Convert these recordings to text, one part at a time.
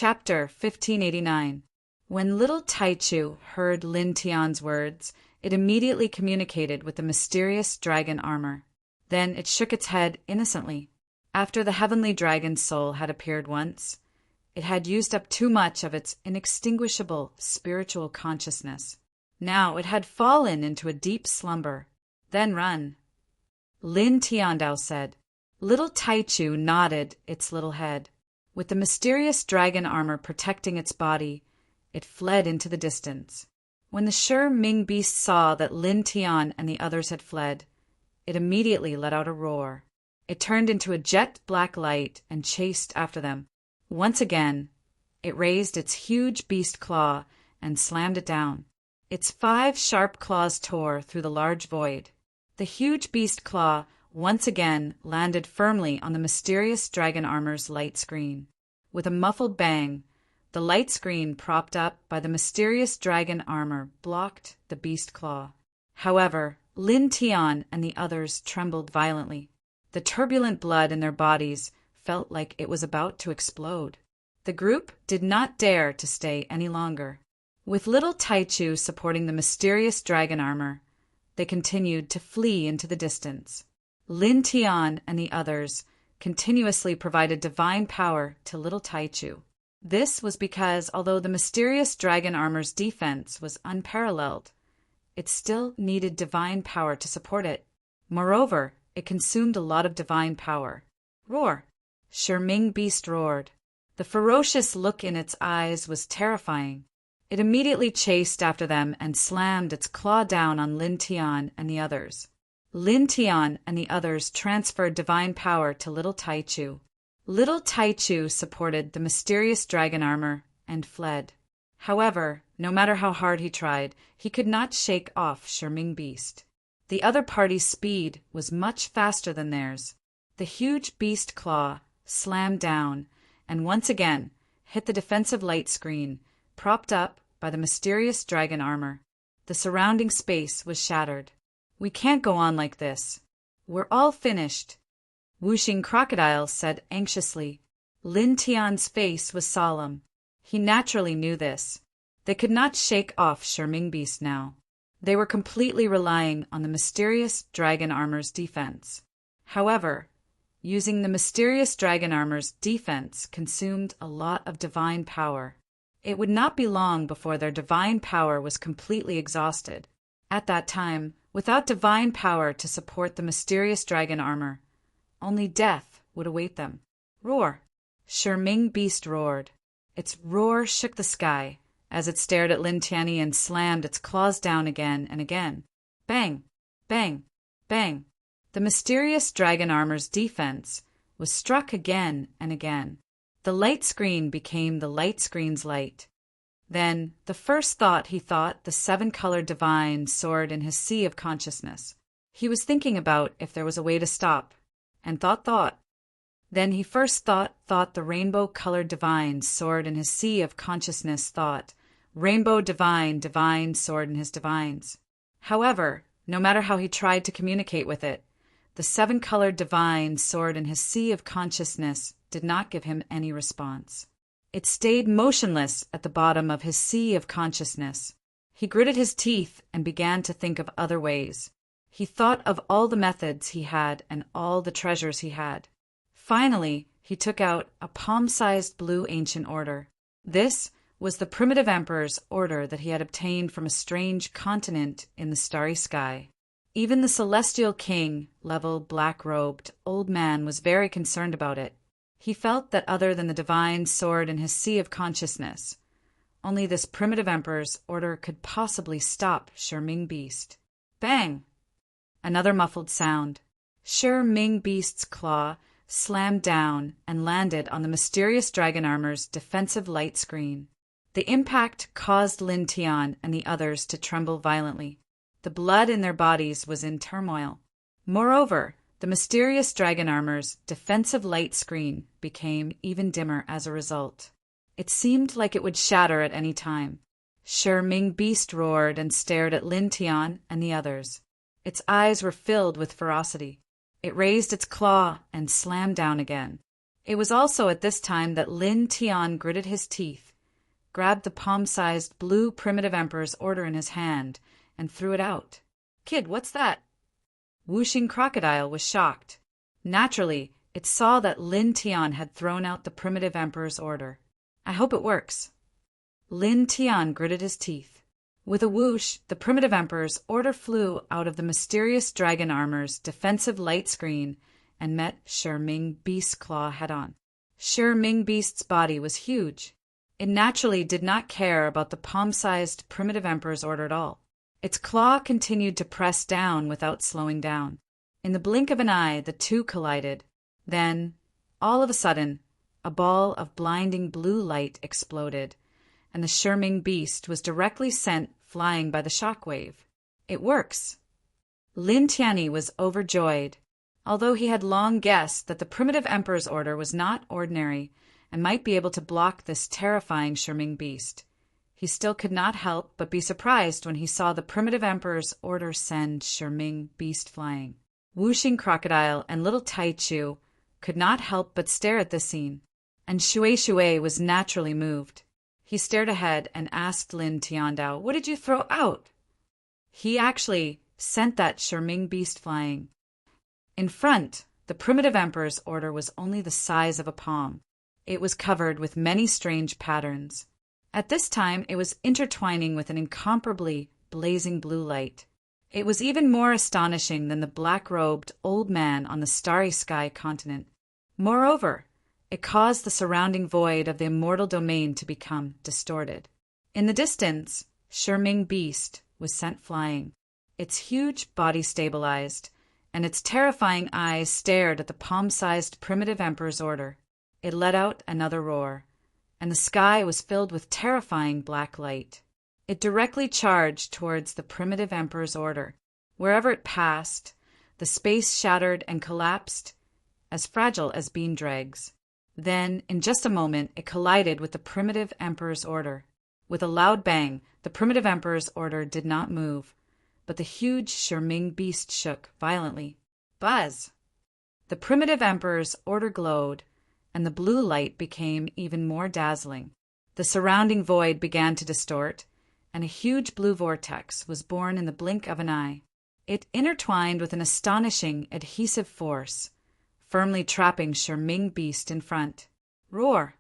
Chapter 1589. When little Taichu heard Lin Tian's words, it immediately communicated with the mysterious dragon armor. Then it shook its head innocently. After the heavenly dragon's soul had appeared once, it had used up too much of its inextinguishable spiritual consciousness. Now it had fallen into a deep slumber. Then run. Lin Tiandao said. Little Taichu nodded its little head. With the mysterious dragon armor protecting its body, it fled into the distance. When the sure Ming beast saw that Lin Tian and the others had fled, it immediately let out a roar. It turned into a jet-black light and chased after them. Once again, it raised its huge beast claw and slammed it down. Its 5 sharp claws tore through the large void. The huge beast claw once again landed firmly on the mysterious dragon armor's light screen. With a muffled bang, the light screen propped up by the mysterious dragon armor blocked the beast claw. However, Lin Tian and the others trembled violently. The turbulent blood in their bodies felt like it was about to explode. The group did not dare to stay any longer. With little Taichu supporting the mysterious dragon armor, they continued to flee into the distance. Lin Tian and the others continuously provided divine power to little Taichu. This was because, although the mysterious dragon armor's defense was unparalleled, it still needed divine power to support it. Moreover, it consumed a lot of divine power. Roar! Ming beast roared. The ferocious look in its eyes was terrifying. It immediately chased after them and slammed its claw down on Lin Tian and the others. Lin Tian and the others transferred divine power to little Taichu. Little Taichu supported the mysterious dragon armor and fled. However, no matter how hard he tried, he could not shake off Ming beast. The other party's speed was much faster than theirs. The huge beast claw slammed down and once again hit the defensive light screen, propped up by the mysterious dragon armor. The surrounding space was shattered. We can't go on like this. We're all finished. Wuxing Crocodile said anxiously. Lin Tian's face was solemn. He naturally knew this. They could not shake off Ming beast now. They were completely relying on the mysterious dragon armor's defense. However, using the mysterious dragon armor's defense consumed a lot of divine power. It would not be long before their divine power was completely exhausted. At that time, without divine power to support the mysterious dragon armor, only death would await them. Roar! Ming beast roared. Its roar shook the sky as it stared at Lin Tian and slammed its claws down again and again. Bang! Bang! Bang! The mysterious dragon armor's defense was struck again and again. The light screen became the light screen's light. Then, the first thought he thought the 7-colored divine soared in his sea of consciousness. He was thinking about if there was a way to stop, and thought. Then he first thought the rainbow-colored divine soared in his sea of consciousness thought. Rainbow divine soared in his divines. However, no matter how he tried to communicate with it, the 7-colored divine soared in his sea of consciousness did not give him any response. It stayed motionless at the bottom of his sea of consciousness. He gritted his teeth and began to think of other ways. He thought of all the methods he had and all the treasures he had. Finally, he took out a palm-sized blue ancient order. This was the primitive emperor's order that he had obtained from a strange continent in the starry sky. Even the celestial king, level, black-robed, old man was very concerned about it. He felt that other than the divine soared in his sea of consciousness, only this primitive emperor's order could possibly stop Ming beast. Bang! Another muffled sound. Ming beast's claw slammed down and landed on the mysterious dragon armor's defensive light screen. The impact caused Lin Tian and the others to tremble violently. The blood in their bodies was in turmoil. Moreover, the mysterious dragon armor's defensive light screen became even dimmer as a result. It seemed like it would shatter at any time. Ming beast roared and stared at Lin Tian and the others. Its eyes were filled with ferocity. It raised its claw and slammed down again. It was also at this time that Lin Tian gritted his teeth, grabbed the palm-sized blue primitive emperor's order in his hand, and threw it out. "Kid, what's that?" Whooshing Crocodile was shocked. Naturally, it saw that Lin Tian had thrown out the primitive emperor's order. "I hope it works." Lin Tian gritted his teeth. With a whoosh, the primitive emperor's order flew out of the mysterious dragon armor's defensive light screen and met Shi Ming Beast's claw head-on. Shi Ming Beast's body was huge. It naturally did not care about the palm-sized primitive emperor's order at all. Its claw continued to press down without slowing down. In the blink of an eye, the two collided. Then, all of a sudden, a ball of blinding blue light exploded, and the Shi Ming Beast was directly sent flying by the shockwave. "It works." Lin Tianyi was overjoyed. Although he had long guessed that the primitive emperor's order was not ordinary and might be able to block this terrifying Shi Ming Beast, he still could not help but be surprised when he saw the primitive emperor's order send Shi Ming Beast flying. Whooshing Crocodile and little Taichu could not help but stare at this scene, and Shui was naturally moved. He stared ahead and asked Lin Tiandao, "What did you throw out?" He actually sent that Shi Ming Beast flying. In front, the primitive emperor's order was only the size of a palm. It was covered with many strange patterns. At this time, it was intertwining with an incomparably blazing blue light. It was even more astonishing than the black-robed old man on the starry sky continent. Moreover, it caused the surrounding void of the immortal domain to become distorted. In the distance, Shi Ming Beast was sent flying. Its huge body stabilized, and its terrifying eyes stared at the palm-sized primitive emperor's order. It let out another roar, and the sky was filled with terrifying black light. It directly charged towards the primitive emperor's order. Wherever it passed, the space shattered and collapsed, as fragile as bean dregs. Then, in just a moment, it collided with the primitive emperor's order. With a loud bang, the primitive emperor's order did not move, but the huge Shi Ming Beast shook violently. Buzz! The primitive emperor's order glowed, and the blue light became even more dazzling. The surrounding void began to distort, and a huge blue vortex was born in the blink of an eye. It intertwined with an astonishing adhesive force, firmly trapping Shi Ming Beast in front. Roar!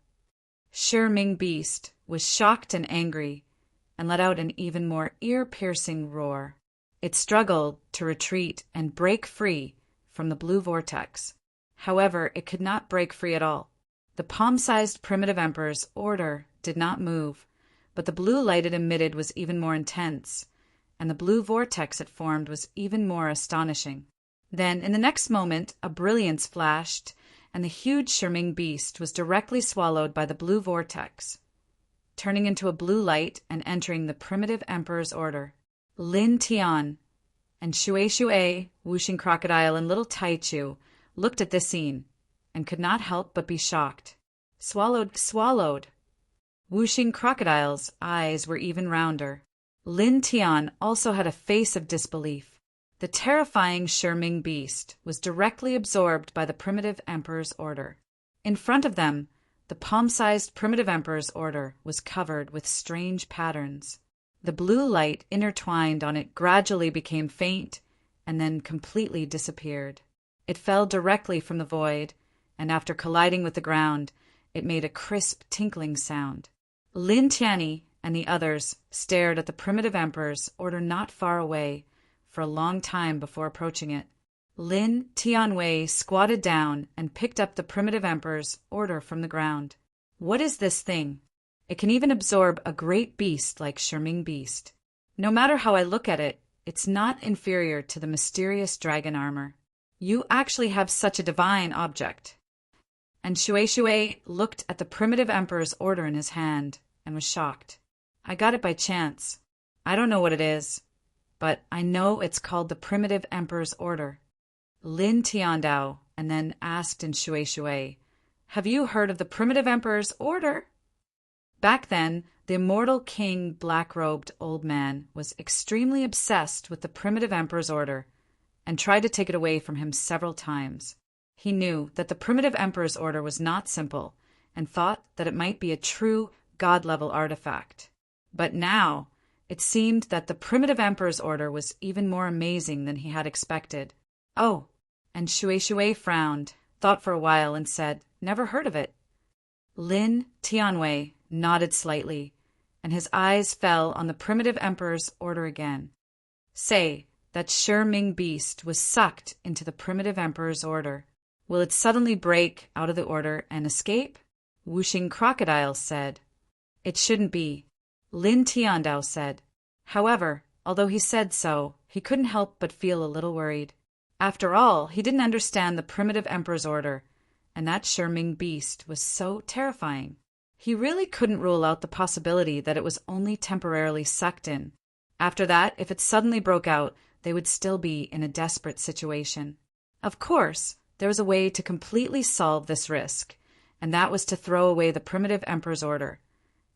Shi Ming Beast was shocked and angry, and let out an even more ear-piercing roar. It struggled to retreat and break free from the blue vortex. However, it could not break free at all. The palm-sized primitive emperor's order did not move, but the blue light it emitted was even more intense, and the blue vortex it formed was even more astonishing. Then, in the next moment, a brilliance flashed, and the huge Shi Ming Beast was directly swallowed by the blue vortex, turning into a blue light and entering the primitive emperor's order. Lin Tian and Shui, Whooshing Crocodile, and little Taichu looked at this scene and could not help but be shocked. Swallowed. Whooshing Crocodile's eyes were even rounder. Lin Tian also had a face of disbelief. The terrifying Shi Ming Beast was directly absorbed by the primitive emperor's order. In front of them, the palm-sized primitive emperor's order was covered with strange patterns. The blue light intertwined on it gradually became faint and then completely disappeared. It fell directly from the void, and after colliding with the ground, it made a crisp tinkling sound. Lin Tianyi and the others stared at the primitive emperor's order not far away for a long time before approaching it. Lin Tianwei squatted down and picked up the primitive emperor's order from the ground. What is this thing? It can even absorb a great beast like Shi Ming Beast. No matter how I look at it, it's not inferior to the mysterious dragon armor. You actually have such a divine object. And Shui looked at the primitive emperor's order in his hand and was shocked. I got it by chance. I don't know what it is, but I know it's called the primitive emperor's order. Lin Tiandao and then asked in Shui, "Have you heard of the primitive emperor's order?" Back then, the immortal king black-robed old man was extremely obsessed with the primitive emperor's order and tried to take it away from him several times. He knew that the primitive emperor's order was not simple and thought that it might be a true god-level artifact. But now, it seemed that the primitive emperor's order was even more amazing than he had expected. Oh, and Shui frowned, thought for a while, and said, "Never heard of it." Lin Tianwei nodded slightly, and his eyes fell on the primitive emperor's order again. Say, that Shi Ming beast was sucked into the primitive emperor's order. Will it suddenly break out of the order and escape? Wuxing Crocodile said. It shouldn't be, Lin Tiandao said. However, although he said so, he couldn't help but feel a little worried. After all, he didn't understand the primitive emperor's order, and that Shi Ming beast was so terrifying. He really couldn't rule out the possibility that it was only temporarily sucked in. After that, if it suddenly broke out, they would still be in a desperate situation. Of course, there was a way to completely solve this risk, and that was to throw away the primitive emperor's order,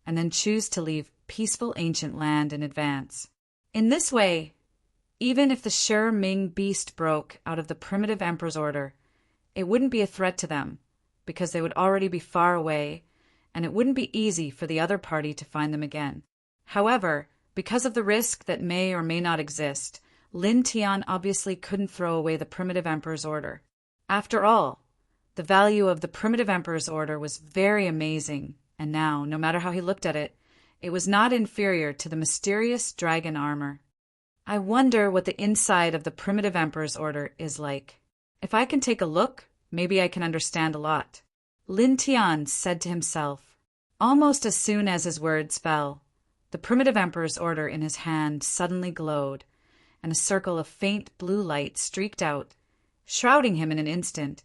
and then choose to leave peaceful ancient land in advance. In this way, even if the Shi Ming beast broke out of the primitive emperor's order, it wouldn't be a threat to them, because they would already be far away, and it wouldn't be easy for the other party to find them again. However, because of the risk that may or may not exist, Lin Tian obviously couldn't throw away the primitive emperor's order. After all, the value of the primitive emperor's order was very amazing, and now, no matter how he looked at it, it was not inferior to the mysterious dragon armor. I wonder what the inside of the primitive emperor's order is like. If I can take a look, maybe I can understand a lot. Lin Tian said to himself. Almost as soon as his words fell, the primitive emperor's order in his hand suddenly glowed, and a circle of faint blue light streaked out, shrouding him in an instant,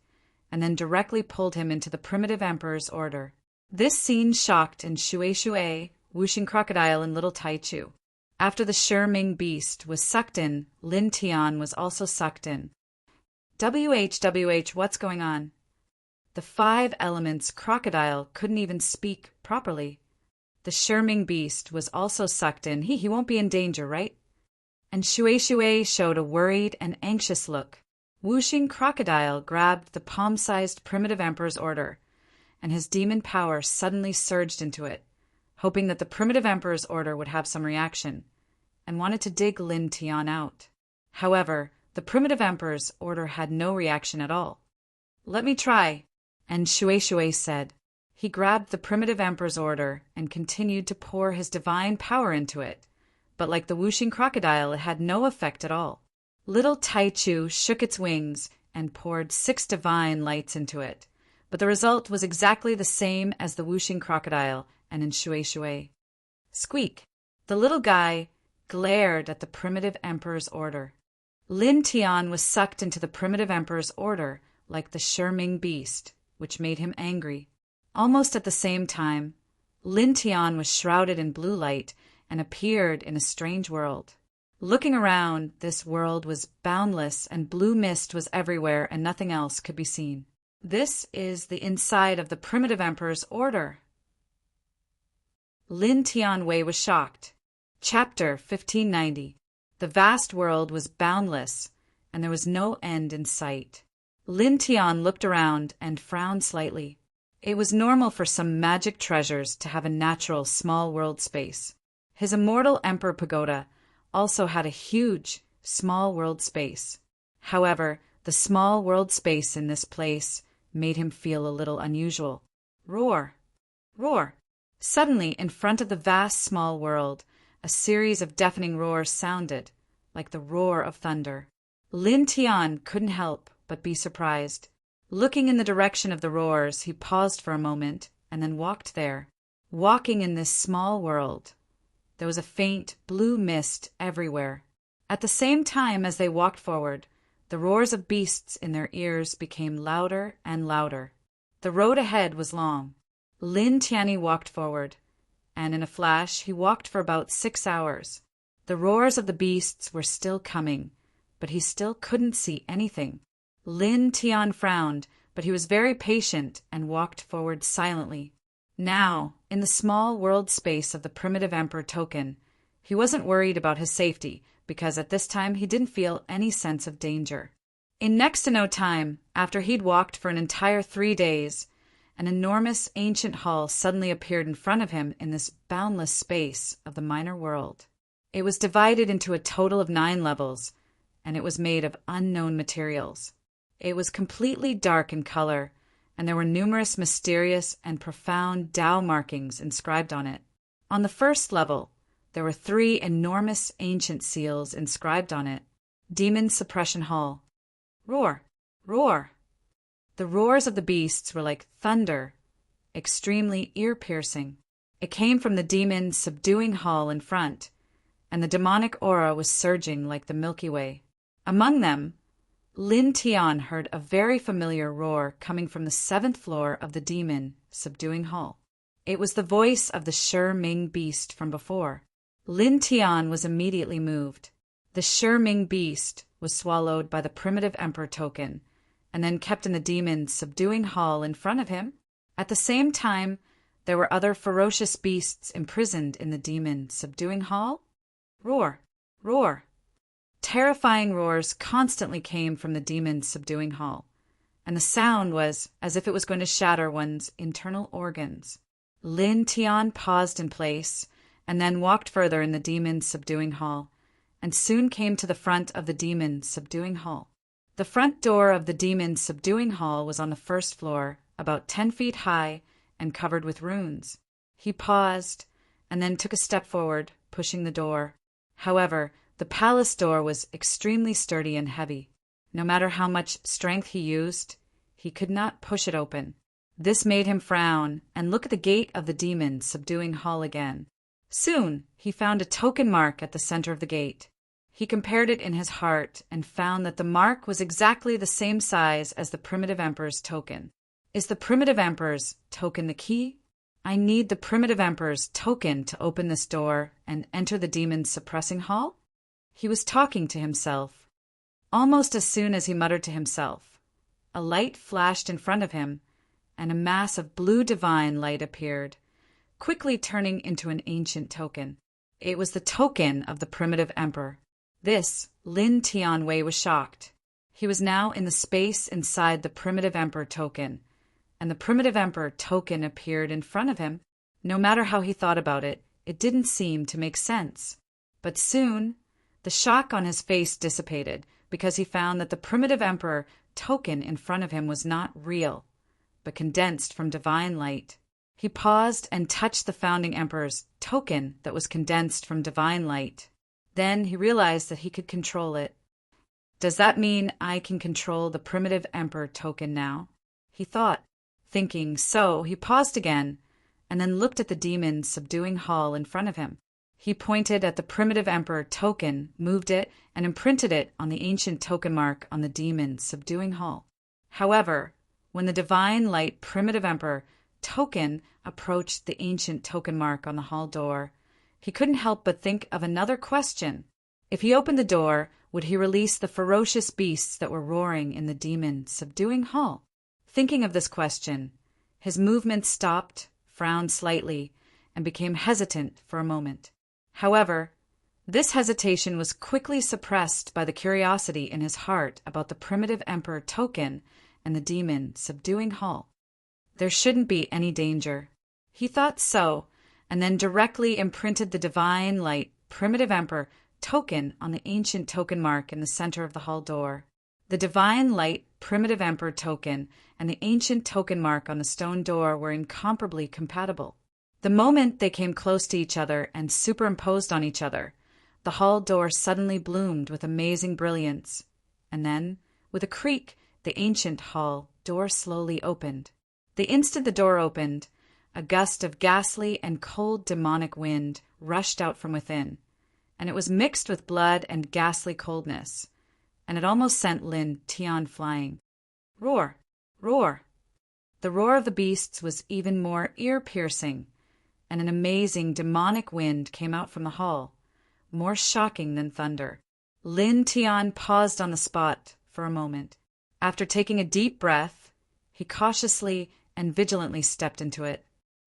and then directly pulled him into the primitive emperor's order. This scene shocked in Shui, Wuxing Crocodile, and Little Taichu. After the Shi Ming beast was sucked in, Lin Tian was also sucked in. WH, what's going on? The 5 elements crocodile couldn't even speak properly. The Shi Ming beast was also sucked in. He won't be in danger, right? And Shui showed a worried and anxious look. Wuxing Crocodile grabbed the palm-sized primitive emperor's order, and his demon power suddenly surged into it, hoping that the primitive emperor's order would have some reaction, and wanted to dig Lin Tian out. However, the primitive emperor's order had no reaction at all. "Let me try," and Shui said. He grabbed the primitive emperor's order and continued to pour his divine power into it, but like the Wuxing Crocodile, it had no effect at all. Little Taichu shook its wings and poured 6 divine lights into it, but the result was exactly the same as the Wuxing Crocodile and in Shui. Squeak! The little guy glared at the primitive emperor's order. Lin Tian was sucked into the primitive emperor's order like the Shi Ming beast, which made him angry. Almost at the same time, Lin Tian was shrouded in blue light and appeared in a strange world. Looking around, this world was boundless and blue mist was everywhere and nothing else could be seen. This is the inside of the primitive emperor's order. Lin Tianwei was shocked. Chapter 1590. The vast world was boundless, and there was no end in sight. Lin Tian looked around and frowned slightly. It was normal for some magic treasures to have a natural small world space. His immortal Emperor Pagoda also had a huge small world space. However, the small world space in this place made him feel a little unusual. Roar! Roar! Suddenly, in front of the vast small world, a series of deafening roars sounded, like the roar of thunder. Lin Tian couldn't help but be surprised. Looking in the direction of the roars, he paused for a moment and then walked there. Walking in this small world, there was a faint blue mist everywhere. At the same time as they walked forward, the roars of beasts in their ears became louder and louder. The road ahead was long. Lin Tianyi walked forward, and in a flash he walked for about 6 hours. The roars of the beasts were still coming, but he still couldn't see anything. Lin Tian frowned, but he was very patient and walked forward silently. Now, in the small world space of the primitive emperor token, he wasn't worried about his safety, because at this time he didn't feel any sense of danger. In next to no time, after he'd walked for an entire 3 days, an enormous ancient hall suddenly appeared in front of him in this boundless space of the minor world. It was divided into a total of 9 levels, and it was made of unknown materials. It was completely dark in color, and there were numerous mysterious and profound Tao markings inscribed on it. On the first level, there were 3 enormous ancient seals inscribed on it. Demon Suppression Hall. Roar, roar. The roars of the beasts were like thunder, extremely ear-piercing. It came from the demon subduing hall in front, and the demonic aura was surging like the Milky Way. Among them, Lin Tian heard a very familiar roar coming from the 7th floor of the demon subduing hall. It was the voice of the Shi Ming beast from before. Lin Tian was immediately moved. The Shi Ming beast was swallowed by the primitive emperor token, and then kept in the demon subduing hall in front of him. At the same time, there were other ferocious beasts imprisoned in the demon subduing hall. Roar, roar. Terrifying roars constantly came from the demon subduing hall, and the sound was as if it was going to shatter one's internal organs. Lin Tian paused in place, and then walked further in the demon subduing hall, and soon came to the front of the demon subduing hall. The front door of the demon subduing hall was on the 1st floor, about 10 feet high and covered with runes. He paused, and then took a step forward, pushing the door. However, the palace door was extremely sturdy and heavy. No matter how much strength he used, he could not push it open. This made him frown and look at the gate of the demon subduing hall again. Soon he found a token mark at the center of the gate. He compared it in his heart and found that the mark was exactly the same size as the primitive emperor's token. Is the primitive emperor's token the key? I need the primitive emperor's token to open this door and enter the demon's suppressing hall? He was talking to himself. Almost as soon as he muttered to himself, a light flashed in front of him, and a mass of blue divine light appeared, quickly turning into an ancient token. It was the token of the primitive emperor. This, Lin Tian Wei was shocked. He was now in the space inside the primitive emperor token, and the primitive emperor token appeared in front of him. No matter how he thought about it, it didn't seem to make sense. But soon, the shock on his face dissipated because he found that the primitive emperor token in front of him was not real, but condensed from divine light. He paused and touched the founding emperor's token that was condensed from divine light. Then he realized that he could control it. Does that mean I can control the primitive emperor token now? He thought. Thinking so, he paused again, and then looked at the demon subduing hall in front of him. He pointed at the primitive emperor token, moved it, and imprinted it on the ancient token mark on the demon subduing hall. However, when the divine light primitive emperor token approached the ancient token mark on the hall door, he couldn't help but think of another question. If he opened the door, would he release the ferocious beasts that were roaring in the demon subduing hall? Thinking of this question, his movement stopped, frowned slightly, and became hesitant for a moment. However, this hesitation was quickly suppressed by the curiosity in his heart about the primitive emperor token and the demon subduing hall. There shouldn't be any danger. He thought so, and then directly imprinted the divine light primitive emperor token on the ancient token mark in the center of the hall door. The divine light primitive emperor token and the ancient token mark on the stone door were incomparably compatible. The moment they came close to each other and superimposed on each other, the hall door suddenly bloomed with amazing brilliance, and then, with a creak, the ancient hall door slowly opened. The instant the door opened, a gust of ghastly and cold demonic wind rushed out from within, and it was mixed with blood and ghastly coldness, and it almost sent Lin Tian flying. Roar, roar. The roar of the beasts was even more ear-piercing, and an amazing demonic wind came out from the hall, more shocking than thunder. Lin Tian paused on the spot for a moment. After taking a deep breath, he cautiously and vigilantly stepped into it.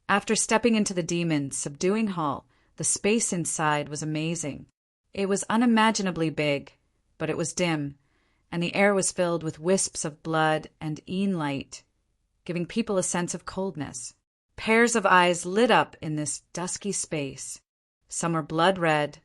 After stepping into the demon subduing hall, the space inside was amazing. It was unimaginably big, but it was dim, and the air was filled with wisps of blood and een light, giving people a sense of coldness. Pairs of eyes lit up in this dusky space. Some were blood red,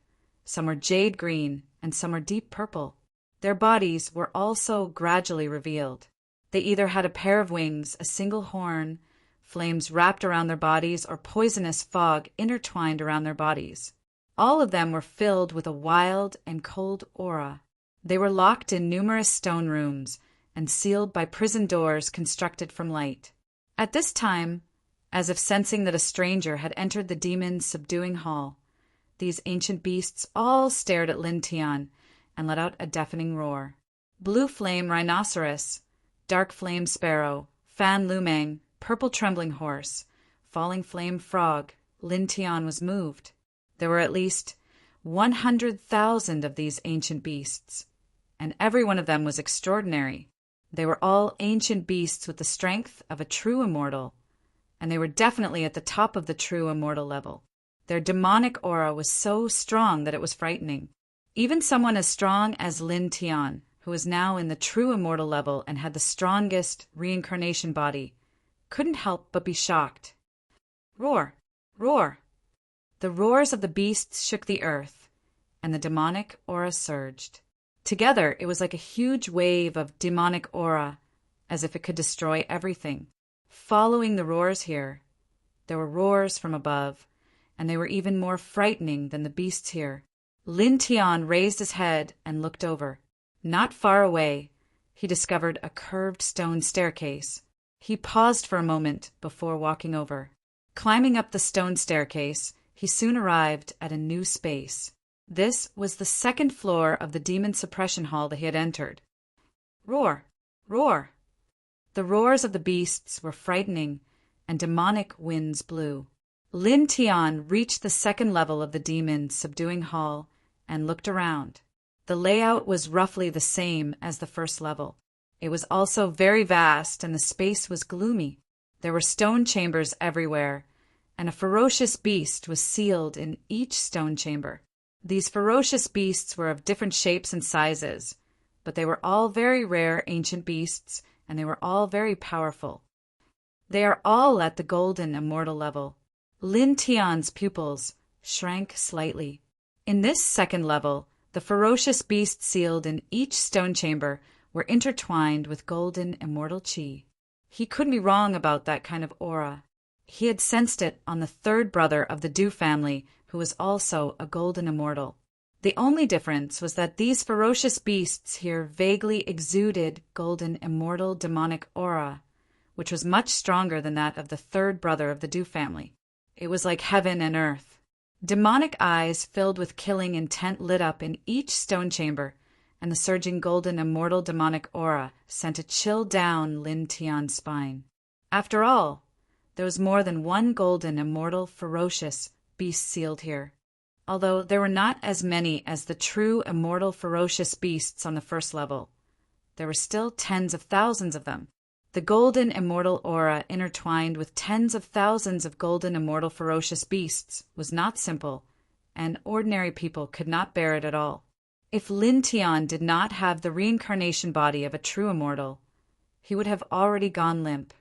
some were jade green, and some were deep purple. Their bodies were also gradually revealed. They either had a pair of wings, a single horn, flames wrapped around their bodies, or poisonous fog intertwined around their bodies. All of them were filled with a wild and cold aura. They were locked in numerous stone rooms and sealed by prison doors constructed from light. At this time, as if sensing that a stranger had entered the demon's subduing hall, these ancient beasts all stared at Lin Tian and let out a deafening roar. Blue flame rhinoceros, dark flame sparrow, fan lumang, purple trembling horse, falling flame frog, Lin Tian was moved. There were at least 100,000 of these ancient beasts, and every one of them was extraordinary. They were all ancient beasts with the strength of a true immortal, and they were definitely at the top of the true immortal level. Their demonic aura was so strong that it was frightening. Even someone as strong as Lin Tian, who was now in the true immortal level and had the strongest reincarnation body, couldn't help but be shocked. Roar! Roar! The roars of the beasts shook the earth, and the demonic aura surged. Together, it was like a huge wave of demonic aura, as if it could destroy everything. Following the roars here, there were roars from above, and they were even more frightening than the beasts here. Lin Tian raised his head and looked over. Not far away, he discovered a curved stone staircase. He paused for a moment before walking over. Climbing up the stone staircase, he soon arrived at a new space. This was the second floor of the demon suppression hall that he had entered. Roar! Roar! The roars of the beasts were frightening, and demonic winds blew. Lin Tian reached the second level of the demon subduing hall and looked around. The layout was roughly the same as the first level. It was also very vast, and the space was gloomy. There were stone chambers everywhere, and a ferocious beast was sealed in each stone chamber. These ferocious beasts were of different shapes and sizes, but they were all very rare ancient beasts, and they were all very powerful. They are all at the golden immortal level. Lin Tian's pupils shrank slightly. In this second level, the ferocious beasts sealed in each stone chamber were intertwined with golden immortal chi. He couldn't be wrong about that kind of aura. He had sensed it on the third brother of the Du family, who was also a golden immortal. The only difference was that these ferocious beasts here vaguely exuded golden immortal demonic aura, which was much stronger than that of the third brother of the Du family. It was like heaven and earth. Demonic eyes filled with killing intent lit up in each stone chamber, and the surging golden immortal demonic aura sent a chill down Lin Tian's spine. After all, there was more than one golden immortal ferocious beast sealed here. Although there were not as many as the true immortal ferocious beasts on the first level, there were still tens of thousands of them. The golden immortal aura intertwined with tens of thousands of golden immortal ferocious beasts was not simple, and ordinary people could not bear it at all. If Lin Tian did not have the reincarnation body of a true immortal, he would have already gone limp.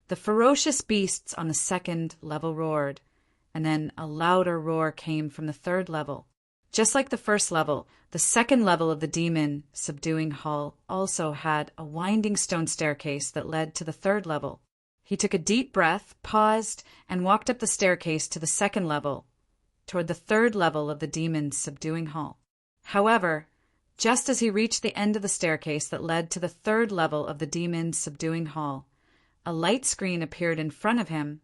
The ferocious beasts on the second level roared, and then a louder roar came from the third level. Just like the first level, the second level of the demon subduing hall also had a winding stone staircase that led to the third level. He took a deep breath, paused, and walked up the staircase to the second level, toward the third level of the demon's subduing hall. However, just as he reached the end of the staircase that led to the third level of the demon's subduing hall, a light screen appeared in front of him,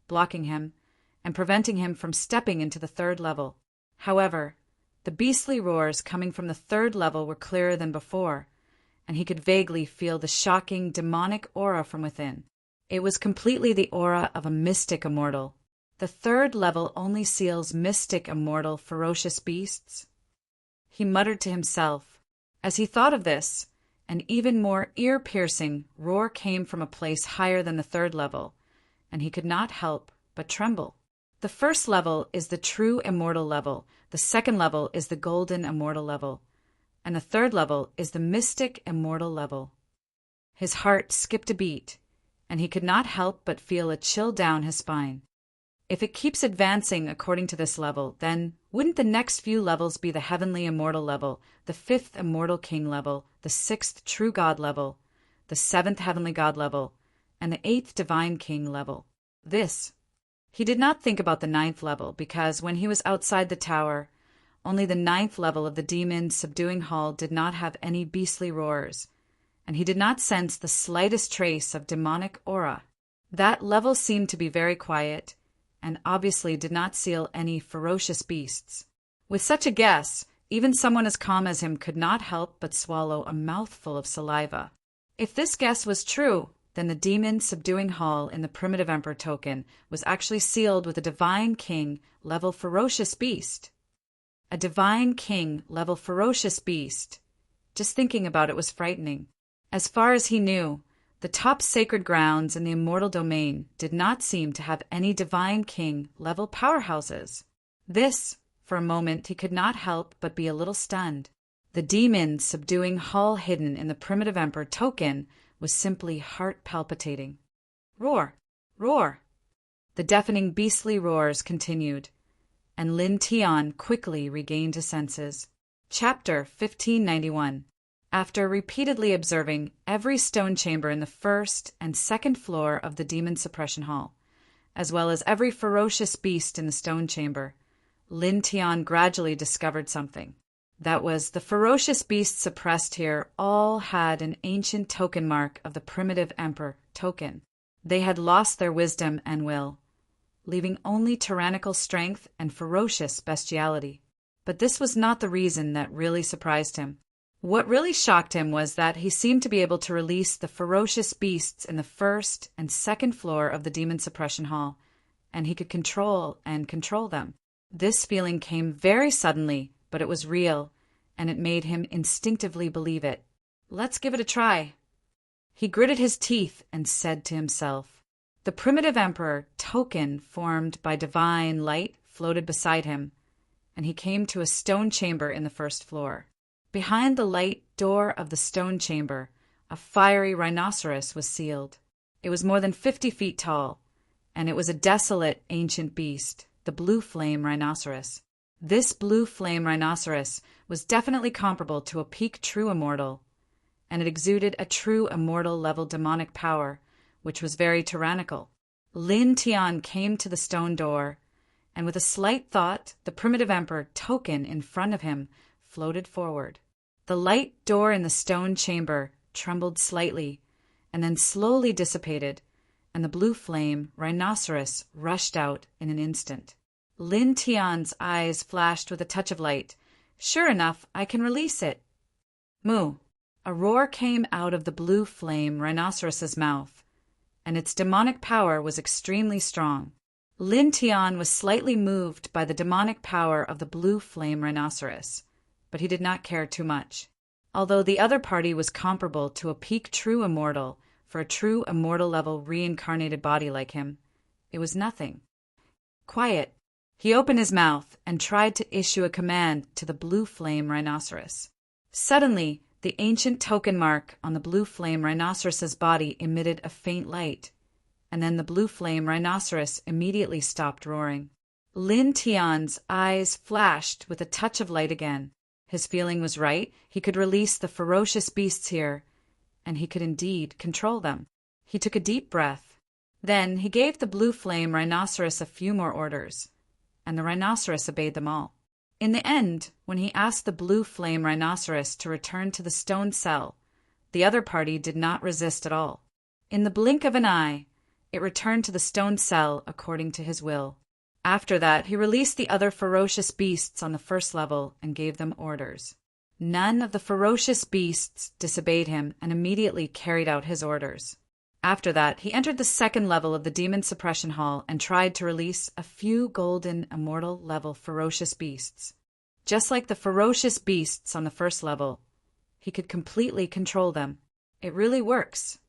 blocking him, and preventing him from stepping into the third level. However, the beastly roars coming from the third level were clearer than before, and he could vaguely feel the shocking demonic aura from within. It was completely the aura of a mystic immortal. The third level only seals mystic immortal ferocious beasts. He muttered to himself. As he thought of this, an even more ear-piercing roar came from a place higher than the third level, and he could not help but tremble. The first level is the true immortal level. The second level is the golden immortal level. and the third level is the mystic immortal level. His heart skipped a beat, and he could not help but feel a chill down his spine. If it keeps advancing according to this level, then wouldn't the next few levels be the heavenly immortal level, the fifth immortal king level, the sixth true God level, the seventh heavenly God level, and the eighth divine king level? He did not think about the ninth level, because when he was outside the tower, only the ninth level of the demon's subduing hall did not have any beastly roars, and he did not sense the slightest trace of demonic aura. That level seemed to be very quiet, and obviously did not seal any ferocious beasts. With such a guess, even someone as calm as him could not help but swallow a mouthful of saliva. If this guess was true, then the demon's subduing hall in the primitive emperor token was actually sealed with a divine king level ferocious beast. A divine king level ferocious beast. Just thinking about it was frightening. As far as he knew, the top sacred grounds in the immortal domain did not seem to have any divine king level powerhouses. For a moment, he could not help but be a little stunned. The demon's subduing hall hidden in the primitive emperor token was simply heart palpitating. Roar! Roar! The deafening beastly roars continued, and Lin Tian quickly regained his senses. Chapter 1591. After repeatedly observing every stone chamber in the first and second floor of the demon suppression hall, as well as every ferocious beast in the stone chamber, Lin Tian gradually discovered something. That was, the ferocious beasts suppressed here all had an ancient token mark of the primitive emperor token. They had lost their wisdom and will, leaving only tyrannical strength and ferocious bestiality. But this was not the reason that really surprised him. What really shocked him was that he seemed to be able to release the ferocious beasts in the first and second floor of the demon suppression hall, and he could control them. This feeling came very suddenly, but it was real, and it made him instinctively believe it. Let's give it a try. He gritted his teeth and said to himself. The primitive emperor token formed by divine light floated beside him, and he came to a stone chamber in the first floor. Behind the light door of the stone chamber, a fiery rhinoceros was sealed. It was more than 50 feet tall, and it was a desolate ancient beast, the blue flame rhinoceros. This blue flame rhinoceros was definitely comparable to a peak true immortal, and it exuded a true immortal level demonic power, which was very tyrannical. Lin Tian came to the stone door, and with a slight thought, the primitive emperor token in front of him floated forward. The light door in the stone chamber trembled slightly, and then slowly dissipated, and the blue flame rhinoceros rushed out in an instant. Lin Tian's eyes flashed with a touch of light. Sure enough, I can release it. Moo! A roar came out of the blue flame rhinoceros's mouth, and its demonic power was extremely strong. Lin Tian was slightly moved by the demonic power of the blue flame rhinoceros, but he did not care too much. Although the other party was comparable to a peak true immortal for a true immortal level reincarnated body like him, it was nothing. Quiet. He opened his mouth and tried to issue a command to the blue flame rhinoceros. Suddenly, the ancient token mark on the blue flame rhinoceros's body emitted a faint light, and then the blue flame rhinoceros immediately stopped roaring. Lin Tian's eyes flashed with a touch of light again. His feeling was right. He could release the ferocious beasts here, and he could indeed control them. He took a deep breath. Then he gave the blue flame rhinoceros a few more orders, and the rhinoceros obeyed them all. In the end, when he asked the blue flame rhinoceros to return to the stone cell, the other party did not resist at all. In the blink of an eye, it returned to the stone cell according to his will. After that, he released the other ferocious beasts on the first level and gave them orders. None of the ferocious beasts disobeyed him and immediately carried out his orders. After that, he entered the second level of the demon suppression hall and tried to release a few golden immortal level ferocious beasts. Just like the ferocious beasts on the first level, he could completely control them. It really works.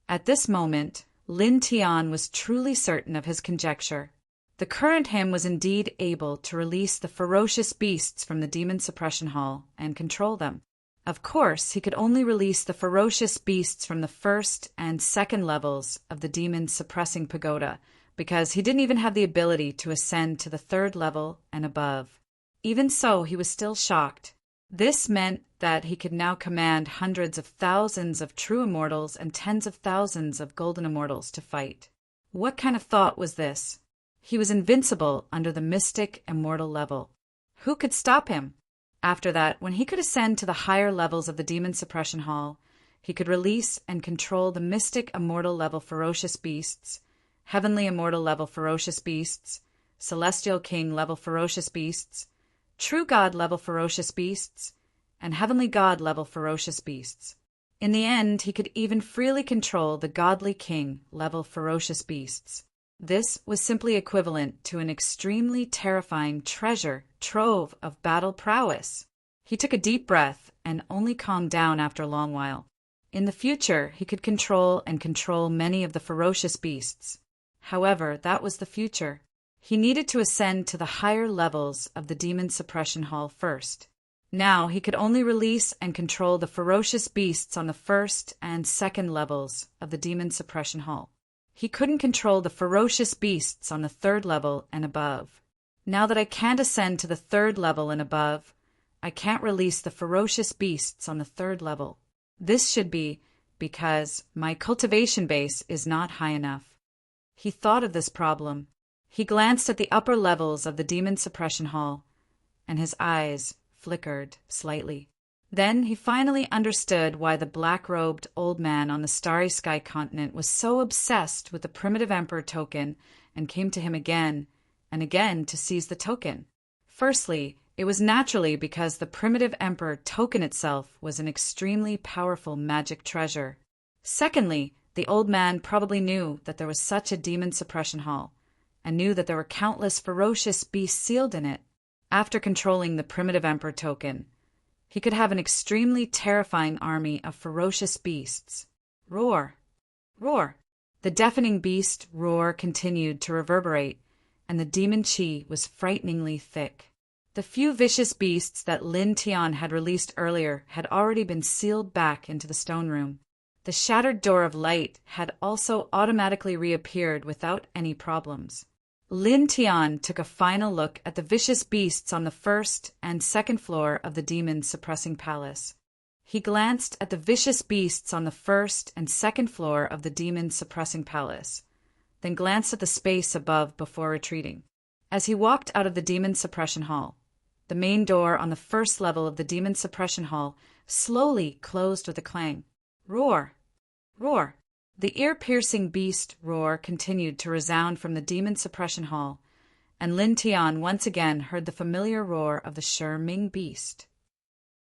At this moment, Lin Tian was truly certain of his conjecture. The current him was indeed able to release the ferocious beasts from the demon suppression hall and control them. Of course, he could only release the ferocious beasts from the first and second levels of the demon suppressing pagoda, because he didn't even have the ability to ascend to the third level and above. Even so, he was still shocked. This meant that he could now command hundreds of thousands of true immortals and tens of thousands of golden immortals to fight. What kind of thought was this? He was invincible under the mystic immortal level. Who could stop him? After that, when he could ascend to the higher levels of the demon suppression hall, he could release and control the mystic immortal level ferocious beasts, heavenly immortal level ferocious beasts, celestial king level ferocious beasts, true god level ferocious beasts, and heavenly god level ferocious beasts. In the end, he could even freely control the godly king level ferocious beasts. This was simply equivalent to an extremely terrifying treasure trove of battle prowess. He took a deep breath and only calmed down after a long while. In the future, he could control many of the ferocious beasts. However, that was the future. He needed to ascend to the higher levels of the demon suppression hall first. Now he could only release and control the ferocious beasts on the first and second levels of the demon suppression hall. He couldn't control the ferocious beasts on the third level and above. Now that I can't ascend to the third level and above, I can't release the ferocious beasts on the third level. This should be because my cultivation base is not high enough. He thought of this problem. He glanced at the upper levels of the demon suppression hall, and his eyes flickered slightly. Then he finally understood why the black-robed old man on the Starry Sky continent was so obsessed with the primitive emperor token and came to him again and again to seize the token. Firstly, it was naturally because the primitive emperor token itself was an extremely powerful magic treasure. Secondly, the old man probably knew that there was such a demon suppression hall and knew that there were countless ferocious beasts sealed in it. After controlling the primitive emperor token, he could have an extremely terrifying army of ferocious beasts. Roar! Roar! The deafening beast roar continued to reverberate, and the demon chi was frighteningly thick. The few vicious beasts that Lin Tian had released earlier had already been sealed back into the stone room. The shattered door of light had also automatically reappeared without any problems. Lin Tian took a final look at the vicious beasts on the first and second floor of the demon-suppressing palace. He glanced at the vicious beasts on the first and second floor of the demon-suppressing palace, then glanced at the space above before retreating. As he walked out of the demon suppression hall, the main door on the first level of the demon suppression hall slowly closed with a clang. Roar! Roar! The ear-piercing beast roar continued to resound from the demon suppression hall, and Lin Tian once again heard the familiar roar of the Shi-Ming beast.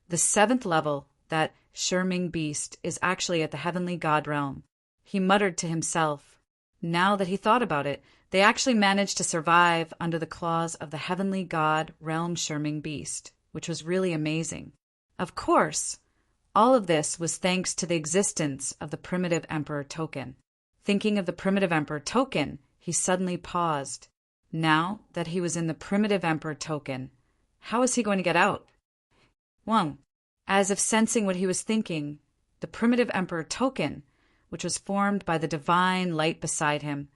The seventh level, that Shi-Ming beast, is actually at the heavenly god realm. He muttered to himself. Now that he thought about it, they actually managed to survive under the claws of the heavenly god realm Shi-Ming beast, which was really amazing. Of course, all of this was thanks to the existence of the primitive emperor token. Thinking of the primitive emperor token, he suddenly paused. Now that he was in the primitive emperor token, how was he going to get out? 1. As if sensing what he was thinking, the primitive emperor token, which was formed by the divine light beside him,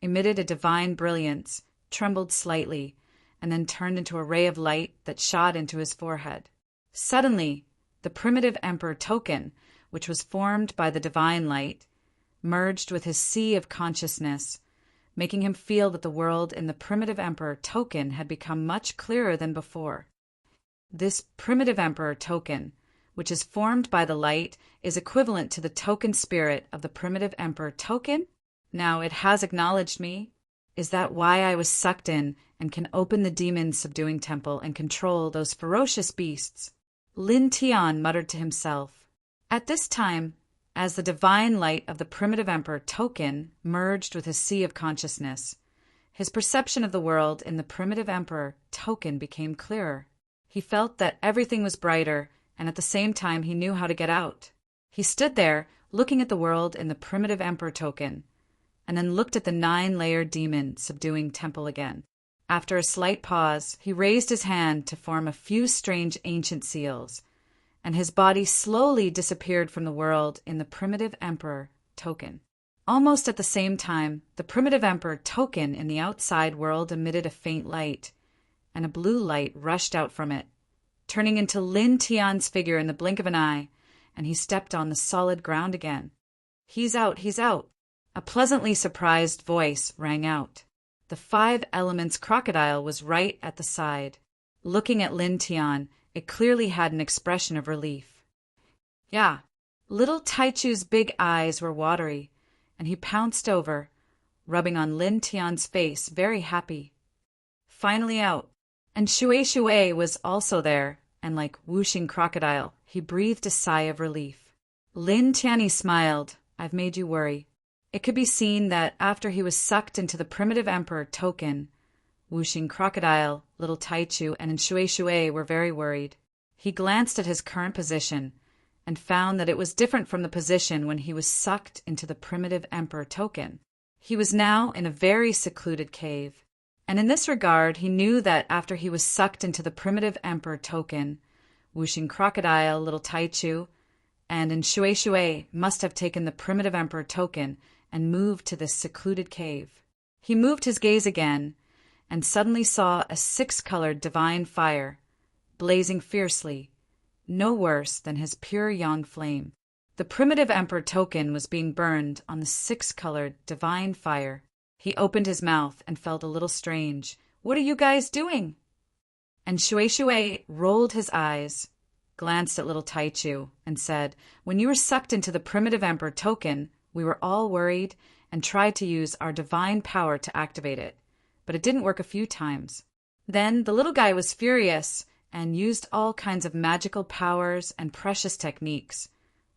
emitted a divine brilliance, trembled slightly, and then turned into a ray of light that shot into his forehead. Suddenly, the primitive emperor token, which was formed by the divine light, merged with his sea of consciousness, making him feel that the world in the primitive emperor token had become much clearer than before. This primitive emperor token, which is formed by the light, is equivalent to the token spirit of the primitive emperor token. Now it has acknowledged me. Is that why I was sucked in and can open the demon-subduing temple and control those ferocious beasts? Lin Tian muttered to himself. At this time, as the divine light of the primitive emperor token merged with his sea of consciousness, his perception of the world in the primitive emperor token became clearer. He felt that everything was brighter, and at the same time he knew how to get out. He stood there, looking at the world in the primitive emperor token, and then looked at the 9-layered demon subduing temple again. After a slight pause, he raised his hand to form a few strange ancient seals, and his body slowly disappeared from the world in the primitive emperor token. Almost at the same time, the primitive emperor token in the outside world emitted a faint light, and a blue light rushed out from it, turning into Lin Tian's figure in the blink of an eye, and he stepped on the solid ground again. "He's out, he's out!" A pleasantly surprised voice rang out. The Five Elements crocodile was right at the side. Looking at Lin Tian, it clearly had an expression of relief. Yeah, little Taichu's big eyes were watery, and he pounced over, rubbing on Lin Tian's face, very happy. Finally out. And Shui was also there, and like whooshing crocodile, he breathed a sigh of relief. Lin Tianyi smiled. "I've made you worry." It could be seen that after he was sucked into the primitive emperor token, whooshing crocodile, little Taichu, and Shui were very worried. He glanced at his current position and found that it was different from the position when he was sucked into the primitive emperor token. He was now in a very secluded cave, and in this regard he knew that after he was sucked into the primitive emperor token, whooshing crocodile, little Taichu, and Shui must have taken the primitive emperor token and moved to this secluded cave. He moved his gaze again and suddenly saw a six-colored divine fire, blazing fiercely, no worse than his pure yang flame. The primitive emperor token was being burned on the six-colored divine fire. He opened his mouth and felt a little strange. "What are you guys doing?" And Shui rolled his eyes, glanced at little Taichu, and said, "When you were sucked into the primitive emperor token, we were all worried and tried to use our divine power to activate it, but it didn't work a few times. Then the little guy was furious and used all kinds of magical powers and precious techniques,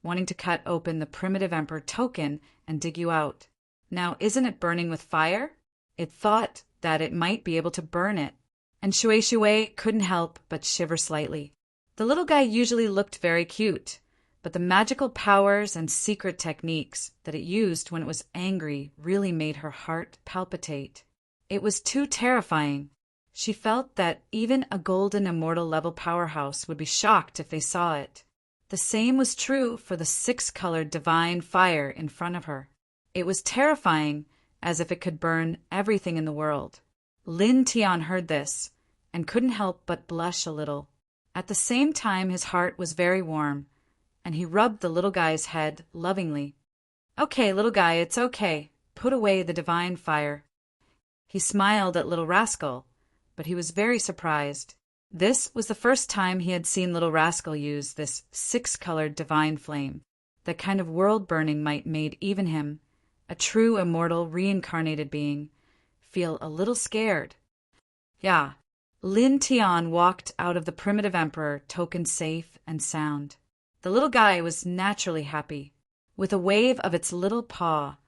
wanting to cut open the primitive emperor token and dig you out. Now, isn't it burning with fire? It thought that it might be able to burn it." And Shui couldn't help but shiver slightly. The little guy usually looked very cute, but the magical powers and secret techniques that it used when it was angry really made her heart palpitate. It was too terrifying. She felt that even a golden immortal level powerhouse would be shocked if they saw it. The same was true for the six-colored divine fire in front of her. It was terrifying, as if it could burn everything in the world. Lin Tian heard this and couldn't help but blush a little. At the same time, his heart was very warm, and he rubbed the little guy's head lovingly. "Okay, little guy, it's okay. Put away the divine fire." He smiled at little rascal, but he was very surprised. This was the first time he had seen little rascal use this six-colored divine flame. That kind of world burning might made even him, a true immortal reincarnated being, feel a little scared. Yeah, Lin Tian walked out of the primitive emperor token safe and sound. The little guy was naturally happy. With a wave of its little paw,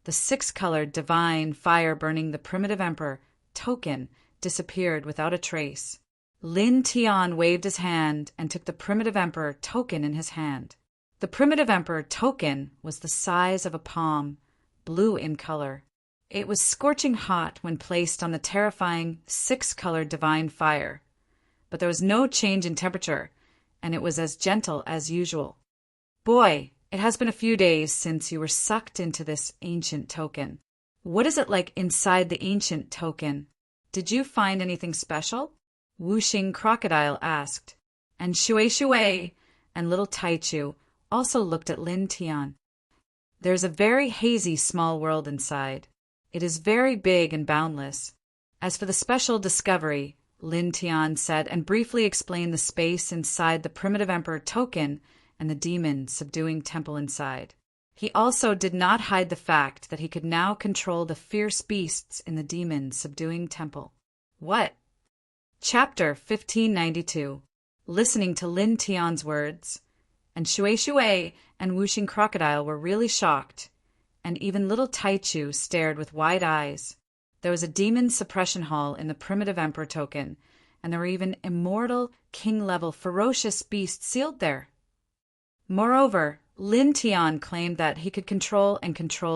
the six-colored divine fire burning the primitive emperor token disappeared without a trace. Lin Tian waved his hand and took the primitive emperor token in his hand. The primitive emperor token was the size of a palm, blue in color. It was scorching hot when placed on the terrifying six-colored divine fire, but there was no change in temperature, and it was as gentle as usual. "Boy, it has been a few days since you were sucked into this ancient token. What is it like inside the ancient token? Did you find anything special?" Whooshing crocodile asked, and Shui and little Taichu also looked at Lin Tian. "There's a very hazy small world inside. It is very big and boundless. As for the special discovery," Lin Tian said, and briefly explained the space inside the primitive emperor token and the demon subduing temple inside. He also did not hide the fact that he could now control the fierce beasts in the demon subduing temple. What? Chapter 1592. Listening to Lin Tian's words, and Shui and whooshing crocodile were really shocked, and even little Taichu stared with wide eyes. There was a demon suppression hall in the primitive emperor token, and there were even immortal, king-level, ferocious beasts sealed there. Moreover, Lin Tian claimed that he could control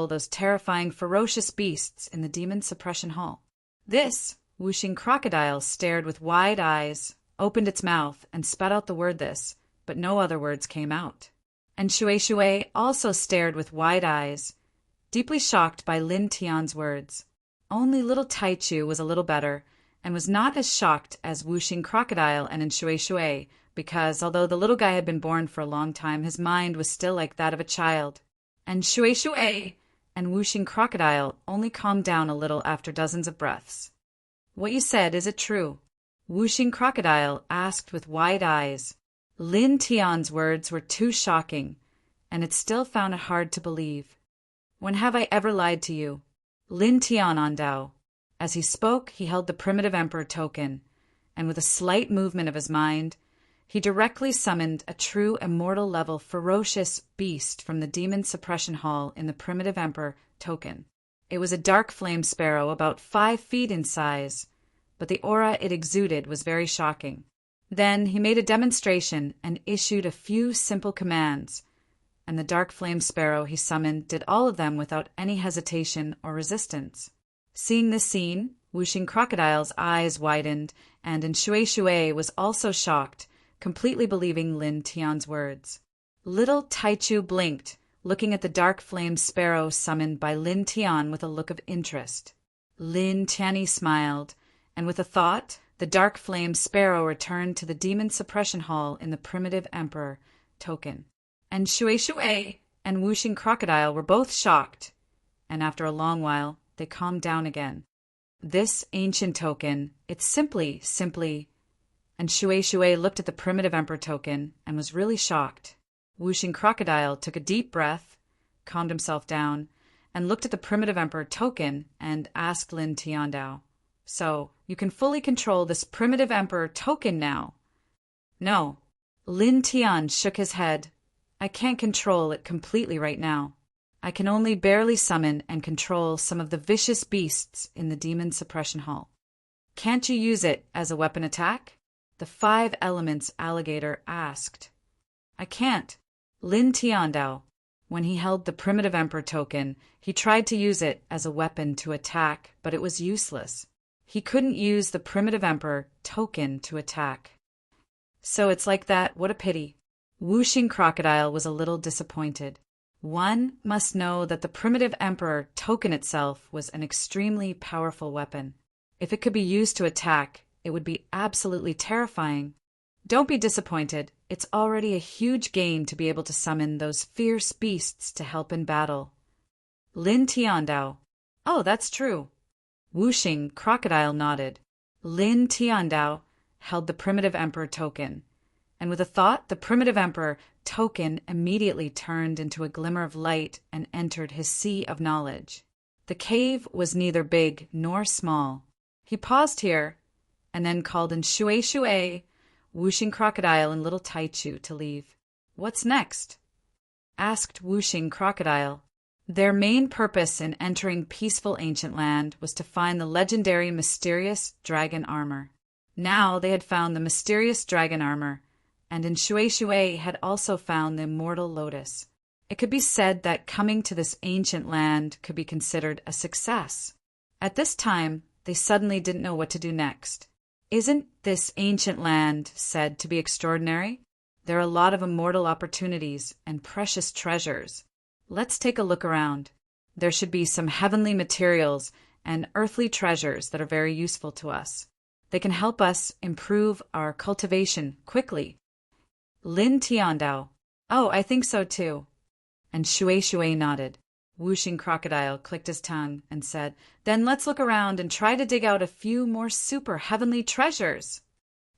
those terrifying, ferocious beasts in the demon suppression hall. This, Whooshing Crocodile stared with wide eyes, opened its mouth, and spat out the word this, but no other words came out. And Shue Shue also stared with wide eyes, deeply shocked by Lin Tian's words. Only little Taichu was a little better, and was not as shocked as Whooshing Crocodile and Shue Shue, because although the little guy had been born for a long time, his mind was still like that of a child. And Shue Shue and Whooshing Crocodile only calmed down a little after dozens of breaths. "What you said, is it true?" Whooshing Crocodile asked with wide eyes. Lin Tian's words were too shocking, and it still found it hard to believe. "When have I ever lied to you?" Lin Tian Andao. As he spoke, he held the primitive emperor token, and with a slight movement of his mind, he directly summoned a true immortal level ferocious beast from the demon suppression hall in the primitive emperor token. It was a dark flame sparrow about 5 feet in size, but the aura it exuded was very shocking. Then he made a demonstration and issued a few simple commands, and the dark flame sparrow he summoned did all of them without any hesitation or resistance. Seeing this scene, Whooshing Crocodile's eyes widened, and Shue Shue was also shocked, completely believing Lin Tian's words. Little Taichu blinked, looking at the dark flame sparrow summoned by Lin Tian with a look of interest. Lin Tianyi smiled, and with a thought, the dark flame sparrow returned to the demon suppression hall in the primitive emperor token. And Shue Shue and Whooshing Crocodile were both shocked, and after a long while, they calmed down again. This ancient token, it's simply, and Shue Shue looked at the primitive emperor token and was really shocked. Whooshing Crocodile took a deep breath, calmed himself down, and looked at the primitive emperor token and asked Lin Tiandao, "So, you can fully control this primitive emperor token now?" "No." Lin Tian shook his head. "I can't control it completely right now. I can only barely summon and control some of the vicious beasts in the demon suppression hall." "Can't you use it as a weapon attack?" the 5 elements alligator asked. "I can't." Lin Tiandao, when he held the primitive emperor token, he tried to use it as a weapon to attack, but it was useless. He couldn't use the primitive emperor token to attack. "So it's like that, what a pity." Whooshing Crocodile was a little disappointed. One must know that the primitive emperor token itself was an extremely powerful weapon. If it could be used to attack, it would be absolutely terrifying. Don't be disappointed. It's already a huge gain to be able to summon those fierce beasts to help in battle. Lin Tiandao. "Oh, that's true." Whooshing Crocodile nodded. Lin Tiandao held the primitive emperor token, and with a thought, the primitive emperor token immediately turned into a glimmer of light and entered his sea of knowledge. The cave was neither big nor small. He paused here, and then called in Shue Shue, Whooshing Crocodile, and little Taichu to leave. "What's next?" asked Whooshing Crocodile. Their main purpose in entering peaceful ancient land was to find the legendary mysterious dragon armor. Now they had found the mysterious dragon armor, and in Shue Shue had also found the immortal lotus. It could be said that coming to this ancient land could be considered a success. At this time, they suddenly didn't know what to do next. Isn't this ancient land said to be extraordinary? There are a lot of immortal opportunities and precious treasures. Let's take a look around. There should be some heavenly materials and earthly treasures that are very useful to us. They can help us improve our cultivation quickly. Lin Tiandao. "Oh, I think so too." And Shue Shue nodded. Whooshing Crocodile clicked his tongue and said, "Then let's look around and try to dig out a few more super heavenly treasures."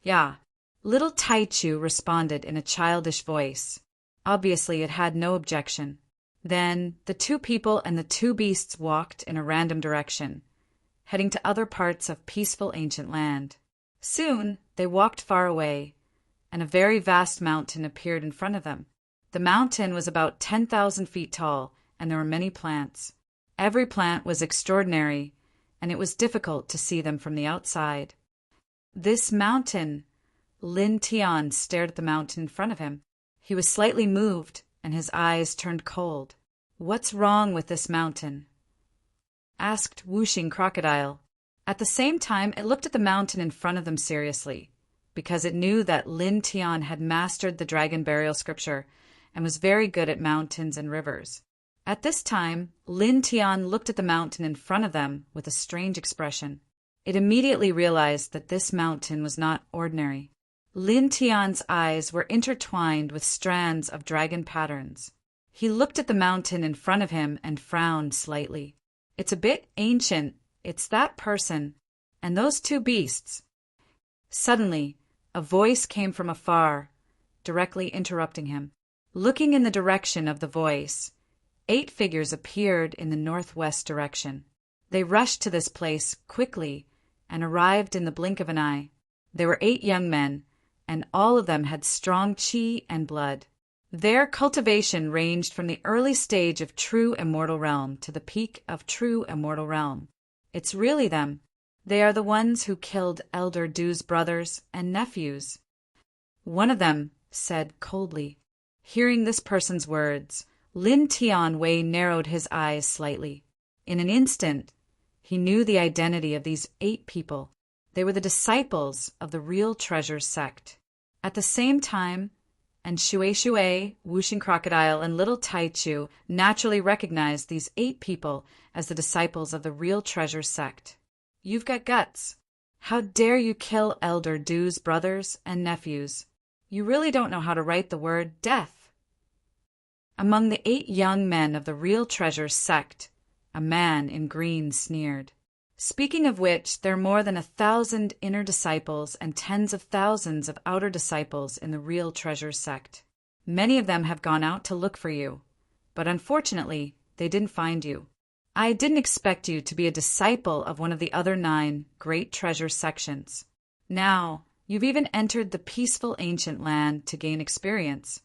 "Yeah." Little Taichu responded in a childish voice. Obviously, it had no objection. Then the 2 people and the 2 beasts walked in a random direction, heading to other parts of peaceful ancient land. Soon they walked far away, and a very vast mountain appeared in front of them. The mountain was about 10,000 feet tall, and there were many plants. Every plant was extraordinary, and it was difficult to see them from the outside. This mountain, Lin Tian stared at the mountain in front of him. He was slightly moved, and his eyes turned cold. "What's wrong with this mountain?" asked Whooshing Crocodile. At the same time, it looked at the mountain in front of them seriously, because it knew that Lin Tian had mastered the dragon burial scripture and was very good at mountains and rivers. At this time, Lin Tian looked at the mountain in front of them with a strange expression. It immediately realized that this mountain was not ordinary. Lin Tian's eyes were intertwined with strands of dragon patterns. He looked at the mountain in front of him and frowned slightly. It's a bit ancient. It's that person and those two beasts. Suddenly, a voice came from afar, directly interrupting him. Looking in the direction of the voice, 8 figures appeared in the northwest direction. They rushed to this place quickly and arrived in the blink of an eye. There were 8 young men, and all of them had strong qi and blood. Their cultivation ranged from the early stage of true immortal realm to the peak of true immortal realm. It's really them. They are the ones who killed Elder Du's brothers and nephews. One of them said coldly. Hearing this person's words, Lin Tian Wei narrowed his eyes slightly. In an instant, he knew the identity of these 8 people. They were the disciples of the Real Treasure sect. At the same time, and Shui, Whooshing Crocodile, and Little Taichu naturally recognized these 8 people as the disciples of the Real Treasure sect. You've got guts. How dare you kill Elder Du's brothers and nephews? You really don't know how to write the word death. Among the 8 young men of the Real Treasure sect, a man in green sneered. Speaking of which, there are more than 1,000 inner disciples and tens of thousands of outer disciples in the Real Treasure sect. Many of them have gone out to look for you, but unfortunately, they didn't find you. I didn't expect you to be a disciple of one of the other 9 Great Treasure sections. Now, you've even entered the peaceful ancient land to gain experience.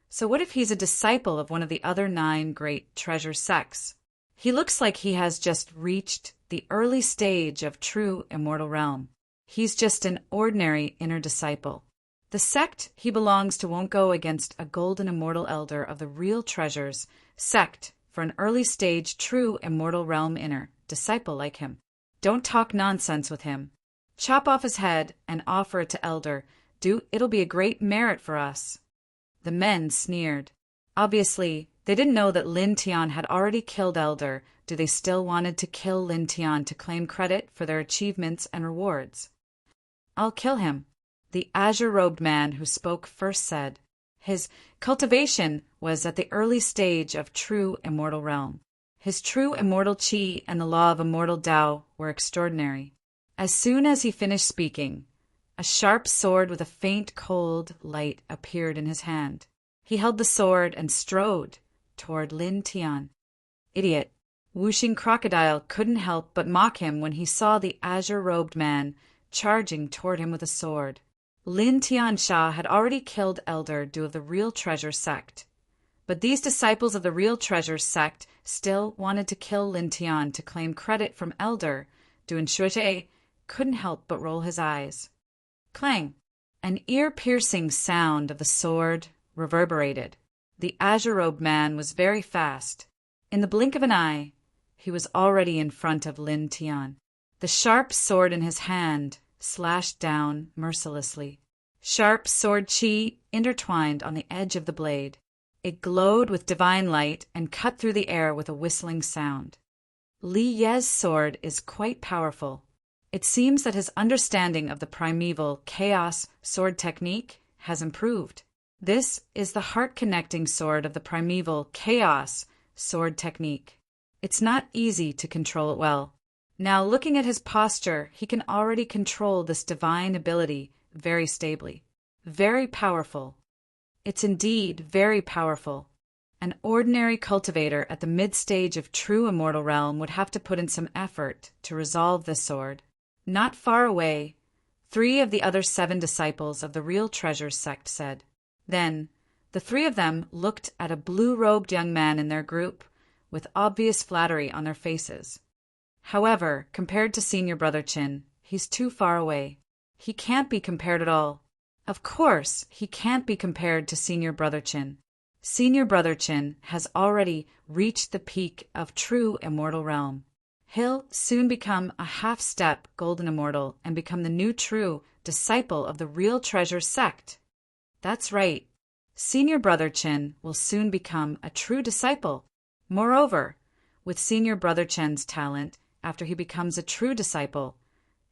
So what if he's a disciple of one of the other 9 Great Treasure sects? He looks like he has just reached the early stage of true immortal realm. He's just an ordinary inner disciple. The sect he belongs to won't go against a golden immortal elder of the Real Treasures sect for an early stage true immortal realm inner disciple like him. Don't talk nonsense with him. Chop off his head and offer it to Elder. It'll be a great merit for us. The men sneered. Obviously, they didn't know that Lin Tian had already killed Elder. They still wanted to kill Lin Tian to claim credit for their achievements and rewards. I'll kill him, the azure-robed man who spoke first said. His cultivation was at the early stage of true immortal realm. His true immortal qi and the law of immortal Tao were extraordinary. As soon as he finished speaking, a sharp sword with a faint cold light appeared in his hand. He held the sword and strode toward Lin Tian. Idiot! Whooshing Crocodile couldn't help but mock him when he saw the azure-robed man charging toward him with a sword. Lin Tiansha had already killed Elder Du of the Real Treasure sect, but these disciples of the Real Treasure sect still wanted to kill Lin Tian to claim credit from Elder Du, and Shui couldn't help but roll his eyes. Clang! An ear-piercing sound of the sword reverberated. The azure-robed man was very fast. In the blink of an eye, he was already in front of Lin Tian. The sharp sword in his hand slashed down mercilessly. Sharp sword qi intertwined on the edge of the blade. It glowed with divine light and cut through the air with a whistling sound. Li Ye's sword is quite powerful. It seems that his understanding of the primeval chaos sword technique has improved. This is the heart-connecting sword of the primeval chaos sword technique. It's not easy to control it well. Now, looking at his posture, he can already control this divine ability very stably. Very powerful. It's indeed very powerful. An ordinary cultivator at the mid-stage of true immortal realm would have to put in some effort to resolve this sword. Not far away, 3 of the other 7 disciples of the Real Treasure sect said. Then, the 3 of them looked at a blue-robed young man in their group with obvious flattery on their faces. However, compared to Senior Brother Chin, he's too far away. He can't be compared at all. Of course, he can't be compared to Senior Brother Chin. Senior Brother Chin has already reached the peak of true immortal realm. He'll soon become a half-step golden immortal and become the new true disciple of the Real Treasure sect. That's right. Senior Brother Chin will soon become a true disciple. Moreover, with Senior Brother Chin's talent, after he becomes a true disciple,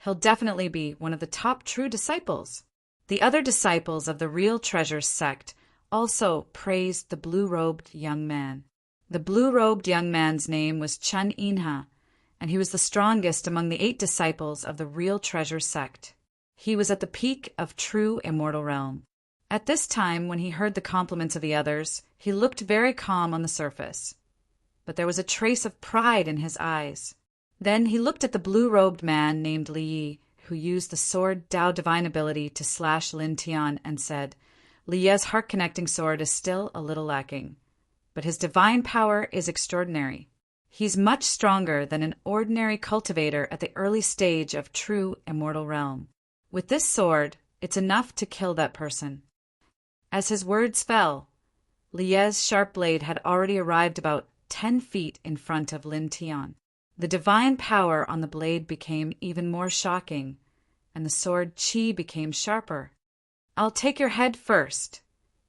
he'll definitely be one of the top true disciples. The other disciples of the Real Treasure sect also praised the blue-robed young man. The blue-robed young man's name was Chun Inha, and he was the strongest among the 8 disciples of the Real Treasure sect. He was at the peak of true immortal realm. At this time, when he heard the compliments of the others, he looked very calm on the surface, but there was a trace of pride in his eyes. Then he looked at the blue-robed man named Li Yi, who used the sword Dao Divine ability to slash Lin Tian, and said, Li Ye's heart-connecting sword is still a little lacking, but his divine power is extraordinary. He's much stronger than an ordinary cultivator at the early stage of true immortal realm. With this sword, it's enough to kill that person. As his words fell, Li Ye's sharp blade had already arrived about 10 feet in front of Lin Tian. The divine power on the blade became even more shocking, and the sword Qi became sharper. I'll take your head first,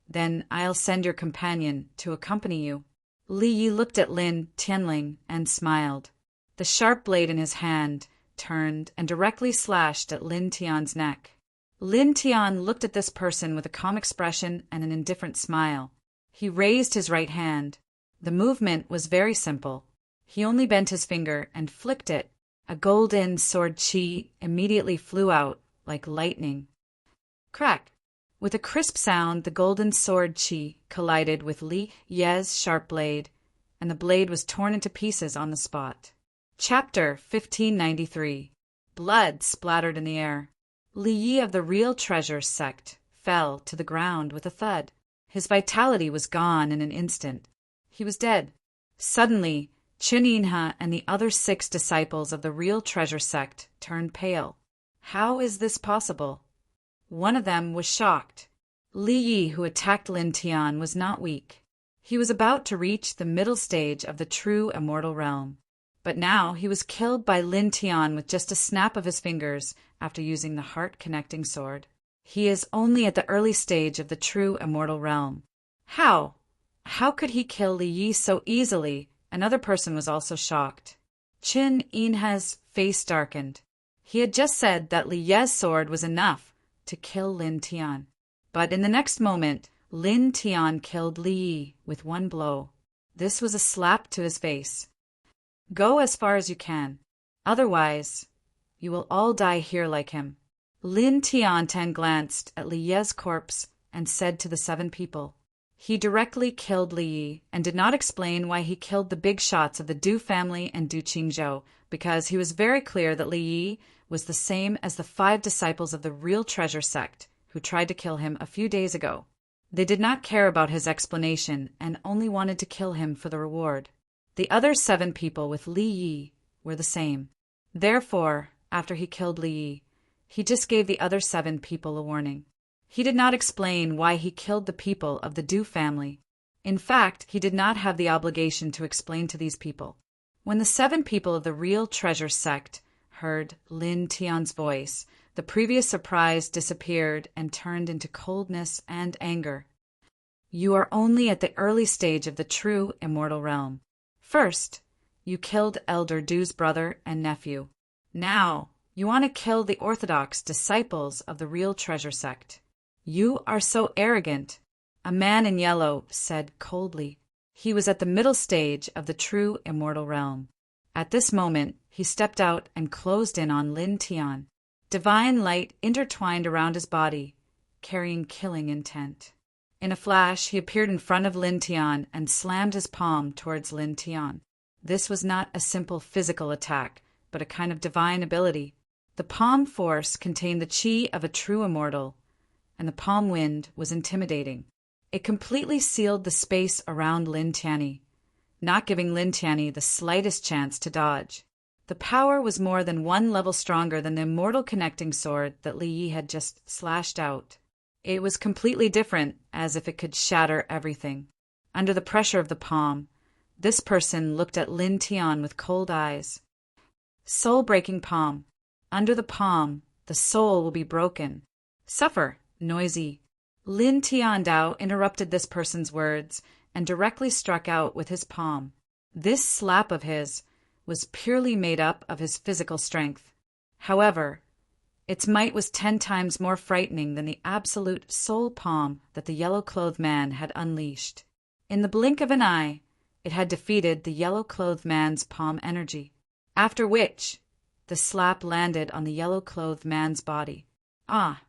then I'll send your companion to accompany you. Li Yi looked at Lin Tianling and smiled. The sharp blade in his hand turned and directly slashed at Lin Tian's neck. Lin Tian looked at this person with a calm expression and an indifferent smile. He raised his right hand. The movement was very simple. He only bent his finger and flicked it. A golden sword Qi immediately flew out like lightning. Crack! With a crisp sound, the golden sword Qi collided with Li Ye's sharp blade, and the blade was torn into pieces on the spot. Chapter 1593. Blood splattered in the air. Li Yi of the Real Treasure sect fell to the ground with a thud. His vitality was gone in an instant. He was dead. Suddenly, Chun Inha and the other 6 disciples of the Real Treasure sect turned pale. How is this possible? One of them was shocked. Li Yi, who attacked Lin Tian, was not weak. He was about to reach the middle stage of the true immortal realm. But now he was killed by Lin Tian with just a snap of his fingers after using the heart-connecting sword. He is only at the early stage of the true immortal realm. How? How could he kill Li Yi so easily? Another person was also shocked. Chun Inha's face darkened. He had just said that Li Ye's sword was enough to kill Lin Tian. But in the next moment, Lin Tian killed Li Yi with one blow. This was a slap to his face. Go as far as you can. Otherwise, you will all die here like him. Lin Tian glanced at Li Ye's corpse and said to the 7 people. He directly killed Li Yi and did not explain why he killed the big shots of the Du family and Du Qingzhou, because he was very clear that Li Yi was the same as the 5 disciples of the Real Treasure sect who tried to kill him a few days ago. They did not care about his explanation and only wanted to kill him for the reward. The other 7 people with Li Yi were the same. Therefore, after he killed Li Yi, he just gave the other 7 people a warning. He did not explain why he killed the people of the Du family. In fact, he did not have the obligation to explain to these people. When the 7 people of the Real Treasure sect heard Lin Tian's voice, the previous surprise disappeared and turned into coldness and anger. You are only at the early stage of the true immortal realm. First, you killed Elder Du's brother and nephew. Now, you want to kill the orthodox disciples of the Real Treasure sect. You are so arrogant. A man in yellow said coldly. He was at the middle stage of the true immortal realm. At this moment, he stepped out and closed in on Lin Tian. Divine light intertwined around his body, carrying killing intent. In a flash, he appeared in front of Lin Tian and slammed his palm towards Lin Tian. This was not a simple physical attack, but a kind of divine ability. The palm force contained the qi of a true immortal, and the palm wind was intimidating. It completely sealed the space around Lin Tianyi, not giving Lin Tianyi the slightest chance to dodge. The power was more than 1 level stronger than the immortal connecting sword that Li Yi had just slashed out. It was completely different, as if it could shatter everything. Under the pressure of the palm, this person looked at Lin Tian with cold eyes. Soul-breaking palm. Under the palm, the soul will be broken. Suffer, noisy. Lin Tiandao interrupted this person's words and directly struck out with his palm. This slap of his was purely made up of his physical strength. However, its might was 10 times more frightening than the absolute soul palm that the yellow-clothed man had unleashed. In the blink of an eye, it had defeated the yellow-clothed man's palm energy, after which the slap landed on the yellow-clothed man's body. Ah!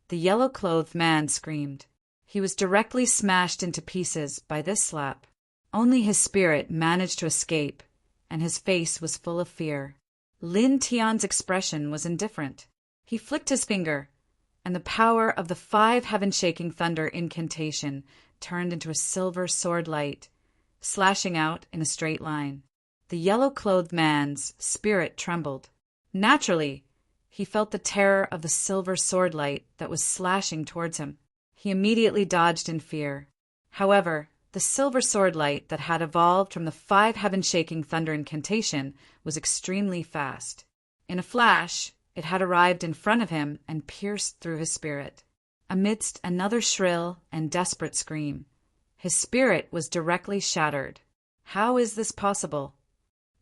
The yellow-clothed man screamed. He was directly smashed into pieces by this slap. Only his spirit managed to escape, and his face was full of fear. Lin Tian's expression was indifferent. He flicked his finger, and the power of the 5 heaven-shaking thunder incantation turned into a silver sword light, slashing out in a straight line. The yellow-clothed man's spirit trembled. Naturally, he felt the terror of the silver sword light that was slashing towards him. He immediately dodged in fear. However, the silver sword light that had evolved from the 5 heaven-shaking thunder incantation was extremely fast. In a flash, it had arrived in front of him and pierced through his spirit. Amidst another shrill and desperate scream, his spirit was directly shattered. How is this possible?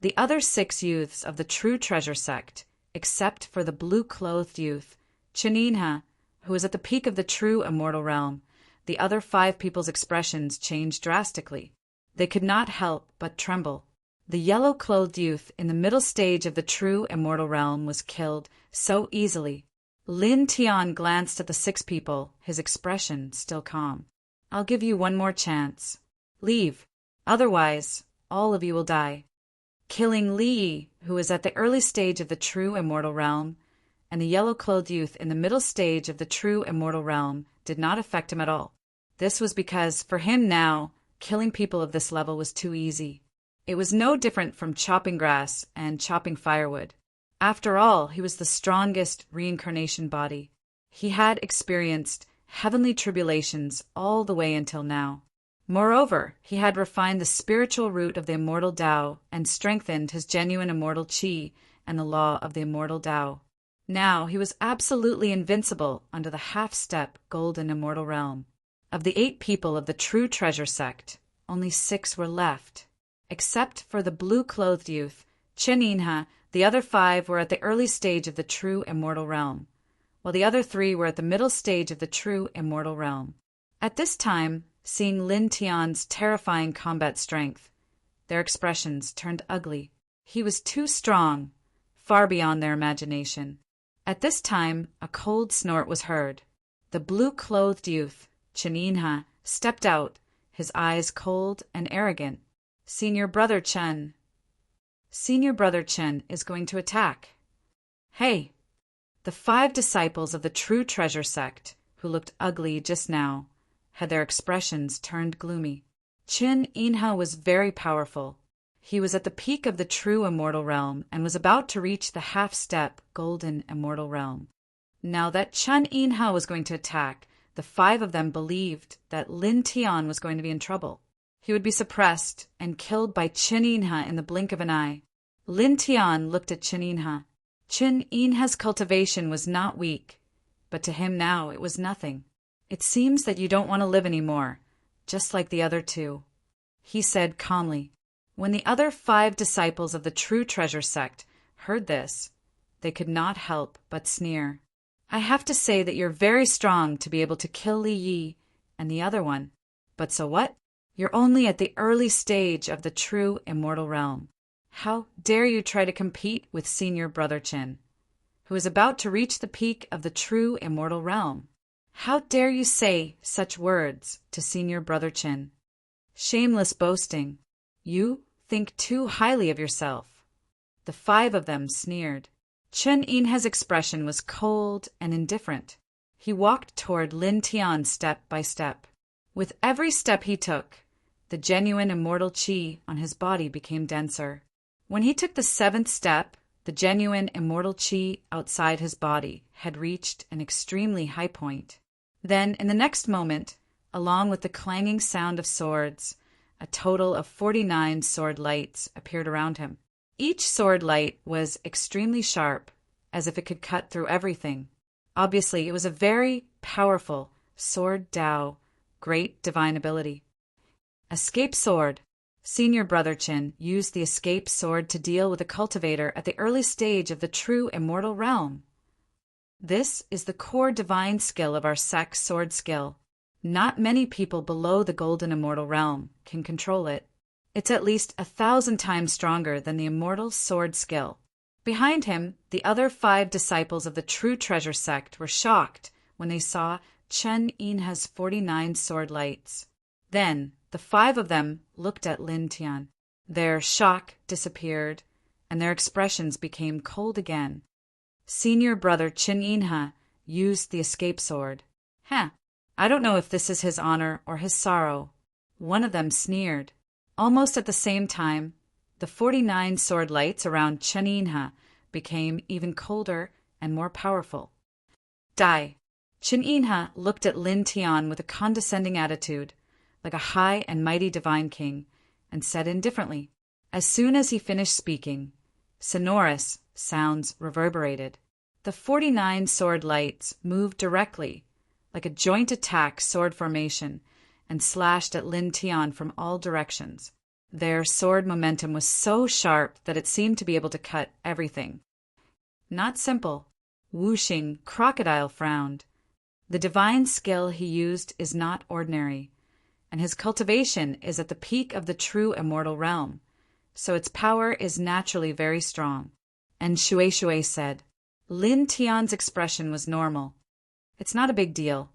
The other 6 youths of the True Treasure sect, except for the blue-clothed youth, Cheninha, who was at the peak of the true immortal realm, the other 5 people's expressions changed drastically. They could not help but tremble. The yellow-clothed youth in the middle stage of the true immortal realm was killed so easily. Lin Tian glanced at the 6 people, his expression still calm. I'll give you one more chance. Leave. Otherwise, all of you will die. Killing Li, who was at the early stage of the true immortal realm, and the yellow-clothed youth in the middle stage of the true immortal realm did not affect him at all. This was because, for him now, killing people of this level was too easy. It was no different from chopping grass and chopping firewood. After all, he was the strongest reincarnation body. He had experienced heavenly tribulations all the way until now. Moreover, he had refined the spiritual root of the immortal Tao and strengthened his genuine immortal Qi and the law of the immortal Tao. Now he was absolutely invincible under the half-step golden immortal realm. Of the 8 people of the True Treasure sect, only 6 were left. Except for the blue-clothed youth, Cheninha, the other 5 were at the early stage of the true immortal realm, while the other 3 were at the middle stage of the true immortal realm. At this time, seeing Lin Tian's terrifying combat strength, their expressions turned ugly. He was too strong, far beyond their imagination. At this time, a cold snort was heard. The blue-clothed youth, Cheninha, stepped out, his eyes cold and arrogant. Senior Brother Chen is going to attack. Hey! The 5 disciples of the True Treasure sect, who looked ugly just now, had their expressions turned gloomy. Qin Inha was very powerful. He was at the peak of the true immortal realm and was about to reach the half-step golden immortal realm. Now that Chen Inha was going to attack, the 5 of them believed that Lin Tian was going to be in trouble. He would be suppressed and killed by Qin Inha in the blink of an eye. Lin Tian looked at Qin Inha. Qin Inha's cultivation was not weak, but to him now it was nothing. It seems that you don't want to live anymore, just like the other 2, he said calmly. When the other 5 disciples of the True Treasure sect heard this, they could not help but sneer. I have to say that you're very strong to be able to kill Li Yi and the other one. But so what? You're only at the early stage of the true immortal realm. How dare you try to compete with Senior Brother Chen, who is about to reach the peak of the true immortal realm? How dare you say such words to Senior Brother Chen? Shameless boasting. You think too highly of yourself. The 5 of them sneered. Chen Inha's expression was cold and indifferent. He walked toward Lin Tian step by step. With every step he took, the genuine immortal Qi on his body became denser. When he took the 7th step, the genuine immortal Qi outside his body had reached an extremely high point. Then, in the next moment, along with the clanging sound of swords, a total of 49 sword lights appeared around him. Each sword light was extremely sharp, as if it could cut through everything. Obviously, it was a very powerful sword Dao, great divine ability. Escape sword. Senior Brother Qin used the escape sword to deal with a cultivator at the early stage of the true immortal realm. This is the core divine skill of our sect's sword skill. Not many people below the golden immortal realm can control it. It's at least 1,000 times stronger than the immortal sword skill. Behind him, the other 5 disciples of the true treasure sect were shocked when they saw Chen Yinhe's 49 sword lights. Then, the 5 of them looked at Lin Tian. Their shock disappeared, and their expressions became cold again. Senior Brother Chen Yinhe used the escape sword. I don't know if this is his honor or his sorrow. One of them sneered. Almost at the same time, the 49 sword lights around Chen Yinhe became even colder and more powerful. Chen Yinhe looked at Lin Tian with a condescending attitude, like a high and mighty divine king, and said indifferently. As soon as he finished speaking, sonorous sounds reverberated. The 49 sword lights moved directly, like a joint attack sword formation, and slashed at Lin Tian from all directions. Their sword momentum was so sharp that it seemed to be able to cut everything. Not simple. Wu Xing, crocodile, frowned. The divine skill he used is not ordinary, and his cultivation is at the peak of the true immortal realm, so its power is naturally very strong. And Shui said. Lin Tian's expression was normal. It's not a big deal.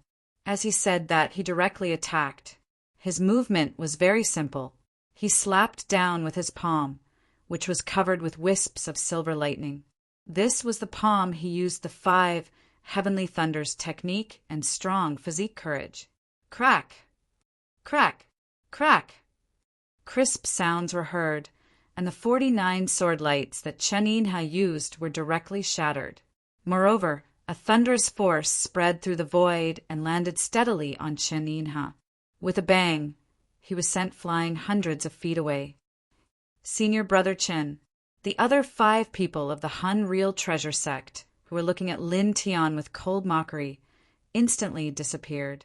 As he said that, he directly attacked. His movement was very simple. He slapped down with his palm, which was covered with wisps of silver lightning. This was the palm he used the 5 heavenly thunders technique and strong physique courage. Crack! Crack! Crack! Crisp sounds were heard, and the 49 sword lights that Chen Yinhe used were directly shattered. Moreover, a thunderous force spread through the void and landed steadily on Chen Yinhe. With a bang, he was sent flying hundreds of feet away. Senior Brother Chen, the other 5 people of the Han Real Treasure sect, who were looking at Lin Tian with cold mockery, instantly disappeared.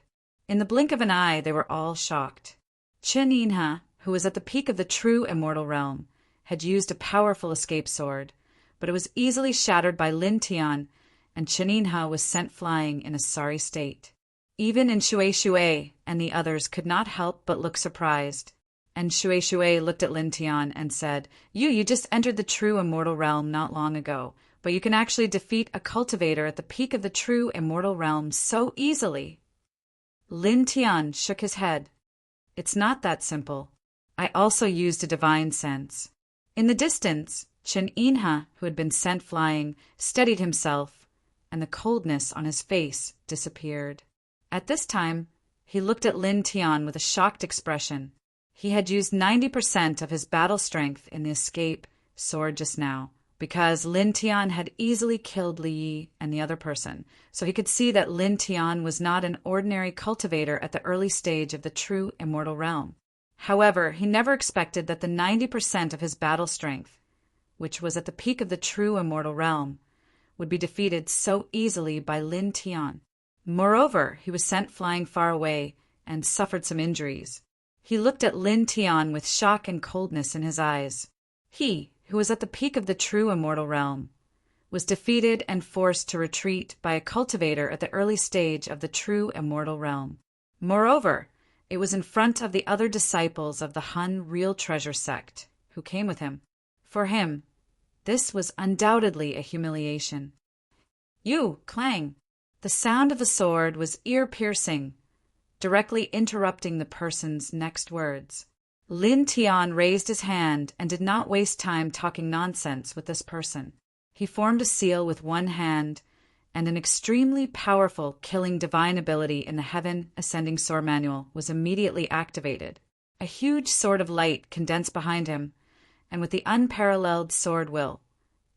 In the blink of an eye, they were all shocked. Chen Yinhe, who was at the peak of the true immortal realm, had used a powerful escape sword, but it was easily shattered by Lin Tian, and Chen Yinhe was sent flying in a sorry state. Even in Shui and the others could not help but look surprised. And Shui looked at Lin Tian and said, You just entered the true immortal realm not long ago, but you can actually defeat a cultivator at the peak of the true immortal realm so easily. Lin Tian shook his head. It's not that simple. I also used a divine sense. In the distance, Chen Yinhe, who had been sent flying, steadied himself, and the coldness on his face disappeared. At this time, he looked at Lin Tian with a shocked expression. He had used 90% of his battle strength in the escape sword just now, because Lin Tian had easily killed Li Yi and the other person, so he could see that Lin Tian was not an ordinary cultivator at the early stage of the true immortal realm. However, he never expected that the 90% of his battle strength, which was at the peak of the true immortal realm, would be defeated so easily by Lin Tian. Moreover, he was sent flying far away and suffered some injuries. He looked at Lin Tian with shock and coldness in his eyes. He, who was at the peak of the true immortal realm, was defeated and forced to retreat by a cultivator at the early stage of the true immortal realm. Moreover, it was in front of the other disciples of the Han Real Treasure sect, who came with him. For him, this was undoubtedly a humiliation. You, clang! The sound of the sword was ear-piercing, directly interrupting the person's next words. Lin Tian raised his hand and did not waste time talking nonsense with this person. He formed a seal with one hand, and an extremely powerful killing divine ability in the Heaven Ascending Sword Manual was immediately activated. A huge sword of light condensed behind him, and with the unparalleled sword will,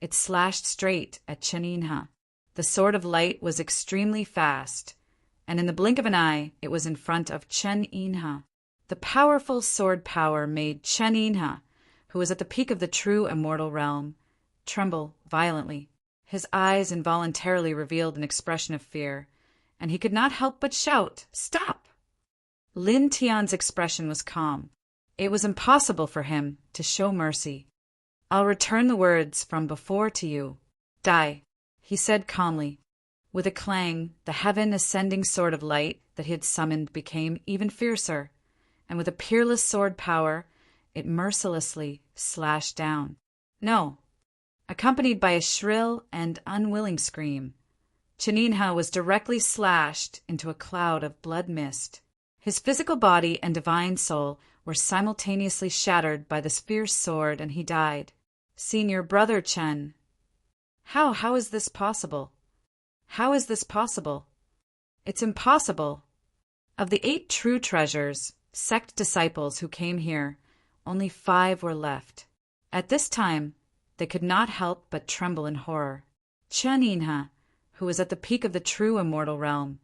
it slashed straight at Chen Yinhe. The sword of light was extremely fast, and in the blink of an eye, it was in front of Chen Yinhe. The powerful sword power made Chen Yinhe, who was at the peak of the true immortal realm, tremble violently. His eyes involuntarily revealed an expression of fear, and he could not help but shout, "Stop!" Lin Tian's expression was calm. It was impossible for him to show mercy. "I'll return the words from before to you. Die," he said calmly. With a clang, the heaven-ascending sword of light that he had summoned became even fiercer, and with a peerless sword power, it mercilessly slashed down. No! Accompanied by a shrill and unwilling scream, Cheninha was directly slashed into a cloud of blood mist. His physical body and divine soul were simultaneously shattered by this fierce sword, and he died. Senior brother Chen. How is this possible? How is this possible? It's impossible. Of the 8 true treasures, sect disciples who came here, only 5 were left. At this time, they could not help but tremble in horror. Cheninha, who was at the peak of the true immortal realm,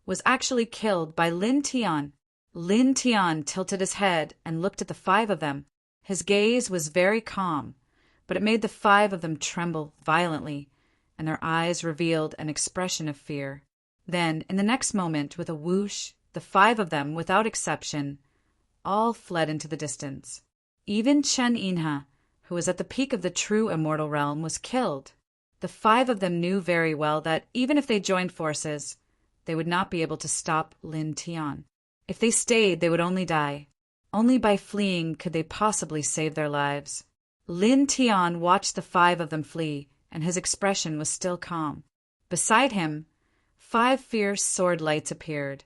was actually killed by Lin Tian. Lin Tian tilted his head and looked at the 5 of them. His gaze was very calm, but it made the 5 of them tremble violently, and their eyes revealed an expression of fear. Then, in the next moment, with a whoosh, the 5 of them, without exception, all fled into the distance. Even Cheninha, who was at the peak of the true immortal realm, was killed. The 5 of them knew very well that even if they joined forces, they would not be able to stop Lin Tian. If they stayed, they would only die. Only by fleeing could they possibly save their lives. Lin Tian watched the 5 of them flee, and his expression was still calm. Beside him, 5 fierce sword lights appeared,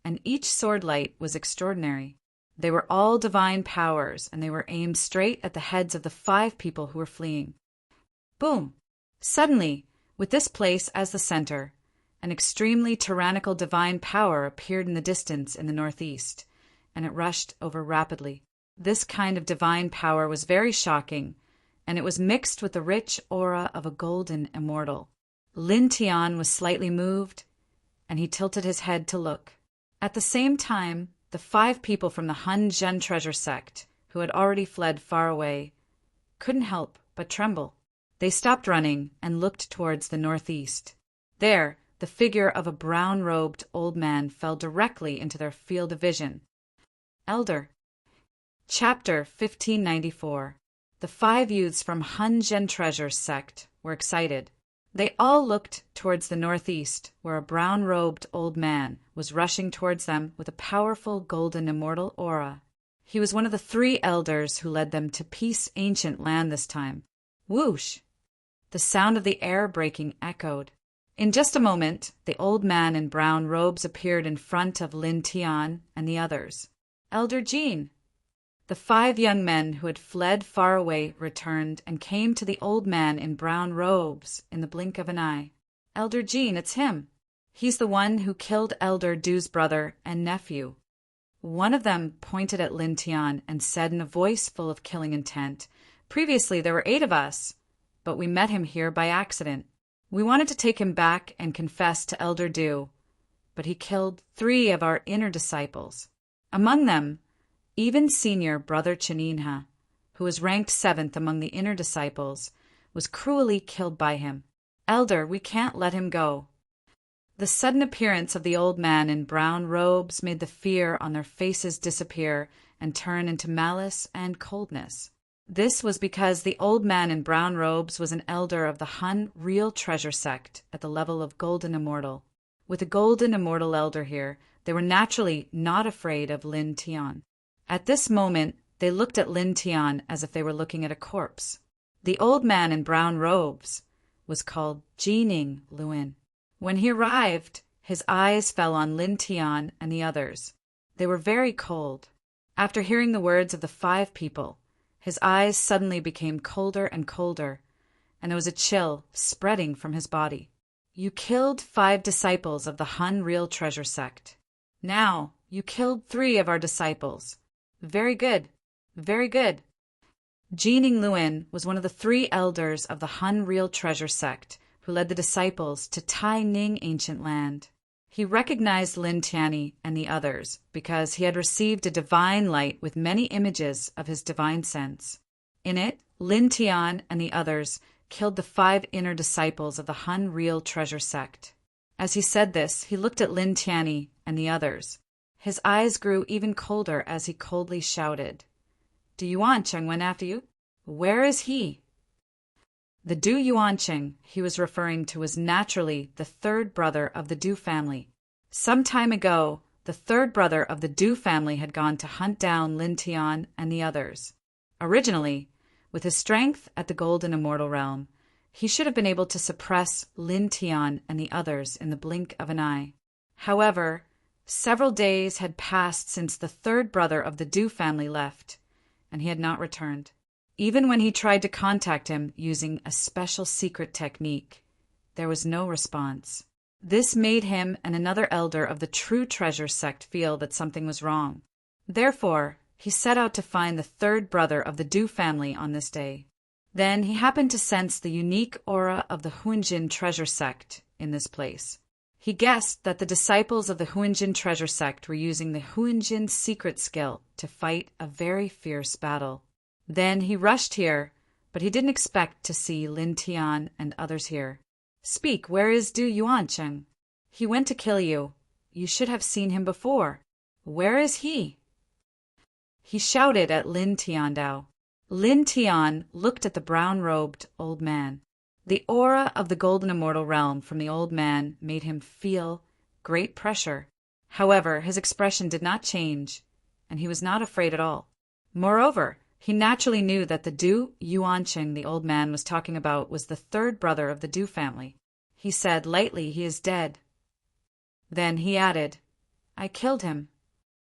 and each sword light was extraordinary. They were all divine powers, and they were aimed straight at the heads of the 5 people who were fleeing. Boom! Suddenly, with this place as the center, an extremely tyrannical divine power appeared in the distance in the northeast, and it rushed over rapidly. This kind of divine power was very shocking, and it was mixed with the rich aura of a golden immortal. Lin Tian was slightly moved, and he tilted his head to look. At the same time, the 5 people from the Han Zhen treasure sect, who had already fled far away, couldn't help but tremble. They stopped running and looked towards the northeast. There, the figure of a brown-robed old man fell directly into their field of vision. Elder. Chapter 1594. The 5 youths from Han Zhen treasure sect were excited. They all looked towards the northeast, where a brown-robed old man was rushing towards them with a powerful golden immortal aura. He was one of the 3 elders who led them to Peace Ancient Land this time. Whoosh! The sound of the air breaking echoed. In just a moment, the old man in brown robes appeared in front of Lin Tian and the others. Elder Jean. The 5 young men who had fled far away returned and came to the old man in brown robes in the blink of an eye. Elder Jean, it's him. He's the one who killed Elder Du's brother and nephew. One of them pointed at Lin Tian and said in a voice full of killing intent, "Previously there were 8 of us, but we met him here by accident. We wanted to take him back and confess to Elder Du, but he killed 3 of our inner disciples. Among them, even senior brother Cheninha, who was ranked 7th among the inner disciples, was cruelly killed by him. Elder, we can't let him go." The sudden appearance of the old man in brown robes made the fear on their faces disappear and turn into malice and coldness. This was because the old man in brown robes was an elder of the Han Real Treasure sect at the level of Golden Immortal. With a Golden Immortal elder here, they were naturally not afraid of Lin Tian. At this moment, they looked at Lin Tian as if they were looking at a corpse. The old man in brown robes was called Jining Luin. When he arrived, his eyes fell on Lin Tian and the others. They were very cold. After hearing the words of the 5 people, his eyes suddenly became colder and colder, and there was a chill spreading from his body. You killed 5 disciples of the Han Real Treasure sect. Now, you killed 3 of our disciples. Very good. Very good. Jining Luin was one of the 3 elders of the Han Real Treasure sect who led the disciples to Tai Ning Ancient Land. He recognized Lin Tianyi and the others because he had received a divine light with many images of his divine sense. In it, Lin Tian and the others killed the 5 inner disciples of the Hun Real Treasure Sect. As he said this, he looked at Lin Tianyi and the others. His eyes grew even colder as he coldly shouted, "Du Yuancheng went after you? Where is he?" The Du Yuancheng he was referring to was naturally the 3rd brother of the Du family. Some time ago, the 3rd brother of the Du family had gone to hunt down Lin Tian and the others. Originally, with his strength at the Golden Immortal Realm, he should have been able to suppress Lin Tian and the others in the blink of an eye. However, several days had passed since the 3rd brother of the Du family left, and he had not returned. Even when he tried to contact him using a special secret technique, there was no response. This made him and another elder of the True Treasure Sect feel that something was wrong. Therefore, he set out to find the 3rd brother of the Du family on this day. Then he happened to sense the unique aura of the Huinjin Treasure Sect in this place. He guessed that the disciples of the Huinjin Treasure Sect were using the Huinjin secret skill to fight a very fierce battle. Then he rushed here, but he didn't expect to see Lin Tian and others here. "Speak, where is Du Yuancheng? He went to kill you. You should have seen him before. Where is he?" He shouted at Lin Tiandao. Lin Tian looked at the brown-robed old man. The aura of the Golden Immortal Realm from the old man made him feel great pressure. However, his expression did not change, and he was not afraid at all. Moreover, he naturally knew that the Du Yuancheng the old man was talking about was the 3rd brother of the Du family. He said lightly, "He is dead." Then he added, "I killed him."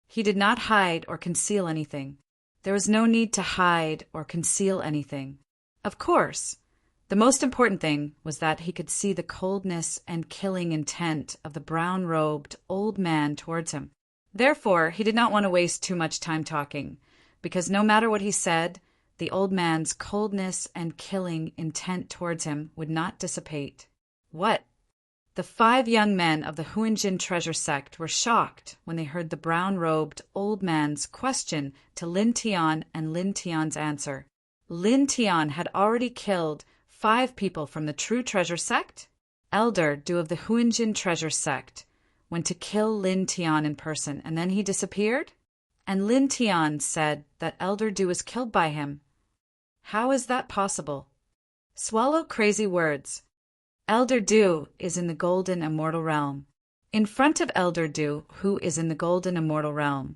He did not hide or conceal anything. There was no need to hide or conceal anything. Of course, the most important thing was that he could see the coldness and killing intent of the brown-robed old man towards him. Therefore, he did not want to waste too much time talking, because no matter what he said, the old man's coldness and killing intent towards him would not dissipate. What? The 5 young men of the Huinjin Treasure Sect were shocked when they heard the brown-robed old man's question to Lin Tian and Lin Tian's answer. Lin Tian had already killed 5 people from the True Treasure Sect? Elder Du of the Huinjin Treasure Sect went to kill Lin Tian in person, and then he disappeared? And Lin Tian said that Elder Du was killed by him. How is that possible? Swallow crazy words. Elder Du is in the Golden Immortal Realm. In front of Elder Du, who is in the Golden Immortal Realm,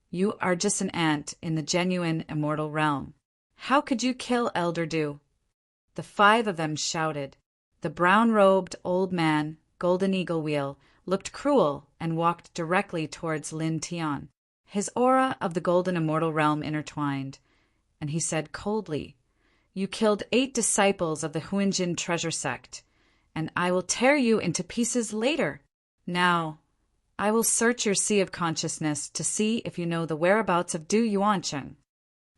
you are just an ant in the genuine Immortal Realm. How could you kill Elder Du? The 5 of them shouted. The brown-robed old man, Golden Eagle Wheel, looked cruel and walked directly towards Lin Tian. His aura of the Golden Immortal Realm intertwined, and he said coldly, "You killed 8 disciples of the Huinjin Treasure Sect, and I will tear you into pieces later. Now, I will search your sea of consciousness to see if you know the whereabouts of Du Yuancheng."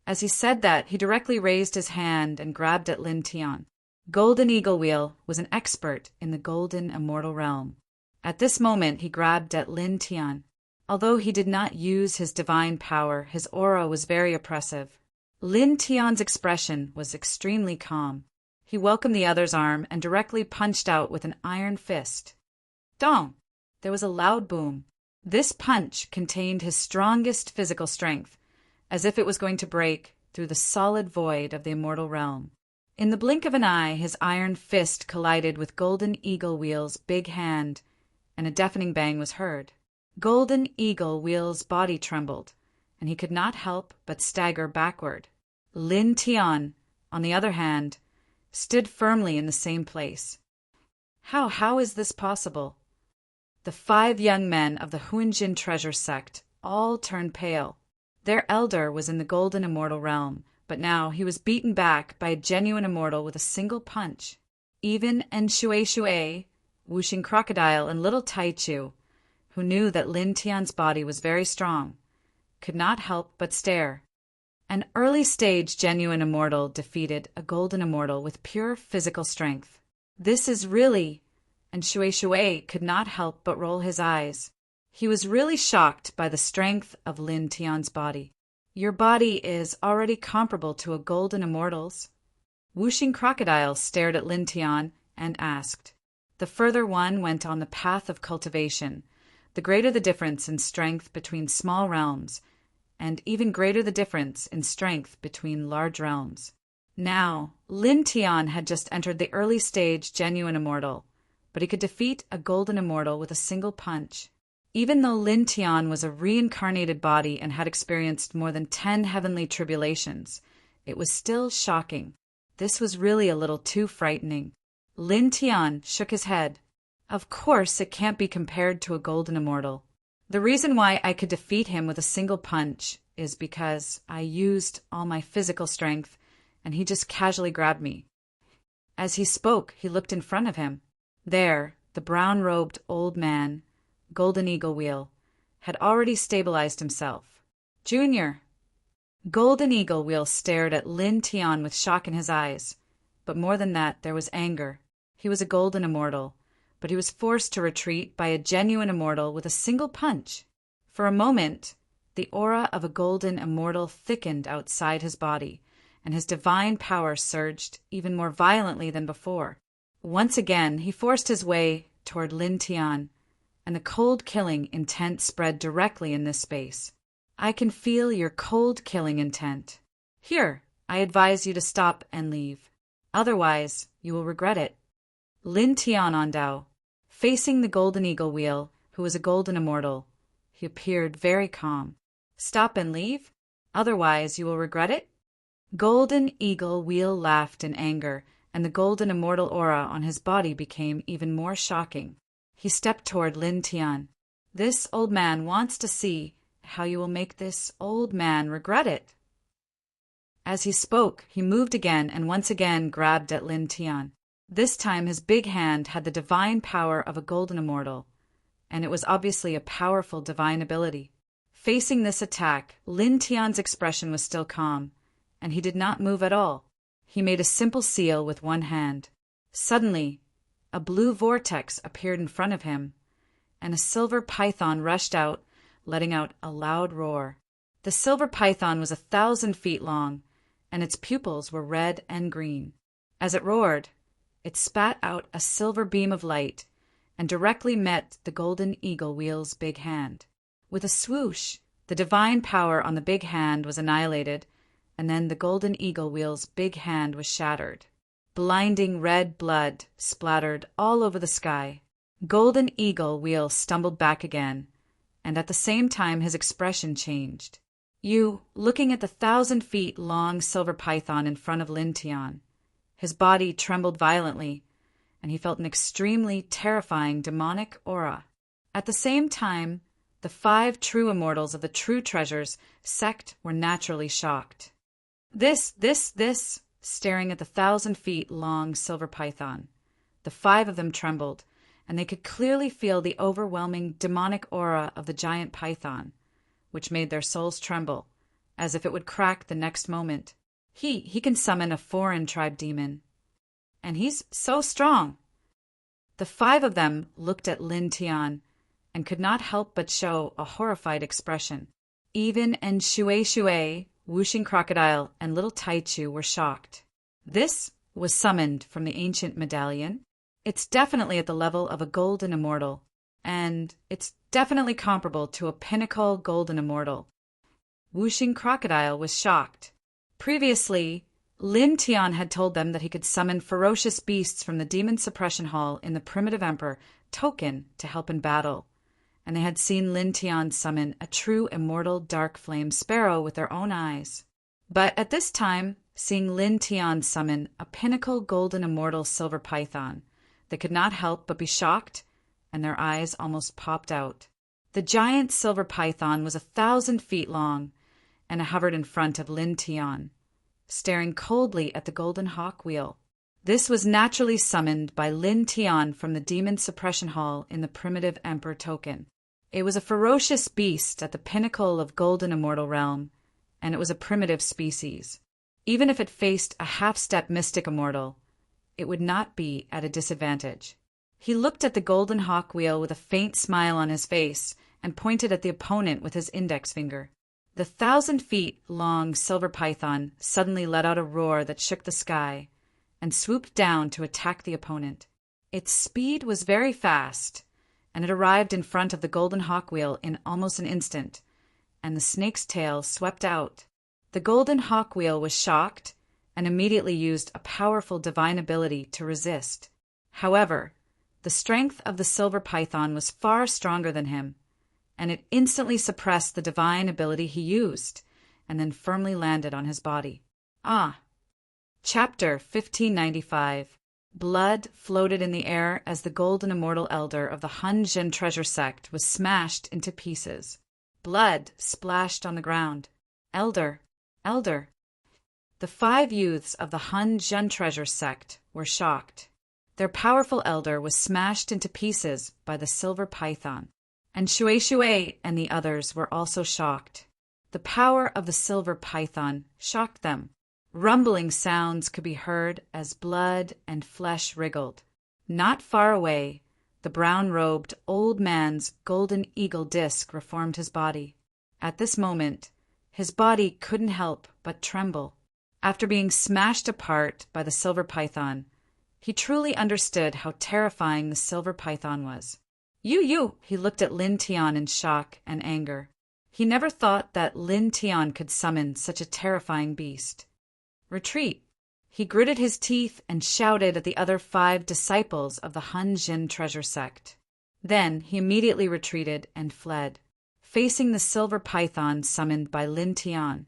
As he said that, he directly raised his hand and grabbed at Lin Tian. Golden Eagle Wheel was an expert in the Golden Immortal Realm. At this moment, he grabbed at Lin Tian. Although he did not use his divine power, his aura was very oppressive. Lin Tian's expression was extremely calm. He welcomed the other's arm and directly punched out with an iron fist. Dong! There was a loud boom. This punch contained his strongest physical strength, as if it was going to break through the solid void of the immortal realm. In the blink of an eye, his iron fist collided with Golden Eagle Wheel's big hand, and a deafening bang was heard. Golden Eagle Wheel's body trembled, and he could not help but stagger backward. Lin Tian, on the other hand, stood firmly in the same place. How is this possible? The 5 young men of the Huinjin Treasure Sect all turned pale. Their elder was in the Golden Immortal Realm, but now he was beaten back by a genuine immortal with a single punch. Even Shui, Wuxing Crocodile, and Little Taichu, who knew that Lin Tian's body was very strong, could not help but stare. An early-stage genuine immortal defeated a golden immortal with pure physical strength. This is really... And Shui could not help but roll his eyes. He was really shocked by the strength of Lin Tian's body. Your body is already comparable to a golden immortal's. Whooshing Crocodile stared at Lin Tian and asked. The further one went on the path of cultivation, the greater the difference in strength between small realms, and even greater the difference in strength between large realms. Now, Lin Tian had just entered the early stage genuine immortal, but he could defeat a golden immortal with a single punch. Even though Lin Tian was a reincarnated body and had experienced more than 10 heavenly tribulations, it was still shocking. This was really a little too frightening. Lin Tian shook his head. Of course, it can't be compared to a golden immortal. The reason why I could defeat him with a single punch is because I used all my physical strength, and he just casually grabbed me. As he spoke, he looked in front of him. There, the brown-robed old man, Golden Eagle Wheel, had already stabilized himself. Junior! Golden Eagle Wheel stared at Lin Tian with shock in his eyes. But more than that, there was anger. He was a golden immortal, but he was forced to retreat by a genuine immortal with a single punch. For a moment, the aura of a golden immortal thickened outside his body, and his divine power surged even more violently than before. Once again, he forced his way toward Lin Tian, and the cold killing intent spread directly in this space. I can feel your cold killing intent. Here, I advise you to stop and leave. Otherwise, you will regret it. Lin Tian Ondao, facing the Golden Eagle Wheel, who was a golden immortal, he appeared very calm. Stop and leave? Otherwise, you will regret it? Golden Eagle Wheel laughed in anger, and the golden immortal aura on his body became even more shocking. He stepped toward Lin Tian. This old man wants to see how you will make this old man regret it. As he spoke, he moved again and once again grabbed at Lin Tian. This time his big hand had the divine power of a golden immortal, and it was obviously a powerful divine ability. Facing this attack, Lin Tian's expression was still calm, and he did not move at all. He made a simple seal with one hand. Suddenly, a blue vortex appeared in front of him, and a silver python rushed out, letting out a loud roar. The silver python was 1,000 feet long, and its pupils were red and green. As it roared, it spat out a silver beam of light and directly met the Golden Eagle Wheel's big hand. With a swoosh, the divine power on the big hand was annihilated, and then the Golden Eagle Wheel's big hand was shattered. Blinding red blood splattered all over the sky. Golden Eagle Wheel stumbled back again, and at the same time his expression changed. You, looking at the 1,000 feet long silver python in front of Lin Tian. His body trembled violently, and he felt an extremely terrifying demonic aura. At the same time, the 5 true immortals of the True Treasures sect were naturally shocked. This, staring at the 1,000 feet long silver python. The 5 of them trembled, and they could clearly feel the overwhelming demonic aura of the giant python, which made their souls tremble, as if it would crack the next moment. He can summon a foreign tribe demon. And he's so strong. The 5 of them looked at Lin Tian and could not help but show a horrified expression. Even and Shui, Whooshing Crocodile, and Little Taichu were shocked. This was summoned from the ancient medallion. It's definitely at the level of a golden immortal, and it's definitely comparable to a pinnacle golden immortal. Whooshing Crocodile was shocked. Previously, Lin Tian had told them that he could summon ferocious beasts from the Demon Suppression Hall in the Primitive Emperor Token to help in battle, and they had seen Lin Tian summon a true immortal dark flame sparrow with their own eyes. But at this time, seeing Lin Tian summon a pinnacle golden immortal silver python, they could not help but be shocked, and their eyes almost popped out. The giant silver python was 1,000 feet long, and it hovered in front of Lin Tian, staring coldly at the golden hawk wheel. This was naturally summoned by Lin Tian from the Demon Suppression Hall in the Primitive Emperor Token. It was a ferocious beast at the pinnacle of golden immortal realm, and it was a primitive species. Even if it faced a half-step mystic immortal, it would not be at a disadvantage. He looked at the golden hawk wheel with a faint smile on his face and pointed at the opponent with his index finger. The 1,000 feet-long silver python suddenly let out a roar that shook the sky and swooped down to attack the opponent. Its speed was very fast, and it arrived in front of the golden hawk wheel in almost an instant, and the snake's tail swept out. The golden hawk wheel was shocked and immediately used a powerful divine ability to resist. However, the strength of the silver python was far stronger than him, and it instantly suppressed the divine ability he used, and then firmly landed on his body. Chapter 1595. Blood floated in the air as the golden immortal elder of the Han-Jin treasure sect was smashed into pieces. Blood splashed on the ground. Elder! Elder! The 5 youths of the Han-Jin treasure sect were shocked. Their powerful elder was smashed into pieces by the silver python, and Shui and the others were also shocked. The power of the silver python shocked them. Rumbling sounds could be heard as blood and flesh wriggled. Not far away, the brown-robed old man's golden eagle disc reformed his body. At this moment, his body couldn't help but tremble. After being smashed apart by the silver python, he truly understood how terrifying the silver python was. You! He looked at Lin Tian in shock and anger. He never thought that Lin Tian could summon such a terrifying beast. Retreat! He gritted his teeth and shouted at the other 5 disciples of the Han-Jin treasure sect. Then he immediately retreated and fled, facing the silver python summoned by Lin Tian.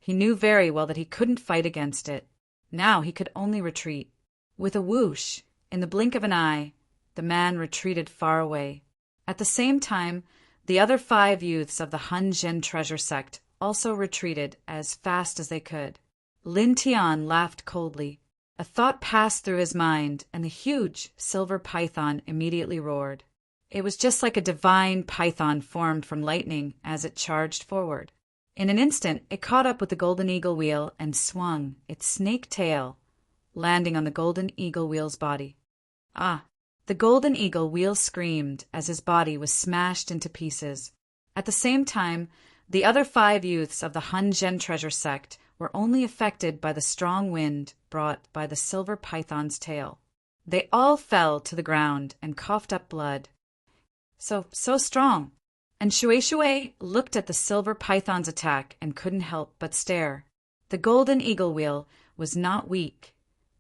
He knew very well that he couldn't fight against it. Now he could only retreat. With a whoosh, in the blink of an eye, the man retreated far away. At the same time, the other 5 youths of the Han-Jin treasure sect also retreated as fast as they could. Lin Tian laughed coldly. A thought passed through his mind, and the huge silver python immediately roared. It was just like a divine python formed from lightning as it charged forward. In an instant, it caught up with the golden eagle wheel and swung its snake tail, landing on the golden eagle wheel's body. The golden eagle wheel screamed as his body was smashed into pieces. At the same time, the other 5 youths of the Han-Jin treasure sect were only affected by the strong wind brought by the silver python's tail. They all fell to the ground and coughed up blood. So strong. And Shui looked at the silver python's attack and couldn't help but stare. The golden eagle wheel was not weak,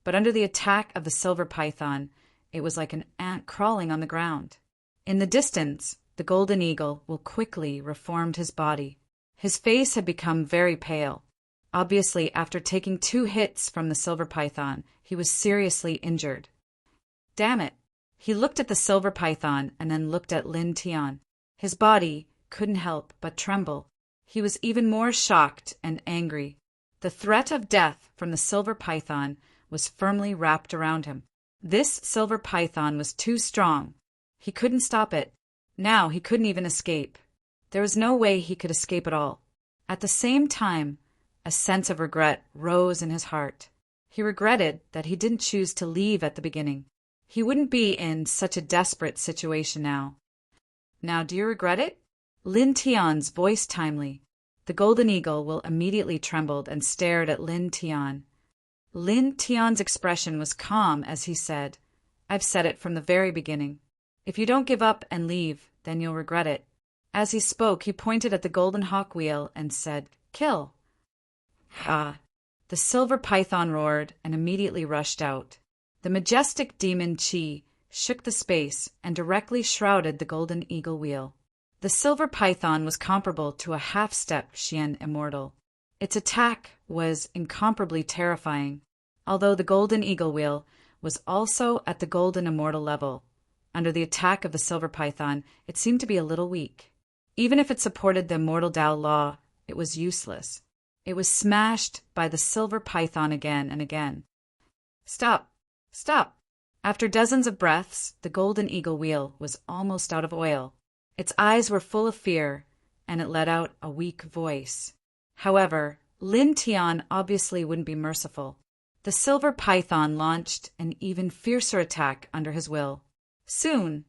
but under the attack of the silver python, it was like an ant crawling on the ground. In the distance, the golden eagle will quickly reformed his body. His face had become very pale. Obviously, after taking 2 hits from the silver python, he was seriously injured. Damn it! He looked at the silver python and then looked at Lin Tian. His body couldn't help but tremble. He was even more shocked and angry. The threat of death from the silver python was firmly wrapped around him. This silver python was too strong. He couldn't stop it. Now he couldn't even escape. There was no way he could escape at all. At the same time, a sense of regret rose in his heart. He regretted that he didn't choose to leave at the beginning. He wouldn't be in such a desperate situation now. Now, do you regret it? Lin Tian's voice timely. The golden eagle will immediately trembled and stared at Lin Tian. Lin Tian's expression was calm as he said, I've said it from the very beginning. If you don't give up and leave, then you'll regret it. As he spoke, he pointed at the golden hawk wheel and said, Kill. The silver python roared and immediately rushed out. The majestic demon Qi shook the space and directly shrouded the golden eagle wheel. The silver python was comparable to a half-step Xian immortal. Its attack was incomparably terrifying, although the golden eagle wheel was also at the golden immortal level. Under the attack of the silver python, it seemed to be a little weak. Even if it supported the immortal Tao law, it was useless. It was smashed by the silver python again and again. Stop! Stop! After dozens of breaths, the golden eagle wheel was almost out of oil. Its eyes were full of fear, and it let out a weak voice. However, Lin Tian obviously wouldn't be merciful. The silver python launched an even fiercer attack under his will. Soon,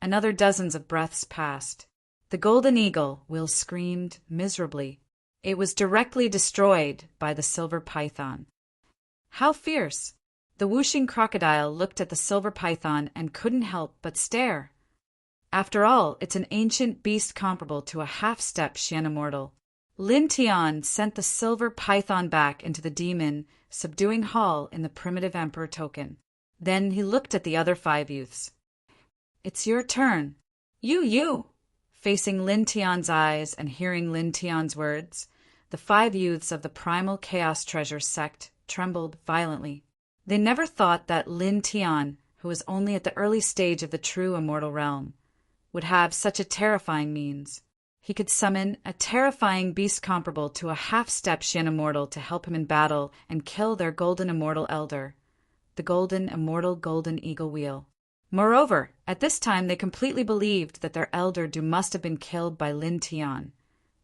another dozens of breaths passed. The golden eagle will screamed miserably. It was directly destroyed by the silver python. How fierce! The whooshing crocodile looked at the silver python and couldn't help but stare. After all, it's an ancient beast comparable to a half-step Shiana mortal. Lin Tian sent the silver python back into the demon, subduing hall in the primitive emperor token. Then he looked at the other 5 youths. It's your turn. You! Facing Lin Tian's eyes and hearing Lin Tian's words, the 5 youths of the Primal Chaos Treasure sect trembled violently. They never thought that Lin Tian, who was only at the early stage of the true immortal realm, would have such a terrifying means. He could summon a terrifying beast comparable to a half-step Shin immortal to help him in battle and kill their golden immortal elder, the golden immortal golden eagle wheel. Moreover, at this time they completely believed that their elder must have been killed by Lin Tian,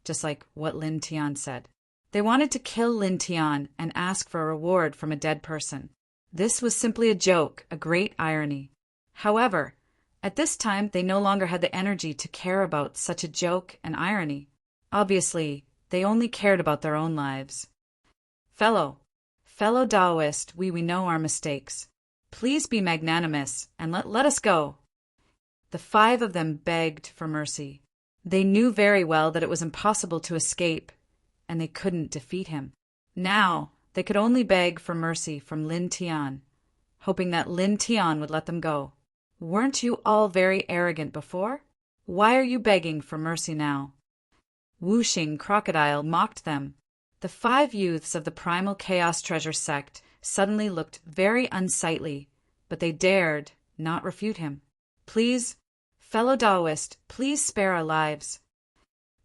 just like what Lin Tian said. They wanted to kill Lin Tian and ask for a reward from a dead person. This was simply a joke, a great irony. However, at this time they no longer had the energy to care about such a joke and irony. Obviously, they only cared about their own lives. Fellow Taoist, we know our mistakes. Please be magnanimous and let us go. The 5 of them begged for mercy. They knew very well that it was impossible to escape, and they couldn't defeat him. Now, they could only beg for mercy from Lin Tian, hoping that Lin Tian would let them go. Weren't you all very arrogant before? Why are you begging for mercy now? Whooshing Crocodile mocked them. The 5 youths of the Primal Chaos Treasure sect suddenly looked very unsightly, but they dared not refute him. Please, fellow Taoist, please spare our lives.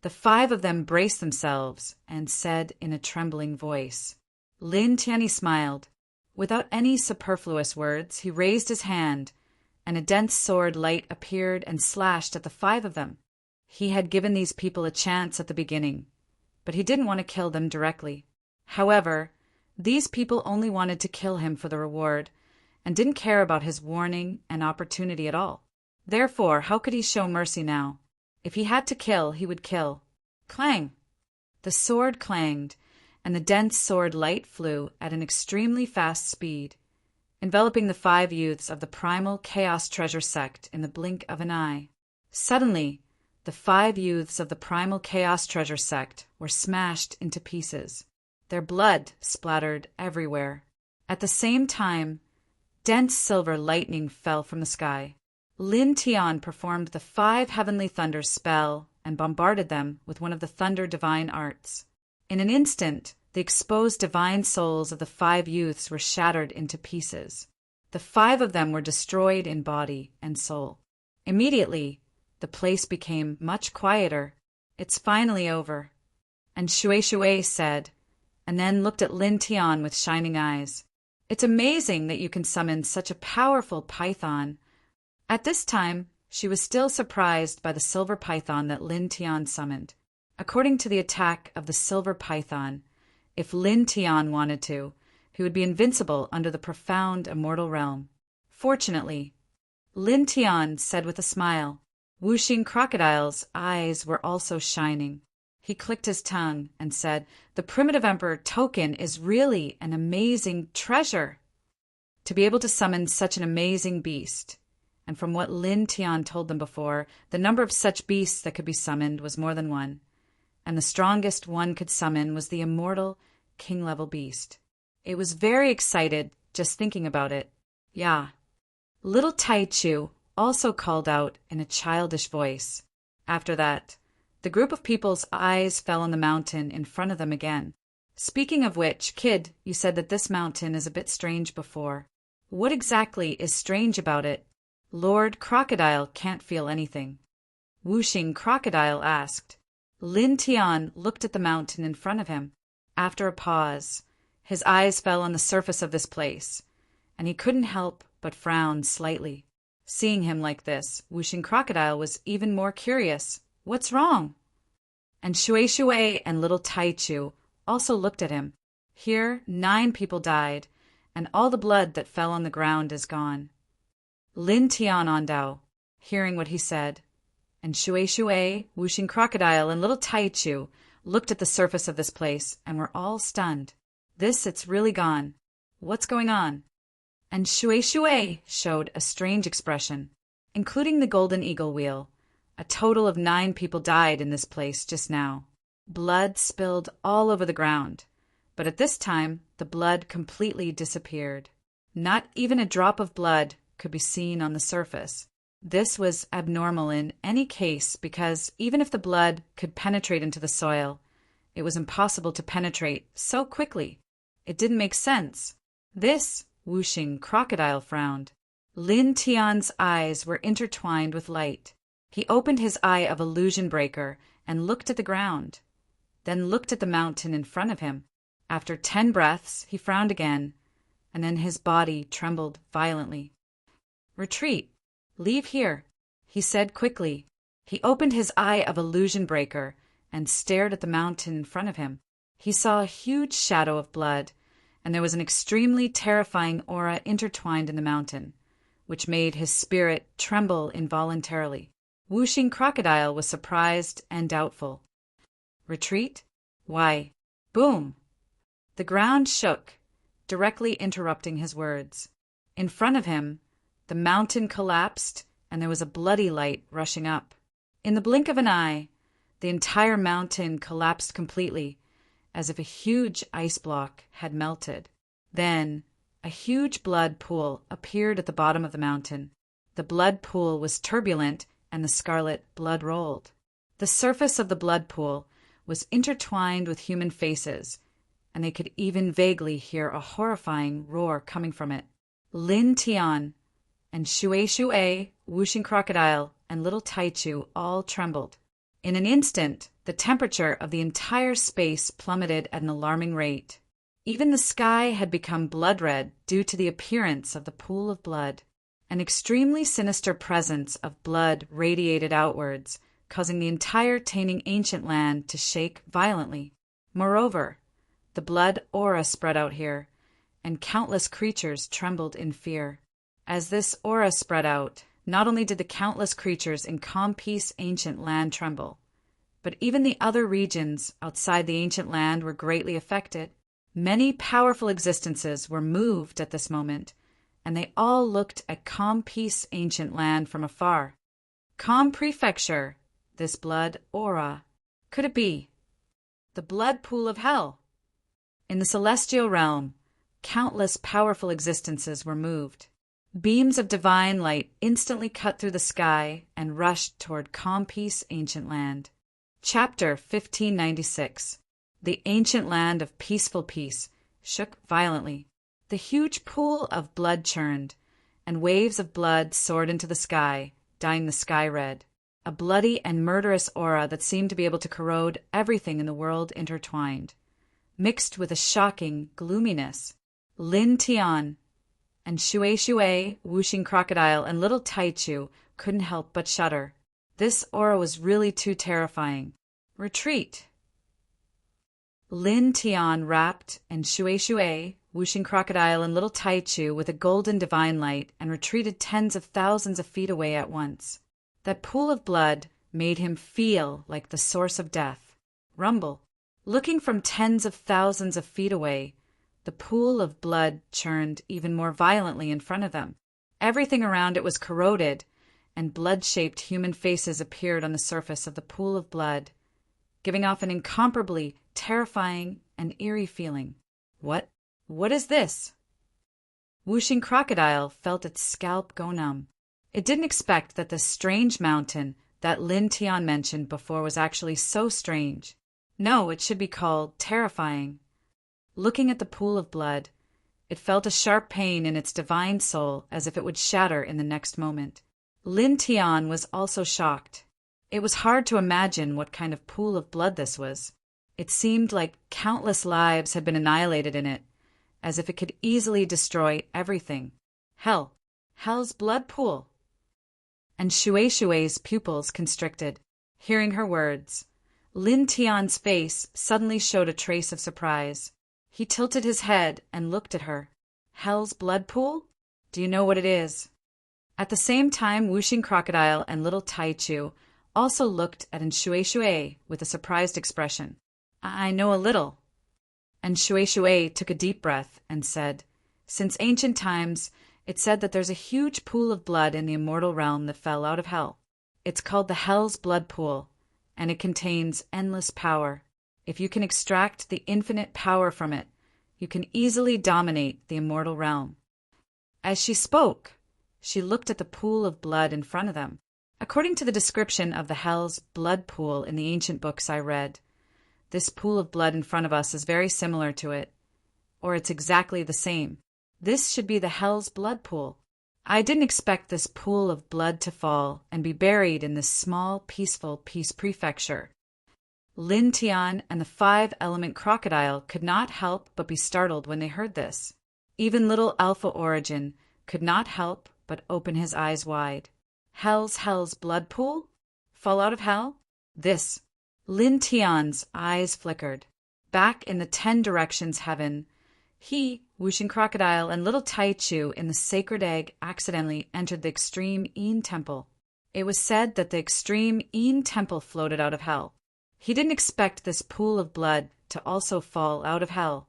The 5 of them braced themselves and said in a trembling voice. Lin Tian smiled. Without any superfluous words, he raised his hand, and a dense sword light appeared and slashed at the 5 of them. He had given these people a chance at the beginning, but he didn't want to kill them directly. However, these people only wanted to kill him for the reward, and didn't care about his warning and opportunity at all. Therefore, how could he show mercy now? If he had to kill, he would kill. Clang! The sword clanged, and the dense sword light flew at an extremely fast speed, enveloping the 5 youths of the Primal Chaos Treasure sect in the blink of an eye. Suddenly, the 5 youths of the Primal Chaos Treasure sect were smashed into pieces. Their blood splattered everywhere. At the same time, dense silver lightning fell from the sky. Lin Tian performed the 5 heavenly thunders spell and bombarded them with one of the thunder divine arts. In an instant, the exposed divine souls of the 5 youths were shattered into pieces. The 5 of them were destroyed in body and soul. Immediately, the place became much quieter. It's finally over. And Shui said, and then looked at Lin Tian with shining eyes. It's amazing that you can summon such a powerful python. At this time, she was still surprised by the silver python that Lin Tian summoned. According to the attack of the silver python, if Lin Tian wanted to, he would be invincible under the profound immortal realm. Fortunately, Lin Tian said with a smile. Whooshing Crocodile's eyes were also shining. He clicked his tongue and said, "The primitive emperor token is really an amazing treasure." To be able to summon such an amazing beast, and from what Lin Tian told them before, the number of such beasts that could be summoned was more than one, and the strongest one could summon was the immortal king-level beast. It was very excited just thinking about it. Yeah. Little Taichu also called out in a childish voice. After that, the group of people's eyes fell on the mountain in front of them again. Speaking of which, kid, you said that this mountain is a bit strange before. What exactly is strange about it? Lord Crocodile can't feel anything. Whooshing Crocodile asked. Lin Tian looked at the mountain in front of him. After a pause, his eyes fell on the surface of this place, and he couldn't help but frown slightly. Seeing him like this, Whooshing Crocodile was even more curious. What's wrong? And Shui and little Taichu also looked at him. Here, 9 people died, and all the blood that fell on the ground is gone. Lin Tian Ondao, hearing what he said, and Shui, Whooshing Crocodile, and little Taichu looked at the surface of this place and were all stunned. It's really gone. What's going on? And Shui showed a strange expression, including the golden eagle wheel. A total of 9 people died in this place just now. Blood spilled all over the ground, but at this time the blood completely disappeared. Not even a drop of blood could be seen on the surface. This was abnormal in any case because even if the blood could penetrate into the soil, it was impossible to penetrate so quickly. It didn't make sense. This Wuxing crocodile frowned. Lin Tian's eyes were intertwined with light. He opened his eye of illusion breaker and looked at the ground, then looked at the mountain in front of him. After 10 breaths, he frowned again, and then his body trembled violently. Retreat. Leave here, he said quickly. He opened his eye of illusion breaker and stared at the mountain in front of him. He saw a huge shadow of blood, and there was an extremely terrifying aura intertwined in the mountain, which made his spirit tremble involuntarily. Wuxing crocodile was surprised and doubtful. Retreat? Why? Boom! The ground shook, directly interrupting his words. In front of him, the mountain collapsed, and there was a bloody light rushing up. In the blink of an eye, the entire mountain collapsed completely, as if a huge ice block had melted. Then, a huge blood pool appeared at the bottom of the mountain. The blood pool was turbulent, and the scarlet blood rolled. The surface of the blood pool was intertwined with human faces, and they could even vaguely hear a horrifying roar coming from it. Lin Tian and Shui, Wuxing crocodile, and little Taichu all trembled. In an instant, the temperature of the entire space plummeted at an alarming rate. Even the sky had become blood red due to the appearance of the pool of blood. An extremely sinister presence of blood radiated outwards, causing the entire Taining ancient land to shake violently. Moreover, the blood aura spread out here, and countless creatures trembled in fear. As this aura spread out, not only did the countless creatures in Calm Peace ancient land tremble, but even the other regions outside the ancient land were greatly affected. Many powerful existences were moved at this moment, and they all looked at Calm Peace ancient land from afar. Calm Prefecture, this blood aura. Could it be the blood pool of hell? In the celestial realm, countless powerful existences were moved. Beams of divine light instantly cut through the sky and rushed toward Calm Peace ancient land. Chapter 1596. The ancient land of peaceful peace shook violently. The huge pool of blood churned, and waves of blood soared into the sky, dyeing the sky red. A bloody and murderous aura that seemed to be able to corrode everything in the world intertwined, mixed with a shocking gloominess. Lin Tian and Shui, Wuxing crocodile, and little Taichu couldn't help but shudder. This aura was really too terrifying. Retreat! Lin Tian wrapped and Shui, Wuxing crocodile, and little Taichu with a golden divine light and retreated tens of thousands of feet away at once. That pool of blood made him feel like the source of death. Rumble. Looking from tens of thousands of feet away, the pool of blood churned even more violently in front of them. Everything around it was corroded, and blood-shaped human faces appeared on the surface of the pool of blood, giving off an incomparably terrifying and eerie feeling. What is this? Wuxing crocodile felt its scalp go numb. It didn't expect that this strange mountain that Lin Tian mentioned before was actually so strange. No, it should be called terrifying. Looking at the pool of blood, it felt a sharp pain in its divine soul as if it would shatter in the next moment. Lin Tian was also shocked. It was hard to imagine what kind of pool of blood this was. It seemed like countless lives had been annihilated in it, as if it could easily destroy everything. Hell's blood pool. And Shui's pupils constricted. Hearing her words, Lin Tian's face suddenly showed a trace of surprise. He tilted his head and looked at her. Hell's blood pool? Do you know what it is? At the same time, Wuxing crocodile and little Taichu also looked at Shui with a surprised expression. I know a little. And Shui took a deep breath and said, since ancient times, it's said that there's a huge pool of blood in the immortal realm that fell out of hell. It's called the Hell's Blood Pool, and it contains endless power. If you can extract the infinite power from it, you can easily dominate the immortal realm. As she spoke, she looked at the pool of blood in front of them. According to the description of the Hell's Blood Pool in the ancient books I read, this pool of blood in front of us is very similar to it, or it's exactly the same. This should be the Hell's Blood Pool. I didn't expect this pool of blood to fall and be buried in this small, peaceful peace prefecture. Lin Tian and the 5-element crocodile could not help but be startled when they heard this. Even little Alpha Origin could not help but open his eyes wide. Hell's blood pool? Fall out of hell? This. Lin Tian's eyes flickered. Back in the 10 directions heaven, he, Wuxing Crocodile, and little Taichu in the sacred egg accidentally entered the extreme Yin temple. It was said that the extreme Yin temple floated out of hell. He didn't expect this pool of blood to also fall out of hell.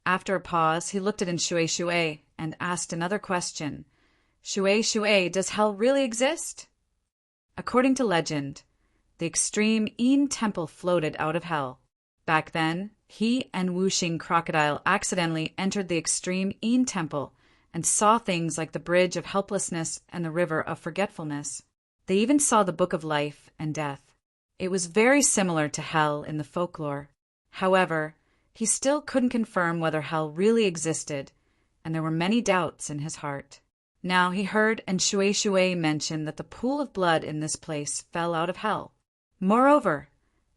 After a pause, he looked at Shui and asked another question. Shui, does hell really exist? According to legend, the extreme Yin temple floated out of hell. Back then, he and Wuxing Crocodile accidentally entered the extreme Yin temple and saw things like the bridge of helplessness and the river of forgetfulness. They even saw the book of life and death. It was very similar to hell in the folklore. However, he still couldn't confirm whether hell really existed, and there were many doubts in his heart. Now he heard and Shui mention that the pool of blood in this place fell out of hell. Moreover,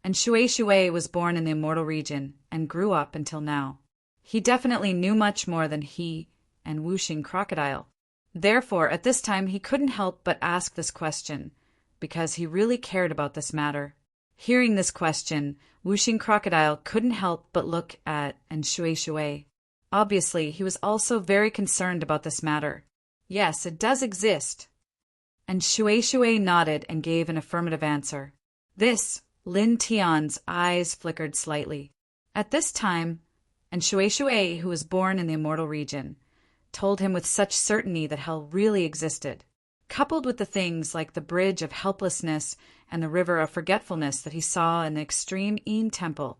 and Shui was born in the immortal region and grew up until now. He definitely knew much more than he and Wuxing Crocodile. Therefore, at this time he couldn't help but ask this question, because he really cared about this matter. Hearing this question, Wuxing Crocodile couldn't help but look at and Shui. Obviously, he was also very concerned about this matter. Yes, it does exist. And Shui nodded and gave an affirmative answer. This, Lin Tian's eyes flickered slightly. At this time, and Shui, who was born in the immortal region, told him with such certainty that hell really existed, coupled with the things like the bridge of helplessness and the river of forgetfulness that he saw in the extreme Yin temple,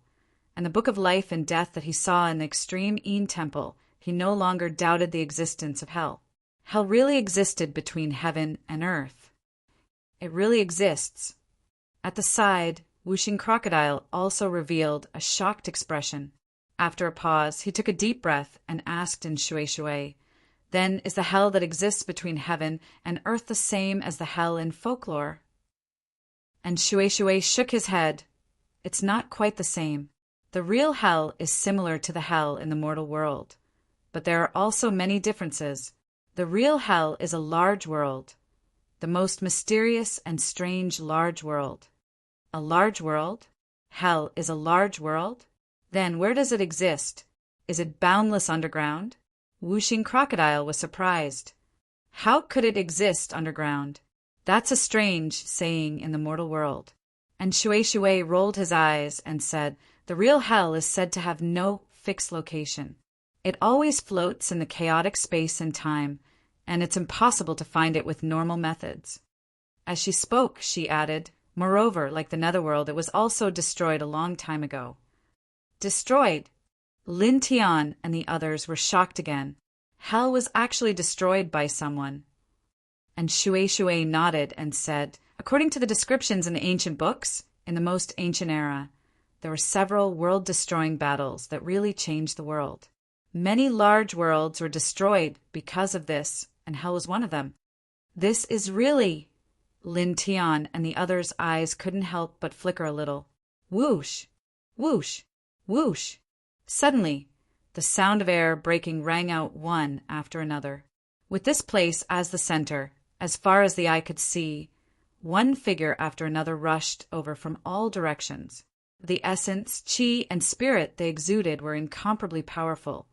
and the book of life and death that he saw in the extreme Yin temple, he no longer doubted the existence of hell. Hell really existed between heaven and earth. It really exists. At the side, Wuxing Crocodile also revealed a shocked expression. After a pause, he took a deep breath and asked in Shui, then is the hell that exists between heaven and earth the same as the hell in folklore? And Shui shook his head. It's not quite the same. The real hell is similar to the hell in the mortal world, but there are also many differences. The real hell is a large world, the most mysterious and strange large world. A large world? Hell is a large world? Then where does it exist? Is it boundless underground? Wuxing Crocodile was surprised. How could it exist underground? That's a strange saying in the mortal world. And Shui rolled his eyes and said, the real hell is said to have no fixed location. It always floats in the chaotic space and time, and it's impossible to find it with normal methods. As she spoke, she added, moreover, like the netherworld, it was also destroyed a long time ago. Destroyed? Lin Tian and the others were shocked again. Hell was actually destroyed by someone. And Shui nodded and said, according to the descriptions in the ancient books, in the most ancient era, there were several world-destroying battles that really changed the world. Many large worlds were destroyed because of this, and hell was one of them. This is really... Lin Tian and the others' eyes couldn't help but flicker a little. Whoosh! Whoosh! Whoosh! Suddenly, the sound of air breaking rang out one after another. With this place as the center, as far as the eye could see, one figure after another rushed over from all directions. The essence, chi, and spirit they exuded were incomparably powerful,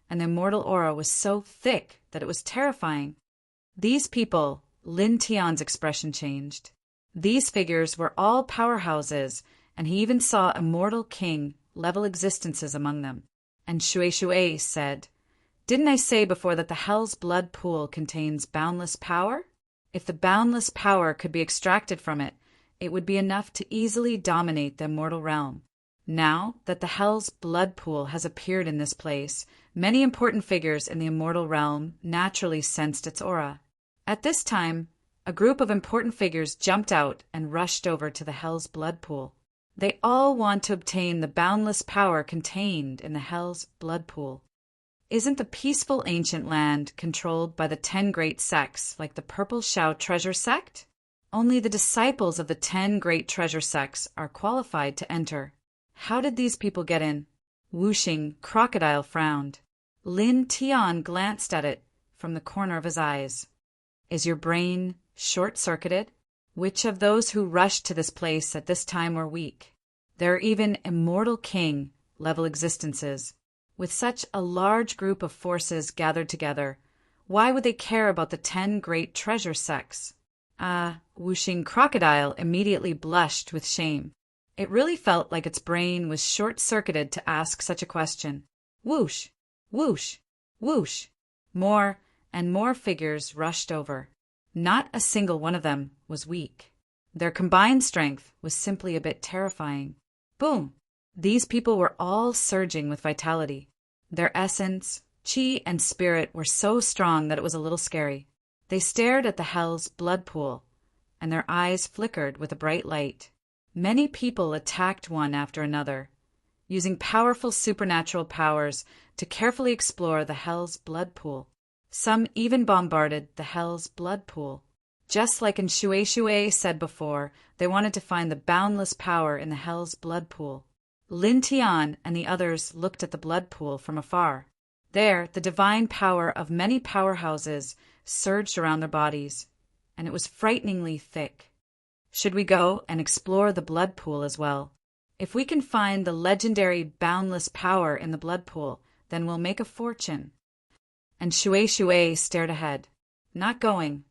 and the immortal aura was so thick that it was terrifying. These people, Lin Tian's expression changed. These figures were all powerhouses, and he even saw a mortal king, level existences among them. And Shui said, "Didn't I say before that the Hell's Blood Pool contains boundless power? If the boundless power could be extracted from it, it would be enough to easily dominate the immortal realm. Now that the Hell's Blood Pool has appeared in this place, many important figures in the immortal realm naturally sensed its aura. At this time, a group of important figures jumped out and rushed over to the Hell's Blood Pool. They all want to obtain the boundless power contained in the Hell's Blood Pool. Isn't the peaceful ancient land controlled by the 10 great sects like the Purple Shao treasure sect? Only the disciples of the 10 great treasure sects are qualified to enter. How did these people get in?" Whooshing Crocodile frowned. Lin Tian glanced at it from the corner of his eyes. "Is your brain short-circuited? Which of those who rushed to this place at this time were weak? There are even immortal king-level existences. With such a large group of forces gathered together, why would they care about the 10 great treasure sects?" Whooshing Crocodile immediately blushed with shame. It really felt like its brain was short-circuited to ask such a question. Whoosh! Whoosh! Whoosh! More and more figures rushed over. Not a single one of them was weak. Their combined strength was simply a bit terrifying. Boom! These people were all surging with vitality. Their essence, chi, and spirit were so strong that it was a little scary. They stared at the Hell's Blood Pool, and their eyes flickered with a bright light. Many people attacked one after another, using powerful supernatural powers to carefully explore the Hell's Blood Pool. Some even bombarded the Hell's Blood Pool. Just like in Shui said before, they wanted to find the boundless power in the Hell's Blood Pool. Lin Tian and the others looked at the blood pool from afar. There, the divine power of many powerhouses surged around their bodies, and it was frighteningly thick. Should we go and explore the blood pool as well? If we can find the legendary boundless power in the blood pool, then we'll make a fortune. And Shui stared ahead. Not going.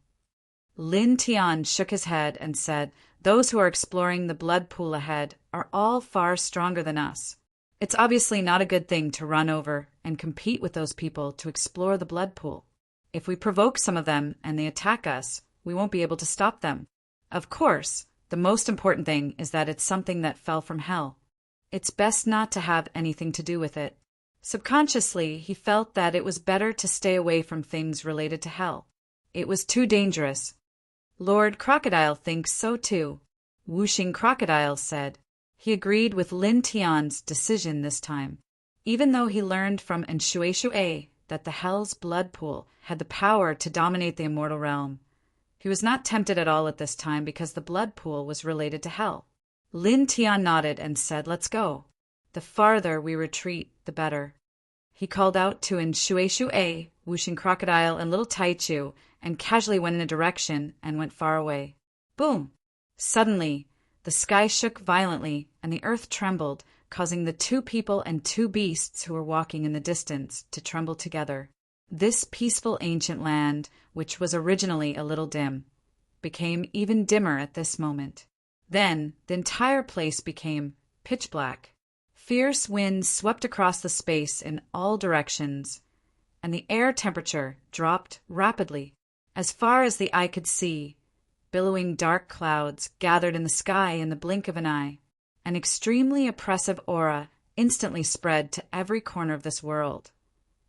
Lin Tian shook his head and said, "Those who are exploring the blood pool ahead are all far stronger than us. It's obviously not a good thing to run over and compete with those people to explore the blood pool. If we provoke some of them and they attack us, we won't be able to stop them. Of course, the most important thing is that it's something that fell from hell. It's best not to have anything to do with it." Subconsciously, he felt that it was better to stay away from things related to hell. It was too dangerous. Lord Crocodile thinks so too, Whooshing Crocodile said. He agreed with Lin Tian's decision this time. Even though he learned from Shui that the Hell's Blood Pool had the power to dominate the immortal realm, he was not tempted at all at this time because the blood pool was related to hell. Lin Tian nodded and said, "Let's go. The farther we retreat, the better." He called out to Shui, Whooshing Crocodile, and Little Taichu, and casually went in a direction and went far away. Boom! Suddenly, the sky shook violently and the earth trembled, causing the 2 people and 2 beasts who were walking in the distance to tremble together. This peaceful ancient land, which was originally a little dim, became even dimmer at this moment. Then the entire place became pitch black. Fierce winds swept across the space in all directions, and the air temperature dropped rapidly. As far as the eye could see, billowing dark clouds gathered in the sky in the blink of an eye. An extremely oppressive aura instantly spread to every corner of this world,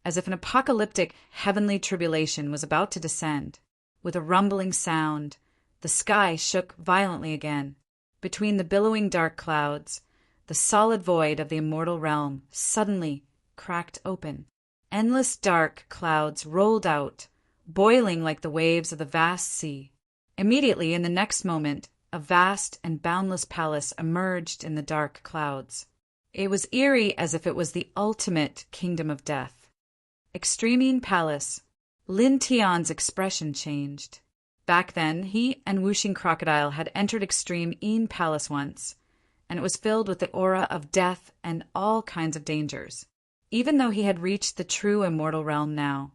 as if an apocalyptic heavenly tribulation was about to descend. With a rumbling sound, the sky shook violently again. Between the billowing dark clouds, the solid void of the immortal realm suddenly cracked open. Endless dark clouds rolled out, boiling like the waves of the vast sea. Immediately, in the next moment, a vast and boundless palace emerged in the dark clouds. It was eerie as if it was the ultimate kingdom of death. Extreme Palace. Lin Tian's expression changed. Back then, he and Whooshing Crocodile had entered Extreme Palace once, and it was filled with the aura of death and all kinds of dangers. Even though he had reached the true immortal realm now,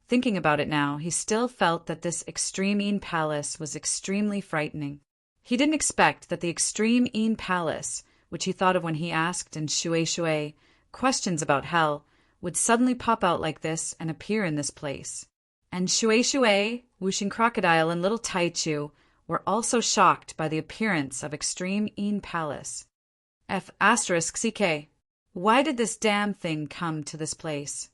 thinking about it now, he still felt that this Extreme Palace was extremely frightening. He didn't expect that the Extreme Palace which he thought of when he asked in Shui Shui questions about hell, would suddenly pop out like this and appear in this place. And Shui Shui, Whooshing Crocodile, and little Taichu were also shocked by the appearance of Extreme Een Palace. F***CK. Why did this damn thing come to this place?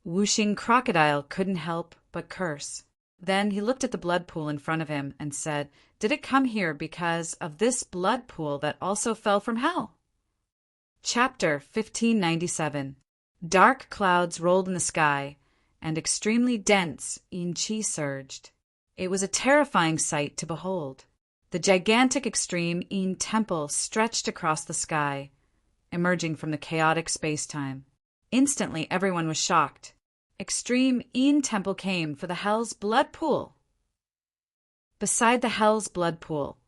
Whooshing Crocodile couldn't help but curse. Then he looked at the blood pool in front of him and said, "Did it come here because of this blood pool that also fell from hell?" Chapter 1597. Dark clouds rolled in the sky, and extremely dense Een Chi surged. It was a terrifying sight to behold. The gigantic Extreme Een Temple stretched across the sky, emerging from the chaotic space-time. Instantly, everyone was shocked. Extreme Een Temple came for the Hell's Blood Pool. Beside the Hell's Blood Pool,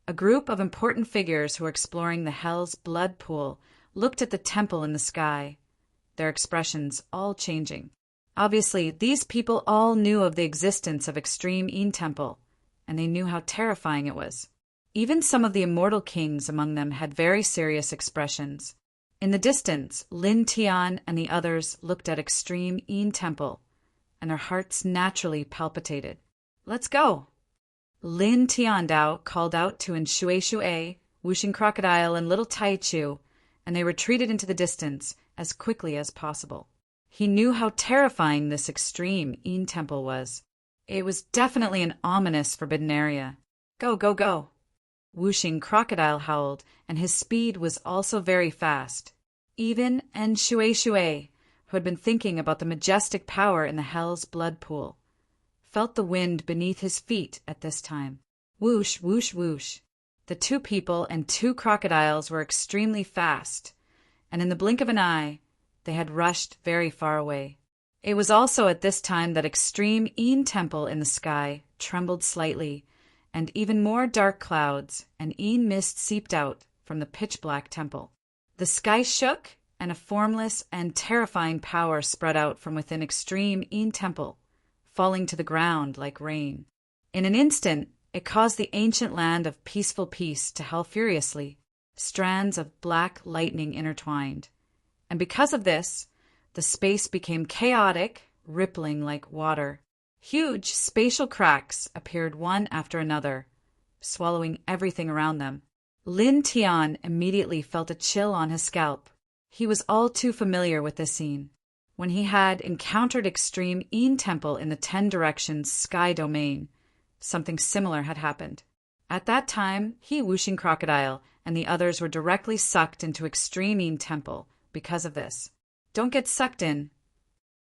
a group of important figures who were exploring the Hell's Blood Pool looked at the temple in the sky, their expressions all changing. Obviously, these people all knew of the existence of Extreme Een Temple, and they knew how terrifying it was. Even some of the immortal kings among them had very serious expressions. In the distance, Lin Tian and the others looked at Extreme Een Temple, and their hearts naturally palpitated. "Let's go!" Lin Tiandao called out to Shui Shui, Whooshing Crocodile, and little Taichu, and they retreated into the distance as quickly as possible. He knew how terrifying this Extreme Een Temple was. It was definitely an ominous forbidden area. "Go, go, go!" Whooshing Crocodile howled, and his speed was also very fast. Even Shui Shui, who had been thinking about the majestic power in the Hell's Blood Pool, felt the wind beneath his feet at this time. Whoosh, whoosh, whoosh. The two people and two crocodiles were extremely fast, and in the blink of an eye, they had rushed very far away. It was also at this time that Extreme Een Temple in the sky trembled slightly, and even more dark clouds and Een mist seeped out from the pitch-black temple. The sky shook, and a formless and terrifying power spread out from within Extreme Een Temple, falling to the ground like rain. In an instant, it caused the ancient land of peaceful peace to howl furiously. Strands of black lightning intertwined. And because of this, the space became chaotic, rippling like water. Huge spatial cracks appeared one after another, swallowing everything around them. Lin Tian immediately felt a chill on his scalp. He was all too familiar with this scene. When he had encountered Extreme Een Temple in the 10 Directions Sky Domain, something similar had happened. At that time, he, Whooshing Crocodile, and the others were directly sucked into Extreme Een Temple because of this. "Don't get sucked in,"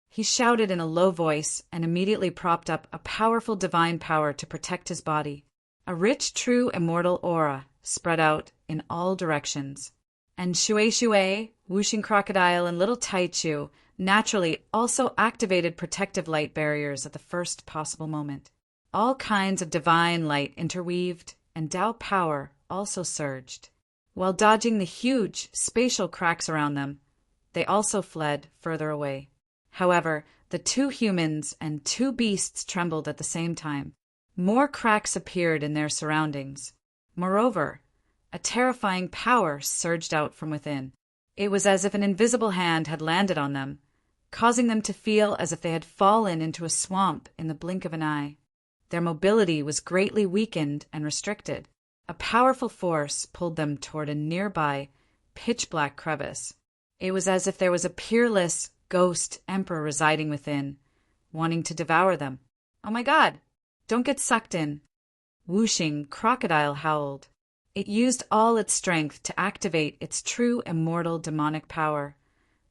he shouted in a low voice, and immediately propped up a powerful divine power to protect his body. A rich, true, immortal aura spread out in all directions. And Shui Shui, Whooshing Crocodile, and little Taichu naturally also activated protective light barriers at the first possible moment. All kinds of divine light interweaved, and Tao power also surged. While dodging the huge spatial cracks around them, they also fled further away. However, the two humans and two beasts trembled at the same time. More cracks appeared in their surroundings. Moreover, a terrifying power surged out from within. It was as if an invisible hand had landed on them, causing them to feel as if they had fallen into a swamp in the blink of an eye. Their mobility was greatly weakened and restricted. A powerful force pulled them toward a nearby, pitch-black crevice. It was as if there was a peerless ghost emperor residing within, wanting to devour them. "Oh my God! Don't get sucked in!" Whooshing Crocodile howled. It used all its strength to activate its true immortal demonic power,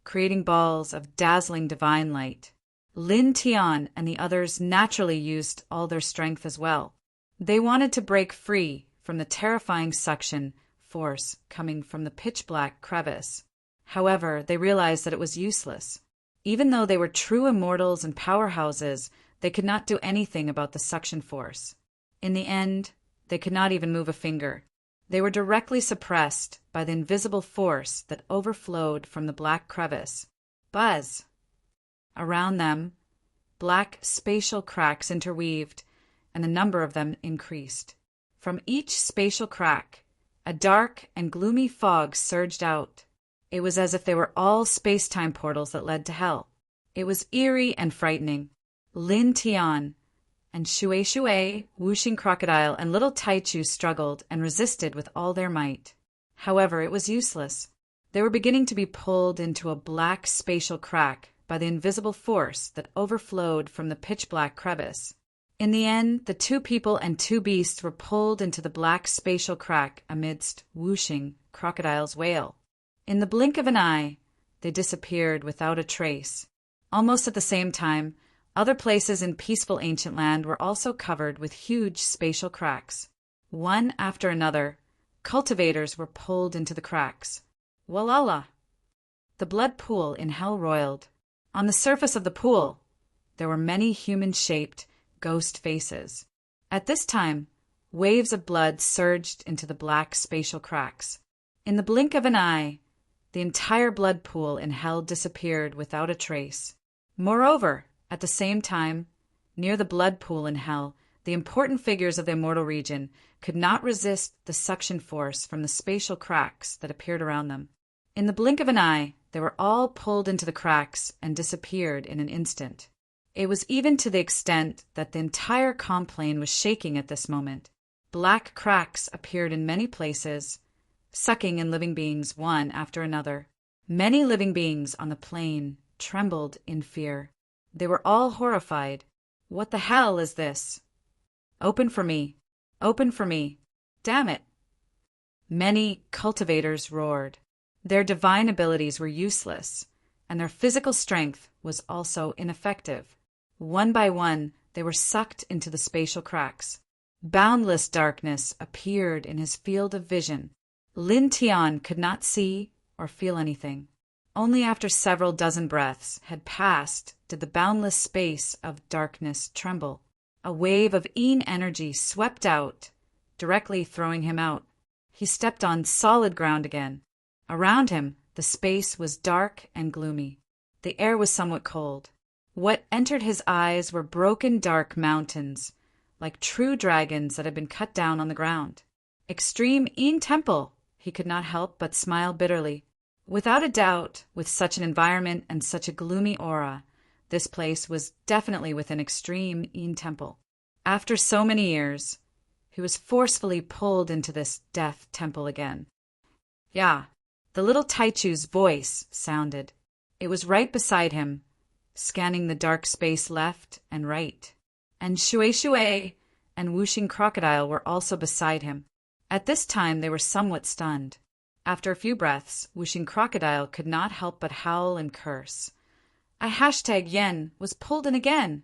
creating balls of dazzling divine light. Lin Tian and the others naturally used all their strength as well. They wanted to break free from the terrifying suction force coming from the pitch-black crevice. However, they realized that it was useless. Even though they were true immortals and powerhouses, they could not do anything about the suction force. In the end, they could not even move a finger. They were directly suppressed by the invisible force that overflowed from the black crevice. Buzz! Around them, black spatial cracks interweaved, and the number of them increased. From each spatial crack A dark and gloomy fog surged out. It was as if they were all space-time portals that led to hell. It was eerie and frightening. Lin Tian and Shui Shui, Whooshing Crocodile, and little Taichu struggled and resisted with all their might. However, it was useless. They were beginning to be pulled into a black spatial crack by the invisible force that overflowed from the pitch-black crevice. In the end, the 2 people and 2 beasts were pulled into the black spatial crack amidst Whooshing Crocodile's wail. In the blink of an eye, they disappeared without a trace. Almost at the same time, other places in peaceful ancient land were also covered with huge spatial cracks. One after another, cultivators were pulled into the cracks. Walala! The blood pool in hell roiled. On the surface of the pool, there were many human-shaped ghost faces. At this time, waves of blood surged into the black spatial cracks. In the blink of an eye, the entire blood pool in hell disappeared without a trace. Moreover, at the same time, near the blood pool in hell, the important figures of the immortal region could not resist the suction force from the spatial cracks that appeared around them. In the blink of an eye, they were all pulled into the cracks and disappeared in an instant. It was even to the extent that the entire complane was shaking at this moment. Black cracks appeared in many places, sucking in living beings one after another. Many living beings on the plane trembled in fear. They were all horrified. What the hell is this? Open for me! Open for me! Damn it! Many cultivators roared. Their divine abilities were useless, and their physical strength was also ineffective. One by one, they were sucked into the spatial cracks. Boundless darkness appeared in his field of vision. Lin Tian could not see or feel anything. Only after several dozen breaths had passed did the boundless space of darkness tremble. A wave of Yin energy swept out, directly throwing him out. He stepped on solid ground again. Around him, the space was dark and gloomy. The air was somewhat cold. What entered his eyes were broken dark mountains, like true dragons that had been cut down on the ground. Extreme Yin Temple, he could not help but smile bitterly. Without a doubt, with such an environment and such a gloomy aura, this place was definitely within Extreme Yin Temple. After so many years, he was forcefully pulled into this death temple again. Yeah, the little Taichu's voice sounded. It was right beside him, scanning the dark space left and right. And Shui Shui and Whooshing Crocodile were also beside him. At this time, they were somewhat stunned. After a few breaths, Whooshing Crocodile could not help but howl and curse. #Yen was pulled in again.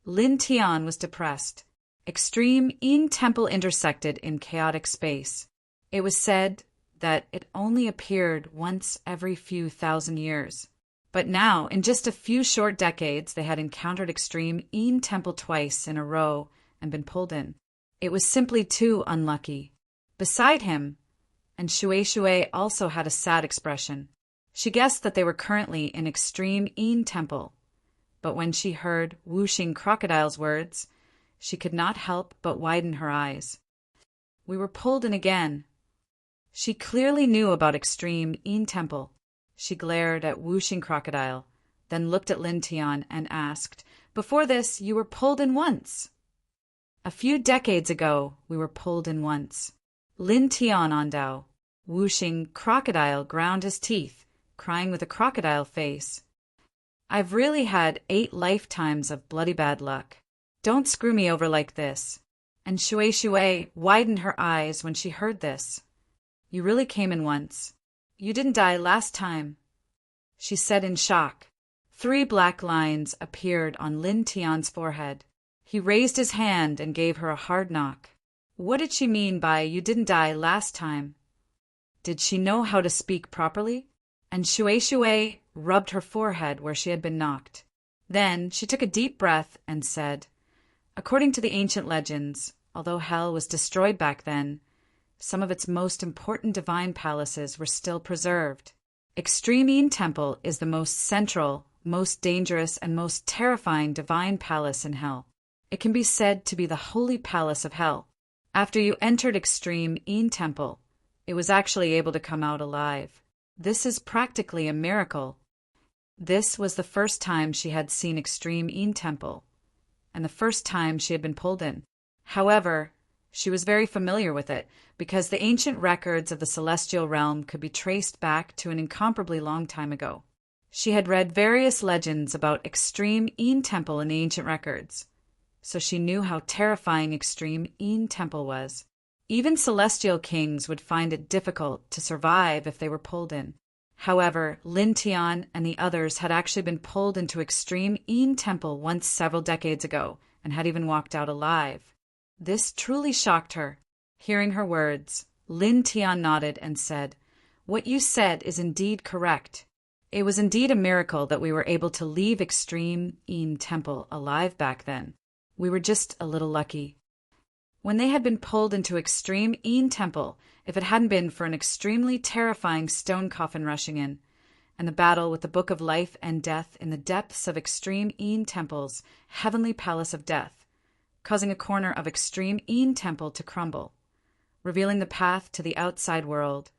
Lin Tian was depressed. Extreme Yin Temple intersected in chaotic space. It was said that it only appeared once every few thousand years. But now, in just a few short decades, they had encountered Extreme Yin Temple twice in a row and been pulled in. It was simply too unlucky. Beside him, and Shui Shui also had a sad expression. She guessed that they were currently in Extreme Yin Temple, but when she heard Whooshing Crocodile's words, she could not help but widen her eyes. We were pulled in again. She clearly knew about Extreme Yin Temple. She glared at Whooshing Crocodile, then looked at Lin Tian and asked, "Before this, you were pulled in once." "A few decades ago, we were pulled in once." Lin Tian Ondao. Whooshing Crocodile ground his teeth, crying with a crocodile face. "I've really had 8 lifetimes of bloody bad luck. Don't screw me over like this." And Shui Shui widened her eyes when she heard this. "You really came in once. You didn't die last time," she said in shock. 3 black lines appeared on Lin Tian's forehead. He raised his hand and gave her a hard knock. What did she mean by "you didn't die last time"? Did she know how to speak properly? And Shui Shui rubbed her forehead where she had been knocked. Then she took a deep breath and said, "According to the ancient legends, although hell was destroyed back then, some of its most important divine palaces were still preserved. Extreme Yin Temple is the most central, most dangerous, and most terrifying divine palace in hell. It can be said to be the holy palace of hell. After you entered Extreme Yin Temple, It was actually able to come out alive. This is practically a miracle. This was the first time she had seen extreme Een Temple, and the first time she had been pulled in. However, she was very familiar with it, because the ancient records of the celestial realm could be traced back to an incomparably long time ago. She had read various legends about extreme Een Temple in the ancient records, so she knew how terrifying extreme Een Temple was. Even celestial kings would find it difficult to survive if they were pulled in. However, Lin Tian and the others had actually been pulled into extreme Een Temple once several decades ago and had even walked out alive. This truly shocked her. Hearing her words, Lin Tian nodded and said, "What you said is indeed correct. It was indeed a miracle that we were able to leave extreme Een Temple alive back then. We were just a little lucky." When they had been pulled into extreme Een Temple, if it hadn't been for an extremely terrifying stone coffin rushing in, and the battle with the Book of Life and Death in the depths of extreme Een Temple's heavenly palace of death, causing a corner of extreme Een Temple to crumble, revealing the path to the outside world,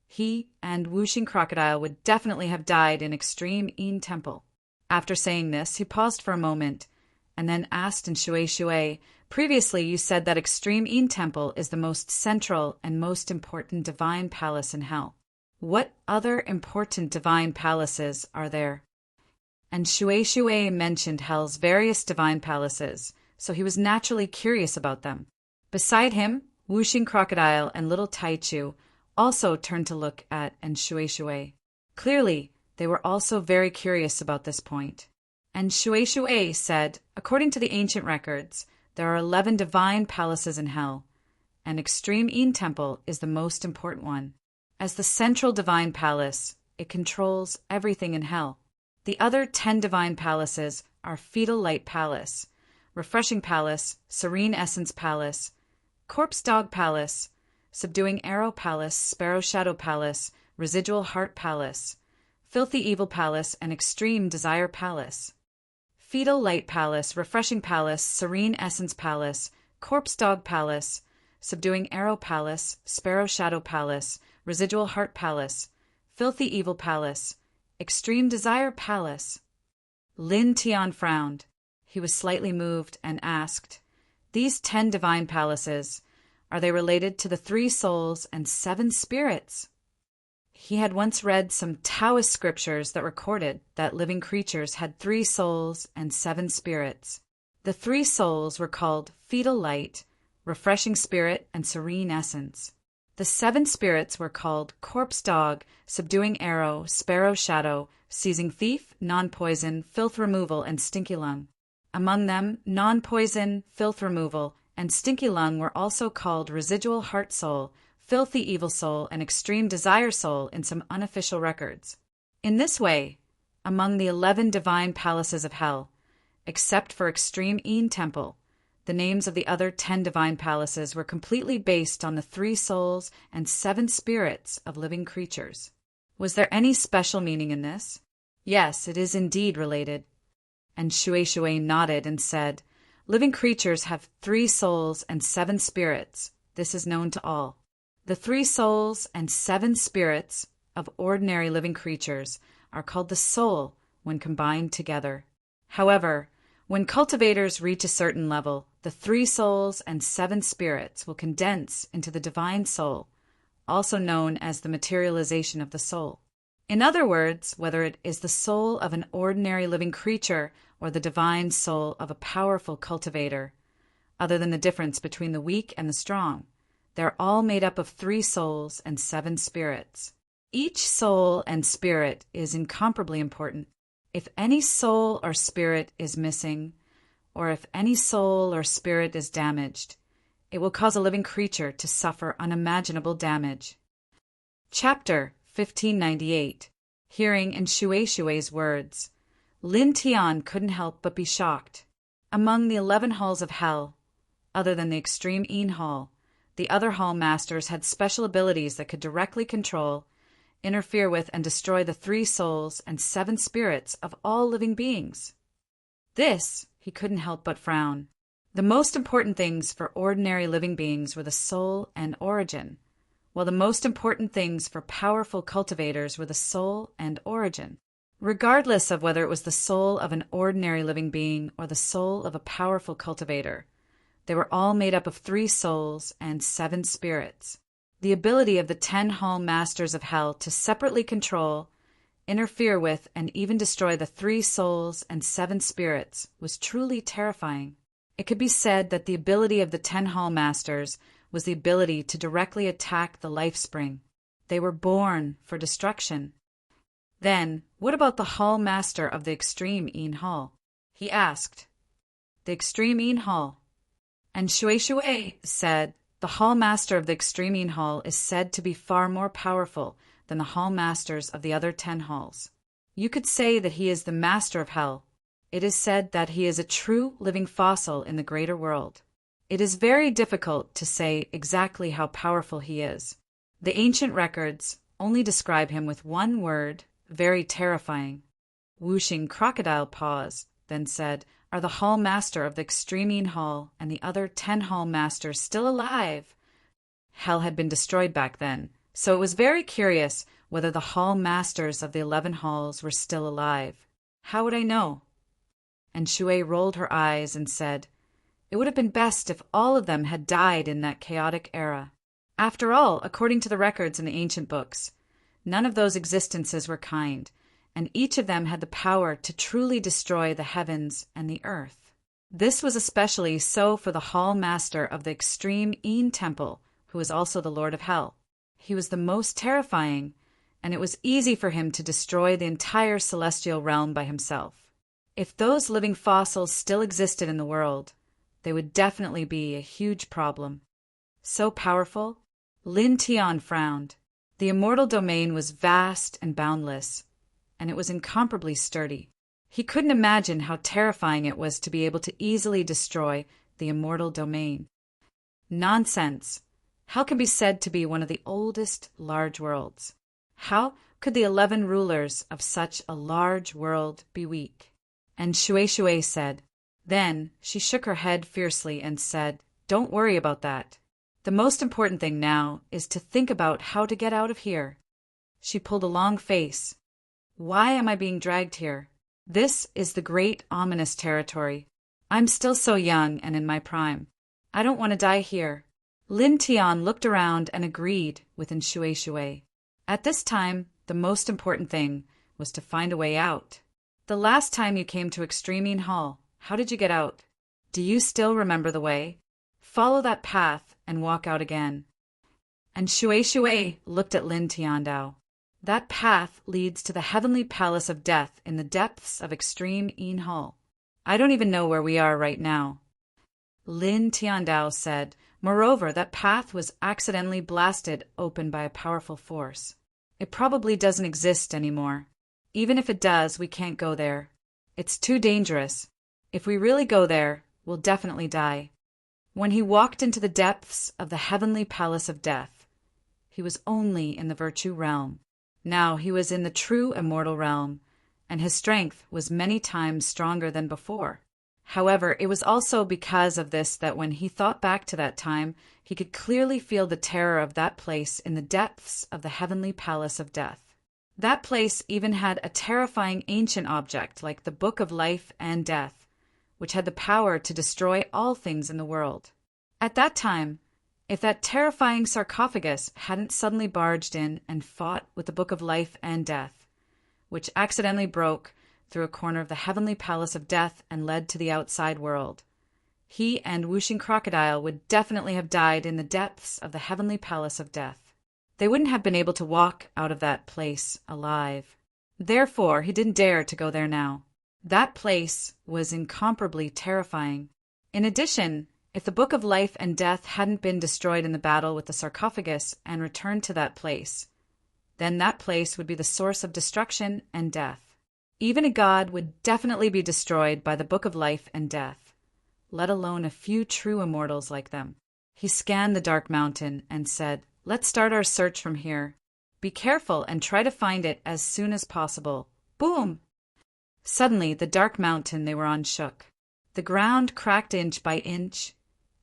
he and Whooshing Crocodile would definitely have died in extreme Een Temple. After saying this, he paused for a moment, and then asked in Shui, "Previously you said that extreme Een Temple is the most central and most important divine palace in hell. What other important divine palaces are there?" And Shui mentioned hell's various divine palaces, so he was naturally curious about them. Beside him, Whooshing Crocodile and little Taichu also turned to look at and Shui. Clearly, they were also very curious about this point. And Shui said, according to the ancient records, there are 11 divine palaces in hell, and extreme Een Temple is the most important one. As the central divine palace, it controls everything in hell. The other 10 divine palaces are Fetal Light Palace, Refreshing Palace, Serene Essence Palace, Corpse Dog Palace, Subduing Arrow Palace, Sparrow Shadow Palace, Residual Heart Palace, Filthy Evil Palace, and Extreme Desire Palace. Fetal Light Palace, Refreshing Palace, Serene Essence Palace, Corpse Dog Palace, Subduing Arrow Palace, Sparrow Shadow Palace, Residual Heart Palace, Filthy Evil Palace, Extreme Desire Palace. Lin Tian frowned. He was slightly moved and asked, "These 10 divine palaces, are they related to the 3 souls and 7 spirits?" He had once read some Taoist scriptures that recorded that living creatures had 3 souls and 7 spirits. The 3 souls were called Fetal Light, Refreshing Spirit, and Serene Essence. The 7 spirits were called Corpse Dog, Subduing Arrow, Sparrow Shadow, Seizing Thief, Non-Poison, Filth Removal, and Stinky Lung. Among them, Non-Poison, Filth Removal, and Stinky Lung were also called Residual Heart Soul, Filthy Evil Soul, and Extreme Desire Soul in some unofficial records. In this way, among the 11 divine palaces of hell, except for Extreme Een Temple, the names of the other 10 divine palaces were completely based on the 3 souls and 7 spirits of living creatures. Was there any special meaning in this? Yes, it is indeed related. And Shui nodded and said, "Living creatures have 3 souls and 7 spirits. This is known to all. The 3 souls and 7 spirits of ordinary living creatures are called the soul when combined together. However, when cultivators reach a certain level, the 3 souls and 7 spirits will condense into the divine soul, also known as the materialization of the soul. In other words, whether it is the soul of an ordinary living creature or the divine soul of a powerful cultivator, other than the difference between the weak and the strong, they're all made up of 3 souls and 7 spirits. Each soul and spirit is incomparably important. If any soul or spirit is missing, or if any soul or spirit is damaged, it will cause a living creature to suffer unimaginable damage." Chapter 1598. Hearing in Shui's words, Lin Tian couldn't help but be shocked. Among the 11 halls of hell, other than the extreme Een Hall, the other hall masters had special abilities that could directly control, interfere with, and destroy the 3 souls and 7 spirits of all living beings. This, he couldn't help but frown. The most important things for ordinary living beings were the soul and origin, while the most important things for powerful cultivators were the soul and origin. Regardless of whether it was the soul of an ordinary living being or the soul of a powerful cultivator, they were all made up of 3 souls and 7 spirits. The ability of the 10 hall masters of hell to separately control, interfere with, and even destroy the 3 souls and 7 spirits was truly terrifying. It could be said that the ability of the 10 hall masters was the ability to directly attack the life spring. They were born for destruction. Then, what about the hall master of the extreme Een Hall? He asked. The extreme Een Hall. And Shui said, the hall master of the extreme Een Hall is said to be far more powerful than the hall masters of the other 10 halls. You could say that he is the master of hell. It is said that he is a true living fossil in the greater world. It is very difficult to say exactly how powerful he is. The ancient records only describe him with one word, very terrifying. Whooshing Crocodile paused, then said, Are the hall master of the extreme Een Hall and the other 10 hall masters still alive? Hell had been destroyed back then, so it was very curious whether the hall masters of the 11 halls were still alive. How would I know? And Shui rolled her eyes and said, It would have been best if all of them had died in that chaotic era. After all, according to the records in the ancient books, none of those existences were kind, and each of them had the power to truly destroy the heavens and the earth. This was especially so for the hall master of the extreme Een Temple, who was also the Lord of Hell. He was the most terrifying, and it was easy for him to destroy the entire celestial realm by himself. If those living fossils still existed in the world, they would definitely be a huge problem. So powerful? Lin Tian frowned. The immortal domain was vast and boundless, and it was incomparably sturdy. He couldn't imagine how terrifying it was to be able to easily destroy the immortal domain. Nonsense! Hell can be said to be one of the oldest large worlds. How could the 11 rulers of such a large world be weak? And Shui said. Then she shook her head fiercely and said, Don't worry about that. The most important thing now is to think about how to get out of here. She pulled a long face. Why am I being dragged here? This is the great ominous territory. I'm still so young and in my prime. I don't want to die here. Lin Tian looked around and agreed with Shui. At this time, the most important thing was to find a way out. The last time you came to Extreme Een Hall, how did you get out? Do you still remember the way? Follow that path and walk out again. And Shui looked at Lin Tiandao. That path leads to the heavenly palace of death in the depths of Extreme Een Hall. I don't even know where we are right now. Lin Tiandao said, Moreover, that path was accidentally blasted open by a powerful force. It probably doesn't exist anymore. Even if it does, we can't go there. It's too dangerous. If we really go there, we'll definitely die. When he walked into the depths of the heavenly palace of death, he was only in the virtue realm. Now he was in the true immortal realm, and his strength was many times stronger than before. However, it was also because of this that when he thought back to that time, he could clearly feel the terror of that place in the depths of the heavenly palace of death. That place even had a terrifying ancient object like the Book of Life and Death, which had the power to destroy all things in the world. At that time, if that terrifying sarcophagus hadn't suddenly barged in and fought with the Book of Life and Death, which accidentally broke through a corner of the heavenly palace of death and led to the outside world, he and Whooshing Crocodile would definitely have died in the depths of the heavenly palace of death. They wouldn't have been able to walk out of that place alive. Therefore, he didn't dare to go there now. That place was incomparably terrifying. In addition, if the Book of Life and Death hadn't been destroyed in the battle with the sarcophagus and returned to that place, then that place would be the source of destruction and death. Even a god would definitely be destroyed by the Book of Life and Death, let alone a few true immortals like them. He scanned the dark mountain and said, Let's start our search from here. Be careful and try to find it as soon as possible. Boom! Suddenly, the dark mountain they were on shook. The ground cracked inch by inch,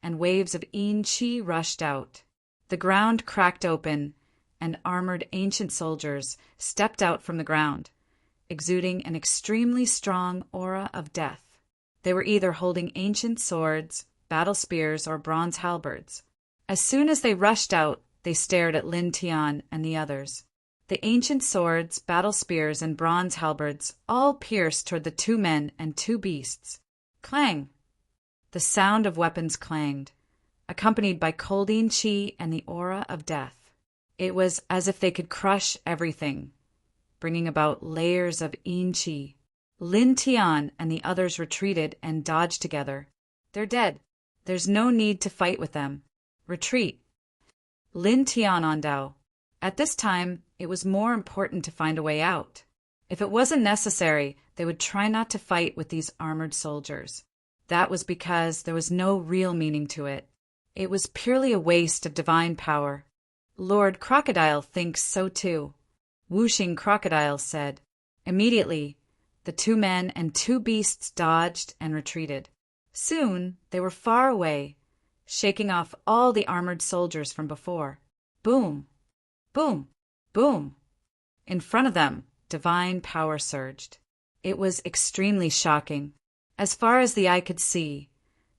and waves of Een Chi rushed out. The ground cracked open, and armored ancient soldiers stepped out from the ground, exuding an extremely strong aura of death. They were either holding ancient swords, battle spears, or bronze halberds. As soon as they rushed out, they stared at Lin Tian and the others. The ancient swords, battle spears, and bronze halberds all pierced toward the two men and two beasts. Clang! The sound of weapons clanged, accompanied by cold yin qi and the aura of death. It was as if they could crush everything, bringing about layers of yin qi. Lin Tian and the others retreated and dodged together. They're dead. There's no need to fight with them. Retreat. Lin Tian on Dao. At this time, it was more important to find a way out. If it wasn't necessary, they would try not to fight with these armored soldiers. That was because there was no real meaning to it. It was purely a waste of divine power. Lord Crocodile thinks so too, Whooshing Crocodile said. Immediately, the two men and two beasts dodged and retreated. Soon, they were far away, shaking off all the armored soldiers from before. Boom! Boom! Boom! In front of them, divine power surged. It was extremely shocking. As far as the eye could see,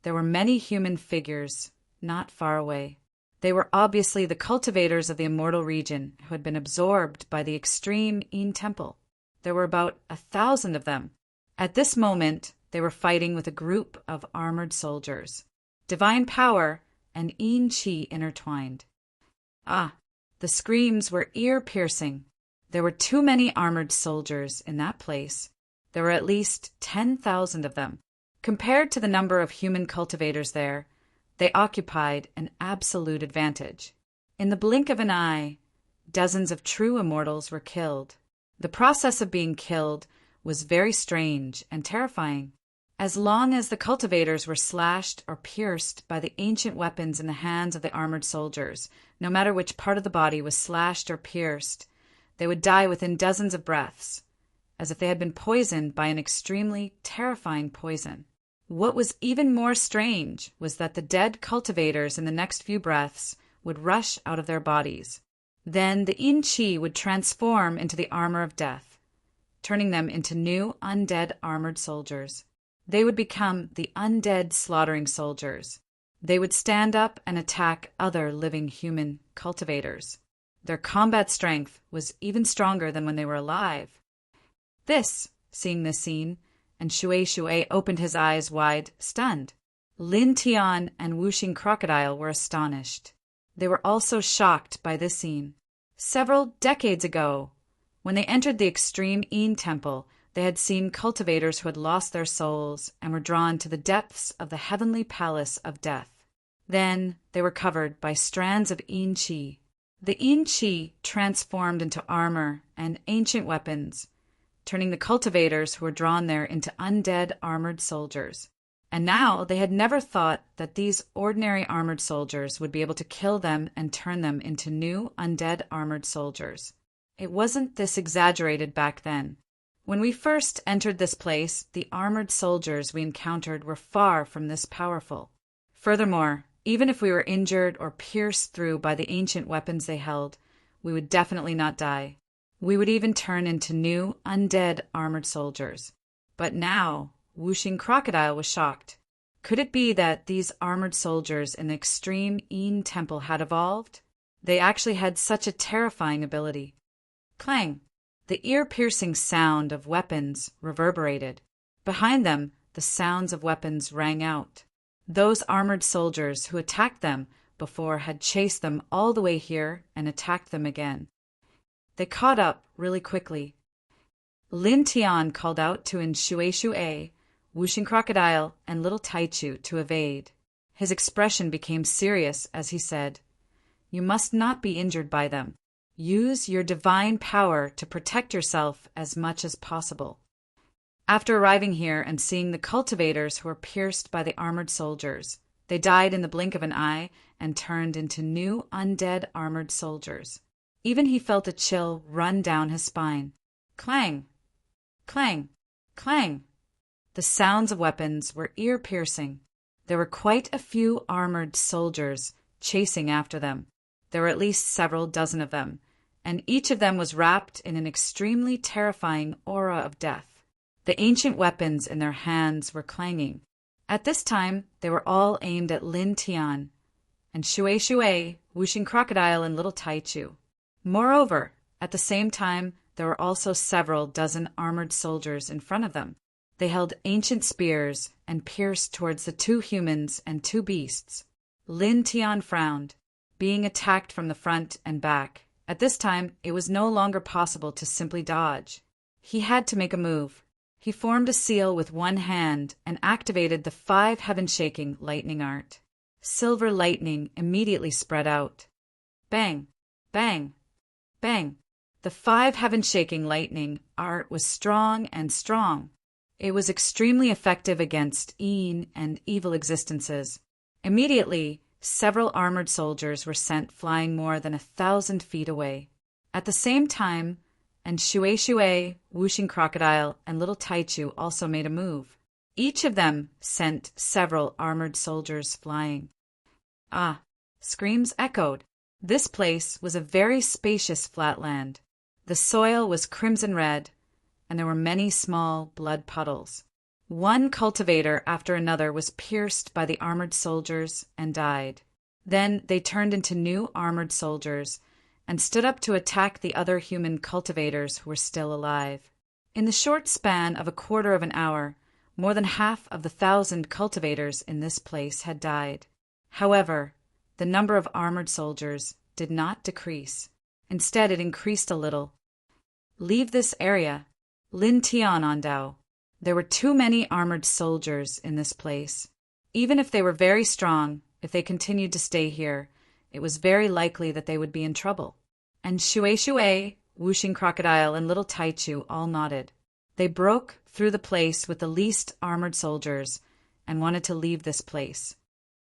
there were many human figures not far away. They were obviously the cultivators of the immortal region who had been absorbed by the extreme Yin Temple. There were about 1,000 of them. At this moment, they were fighting with a group of armored soldiers. Divine power and Yin Qi intertwined. Ah, the screams were ear-piercing. There were too many armored soldiers in that place. There were at least 10,000 of them. Compared to the number of human cultivators there, they occupied an absolute advantage. In the blink of an eye, dozens of true immortals were killed. The process of being killed was very strange and terrifying. As long as the cultivators were slashed or pierced by the ancient weapons in the hands of the armored soldiers, no matter which part of the body was slashed or pierced, they would die within dozens of breaths, as if they had been poisoned by an extremely terrifying poison. What was even more strange was that the dead cultivators in the next few breaths would rush out of their bodies. Then the Yin Qi would transform into the armor of death, turning them into new undead armored soldiers. They would become the undead slaughtering soldiers. They would stand up and attack other living human cultivators. Their combat strength was even stronger than when they were alive. Seeing this scene, and Shui opened his eyes wide, stunned. Lin Tian and Whooshing Crocodile were astonished. They were also shocked by this scene. Several decades ago, when they entered the extreme Yin Temple, they had seen cultivators who had lost their souls and were drawn to the depths of the heavenly palace of death. Then they were covered by strands of Yin Qi. The Yin Qi transformed into armor and ancient weapons, turning the cultivators who were drawn there into undead armored soldiers. And now they had never thought that these ordinary armored soldiers would be able to kill them and turn them into new undead armored soldiers. It wasn't this exaggerated back then. When we first entered this place, the armored soldiers we encountered were far from this powerful. Furthermore, even if we were injured or pierced through by the ancient weapons they held, we would definitely not die. We would even turn into new, undead armored soldiers. But now, Whooshing Crocodile was shocked. Could it be that these armored soldiers in the extreme Yin Temple had evolved? They actually had such a terrifying ability. Clang! The ear-piercing sound of weapons reverberated. Behind them, the sounds of weapons rang out. Those armored soldiers who attacked them before had chased them all the way here and attacked them again. They caught up really quickly. Lin Tian called out to Shui, Whooshing Crocodile, and Little Taichu to evade. His expression became serious as he said, "You must not be injured by them. Use your divine power to protect yourself as much as possible." After arriving here and seeing the cultivators who were pierced by the armored soldiers, they died in the blink of an eye and turned into new undead armored soldiers. Even he felt a chill run down his spine. Clang! Clang! Clang! The sounds of weapons were ear-piercing. There were quite a few armored soldiers chasing after them. There were at least several dozen of them, and each of them was wrapped in an extremely terrifying aura of death. The ancient weapons in their hands were clanging. At this time, they were all aimed at Lin Tian and Shui Shui, Whooshing Crocodile, and Little Taichu. Moreover, at the same time, there were also several dozen armored soldiers in front of them. They held ancient spears and pierced towards the two humans and two beasts. Lin Tian frowned, being attacked from the front and back. At this time, it was no longer possible to simply dodge. He had to make a move. He formed a seal with one hand and activated the 5 heaven-shaking lightning art. Silver lightning immediately spread out. Bang! Bang! Bang! The 5 heaven-shaking lightning art was strong and strong. It was extremely effective against Yin and evil existences. Immediately, several armored soldiers were sent flying more than 1,000 feet away. At the same time, and Shui Shui, Whooshing Crocodile, and Little Taichu also made a move. Each of them sent several armored soldiers flying. Ah! Screams echoed. This place was a very spacious flatland. The soil was crimson red, and there were many small blood puddles. One cultivator after another was pierced by the armored soldiers and died. Then they turned into new armored soldiers and stood up to attack the other human cultivators who were still alive. In the short span of a quarter of an hour, more than half of the 1,000 cultivators in this place had died. However, the number of armored soldiers did not decrease. Instead, it increased a little. Leave this area. Lin Tian on Dao. There were too many armored soldiers in this place. Even if they were very strong, if they continued to stay here, it was very likely that they would be in trouble. And Shui Shui, Whooshing Crocodile, and Little Taichu all nodded. They broke through the place with the least armored soldiers and wanted to leave this place.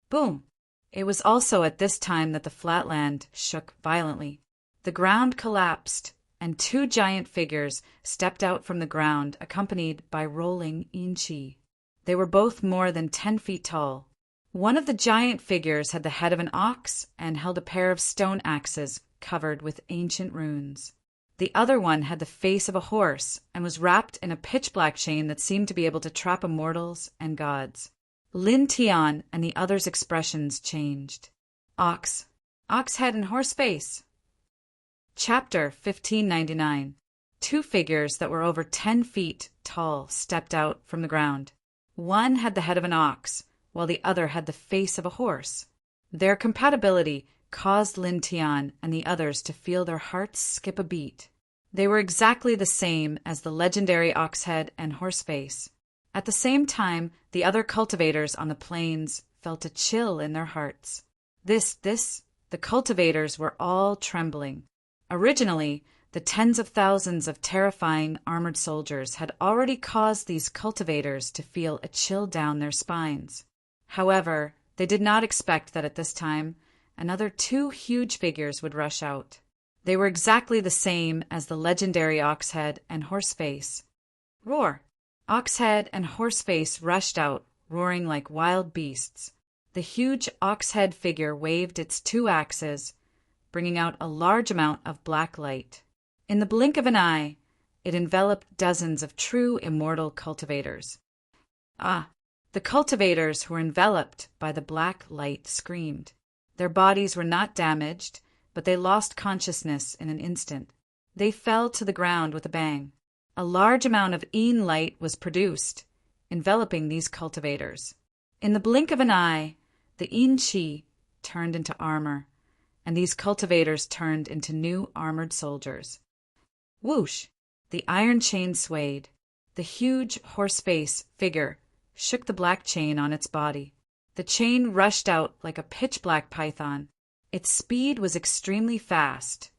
Boom! It was also at this time that the flatland shook violently. The ground collapsed, and 2 giant figures stepped out from the ground, accompanied by rolling Inchi. They were both more than 10 feet tall. One of the giant figures had the head of an ox and held a pair of stone axes covered with ancient runes. The other one had the face of a horse and was wrapped in a pitch-black chain that seemed to be able to trap immortals and gods. Lin Tian and the others' expressions changed. Ox head and horse face. Chapter 1599. 2 figures that were over 10 feet tall stepped out from the ground. One had the head of an ox, while the other had the face of a horse. Their compatibility caused Lin Tian and the others to feel their hearts skip a beat. They were exactly the same as the legendary Oxhead and Horseface. At the same time, the other cultivators on the plains felt a chill in their hearts. The cultivators were all trembling. Originally, the tens of thousands of terrifying armored soldiers had already caused these cultivators to feel a chill down their spines. However, they did not expect that at this time, another 2 huge figures would rush out. They were exactly the same as the legendary Oxhead and Horseface. Roar! Oxhead and Horseface rushed out, roaring like wild beasts. The huge Oxhead figure waved its 2 axes, bringing out a large amount of black light. In the blink of an eye, it enveloped dozens of true immortal cultivators. Ah! The cultivators who were enveloped by the black light screamed. Their bodies were not damaged, but they lost consciousness in an instant. They fell to the ground with a bang. A large amount of Yin light was produced, enveloping these cultivators. In the blink of an eye, the Yin Qi turned into armor, and these cultivators turned into new armored soldiers. Whoosh! The iron chain swayed. The huge horse-face figure shook the black chain on its body. The chain rushed out like a pitch-black python. Its speed was extremely fast,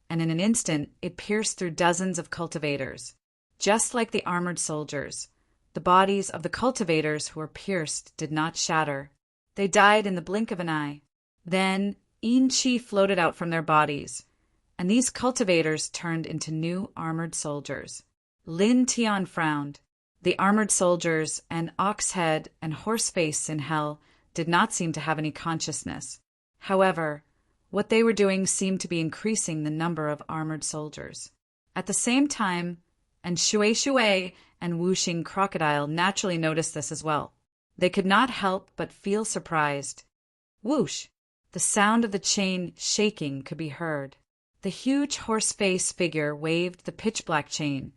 and in an instant it pierced through dozens of cultivators. Just like the armored soldiers, the bodies of the cultivators who were pierced did not shatter. They died in the blink of an eye. Then Yin Qi floated out from their bodies, and these cultivators turned into new armored soldiers. Lin Tian frowned. The armored soldiers and Oxhead and Horseface in hell did not seem to have any consciousness. However, What they were doing seemed to be increasing the number of armored soldiers. At the same time, and Shui and Whooshing Crocodile naturally noticed this as well. They could not help but feel surprised. Whoosh! The sound of the chain shaking could be heard. The huge horse-face figure waved the pitch-black chain,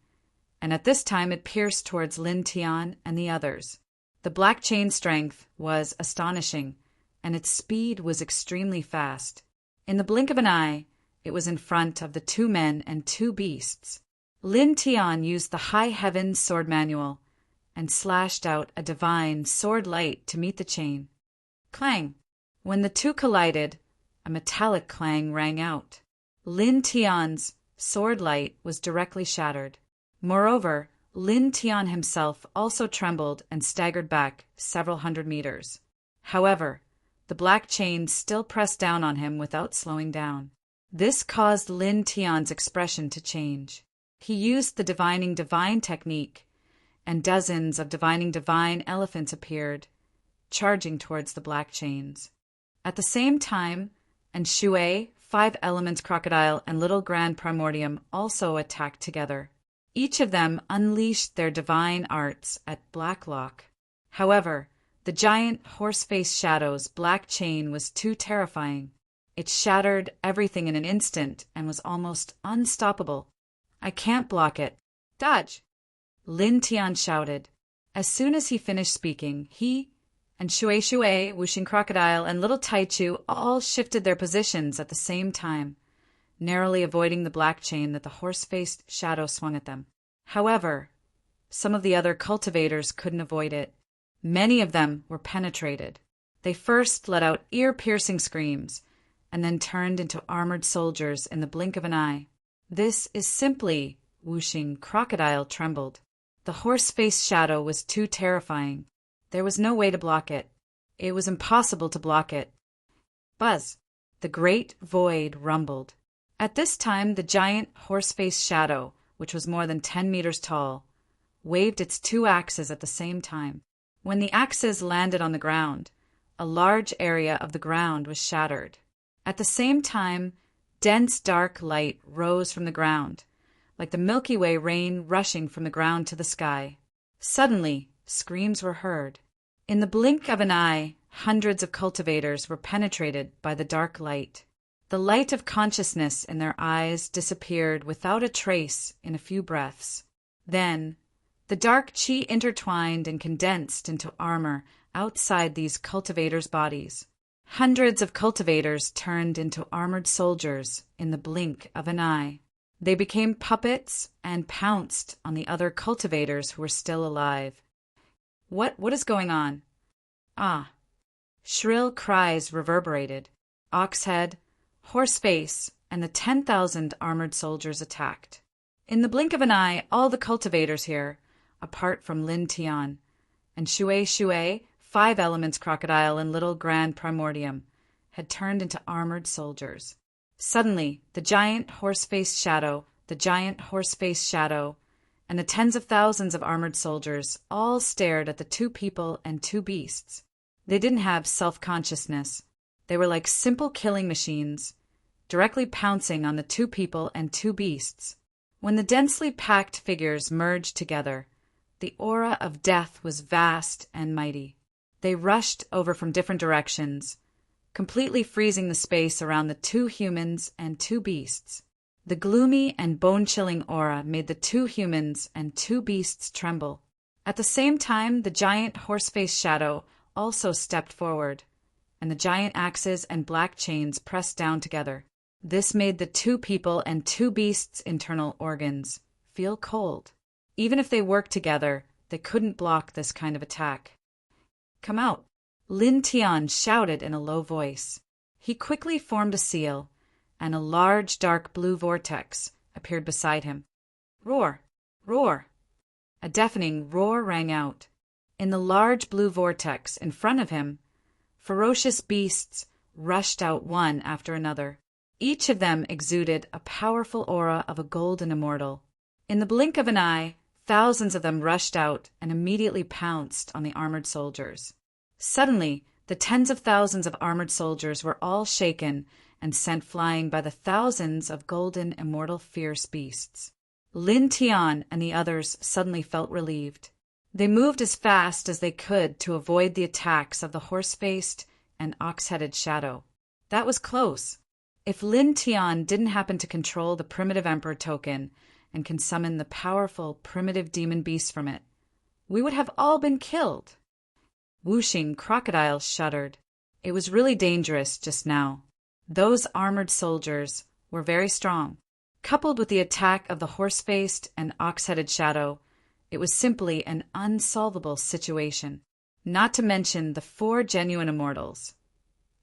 and at this time it pierced towards Lin Tian and the others. The black chain strength was astonishing, and its speed was extremely fast. In the blink of an eye, it was in front of the 2 men and 2 beasts. Lin Tian used the High Heavens sword manual and slashed out a divine sword light to meet the chain. Clang! When the 2 collided, a metallic clang rang out. Lin Tian's sword light was directly shattered. Moreover, Lin Tian himself also trembled and staggered back several hundred meters. However, the black chain still pressed down on him without slowing down. This caused Lin Tian's expression to change. He used the divining divine technique, and dozens of divining divine elephants appeared, charging towards the black chains. At the same time, and Shui, 5 Elements Crocodile, and Little Grand Primordium also attacked together. Each of them unleashed their divine arts at Blacklock. However, the giant horse-face Shadow's black chain was too terrifying. It shattered everything in an instant and was almost unstoppable. I can't block it. Dodge! Lin Tian shouted. As soon as he finished speaking, he and Shui, Whooshing Crocodile, and Little Taichu all shifted their positions at the same time, narrowly avoiding the black chain that the horse-faced Shadow swung at them. However, some of the other cultivators couldn't avoid it. Many of them were penetrated. They first let out ear-piercing screams, and then turned into armored soldiers in the blink of an eye. This is simply, Whooshing Crocodile trembled. The horse-faced Shadow was too terrifying. There was no way to block it. It was impossible to block it. Buzz! The great void rumbled. At this time, the giant horse-faced Shadow, which was more than 10 meters tall, waved its 2 axes at the same time. When the axes landed on the ground, a large area of the ground was shattered. At the same time, dense dark light rose from the ground, like the Milky Way rain rushing from the ground to the sky. Suddenly, screams were heard. In the blink of an eye, hundreds of cultivators were penetrated by the dark light. The light of consciousness in their eyes disappeared without a trace in a few breaths. Then, the dark chi intertwined and condensed into armor outside these cultivators' bodies. Hundreds of cultivators turned into armored soldiers in the blink of an eye. They became puppets and pounced on the other cultivators who were still alive. What is going on? Ah! Shrill cries reverberated. Oxhead, Horseface, and the 10,000 armored soldiers attacked. In the blink of an eye, all the cultivators here, apart from Lin Tian, and Shui, 5 Elements Crocodile, and Little Grand Primordium, had turned into armored soldiers. Suddenly, the giant horse-faced Shadow, and the tens of thousands of armored soldiers all stared at the 2 people and 2 beasts. They didn't have self-consciousness. They were like simple killing machines, directly pouncing on the 2 people and 2 beasts. When the densely packed figures merged together, the aura of death was vast and mighty. They rushed over from different directions, completely freezing the space around the 2 humans and 2 beasts. The gloomy and bone-chilling aura made the 2 humans and 2 beasts tremble. At the same time, the giant horse-faced Shadow also stepped forward, and the giant axes and black chains pressed down together. This made the 2 people and 2 beasts' internal organs feel cold. Even if they worked together, they couldn't block this kind of attack. "Come out!" Lin Tian shouted in a low voice. He quickly formed a seal, and a large dark blue vortex appeared beside him. Roar! Roar! A deafening roar rang out. In the large blue vortex in front of him, ferocious beasts rushed out one after another. Each of them exuded a powerful aura of a golden immortal. In the blink of an eye, thousands of them rushed out and immediately pounced on the armored soldiers. Suddenly, the tens of thousands of armored soldiers were all shaken and sent flying by the thousands of golden, immortal, fierce beasts. Lin Tian and the others suddenly felt relieved. They moved as fast as they could to avoid the attacks of the horse-faced and ox-headed shadow. That was close. If Lin Tian didn't happen to control the primitive emperor token and can summon the powerful primitive demon beast from it, we would have all been killed. Wuxing Crocodile shuddered. It was really dangerous just now. Those armored soldiers were very strong. Coupled with the attack of the horse-faced and ox-headed shadow, it was simply an unsolvable situation. Not to mention the 4 genuine immortals.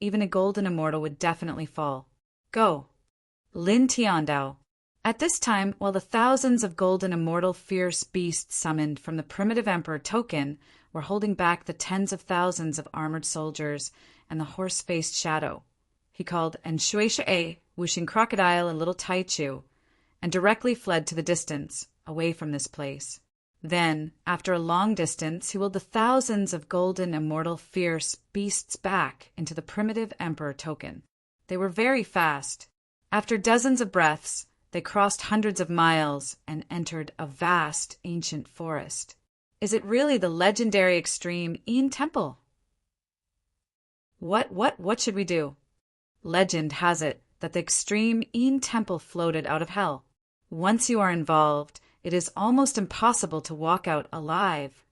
Even a golden immortal would definitely fall. Go! Lin Tiandao. At this time, while the thousands of golden immortal fierce beasts summoned from the primitive emperor token were holding back the tens of thousands of armored soldiers and the horse-faced shadow, he called Enshui Wuxing Crocodile and Little Taichu, and directly fled to the distance, away from this place. Then, after a long distance, he willed the thousands of golden immortal fierce beasts back into the primitive emperor token. They were very fast. After dozens of breaths, they crossed hundreds of miles and entered a vast ancient forest. Is it really the legendary extreme Yin Temple? What should we do? Legend has it that the extreme Yin Temple floated out of hell. Once you are involved, it is almost impossible to walk out alive.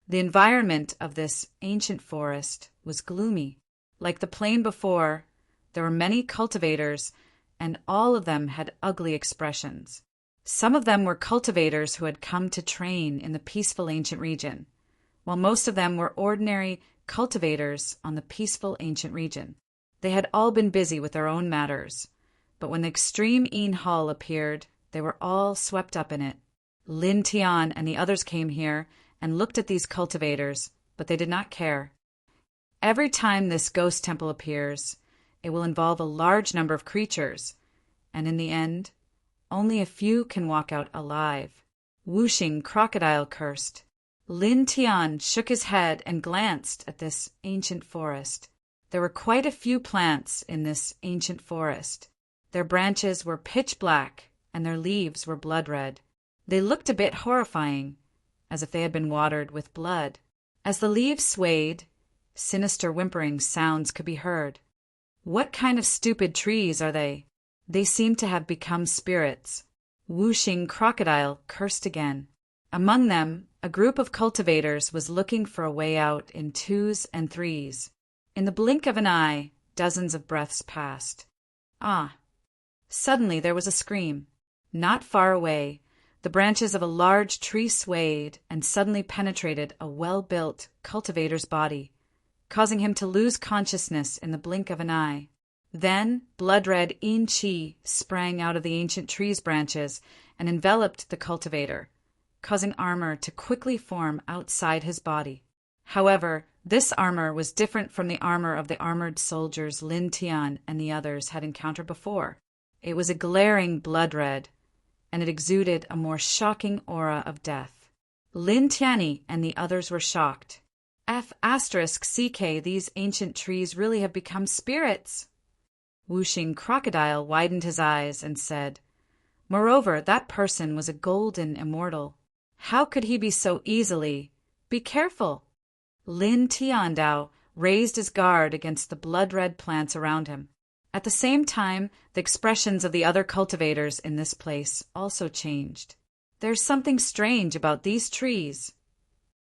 The environment of this ancient forest was gloomy. Like the plain before, there were many cultivators, and all of them had ugly expressions. Some of them were cultivators who had come to train in the peaceful ancient region, while most of them were ordinary cultivators on the peaceful ancient region. They had all been busy with their own matters, but when the extreme Yin Hall appeared, they were all swept up in it. Lin Tian and the others came here and looked at these cultivators, but they did not care. Every time this ghost temple appears, it will involve a large number of creatures, and in the end, only a few can walk out alive. Wuxing Crocodile cursed. Lin Tian shook his head and glanced at this ancient forest. There were quite a few plants in this ancient forest. Their branches were pitch black, and their leaves were blood red. They looked a bit horrifying, as if they had been watered with blood. As the leaves swayed, sinister whimpering sounds could be heard. What kind of stupid trees are they? They seem to have become spirits. Wuxing Crocodile cursed again. Among them, a group of cultivators was looking for a way out in 2s and 3s. In the blink of an eye, dozens of breaths passed. Ah! Suddenly there was a scream. Not far away, the branches of a large tree swayed and suddenly penetrated a well-built cultivator's body, causing him to lose consciousness in the blink of an eye. Then blood-red Yin Qi sprang out of the ancient tree's branches and enveloped the cultivator, causing armor to quickly form outside his body. However, this armor was different from the armor of the armored soldiers Lin Tian and the others had encountered before. It was a glaring blood red, and it exuded a more shocking aura of death. Lin Tianyi and the others were shocked. F***CK, these ancient trees really have become spirits. Wuxing Crocodile widened his eyes and said, Moreover, that person was a golden immortal. How could he be so easily? Be careful. Lin Tiandao raised his guard against the blood-red plants around him. At the same time, the expressions of the other cultivators in this place also changed. There's something strange about these trees.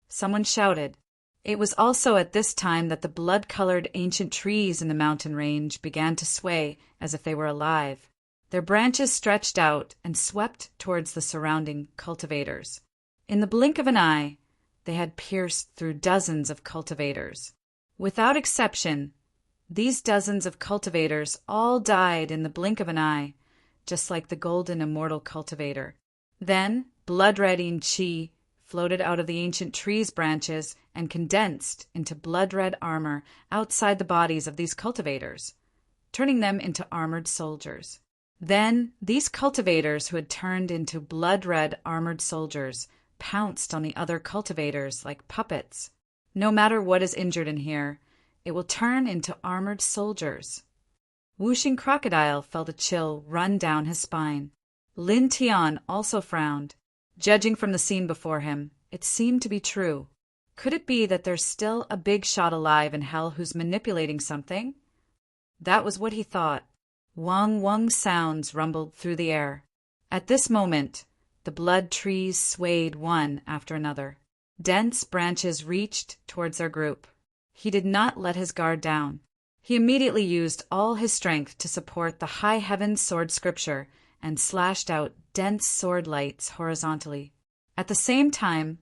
Someone shouted. It was also at this time that the blood-colored ancient trees in the mountain range began to sway as if they were alive. Their branches stretched out and swept towards the surrounding cultivators. In the blink of an eye, they had pierced through dozens of cultivators. Without exception, these dozens of cultivators all died in the blink of an eye, just like the golden immortal cultivator. Then, blood-red Yin Qi floated out of the ancient tree's branches and condensed into blood-red armor outside the bodies of these cultivators, turning them into armored soldiers. Then, these cultivators who had turned into blood-red armored soldiers pounced on the other cultivators like puppets. No matter what is injured in here, it will turn into armored soldiers. Whooshing Crocodile felt a chill run down his spine. Lin Tian also frowned. Judging from the scene before him, it seemed to be true. Could it be that there's still a big shot alive in hell who's manipulating something? That was what he thought. Wong wong sounds rumbled through the air. At this moment, the blood trees swayed one after another. Dense branches reached towards their group. He did not let his guard down. He immediately used all his strength to support the high heaven sword scripture and slashed out dense sword lights horizontally. At the same time,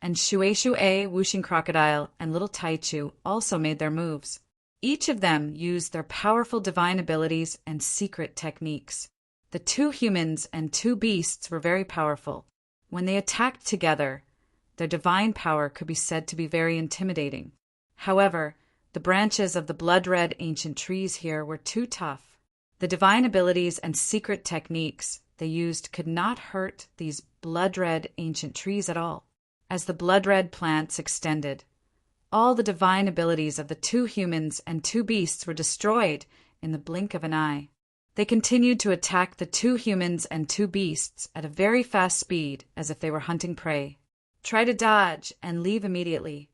and Shui, Whooshing Crocodile, and Little Taichu also made their moves. Each of them used their powerful divine abilities and secret techniques. The two humans and two beasts were very powerful. When they attacked together, their divine power could be said to be very intimidating. However, the branches of the blood-red ancient trees here were too tough. The divine abilities and secret techniques they used could not hurt these blood-red ancient trees at all. As the blood-red plants extended, all the divine abilities of the two humans and two beasts were destroyed in the blink of an eye. They continued to attack the two humans and two beasts at a very fast speed as if they were hunting prey. Try to dodge and leave immediately.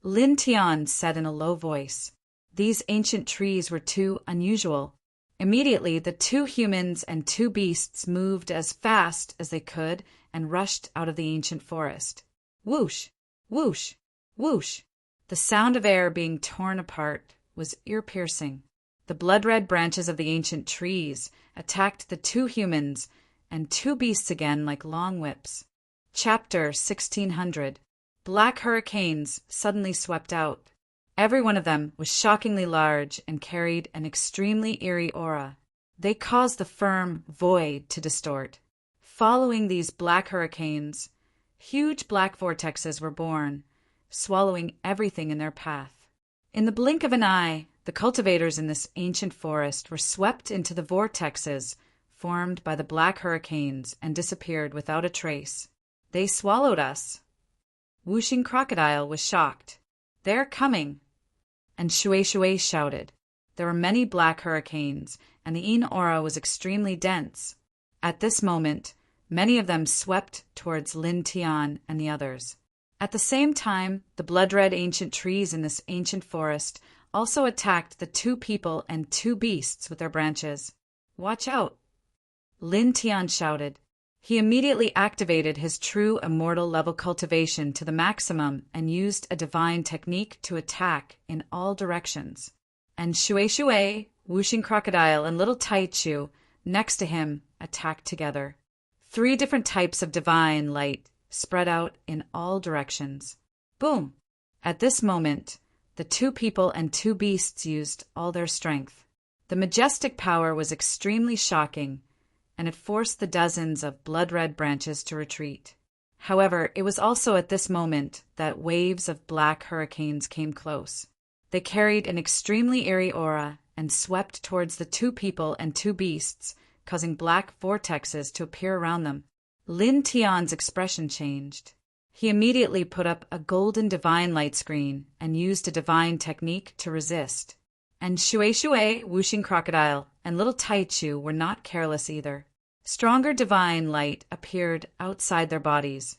Lin Tian said in a low voice. These ancient trees were too unusual. Immediately, the two humans and two beasts moved as fast as they could and rushed out of the ancient forest. Whoosh! Whoosh! Whoosh! The sound of air being torn apart was ear-piercing. The blood-red branches of the ancient trees attacked the two humans and two beasts again like long whips. Chapter 1600. Black hurricanes suddenly swept out. Every one of them was shockingly large and carried an extremely eerie aura. They caused the firm void to distort. Following these black hurricanes, huge black vortexes were born, swallowing everything in their path. In the blink of an eye, the cultivators in this ancient forest were swept into the vortexes formed by the black hurricanes and disappeared without a trace. They swallowed us. Whooshing Crocodile was shocked. They're coming. And Shui shouted. There were many black hurricanes, and the Yin aura was extremely dense. At this moment, many of them swept towards Lin Tian and the others. At the same time, the blood-red ancient trees in this ancient forest also attacked the two people and two beasts with their branches. Watch out! Lin Tian shouted. He immediately activated his true immortal level cultivation to the maximum and used a divine technique to attack in all directions. And Shui, Whooshing Crocodile, and Little Taichu next to him attacked together. 3 different types of divine light spread out in all directions. Boom! At this moment, the two people and two beasts used all their strength. The majestic power was extremely shocking, and it forced the dozens of blood-red branches to retreat. However, it was also at this moment that waves of black hurricanes came close. They carried an extremely eerie aura and swept towards the two people and two beasts, causing black vortexes to appear around them. Lin Tian's expression changed. He immediately put up a golden divine light screen and used a divine technique to resist. And Shui, Whooshing Crocodile, and Little Taichu were not careless either. Stronger divine light appeared outside their bodies,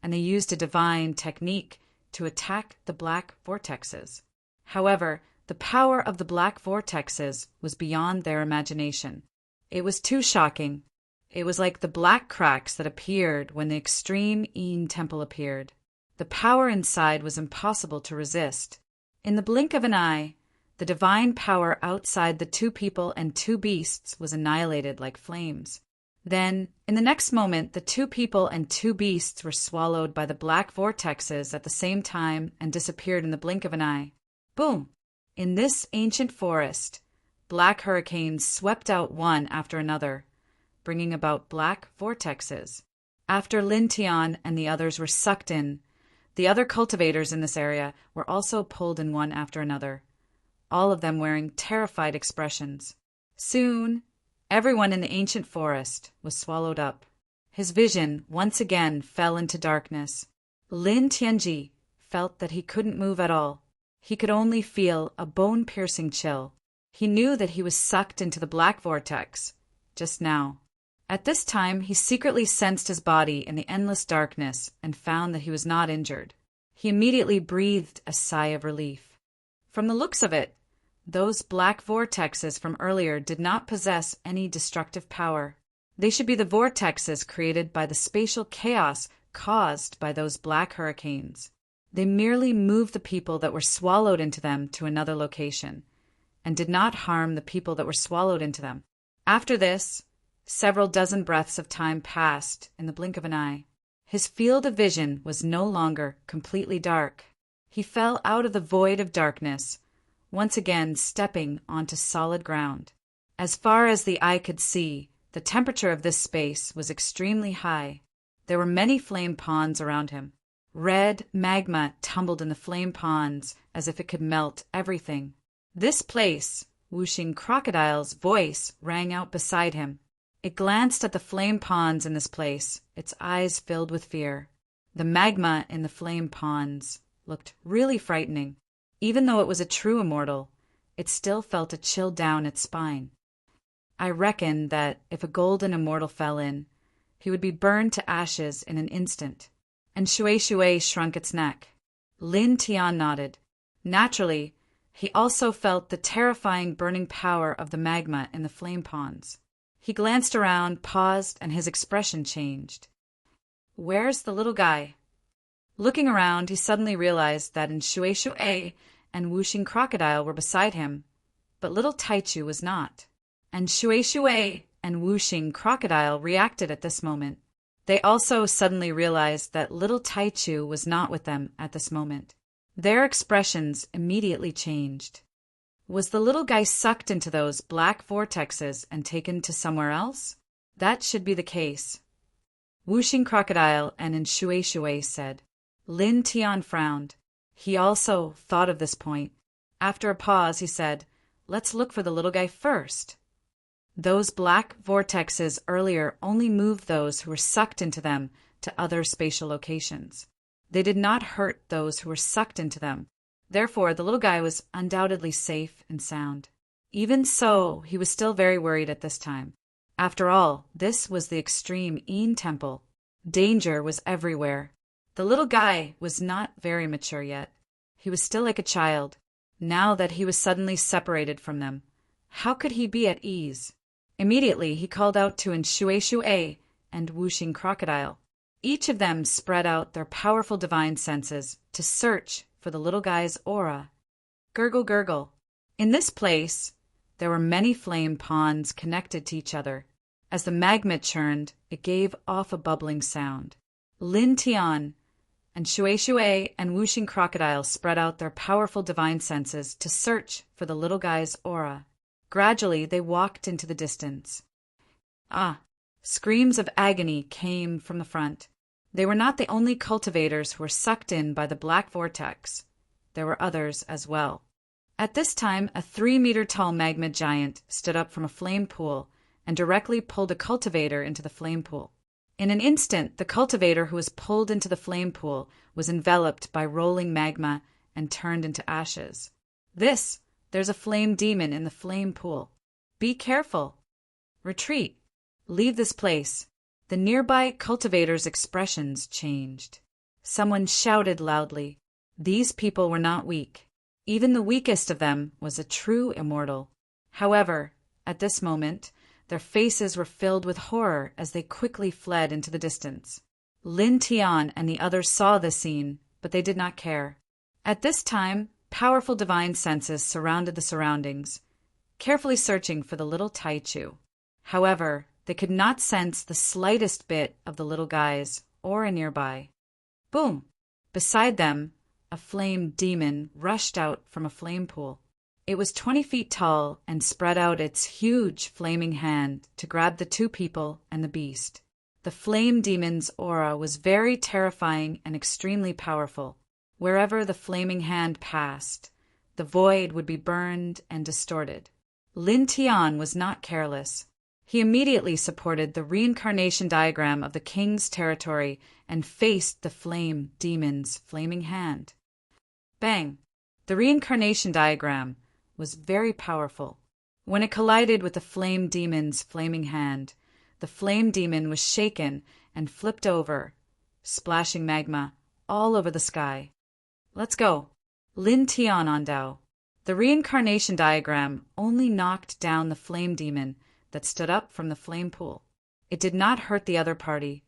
and they used a divine technique to attack the black vortexes. However, the power of the black vortexes was beyond their imagination. It was too shocking. It was like the black cracks that appeared when the extreme Yin temple appeared. The power inside was impossible to resist. In the blink of an eye, the divine power outside the two people and two beasts was annihilated like flames. Then, in the next moment, the two people and two beasts were swallowed by the black vortexes at the same time and disappeared in the blink of an eye. Boom! In this ancient forest, black hurricanes swept out one after another, bringing about black vortexes. After Lin Tian and the others were sucked in, the other cultivators in this area were also pulled in one after another, all of them wearing terrified expressions. Soon, everyone in the ancient forest was swallowed up. His vision once again fell into darkness. Lin Tianji felt that he couldn't move at all. He could only feel a bone-piercing chill. He knew that he was sucked into the black vortex just now. At this time, he secretly sensed his body in the endless darkness and found that he was not injured. He immediately breathed a sigh of relief. From the looks of it, those black vortexes from earlier did not possess any destructive power. They should be the vortexes created by the spatial chaos caused by those black hurricanes. They merely moved the people that were swallowed into them to another location, and did not harm the people that were swallowed into them. After this, several dozen breaths of time passed in the blink of an eye. His field of vision was no longer completely dark. He fell out of the void of darkness, once again stepping onto solid ground. As far as the eye could see, the temperature of this space was extremely high. There were many flame ponds around him. Red magma tumbled in the flame ponds as if it could melt everything. This place, Whooshing Crocodile's voice rang out beside him. It glanced at the flame ponds in this place, its eyes filled with fear. The magma in the flame ponds looked really frightening. Even though it was a true immortal, it still felt a chill down its spine. I reckon that if a golden immortal fell in, he would be burned to ashes in an instant. And Shui shrunk its neck. Lin Tian nodded. Naturally, he also felt the terrifying burning power of the magma in the flame ponds. He glanced around, paused, and his expression changed. "Where's the little guy?" Looking around, he suddenly realized that Shui and Whooshing Crocodile were beside him, but little Taichu was not. And Shui and Whooshing Crocodile reacted at this moment. They also suddenly realized that little Taichu was not with them at this moment. Their expressions immediately changed. Was the little guy sucked into those black vortexes and taken to somewhere else? That should be the case. Whooshing Crocodile and Shui said. Lin Tian frowned. He also thought of this point. After a pause, he said, "Let's look for the little guy first." Those black vortexes earlier only moved those who were sucked into them to other spatial locations. They did not hurt those who were sucked into them. Therefore, the little guy was undoubtedly safe and sound. Even so, he was still very worried at this time. After all, this was the extreme Yin Temple. Danger was everywhere. The little guy was not very mature yet. He was still like a child. Now that he was suddenly separated from them, how could he be at ease? Immediately, he called out to Shui and Whooshing Crocodile. Each of them spread out their powerful divine senses to search for the little guy's aura. Gurgle, gurgle. In this place, there were many flame ponds connected to each other. As the magma churned, it gave off a bubbling sound. Lin Tian and Shui and Whooshing Crocodile spread out their powerful divine senses to search for the little guy's aura. Gradually, they walked into the distance. Screams of agony came from the front. They were not the only cultivators who were sucked in by the black vortex. There were others as well. At this time, a 3-meter-tall magma giant stood up from a flame pool and directly pulled a cultivator into the flame pool. In an instant, the cultivator who was pulled into the flame pool was enveloped by rolling magma and turned into ashes. There's a flame demon in the flame pool. Be careful. Retreat. Leave this place. The nearby cultivator's expressions changed. Someone shouted loudly. These people were not weak. Even the weakest of them was a true immortal. However, at this moment, their faces were filled with horror as they quickly fled into the distance. Lin Tian and the others saw this scene, but they did not care. At this time, powerful divine senses surrounded the surroundings, carefully searching for the little Taichu. However, they could not sense the slightest bit of the little guy's aura nearby. Boom! Beside them, a flame demon rushed out from a flame pool. It was 20 feet tall and spread out its huge flaming hand to grab the two people and the beast. The flame demon's aura was very terrifying and extremely powerful. Wherever the flaming hand passed, the void would be burned and distorted. Lin Tian was not careless. He immediately supported the reincarnation diagram of the king's territory and faced the flame demon's flaming hand. Bang! The reincarnation diagram was very powerful. When it collided with the flame demon's flaming hand, the flame demon was shaken and flipped over, splashing magma all over the sky. Let's go. Lin Tian Ondao. The reincarnation diagram only knocked down the flame demon that stood up from the flame pool. It did not hurt the other party,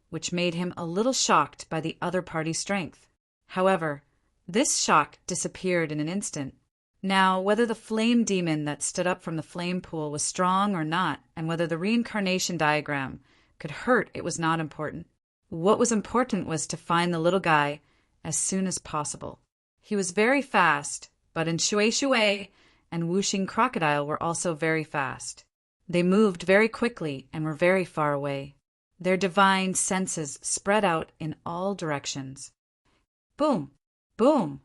which made him a little shocked by the other party's strength. However, this shock disappeared in an instant. Now, whether the flame demon that stood up from the flame pool was strong or not, and whether the reincarnation diagram could hurt, it was not important. What was important was to find the little guy as soon as possible. He was very fast, but Shui Shui and Wuxing Crocodile were also very fast. They moved very quickly and were very far away. Their divine senses spread out in all directions. Boom! Boom!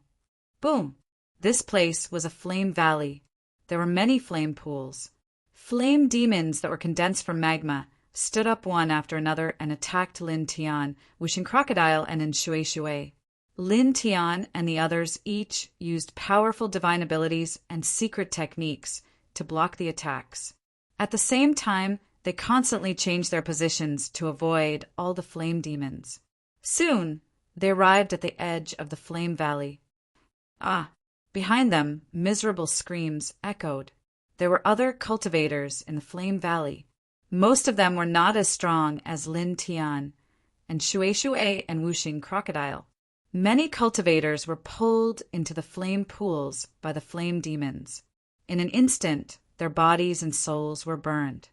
Boom! This place was a flame valley. There were many flame pools. Flame demons that were condensed from magma stood up one after another and attacked Lin Tian, Wuxing Crocodile, and Shui Shui. Lin Tian and the others each used powerful divine abilities and secret techniques to block the attacks. At the same time, they constantly changed their positions to avoid all the flame demons. Soon, they arrived at the edge of the flame valley. Behind them, miserable screams echoed. There were other cultivators in the flame valley. Most of them were not as strong as Lin Tian and Shui Shui and Wuxing Crocodile. Many cultivators were pulled into the flame pools by the flame demons. In an instant, their bodies and souls were burned.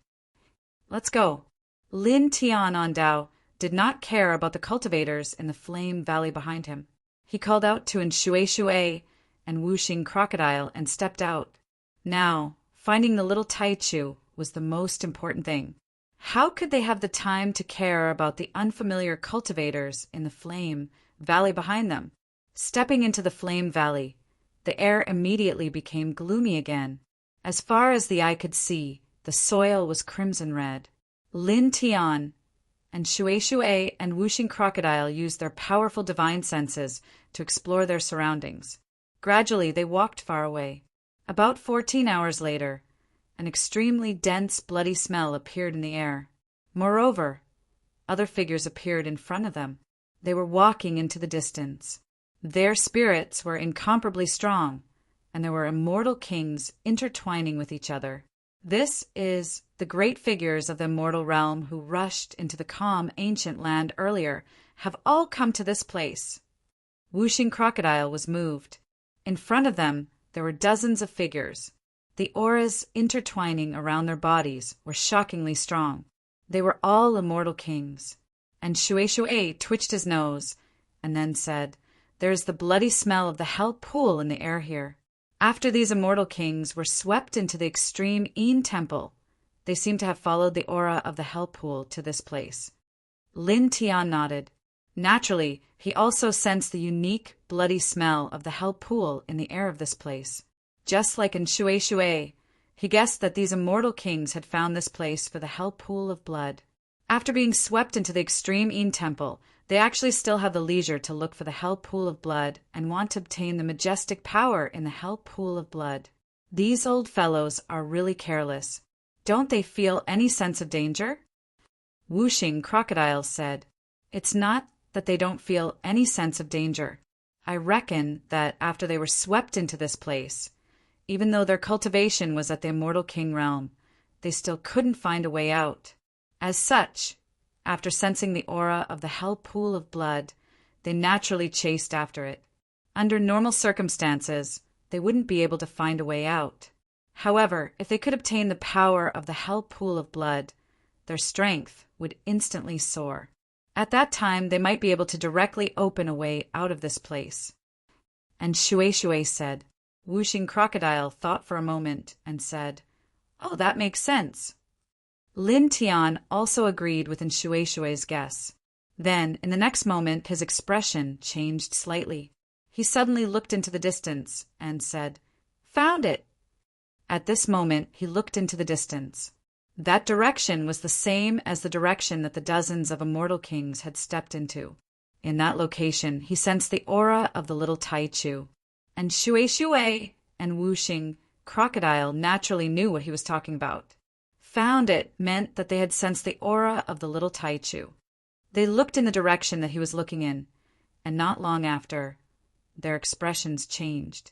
Let's go. Lin Tian Ondao did not care about the cultivators in the flame valley behind him. He called out to Shui Shui and Wuxing Crocodile and stepped out. Now, finding the little Taichu was the most important thing. How could they have the time to care about the unfamiliar cultivators in the flame valley behind them? Stepping into the flame valley, the air immediately became gloomy again. As far as the eye could see, the soil was crimson red. Lin Tian and Shui Shui and Wuxing Crocodile used their powerful divine senses to explore their surroundings. Gradually, they walked far away. About 14 hours later, an extremely dense, bloody smell appeared in the air. Moreover, other figures appeared in front of them. They were walking into the distance. Their spirits were incomparably strong, and there were immortal kings intertwining with each other. This is the great figures of the immortal realm who rushed into the calm ancient land earlier have all come to this place. Wuxing Crocodile was moved. In front of them, there were dozens of figures. The auras intertwining around their bodies were shockingly strong. They were all immortal kings. And Shui Shui twitched his nose and then said, "There is the bloody smell of the hell pool in the air here." After these immortal kings were swept into the extreme Yin temple, they seemed to have followed the aura of the hell pool to this place. Lin Tian nodded. Naturally, he also sensed the unique, bloody smell of the hell pool in the air of this place. Just like in Shui Shui, he guessed that these immortal kings had found this place for the hell pool of blood. After being swept into the extreme Yin temple, they actually still have the leisure to look for the hell pool of blood and want to obtain the majestic power in the hell pool of blood. These old fellows are really careless. Don't they feel any sense of danger? Wuxing Crocodile said, "It's not that they don't feel any sense of danger. I reckon that after they were swept into this place, even though their cultivation was at the immortal king realm, they still couldn't find a way out. As such, after sensing the aura of the hell pool of blood, they naturally chased after it. Under normal circumstances, they wouldn't be able to find a way out. However, if they could obtain the power of the hell pool of blood, their strength would instantly soar. At that time, they might be able to directly open a way out of this place." And Shui Shui said. Wuxing Crocodile thought for a moment and said, "Oh, that makes sense." Lin Tian also agreed with Shui Shui's guess. Then, in the next moment, his expression changed slightly. He suddenly looked into the distance and said, "Found it!" At this moment, he looked into the distance. That direction was the same as the direction that the dozens of immortal kings had stepped into. In that location, he sensed the aura of the little Taichu. And Shui Shui and Wuxing Crocodile naturally knew what he was talking about. Found it meant that they had sensed the aura of the little Taichu. They looked in the direction that he was looking in, and not long after, their expressions changed.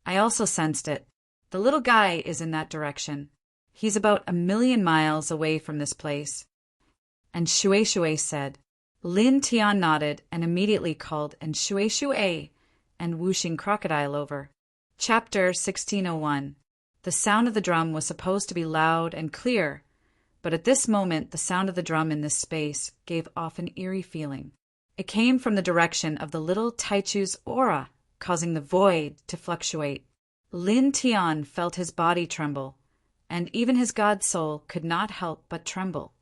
I also sensed it. The little guy is in that direction. He's about 1,000,000 miles away from this place. And Shui Shui said. Lin Tian nodded and immediately called and Shui Shui and Whooshing Crocodile over. Chapter 1601. The sound of the drum was supposed to be loud and clear, but at this moment the sound of the drum in this space gave off an eerie feeling. It came from the direction of the little Taichu's aura, causing the void to fluctuate. Lin Tian felt his body tremble, and even his god soul could not help but tremble.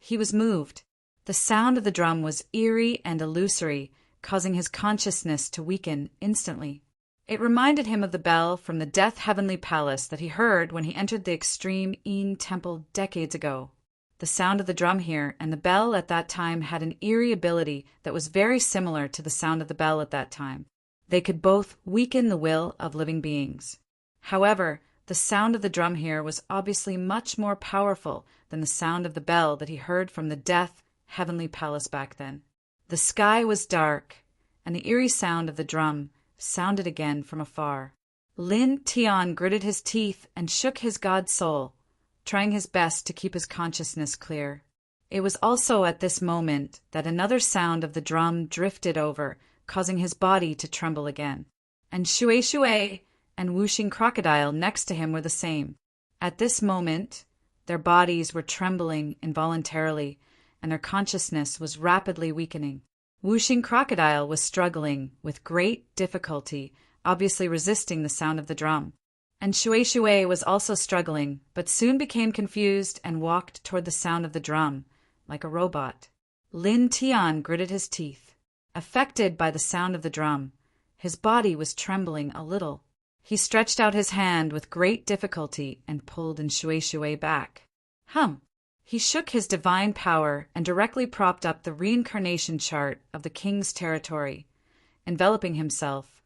He was moved. The sound of the drum was eerie and illusory, causing his consciousness to weaken instantly. It reminded him of the bell from the Death Heavenly Palace that he heard when he entered the Extreme Yin Temple decades ago. The sound of the drum here and the bell at that time had an eerie ability that was very similar to the sound of the bell at that time. They could both weaken the will of living beings. However, the sound of the drum here was obviously much more powerful than the sound of the bell that he heard from the Death Heavenly Palace back then. The sky was dark, and the eerie sound of the drum sounded again from afar. Lin Tian gritted his teeth and shook his god soul, trying his best to keep his consciousness clear. It was also at this moment that another sound of the drum drifted over, causing his body to tremble again. And Shui Shui and Whooshing Crocodile next to him were the same. At this moment, their bodies were trembling involuntarily, and their consciousness was rapidly weakening. Whooshing Crocodile was struggling with great difficulty, obviously resisting the sound of the drum. And Shui Shui was also struggling, but soon became confused and walked toward the sound of the drum, like a robot. Lin Tian gritted his teeth. Affected by the sound of the drum, his body was trembling a little. He stretched out his hand with great difficulty and pulled in Shui Shui back. He shook his divine power and directly propped up the reincarnation chart of the king's territory, enveloping himself,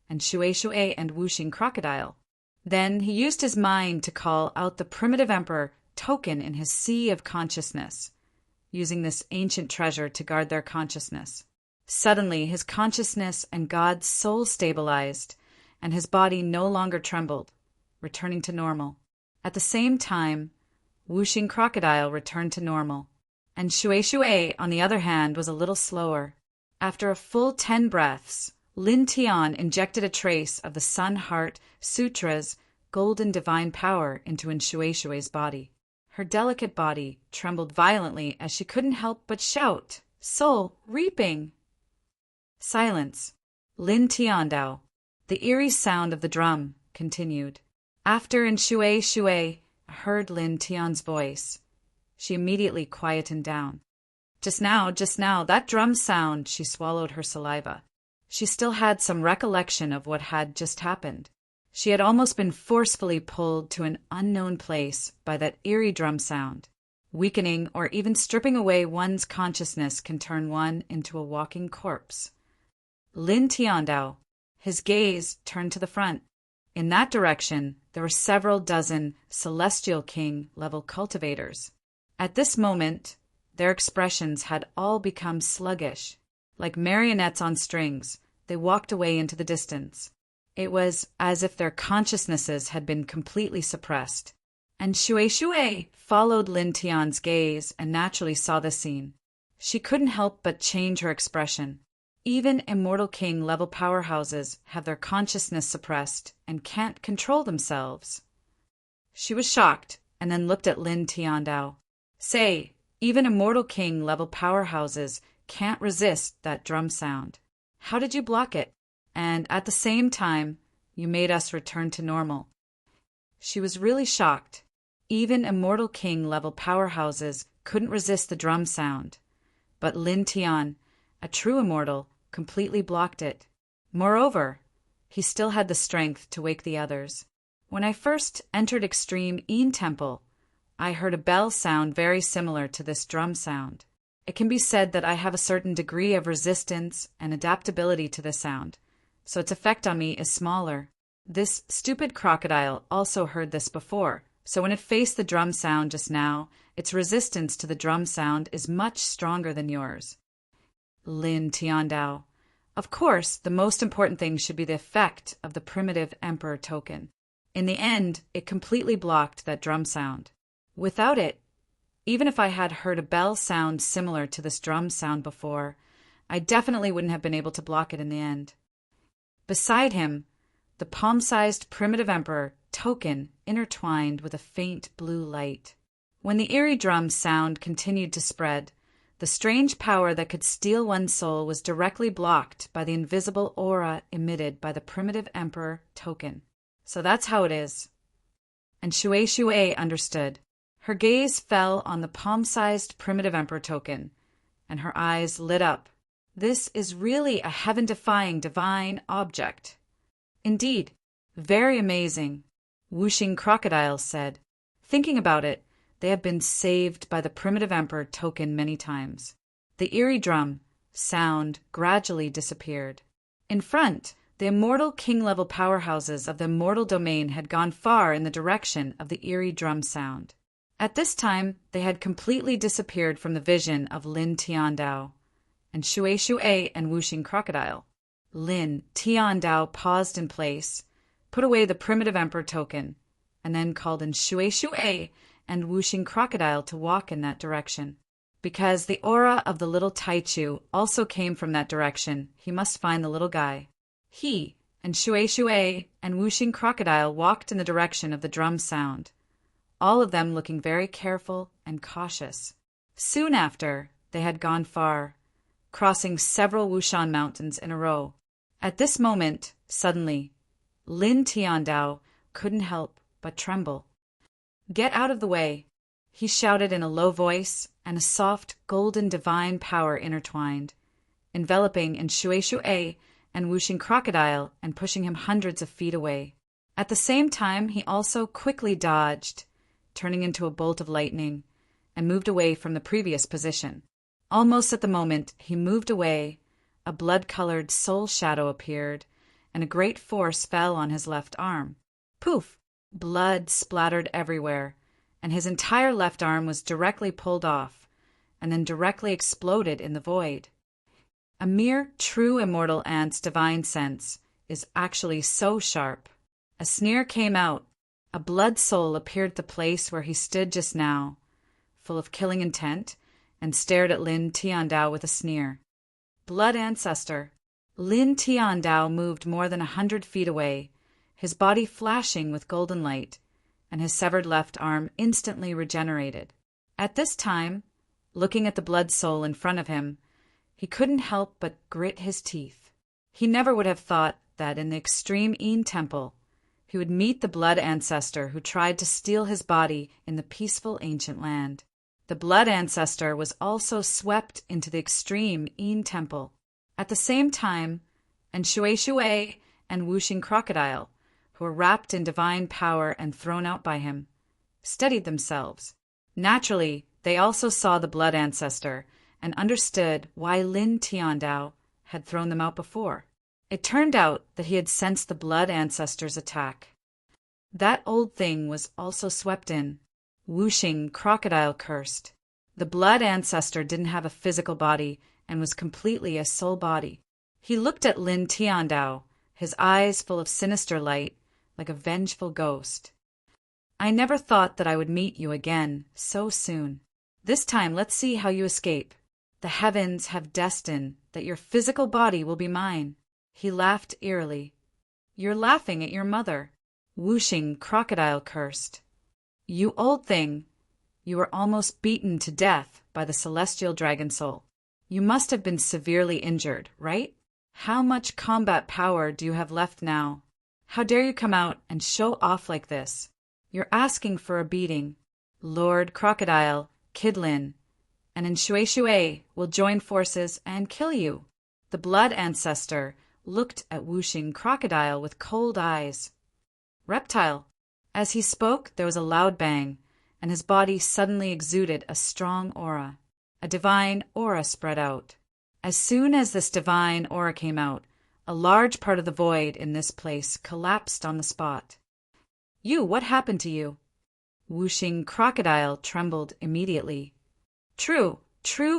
and Shui Shui and Whooshing Crocodile. Then he used his mind to call out the primitive emperor token in his sea of consciousness, using this ancient treasure to guard their consciousness. Suddenly, his consciousness and God's soul stabilized, and his body no longer trembled, returning to normal. At the same time, Whooshing Crocodile returned to normal, and Shui Shui, on the other hand, was a little slower. After a full 10 breaths, Lin Tian injected a trace of the Sun Heart Sutra's golden divine power into Shui Shui's body. Her delicate body trembled violently as she couldn't help but shout, "Soul reaping!" Silence. Lin Tiandao. The eerie sound of the drum continued. After Shui Shui heard Lin Tian's voice, she immediately quietened down. Just now, that drum sound, she swallowed her saliva. She still had some recollection of what had just happened. She had almost been forcefully pulled to an unknown place by that eerie drum sound. Weakening or even stripping away one's consciousness can turn one into a walking corpse. Lin Tiandao, his gaze turned to the front. In that direction, there were several dozen Celestial King-level cultivators. At this moment, their expressions had all become sluggish. Like marionettes on strings, they walked away into the distance. It was as if their consciousnesses had been completely suppressed. And Shui Shui followed Lin Tian's gaze and naturally saw the scene. She couldn't help but change her expression. Even Immortal King-level powerhouses have their consciousness suppressed and can't control themselves. She was shocked and then looked at Lin Tiandao. Say, even Immortal King-level powerhouses can't resist that drum sound. How did you block it? And at the same time, you made us return to normal. She was really shocked. Even Immortal King-level powerhouses couldn't resist the drum sound. But Lin Tian, a true immortal, completely blocked it. Moreover, he still had the strength to wake the others. When I first entered Extreme Yin Temple, I heard a bell sound very similar to this drum sound. It can be said that I have a certain degree of resistance and adaptability to this sound, so its effect on me is smaller. This stupid crocodile also heard this before, so when it faced the drum sound just now, its resistance to the drum sound is much stronger than yours. Lin Tiandao. Of course, the most important thing should be the effect of the primitive emperor token. In the end, it completely blocked that drum sound. Without it, even if I had heard a bell sound similar to this drum sound before, I definitely wouldn't have been able to block it in the end. Beside him, the palm-sized primitive emperor token intertwined with a faint blue light. When the eerie drum sound continued to spread, the strange power that could steal one's soul was directly blocked by the invisible aura emitted by the primitive emperor token. So that's how it is. And Shui understood. Her gaze fell on the palm-sized primitive emperor token, and her eyes lit up. This is really a heaven-defying divine object. Indeed, very amazing, Whooshing Crocodile said. Thinking about it, they have been saved by the primitive emperor token many times. The eerie drum sound gradually disappeared. In front, the immortal king-level powerhouses of the immortal domain had gone far in the direction of the eerie drum sound. At this time, they had completely disappeared from the vision of Lin Tiandao and Shui and Whooshing Crocodile. Lin Tiandao paused in place, put away the primitive emperor token, and then called in Shui and Whooshing Crocodile to walk in that direction. Because the aura of the little Taichu also came from that direction, he must find the little guy. He and Shui and Whooshing Crocodile walked in the direction of the drum sound, all of them looking very careful and cautious. Soon after, they had gone far, crossing several Wushan mountains in a row. At this moment, suddenly, Lin Tiandao couldn't help but tremble. "Get out of the way," he shouted in a low voice, and a soft, golden divine power intertwined, enveloping in Shui and Whooshing Crocodile and pushing him hundreds of feet away. At the same time, he also quickly dodged, turning into a bolt of lightning, and moved away from the previous position. Almost at the moment he moved away, a blood-colored soul shadow appeared, and a great force fell on his left arm. Poof! Blood splattered everywhere, and his entire left arm was directly pulled off, and then directly exploded in the void. A mere true immortal ant's divine sense is actually so sharp. A sneer came out. A blood soul appeared at the place where he stood just now, full of killing intent, and stared at Lin Tiandao with a sneer. Blood ancestor. Lin Tiandao moved more than 100 feet away, his body flashing with golden light, and his severed left arm instantly regenerated. At this time, looking at the blood soul in front of him, he couldn't help but grit his teeth. He never would have thought that in the extreme Yin Temple, he would meet the blood ancestor who tried to steal his body in the peaceful ancient land. The blood ancestor was also swept into the extreme Yin Temple. At the same time, and Shui and Whooshing Crocodile, who were wrapped in divine power and thrown out by him, steadied themselves. Naturally, they also saw the blood ancestor and understood why Lin Tiandao had thrown them out before. It turned out that he had sensed the blood ancestor's attack. That old thing was also swept in. Whooshing Crocodile cursed. The blood ancestor didn't have a physical body and was completely a soul body. He looked at Lin Tiandao, his eyes full of sinister light, like a vengeful ghost. "I never thought that I would meet you again so soon. This time let's see how you escape. The heavens have destined that your physical body will be mine." He laughed eerily. "You're laughing at your mother," Whooshing Crocodile cursed. "You old thing, you were almost beaten to death by the celestial dragon soul. You must have been severely injured, right? How much combat power do you have left now? How dare you come out and show off like this? You're asking for a beating. Lord Crocodile, Kidlin, and in Shui will join forces and kill you." The blood ancestor looked at Whooshing Crocodile with cold eyes. "Reptile." As he spoke, there was a loud bang, and his body suddenly exuded a strong aura. A divine aura spread out. As soon as this divine aura came out, A large part of the void in this place collapsed on the spot. What happened to you? Whooshing Crocodile trembled immediately. True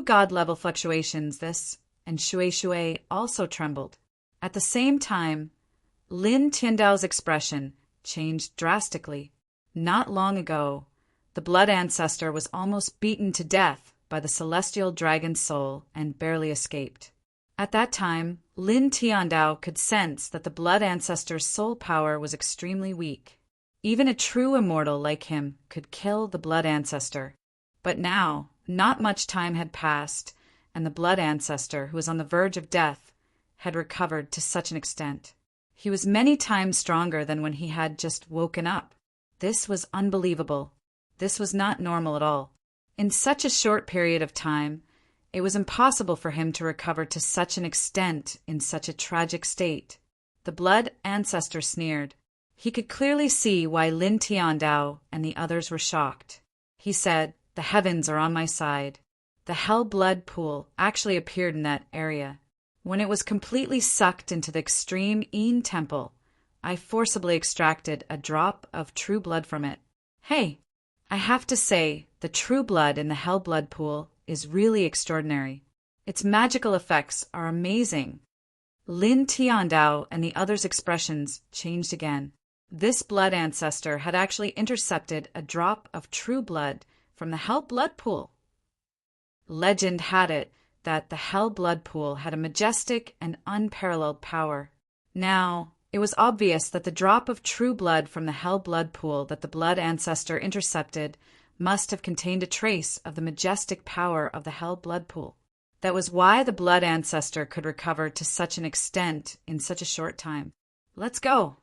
god-level fluctuations, this, and Shui Shui also trembled. At the same time, Lin Tiandao's expression changed drastically. Not long ago, the blood ancestor was almost beaten to death by the celestial dragon's soul and barely escaped. At that time, Lin Tiandao could sense that the blood ancestor's soul power was extremely weak. Even a true immortal like him could kill the blood ancestor. But now, not much time had passed, and the blood ancestor, who was on the verge of death, had recovered to such an extent. He was many times stronger than when he had just woken up. This was unbelievable. This was not normal at all. In such a short period of time, it was impossible for him to recover to such an extent in such a tragic state. The blood ancestor sneered. He could clearly see why Lin Tiandao and the others were shocked. He said, "The heavens are on my side." The hell blood pool actually appeared in that area. When it was completely sucked into the extreme Yin temple, I forcibly extracted a drop of true blood from it. Hey, I have to say, the true blood in the hell blood pool is really extraordinary. Its magical effects are amazing. Lin Tiandao and the others' expressions changed again. This blood ancestor had actually intercepted a drop of true blood from the hell blood pool. Legend had it that the hell blood pool had a majestic and unparalleled power. Now, it was obvious that the drop of true blood from the hell blood pool that the blood ancestor intercepted must have contained a trace of the majestic power of the hell blood pool. That was why the blood ancestor could recover to such an extent in such a short time. Let's go.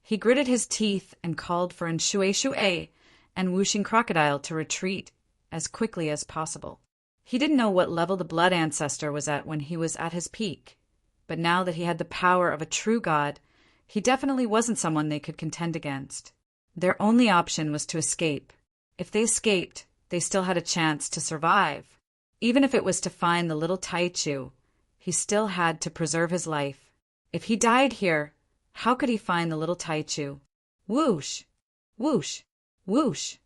He gritted his teeth and called for Shui Shui and Whooshing Crocodile to retreat as quickly as possible. He didn't know what level the blood ancestor was at when he was at his peak, but now that he had the power of a true god, he definitely wasn't someone they could contend against. Their only option was to escape. If they escaped, they still had a chance to survive. Even if it was to find the little Taichu, he still had to preserve his life. If he died here, how could he find the little Taichu? Whoosh! Whoosh! Whoosh!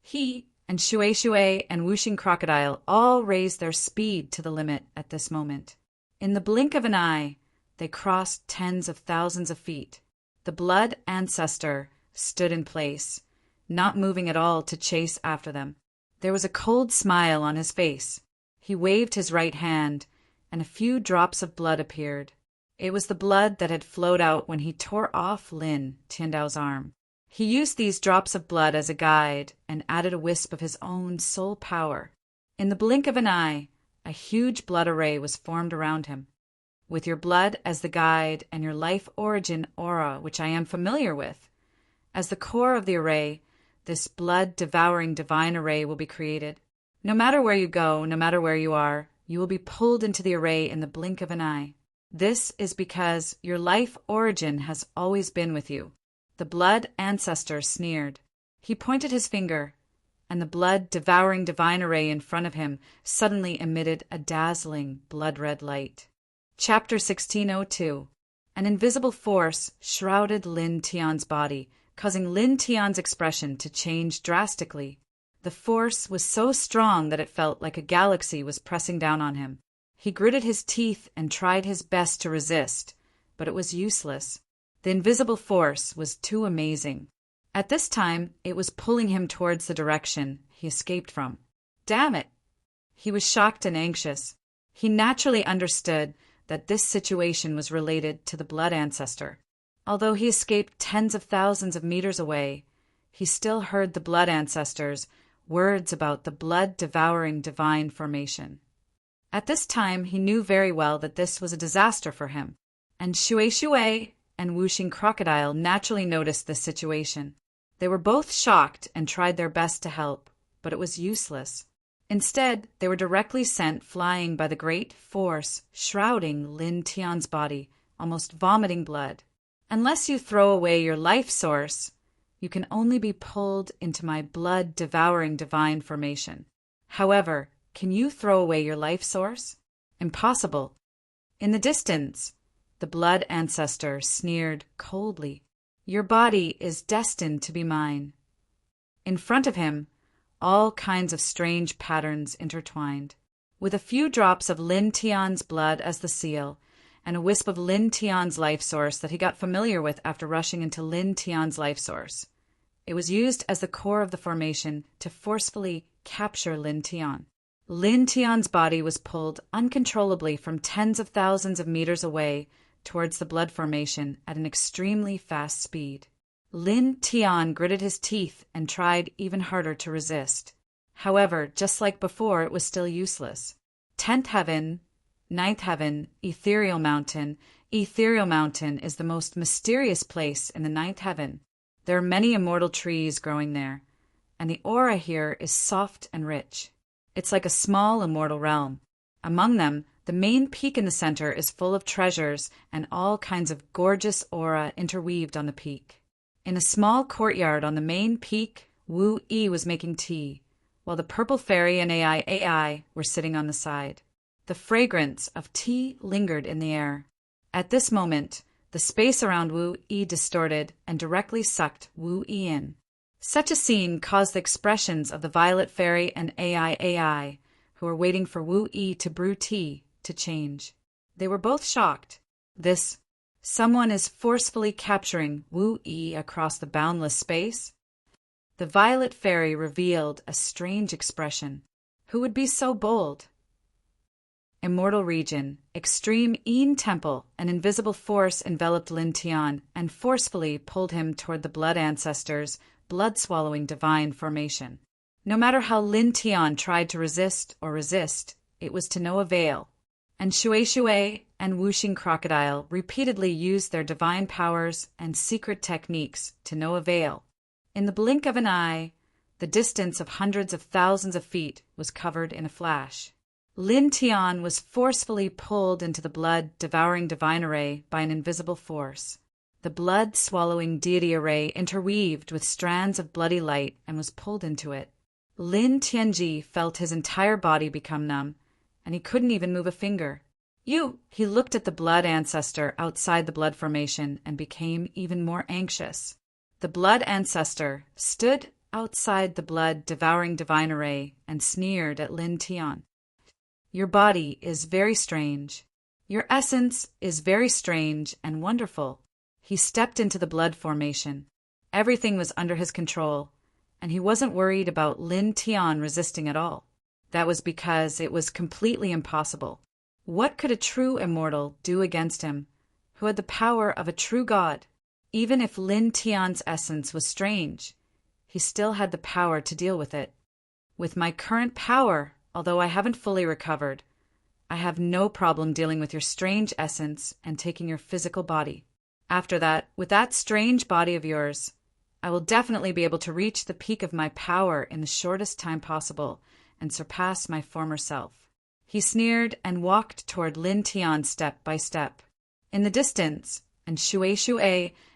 He and Shui Shui and Whooshing Crocodile all raised their speed to the limit at this moment. In the blink of an eye, they crossed tens of thousands of feet. The blood ancestor stood in place, not moving at all to chase after them. There was a cold smile on his face. He waved his right hand, and a few drops of blood appeared. It was the blood that had flowed out when he tore off Lin Tiandao's arm. He used these drops of blood as a guide and added a wisp of his own soul power. In the blink of an eye, a huge blood array was formed around him. With your blood as the guide and your life origin aura, which I am familiar with, as the core of the array, this blood-devouring divine array will be created. No matter where you go, no matter where you are, you will be pulled into the array in the blink of an eye. This is because your life origin has always been with you. The blood ancestor sneered. He pointed his finger, and the blood-devouring divine array in front of him suddenly emitted a dazzling blood-red light. Chapter 1602. An invisible force shrouded Lin Tian's body, causing Lin Tian's expression to change drastically. The force was so strong that it felt like a galaxy was pressing down on him. He gritted his teeth and tried his best to resist, but it was useless. The invisible force was too amazing. At this time, it was pulling him towards the direction he escaped from. Damn it! He was shocked and anxious. He naturally understood that this situation was related to the blood ancestor. Although he escaped tens of thousands of meters away, he still heard the blood ancestors' words about the blood-devouring divine formation. At this time, he knew very well that this was a disaster for him, and Shui Shui and Whooshing Crocodile naturally noticed this situation. They were both shocked and tried their best to help, but it was useless. Instead, they were directly sent flying by the great force shrouding Lin Tian's body, almost vomiting blood. Unless you throw away your life source, you can only be pulled into my blood-devouring divine formation. However, can you throw away your life source? Impossible. In the distance, the blood ancestor sneered coldly. "Your body is destined to be mine." In front of him, all kinds of strange patterns intertwined. With a few drops of Lin Tian's blood as the seal, and a wisp of Lin Tian's life source that he got familiar with after rushing into Lin Tian's life source. It was used as the core of the formation to forcefully capture Lin Tian. Lin Tian's body was pulled uncontrollably from tens of thousands of meters away towards the blood formation at an extremely fast speed. Lin Tian gritted his teeth and tried even harder to resist. However, just like before, it was still useless. 10th heaven, 9th heaven, ethereal mountain. Ethereal mountain is the most mysterious place in the 9th heaven. There are many immortal trees growing there, and the aura here is soft and rich. It's like a small immortal realm. Among them, the main peak in the center is full of treasures and all kinds of gorgeous aura interweaved on the peak. In a small courtyard on the main peak, Wu Yi was making tea, while the purple fairy and AI were sitting on the side. The fragrance of tea lingered in the air. At this moment, the space around Wu Yi distorted and directly sucked Wu Yi in. Such a scene caused the expressions of the violet fairy and AI, who were waiting for Wu Yi to brew tea, to change. They were both shocked. Someone is forcefully capturing Wu Yi across the boundless space? The violet fairy revealed a strange expression. Who would be so bold? Immortal region, extreme Yin temple, an invisible force enveloped Lin Tian and forcefully pulled him toward the blood ancestors' blood-swallowing divine formation. No matter how Lin Tian tried to resist, it was to no avail. And Shui and Wuxing Crocodile repeatedly used their divine powers and secret techniques to no avail. In the blink of an eye, the distance of hundreds of thousands of feet was covered in a flash. Lin Tian was forcefully pulled into the blood-devouring divine array by an invisible force. The blood-swallowing deity array interweaved with strands of bloody light and was pulled into it. Lin Tianji felt his entire body become numb, and he couldn't even move a finger. He looked at the blood ancestor outside the blood formation and became even more anxious. The blood ancestor stood outside the blood-devouring divine array and sneered at Lin Tian. "Your body is very strange. Your essence is very strange and wonderful." He stepped into the blood formation. Everything was under his control, and he wasn't worried about Lin Tian resisting at all. That was because it was completely impossible. What could a true immortal do against him, who had the power of a true god? Even if Lin Tian's essence was strange, he still had the power to deal with it. "With my current power, although I haven't fully recovered, I have no problem dealing with your strange essence and taking your physical body. After that, with that strange body of yours, I will definitely be able to reach the peak of my power in the shortest time possible and surpass my former self." He sneered and walked toward Lin Tian step by step. In the distance, and Shui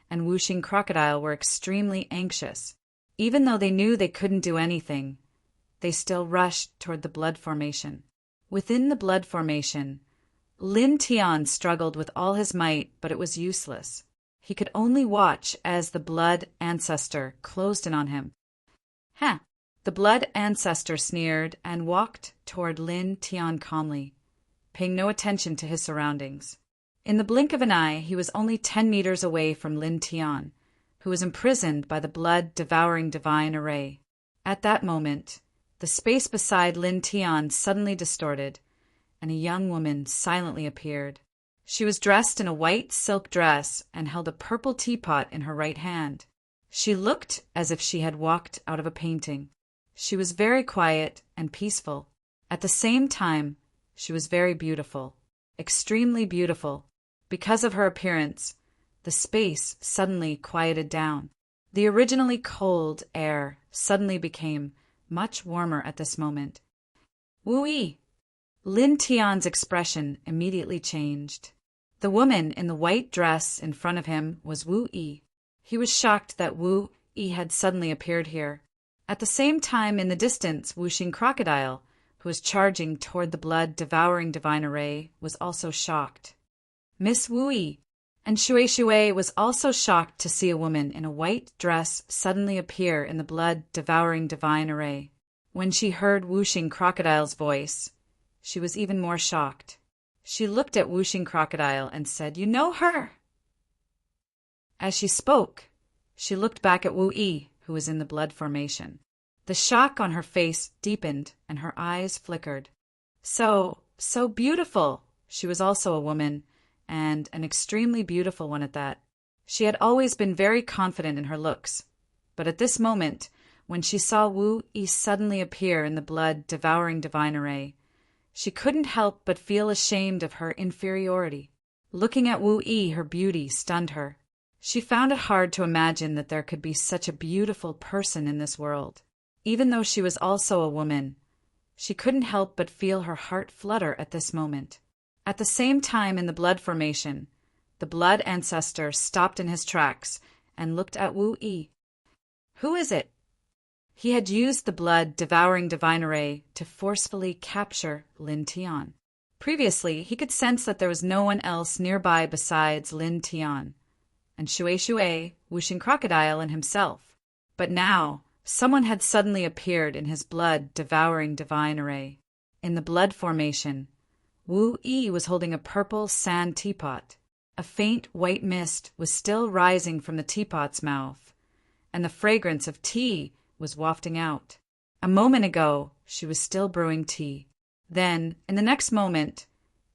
and Wuxing Crocodile were extremely anxious. Even though they knew they couldn't do anything, they still rushed toward the blood formation. Within the blood formation, Lin Tian struggled with all his might, but it was useless. He could only watch as the blood ancestor closed in on him. The blood ancestor sneered and walked toward Lin Tian calmly, paying no attention to his surroundings. In the blink of an eye, he was only 10 meters away from Lin Tian, who was imprisoned by the blood-devouring divine array. At that moment, the space beside Lin Tian suddenly distorted, and a young woman silently appeared. She was dressed in a white silk dress and held a purple teapot in her right hand. She looked as if she had walked out of a painting. She was very quiet and peaceful. At the same time, she was very beautiful, extremely beautiful. Because of her appearance, the space suddenly quieted down. The originally cold air suddenly became much warmer at this moment. "Wu Yi!" Lin Tian's expression immediately changed. The woman in the white dress in front of him was Wu Yi. He was shocked that Wu Yi had suddenly appeared here. At the same time, in the distance, Wuxing Crocodile, who was charging toward the blood-devouring divine array, was also shocked. Miss Wu-Yi. And Shui was also shocked to see a woman in a white dress suddenly appear in the blood-devouring divine array. When she heard Whooshing Crocodile's voice, she was even more shocked. She looked at Whooshing Crocodile and said, "You know her?" As she spoke, she looked back at Wu-Yi, who was in the blood formation. The shock on her face deepened and her eyes flickered. So beautiful! She was also a woman, and an extremely beautiful one at that. She had always been very confident in her looks, but at this moment, when she saw Wu-Yi suddenly appear in the blood-devouring divine array, she couldn't help but feel ashamed of her inferiority. Looking at Wu-Yi, her beauty stunned her. She found it hard to imagine that there could be such a beautiful person in this world. Even though she was also a woman, she couldn't help but feel her heart flutter at this moment. At the same time in the blood formation, the blood ancestor stopped in his tracks and looked at Wu-Yi. Who is it? He had used the blood-devouring divine array to forcefully capture Lin Tian. Previously, he could sense that there was no one else nearby besides Lin Tian, and Shui, Whooshing Crocodile, and himself. But now, someone had suddenly appeared in his blood-devouring divine array. In the blood formation, Wu-Yi was holding a purple sand teapot. A faint white mist was still rising from the teapot's mouth, and the fragrance of tea was wafting out. A moment ago, she was still brewing tea. Then, in the next moment,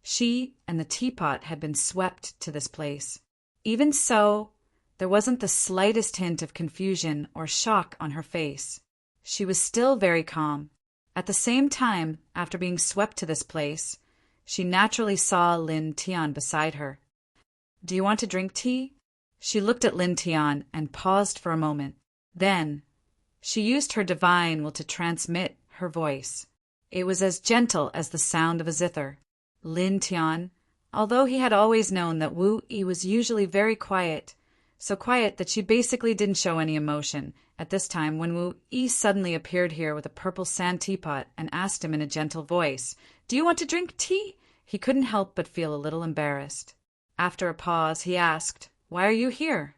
she and the teapot had been swept to this place. Even so, there wasn't the slightest hint of confusion or shock on her face. She was still very calm. At the same time, after being swept to this place, she naturally saw Lin Tian beside her. "Do you want to drink tea?" She looked at Lin Tian and paused for a moment. Then, she used her divine will to transmit her voice. It was as gentle as the sound of a zither. Lin Tian, although he had always known that Wu-Yi was usually very quiet, so quiet that she basically didn't show any emotion, at this time when Wu-Yi suddenly appeared here with a purple sand teapot and asked him in a gentle voice, "Do you want to drink tea?" he couldn't help but feel a little embarrassed. After a pause, he asked, "Why are you here?"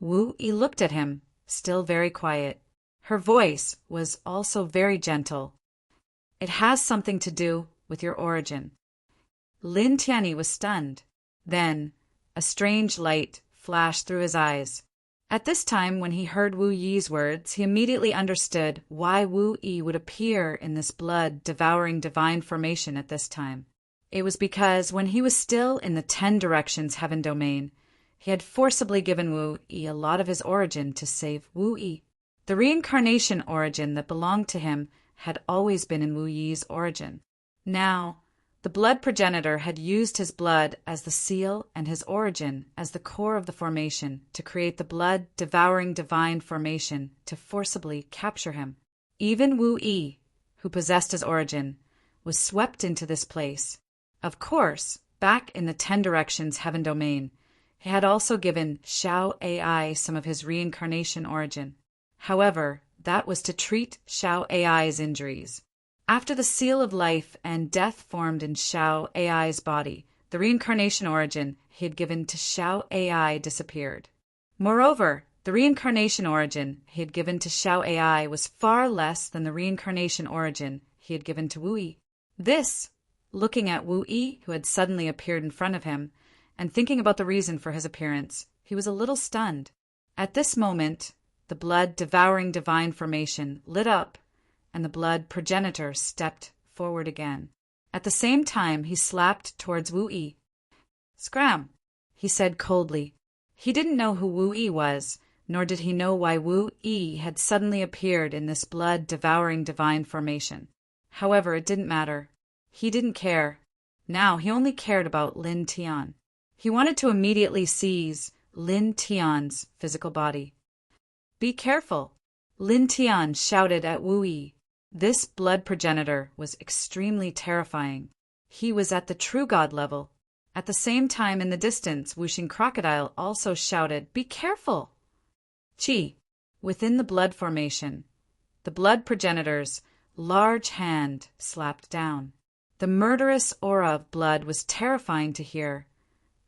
Wu-Yi looked at him, still very quiet. Her voice was also very gentle. "It has something to do with your origin." Lin Tian was stunned. Then, a strange light flashed through his eyes. At this time, when he heard Wu-Yi's words, he immediately understood why Wu-Yi would appear in this blood-devouring divine formation at this time. It was because when he was still in the 10 Directions Heaven domain, he had forcibly given Wu-Yi a lot of his origin to save Wu-Yi. The reincarnation origin that belonged to him had always been in Wu-Yi's origin. Now, the blood progenitor had used his blood as the seal and his origin as the core of the formation to create the blood-devouring divine formation to forcibly capture him. Even Wu-Yi, who possessed his origin, was swept into this place. Of course, back in the 10 Directions Heaven domain, he had also given Xiao AI some of his reincarnation origin. However, that was to treat Xiao AI's injuries. After the seal of life and death formed in Xiao AI's body, the reincarnation origin he had given to Xiao AI disappeared. Moreover, the reincarnation origin he had given to Xiao AI was far less than the reincarnation origin he had given to Wu-Yi. This, looking at Wu-Yi, who had suddenly appeared in front of him, and thinking about the reason for his appearance, he was a little stunned. At this moment, the blood-devouring divine formation lit up, and the blood progenitor stepped forward again. At the same time, he slapped towards Wu-Yi. "Scram," he said coldly. He didn't know who Wu-Yi was, nor did he know why Wu-Yi had suddenly appeared in this blood-devouring divine formation. However, it didn't matter. He didn't care. Now he only cared about Lin Tian. He wanted to immediately seize Lin Tian's physical body. "Be careful," Lin Tian shouted at Wu-Yi. This blood progenitor was extremely terrifying. He was at the true god level. At the same time, in the distance, Whooshing Crocodile also shouted, "Be careful!" Chi, within the blood formation, the blood progenitor's large hand slapped down. The murderous aura of blood was terrifying to hear,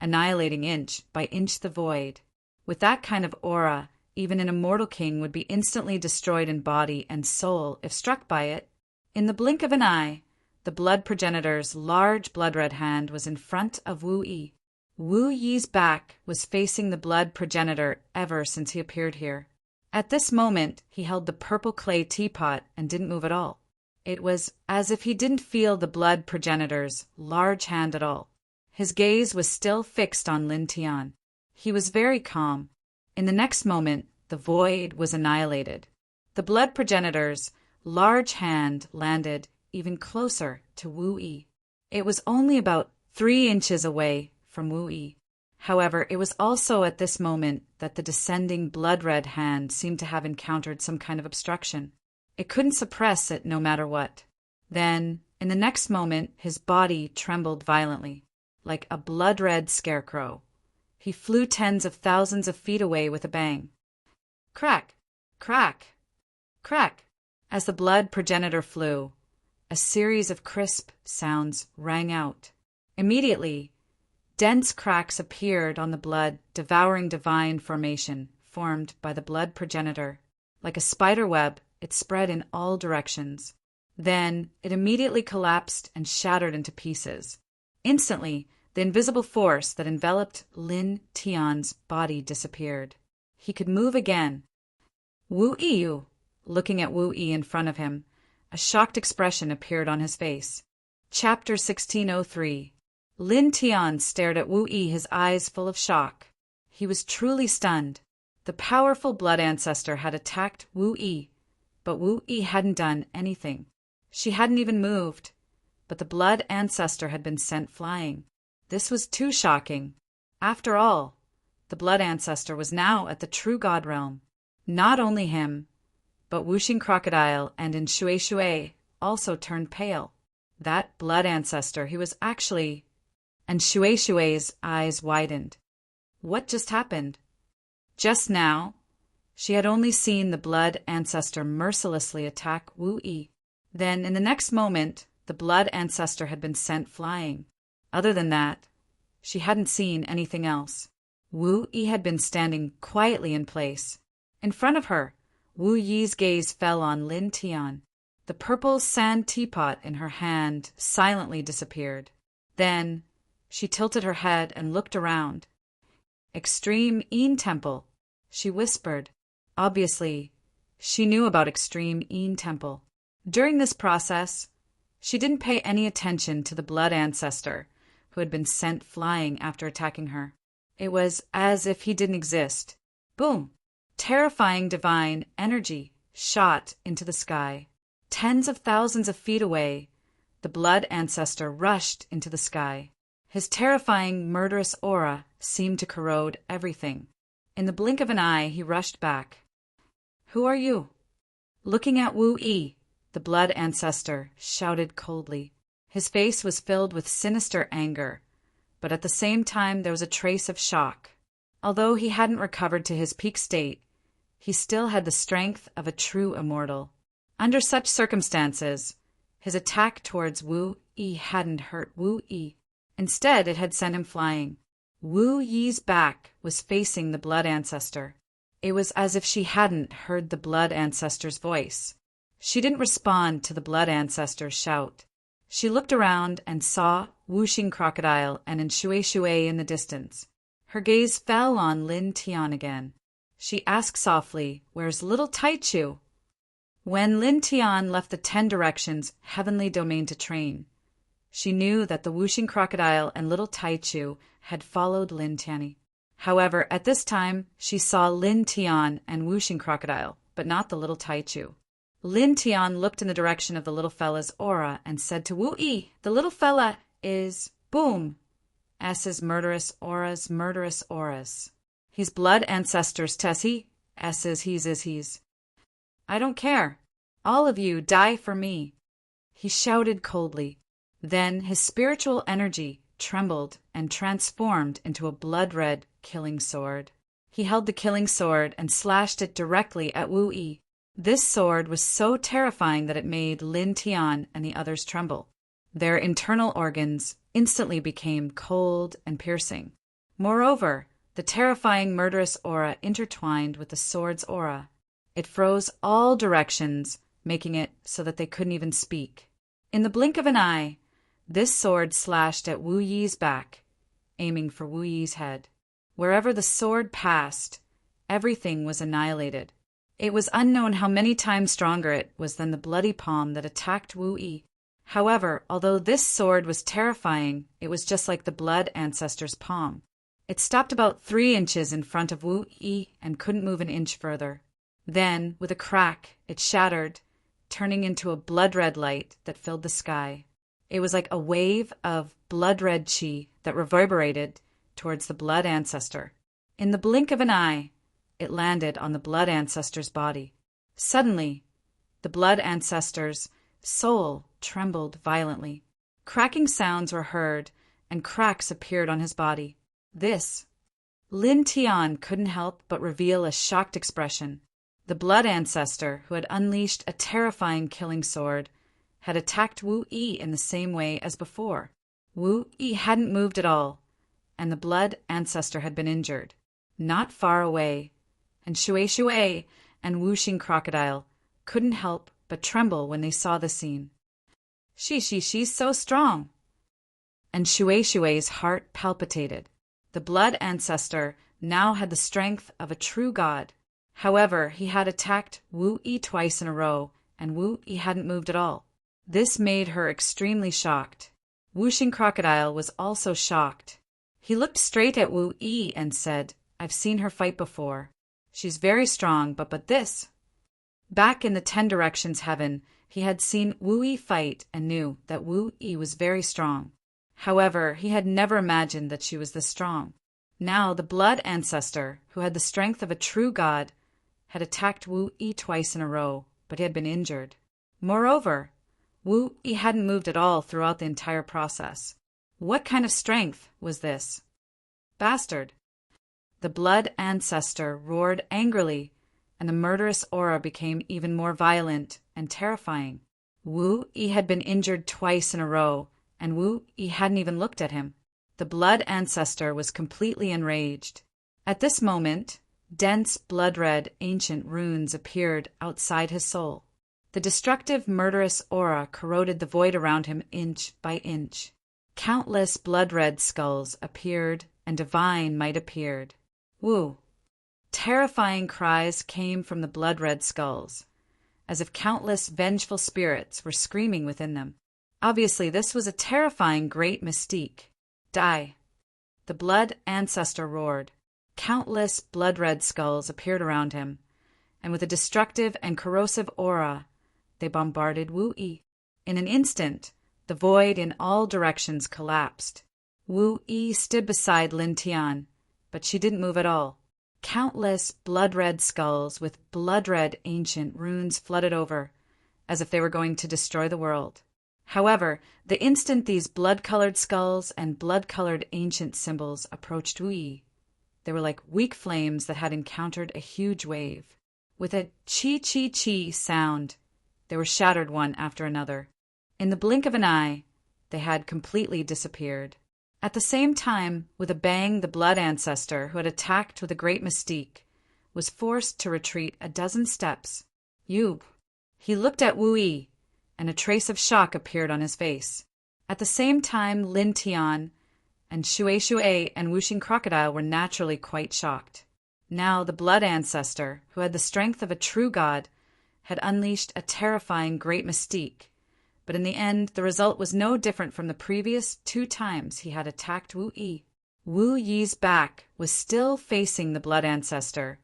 annihilating inch by inch the void. With that kind of aura, even an immortal king would be instantly destroyed in body and soul if struck by it. In the blink of an eye, the blood progenitor's large blood-red hand was in front of Wu Yi. Wu Yi's back was facing the blood progenitor ever since he appeared here. At this moment, he held the purple clay teapot and didn't move at all. It was as if he didn't feel the blood progenitor's large hand at all. His gaze was still fixed on Lin Tian. He was very calm. In the next moment, the void was annihilated. The blood progenitor's large hand landed even closer to Wu Yi. It was only about 3 inches away from Wu Yi. However, it was also at this moment that the descending blood-red hand seemed to have encountered some kind of obstruction. It couldn't suppress it no matter what. Then, in the next moment, his body trembled violently, like a blood-red scarecrow. He flew tens of thousands of feet away with a bang. Crack! Crack! Crack! As the blood progenitor flew, a series of crisp sounds rang out. Immediately, dense cracks appeared on the blood, devouring divine formation formed by the blood progenitor. Like a spider web, it spread in all directions. Then, it immediately collapsed and shattered into pieces. Instantly, the invisible force that enveloped Lin Tian's body disappeared. He could move again. Wu Yi, looking at Wu Yi in front of him, a shocked expression appeared on his face. Chapter 1603. Lin Tian stared at Wu Yi, his eyes full of shock. He was truly stunned. The powerful blood ancestor had attacked Wu Yi, but Wu Yi hadn't done anything. She hadn't even moved, but the blood ancestor had been sent flying. This was too shocking. After all, the blood ancestor was now at the true god realm. Not only him, but Wuxing Crocodile and in Shui Shui also turned pale. That blood ancestor, he was actually... And Shui Shui's eyes widened. What just happened? Just now, she had only seen the blood ancestor mercilessly attack Wu Yi. Then, in the next moment, the blood ancestor had been sent flying. Other than that, she hadn't seen anything else. Wu Yi had been standing quietly in place. In front of her, Wu Yi's gaze fell on Lin Tian. The purple sand teapot in her hand silently disappeared. Then, she tilted her head and looked around. Extreme Yin Temple, she whispered. Obviously, she knew about Extreme Yin Temple. During this process, she didn't pay any attention to the blood ancestor who had been sent flying after attacking her. It was as if he didn't exist. Boom! Terrifying divine energy shot into the sky. Tens of thousands of feet away, the blood ancestor rushed into the sky. His terrifying, murderous aura seemed to corrode everything. In the blink of an eye, he rushed back. Who are you? Looking at Wu Yi, the blood ancestor shouted coldly. His face was filled with sinister anger, but at the same time there was a trace of shock. Although he hadn't recovered to his peak state, he still had the strength of a true immortal. Under such circumstances, his attack towards Wu Yi hadn't hurt Wu Yi. Instead, it had sent him flying. Wu Yi's back was facing the blood ancestor. It was as if she hadn't heard the blood ancestor's voice. She didn't respond to the blood ancestor's shout. She looked around and saw Wuxing Crocodile and in Shui Shui in the distance. Her gaze fell on Lin Tian again. She asked softly, "Where's little Taichu?" When Lin Tian left the 10 Directions heavenly domain to train, she knew that the Wuxing Crocodile and little Taichu had followed Lin Tian. However, at this time, she saw Lin Tian and Wuxing Crocodile, but not the little Taichu. Lin Tian looked in the direction of the little fella's aura and said to Wu Yi, "The little fella is, boom, S's murderous auras. He's blood ancestors, Tessie, S's he's. I don't care. All of you die for me." He shouted coldly. Then his spiritual energy trembled and transformed into a blood-red killing sword. He held the killing sword and slashed it directly at Wu Yi. This sword was so terrifying that it made Lin Tian and the others tremble. Their internal organs instantly became cold and piercing. Moreover, the terrifying murderous aura intertwined with the sword's aura. It froze all directions, making it so that they couldn't even speak. In the blink of an eye, this sword slashed at Wu Yi's back, aiming for Wu Yi's head. Wherever the sword passed, everything was annihilated. It was unknown how many times stronger it was than the bloody palm that attacked Wu Yi. However, although this sword was terrifying, it was just like the blood ancestor's palm. It stopped about 3 inches in front of Wu Yi and couldn't move an inch further. Then, with a crack, it shattered, turning into a blood-red light that filled the sky. It was like a wave of blood-red chi that reverberated towards the blood ancestor. In the blink of an eye, it landed on the blood ancestor's body. Suddenly, the blood ancestor's soul trembled violently. Cracking sounds were heard, and cracks appeared on his body. Lin Tian couldn't help but reveal a shocked expression. The blood ancestor, who had unleashed a terrifying killing sword, had attacked Wu Yi in the same way as before. Wu Yi hadn't moved at all, and the blood ancestor had been injured. Not far away, and Shui and Wuxing Crocodile couldn't help but tremble when they saw the scene. She's so strong. And Shui's heart palpitated. The blood ancestor now had the strength of a true god. However, he had attacked Wu Yi twice in a row, and Wu Yi hadn't moved at all. This made her extremely shocked. Wuxing Crocodile was also shocked. He looked straight at Wu Yi and said, "I've seen her fight before. She's very strong, but this." Back in the 10 Directions heaven, he had seen Wu Yi fight and knew that Wu Yi was very strong. However, he had never imagined that she was this strong. Now the blood ancestor, who had the strength of a true god, had attacked Wu Yi twice in a row, but he had been injured. Moreover, Wu Yi hadn't moved at all throughout the entire process. What kind of strength was this? Bastard! The blood ancestor roared angrily, and the murderous aura became even more violent and terrifying. Wu Yi had been injured twice in a row, and Wu Yi hadn't even looked at him. The blood ancestor was completely enraged. At this moment, dense blood-red ancient runes appeared outside his soul. The destructive murderous aura corroded the void around him inch by inch. Countless blood-red skulls appeared, and divine might appeared. Woo! Terrifying cries came from the blood-red skulls, as if countless vengeful spirits were screaming within them. Obviously, this was a terrifying great mystique. Die! The blood ancestor roared. Countless blood-red skulls appeared around him, and with a destructive and corrosive aura, they bombarded Wu Yi. In an instant, the void in all directions collapsed. Wu Yi stood beside Lin Tian, but she didn't move at all. Countless blood-red skulls with blood-red ancient runes flooded over, as if they were going to destroy the world. However, the instant these blood-colored skulls and blood-colored ancient symbols approached Wu Yi, they were like weak flames that had encountered a huge wave. With a chi-chi-chi sound, they were shattered one after another. In the blink of an eye, they had completely disappeared. At the same time, with a bang, the blood ancestor, who had attacked with a great mystique, was forced to retreat a dozen steps. Yub! He looked at Wu Yi, and a trace of shock appeared on his face. At the same time, Lin Tian and Shui and Wuxing Crocodile were naturally quite shocked. Now the blood ancestor, who had the strength of a true god, had unleashed a terrifying great mystique, but in the end the result was no different from the previous 2 times he had attacked Wu Yi. Wu Yi's back was still facing the blood ancestor,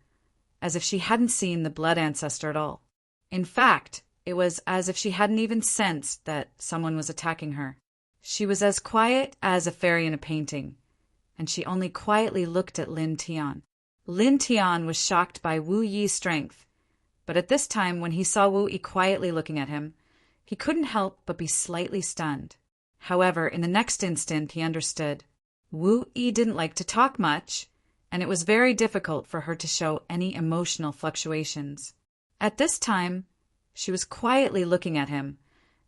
as if she hadn't seen the blood ancestor at all. In fact, it was as if she hadn't even sensed that someone was attacking her. She was as quiet as a fairy in a painting, and she only quietly looked at Lin Tian. Lin Tian was shocked by Wu Yi's strength, but at this time when he saw Wu Yi quietly looking at him, he couldn't help but be slightly stunned. However, in the next instant he understood. Wu Yi didn't like to talk much, and it was very difficult for her to show any emotional fluctuations. At this time, she was quietly looking at him,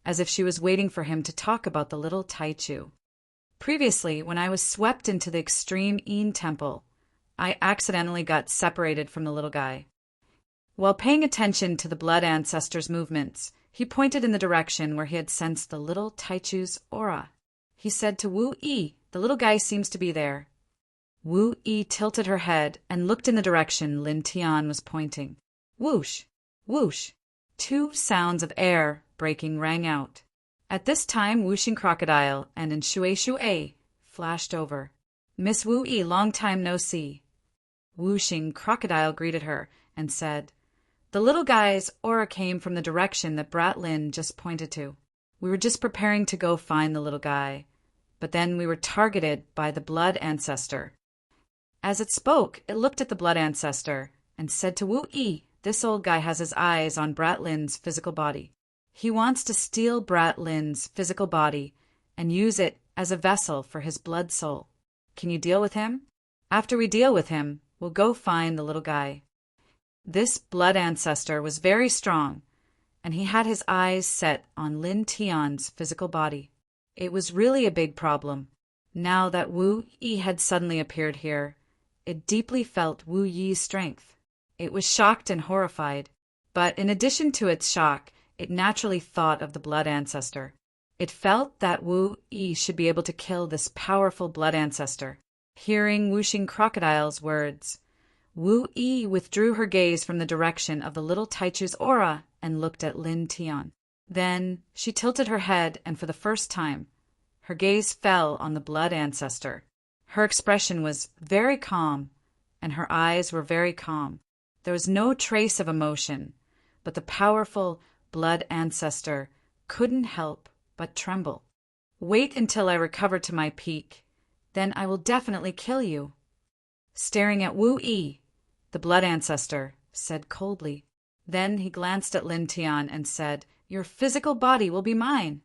as if she was waiting for him to talk about the little Taichu. Previously, when I was swept into the extreme Een temple, I accidentally got separated from the little guy. While paying attention to the blood ancestor's movements, he pointed in the direction where he had sensed the little Taichu's aura. He said to Wu Yi, "The little guy seems to be there." Wu Yi tilted her head and looked in the direction Lin Tian was pointing. Whoosh! Whoosh! 2 sounds of air breaking rang out. At this time, Whooshing Crocodile and Shui Shui flashed over. "Miss Wu Yi, long time no see." Whooshing Crocodile greeted her and said, "The little guy's aura came from the direction that Brat Lin just pointed to. We were just preparing to go find the little guy, but then we were targeted by the blood ancestor." As it spoke, it looked at the blood ancestor and said to Wu Yi, "This old guy has his eyes on Brat Lin's physical body. He wants to steal Brat Lin's physical body and use it as a vessel for his blood soul. Can you deal with him? After we deal with him, we'll go find the little guy." This blood ancestor was very strong, and he had his eyes set on Lin Tian's physical body. It was really a big problem. Now that Wu Yi had suddenly appeared here, it deeply felt Wu Yi's strength. It was shocked and horrified, but in addition to its shock, it naturally thought of the blood ancestor. It felt that Wu Yi should be able to kill this powerful blood ancestor. Hearing Whooshing Crocodile's words, Wu Yi withdrew her gaze from the direction of the little Taichu's aura and looked at Lin Tian. Then she tilted her head, and for the first time, her gaze fell on the blood ancestor. Her expression was very calm, and her eyes were very calm. There was no trace of emotion, but the powerful blood ancestor couldn't help but tremble. "Wait until I recover to my peak, then I will definitely kill you." Staring at Wu Yi, the blood ancestor said coldly. Then he glanced at Lin Tian and said, "Your physical body will be mine."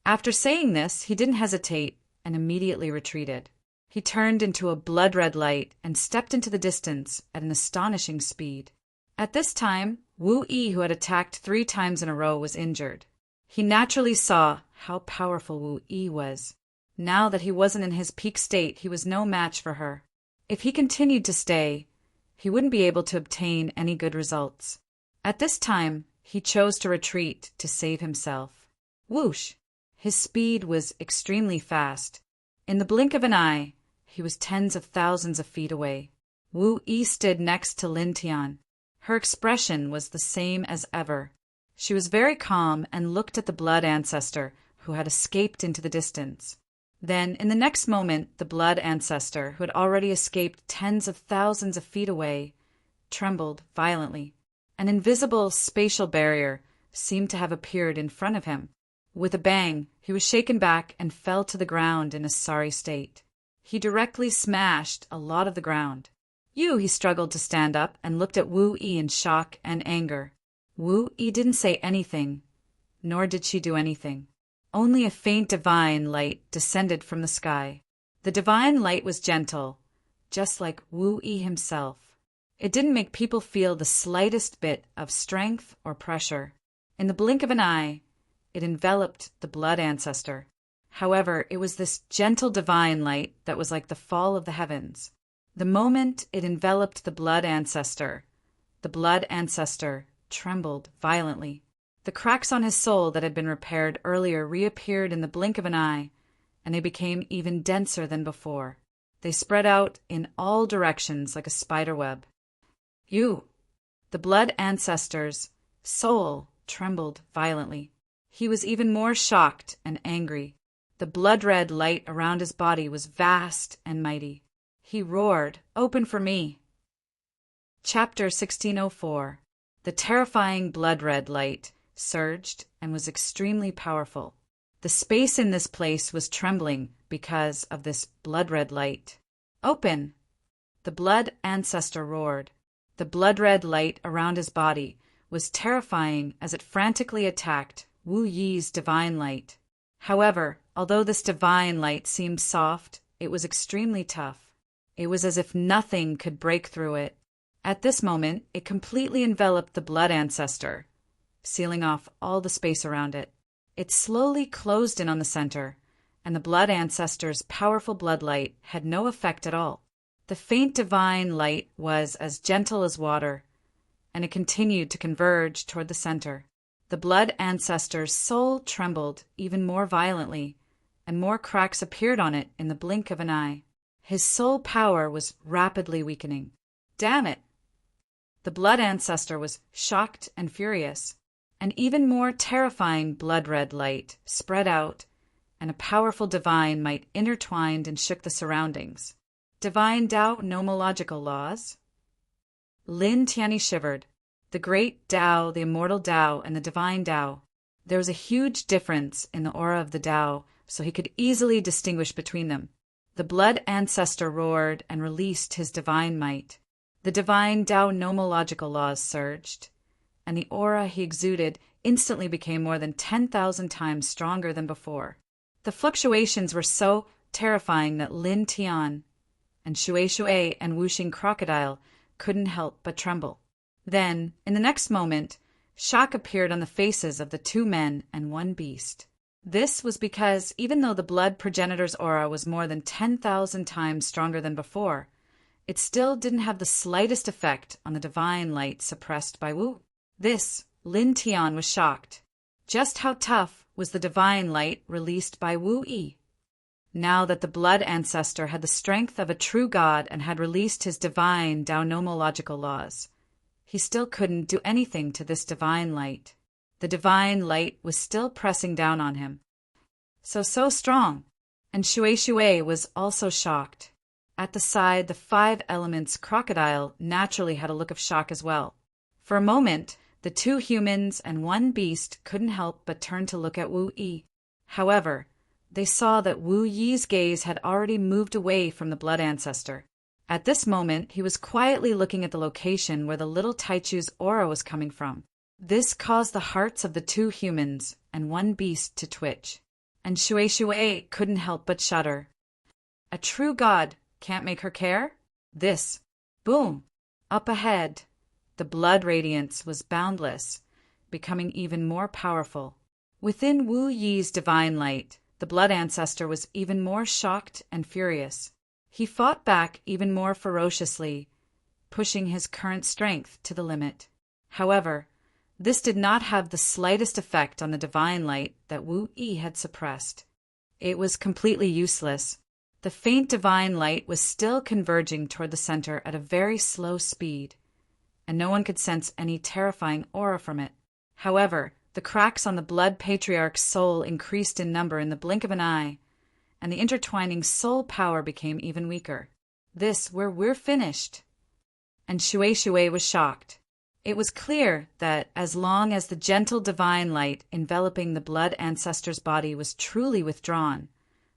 After saying this, he didn't hesitate and immediately retreated. He turned into a blood-red light and stepped into the distance at an astonishing speed. At this time, Wu Yi, who had attacked 3 times in a row, was injured. He naturally saw how powerful Wu Yi was. Now that he wasn't in his peak state, he was no match for her. If he continued to stay, he wouldn't be able to obtain any good results. At this time, he chose to retreat to save himself. Whoosh! His speed was extremely fast. In the blink of an eye, he was tens of thousands of feet away. Wu Yi stood next to Lin Tian. Her expression was the same as ever. She was very calm and looked at the blood ancestor who had escaped into the distance. Then, in the next moment, the blood ancestor, who had already escaped tens of thousands of feet away, trembled violently. An invisible spatial barrier seemed to have appeared in front of him. With a bang, he was shaken back and fell to the ground in a sorry state. He directly smashed a lot of the ground. He struggled to stand up and looked at Wu Yi in shock and anger. Wu Yi didn't say anything, nor did she do anything. Only a faint divine light descended from the sky. The divine light was gentle, just like Wu Yi himself. It didn't make people feel the slightest bit of strength or pressure. In the blink of an eye, it enveloped the blood ancestor. However, it was this gentle divine light that was like the fall of the heavens. The moment it enveloped the blood ancestor trembled violently. The cracks on his soul that had been repaired earlier reappeared in the blink of an eye, and they became even denser than before. They spread out in all directions like a spider web. The blood ancestor's soul trembled violently. He was even more shocked and angry. The blood-red light around his body was vast and mighty. He roared, "Open for me!" Chapter 1604. The terrifying blood-red light surged and was extremely powerful. The space in this place was trembling because of this blood-red light. "Open!" The blood ancestor roared. The blood-red light around his body was terrifying as it frantically attacked Wu Yi's divine light. However, although this divine light seemed soft, it was extremely tough. It was as if nothing could break through it. At this moment, it completely enveloped the blood ancestor, sealing off all the space around it. It slowly closed in on the center, and the blood ancestor's powerful blood light had no effect at all. The faint divine light was as gentle as water, and it continued to converge toward the center. The blood ancestor's soul trembled even more violently, and more cracks appeared on it in the blink of an eye. His soul power was rapidly weakening. Damn it! The blood ancestor was shocked and furious. An even more terrifying blood-red light spread out, and a powerful divine might intertwined and shook the surroundings. Divine Tao nomological laws? Lin Tianyi shivered. The great Tao, the immortal Tao, and the divine Tao. There was a huge difference in the aura of the Tao, so he could easily distinguish between them. The blood ancestor roared and released his divine might. The divine Tao nomological laws surged, and the aura he exuded instantly became more than 10,000 times stronger than before. The fluctuations were so terrifying that Lin Tian and Shui and Wuxing Crocodile couldn't help but tremble. Then, in the next moment, shock appeared on the faces of the 2 men and 1 beast. This was because even though the blood progenitor's aura was more than 10,000 times stronger than before, it still didn't have the slightest effect on the divine light suppressed by Wu. This, Lin Tian was shocked. Just how tough was the divine light released by Wu Yi? Now that the blood ancestor had the strength of a true god and had released his divine Daonomological laws, he still couldn't do anything to this divine light. The divine light was still pressing down on him. So strong. And Shui was also shocked. At the side, the 5 elements crocodile naturally had a look of shock as well. For a moment, the 2 humans and 1 beast couldn't help but turn to look at Wu Yi. However, they saw that Wu Yi's gaze had already moved away from the blood ancestor. At this moment, he was quietly looking at the location where the little Taichu's aura was coming from. This caused the hearts of the 2 humans and 1 beast to twitch, and Shui couldn't help but shudder. A true god can't make her care? This. Boom! Up ahead, the blood radiance was boundless, becoming even more powerful. Within Wu Yi's divine light, the blood ancestor was even more shocked and furious. He fought back even more ferociously, pushing his current strength to the limit. However, this did not have the slightest effect on the divine light that Wu Yi had suppressed. It was completely useless. The faint divine light was still converging toward the center at a very slow speed, and no one could sense any terrifying aura from it. However, the cracks on the blood patriarch's soul increased in number in the blink of an eye, and the intertwining soul power became even weaker. This, where we're finished. And Shui was shocked. It was clear that as long as the gentle divine light enveloping the blood ancestor's body was truly withdrawn,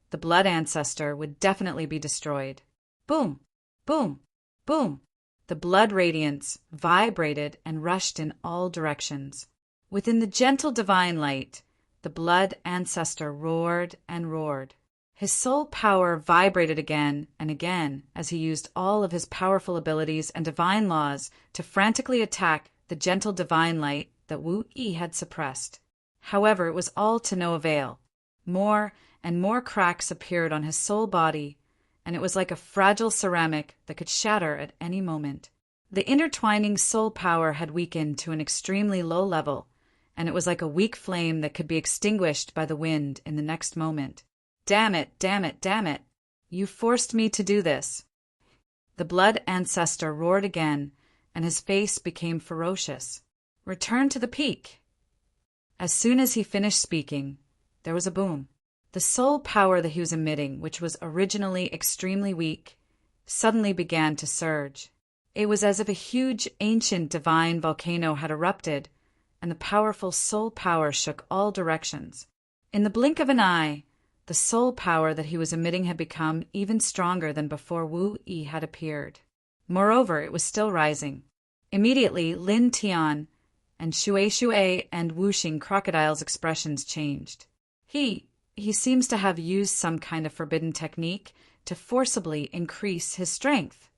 the blood ancestor would definitely be destroyed. Boom! Boom! Boom! The blood radiance vibrated and rushed in all directions. Within the gentle divine light, the blood ancestor roared and roared. His soul power vibrated again and again as he used all of his powerful abilities and divine laws to frantically attack the gentle divine light that Wu Yi had suppressed. However, it was all to no avail. More and more cracks appeared on his soul body, and it was like a fragile ceramic that could shatter at any moment. The intertwining soul power had weakened to an extremely low level, and it was like a weak flame that could be extinguished by the wind in the next moment. Damn it, damn it, damn it! You forced me to do this. The blood ancestor roared again, and his face became ferocious. Return to the peak. As soon as he finished speaking, there was a boom. The soul power that he was emitting, which was originally extremely weak, suddenly began to surge. It was as if a huge, ancient, divine volcano had erupted, and the powerful soul power shook all directions. In the blink of an eye, the soul power that he was emitting had become even stronger than before Wu Yi had appeared. Moreover, it was still rising. Immediately, Lin Tian and Shui and Wuxing Crocodile's expressions changed. He seems to have used some kind of forbidden technique to forcibly increase his strength.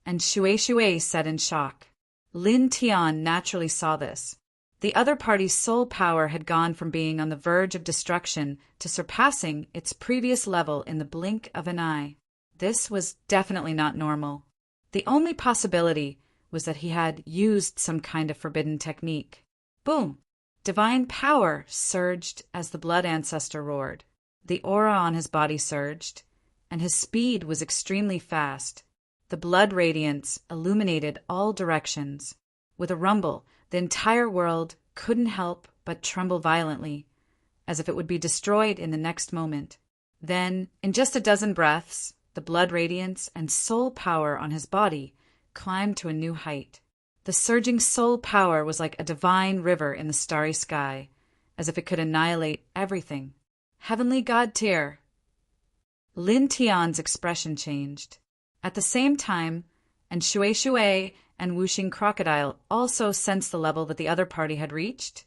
And Shui said in shock. Lin Tian naturally saw this. The other party's soul power had gone from being on the verge of destruction to surpassing its previous level in the blink of an eye. This was definitely not normal. The only possibility was that he had used some kind of forbidden technique. Boom! Divine power surged as the blood ancestor roared. The aura on his body surged, and his speed was extremely fast. The blood radiance illuminated all directions. With a rumble, the entire world couldn't help but tremble violently, as if it would be destroyed in the next moment. Then, in just a dozen breaths, the blood radiance and soul power on his body climbed to a new height. The surging soul power was like a divine river in the starry sky, as if it could annihilate everything. Heavenly God tier. Lin Tian's expression changed. At the same time, and Shui Shui and Wuxing Crocodile also sensed the level that the other party had reached,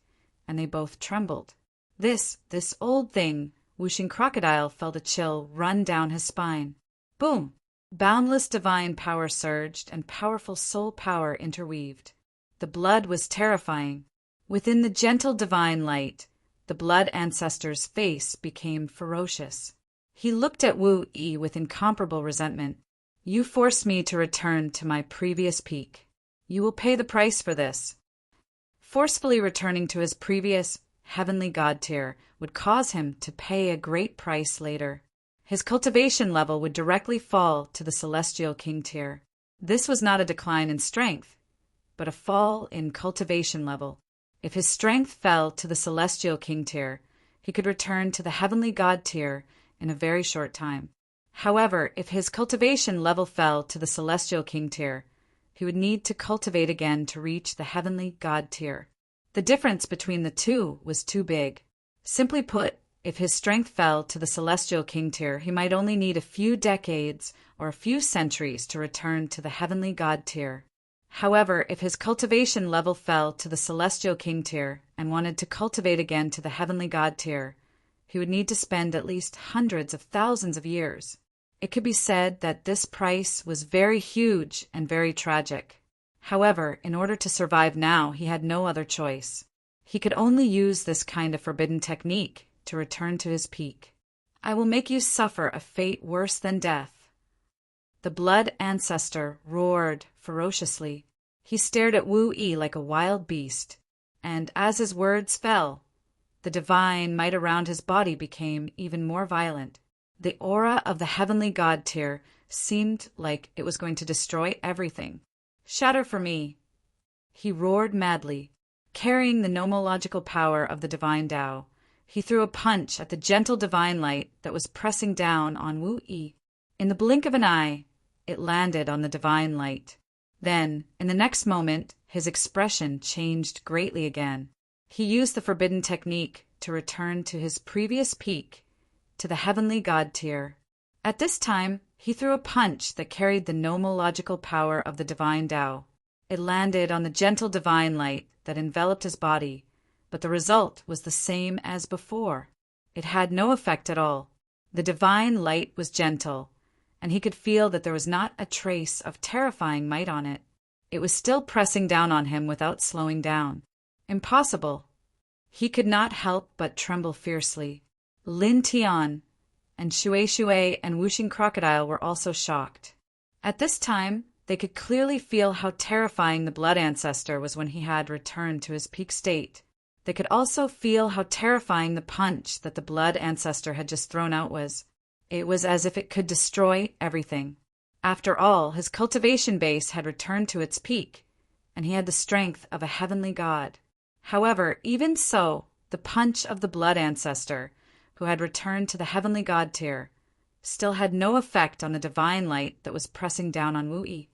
and they both trembled. This old thing, Wuxing Crocodile felt a chill run down his spine. Boom! Boundless divine power surged and powerful soul power interweaved. The blood was terrifying. Within the gentle divine light, the blood ancestor's face became ferocious. He looked at Wu Yi with incomparable resentment. You forced me to return to my previous peak. You will pay the price for this. Forcefully returning to his previous heavenly god tier would cause him to pay a great price later. His cultivation level would directly fall to the celestial king tier. This was not a decline in strength, but a fall in cultivation level. If his strength fell to the celestial king tier, he could return to the heavenly god tier in a very short time. However, if his cultivation level fell to the celestial king tier, he would need to cultivate again to reach the heavenly god tier. The difference between the two was too big. Simply put, if his strength fell to the celestial king tier, he might only need a few decades or a few centuries to return to the heavenly god tier. However, if his cultivation level fell to the celestial king tier and wanted to cultivate again to the heavenly god tier, he would need to spend at least hundreds of thousands of years. It could be said that this price was very huge and very tragic. However, in order to survive now, he had no other choice. He could only use this kind of forbidden technique to return to his peak. I will make you suffer a fate worse than death. The blood ancestor roared ferociously. He stared at Wu Yi like a wild beast, and as his words fell, the divine might around his body became even more violent. The aura of the heavenly god tier seemed like it was going to destroy everything. Shatter for me! He roared madly. Carrying the nomological power of the divine Tao, he threw a punch at the gentle divine light that was pressing down on Wu Yi. In the blink of an eye, it landed on the divine light. Then, in the next moment, his expression changed greatly again. He used the forbidden technique to return to his previous peak, to the heavenly god tier. At this time, he threw a punch that carried the nomological power of the divine Tao. It landed on the gentle divine light that enveloped his body, but the result was the same as before. It had no effect at all. The divine light was gentle, and he could feel that there was not a trace of terrifying might on it. It was still pressing down on him without slowing down. Impossible. He could not help but tremble fiercely. Lin Tian and Shui Shui and Wuxing Crocodile were also shocked. At this time, they could clearly feel how terrifying the blood ancestor was when he had returned to his peak state. They could also feel how terrifying the punch that the blood ancestor had just thrown out was. It was as if it could destroy everything. After all, his cultivation base had returned to its peak, and he had the strength of a heavenly god. However, even so, the punch of the blood ancestor, who had returned to the heavenly god tier, still had no effect on the divine light that was pressing down on Wu Yi.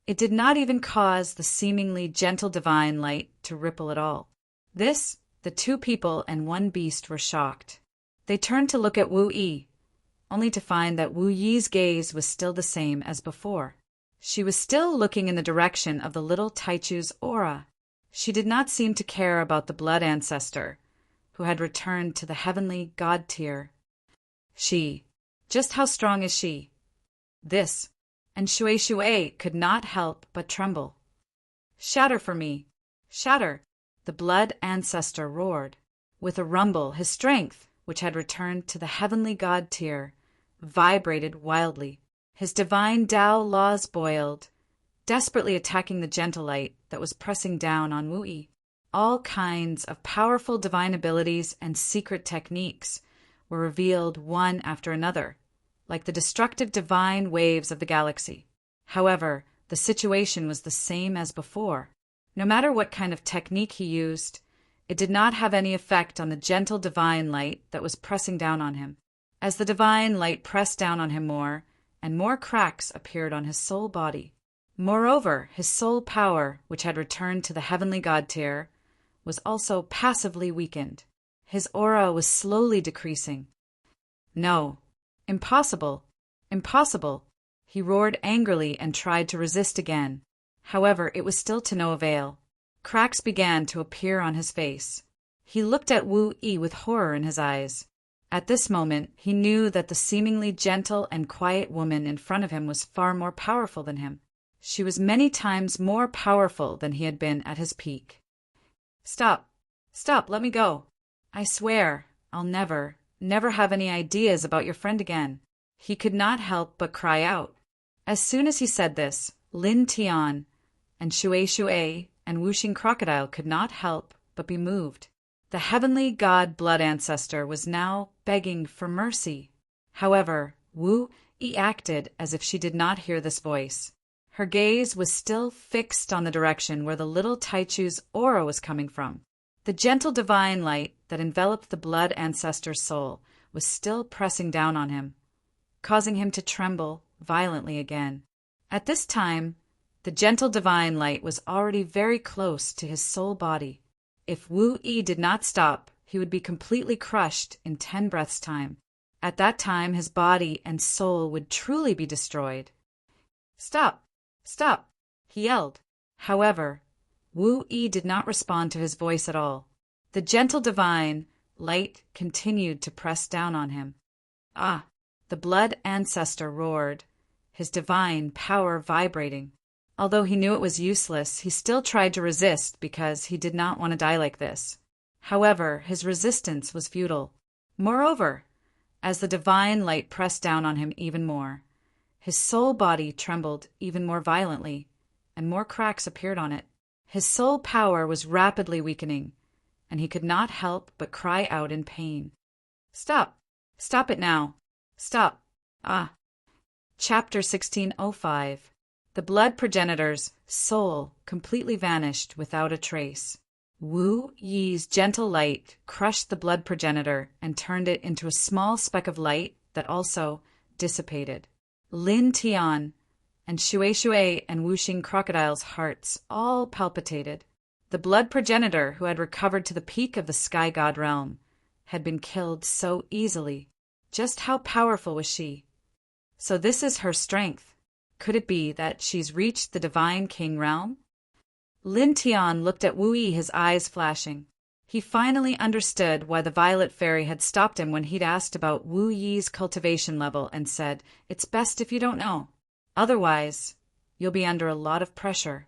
It did not even cause the seemingly gentle divine light to ripple at all. The two people and one beast were shocked. They turned to look at Wu Yi, only to find that Wu Yi's gaze was still the same as before. She was still looking in the direction of the little Taichu's aura. She did not seem to care about the blood ancestor, who had returned to the heavenly god tier. Just how strong is she? And Shui Shui could not help but tremble. Shatter for me. Shatter. the blood ancestor roared. With a rumble, his strength, which had returned to the heavenly god tier, vibrated wildly. His divine Tao laws boiled, desperately attacking the gentle light that was pressing down on Wu Yi. All kinds of powerful divine abilities and secret techniques were revealed one after another, like the destructive divine waves of the galaxy. However, the situation was the same as before. No matter what kind of technique he used, it did not have any effect on the gentle divine light that was pressing down on him. As the divine light pressed down on him more, and more cracks appeared on his soul body. Moreover, his soul power, which had returned to the heavenly god tier, was also passively weakened. His aura was slowly decreasing. No. Impossible. Impossible. He roared angrily and tried to resist again. However, it was still to no avail. Cracks began to appear on his face. He looked at Wu Yi with horror in his eyes. At this moment, he knew that the seemingly gentle and quiet woman in front of him was far more powerful than him. She was many times more powerful than he had been at his peak. Stop. Stop, let me go. I swear, I'll never have any ideas about your friend again. He could not help but cry out. As soon as he said this, Lin Tian and Shui and Wuxing Crocodile could not help but be moved. The heavenly god blood ancestor was now begging for mercy. However, Wu Yi acted as if she did not hear this voice. Her gaze was still fixed on the direction where the little Taichu's aura was coming from. The gentle divine light that enveloped the blood ancestor's soul was still pressing down on him, causing him to tremble violently again. At this time, the gentle divine light was already very close to his soul body. If Wu Yi did not stop, he would be completely crushed in 10 breaths' time. At that time, his body and soul would truly be destroyed. Stop! Stop! He yelled. However, Wu Yi did not respond to his voice at all. The gentle divine light continued to press down on him. Ah! The blood ancestor roared, his divine power vibrating. Although he knew it was useless, he still tried to resist because he did not want to die like this. However, his resistance was futile. Moreover, as the divine light pressed down on him even more, his soul body trembled even more violently, and more cracks appeared on it. His soul power was rapidly weakening, and he could not help but cry out in pain. Stop! Stop it now! Stop! Ah! Chapter 1605. The blood progenitor's soul completely vanished without a trace. Wu Yi's gentle light crushed the blood progenitor and turned it into a small speck of light that also dissipated. Lin Tian and Shui and Wuxing Crocodile's hearts all palpitated. The blood progenitor, who had recovered to the peak of the sky god realm, had been killed so easily. Just how powerful was she? So this is her strength. Could it be that she's reached the divine king realm? Lin Tian looked at Wu Yi, his eyes flashing. He finally understood why the Violet Fairy had stopped him when he'd asked about Wu Yi's cultivation level and said, "It's best if you don't know. Otherwise, you'll be under a lot of pressure."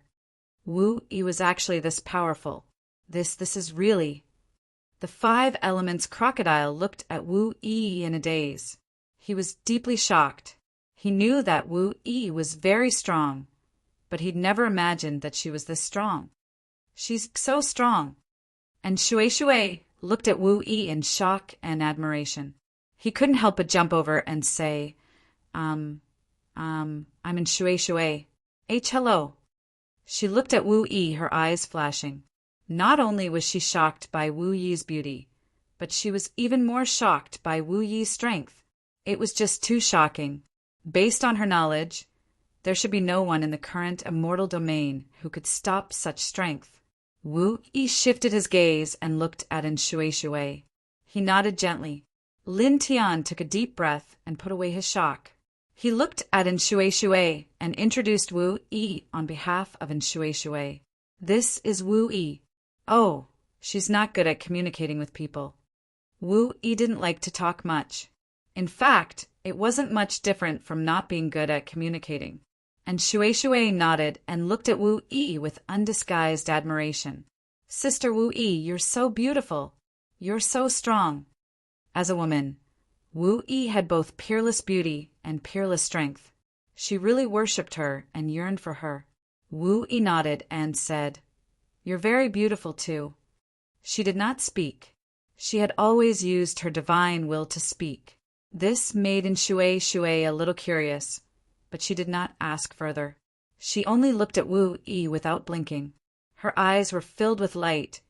Wu Yi was actually this powerful. This is really... The 5 Elements Crocodile looked at Wu Yi in a daze. He was deeply shocked. He knew that Wu Yi was very strong, but he'd never imagined that she was this strong. She's so strong. And Shui looked at Wu Yi in shock and admiration. He couldn't help but jump over and say, I'm in Shui. Hello. She looked at Wu Yi, her eyes flashing. Not only was she shocked by Wu Yi's beauty, but she was even more shocked by Wu Yi's strength. It was just too shocking. Based on her knowledge, there should be no one in the current immortal domain who could stop such strength. Wu Yi shifted his gaze and looked at Shui. He nodded gently. Lin Tian took a deep breath and put away his shock. He looked at Shui and introduced Wu Yi on behalf of Shui. This is Wu Yi. Oh, she's not good at communicating with people. Wu Yi didn't like to talk much. In fact, it wasn't much different from not being good at communicating. And Shui nodded and looked at Wu Yi with undisguised admiration. Sister Wu-Yi, you're so beautiful. You're so strong. As a woman, Wu-Yi had both peerless beauty and peerless strength. She really worshipped her and yearned for her. Wu-Yi nodded and said, "You're very beautiful too." She did not speak. She had always used her divine will to speak. This made Shui a little curious, but she did not ask further. She only looked at Wu-Yi without blinking. Her eyes were filled with light,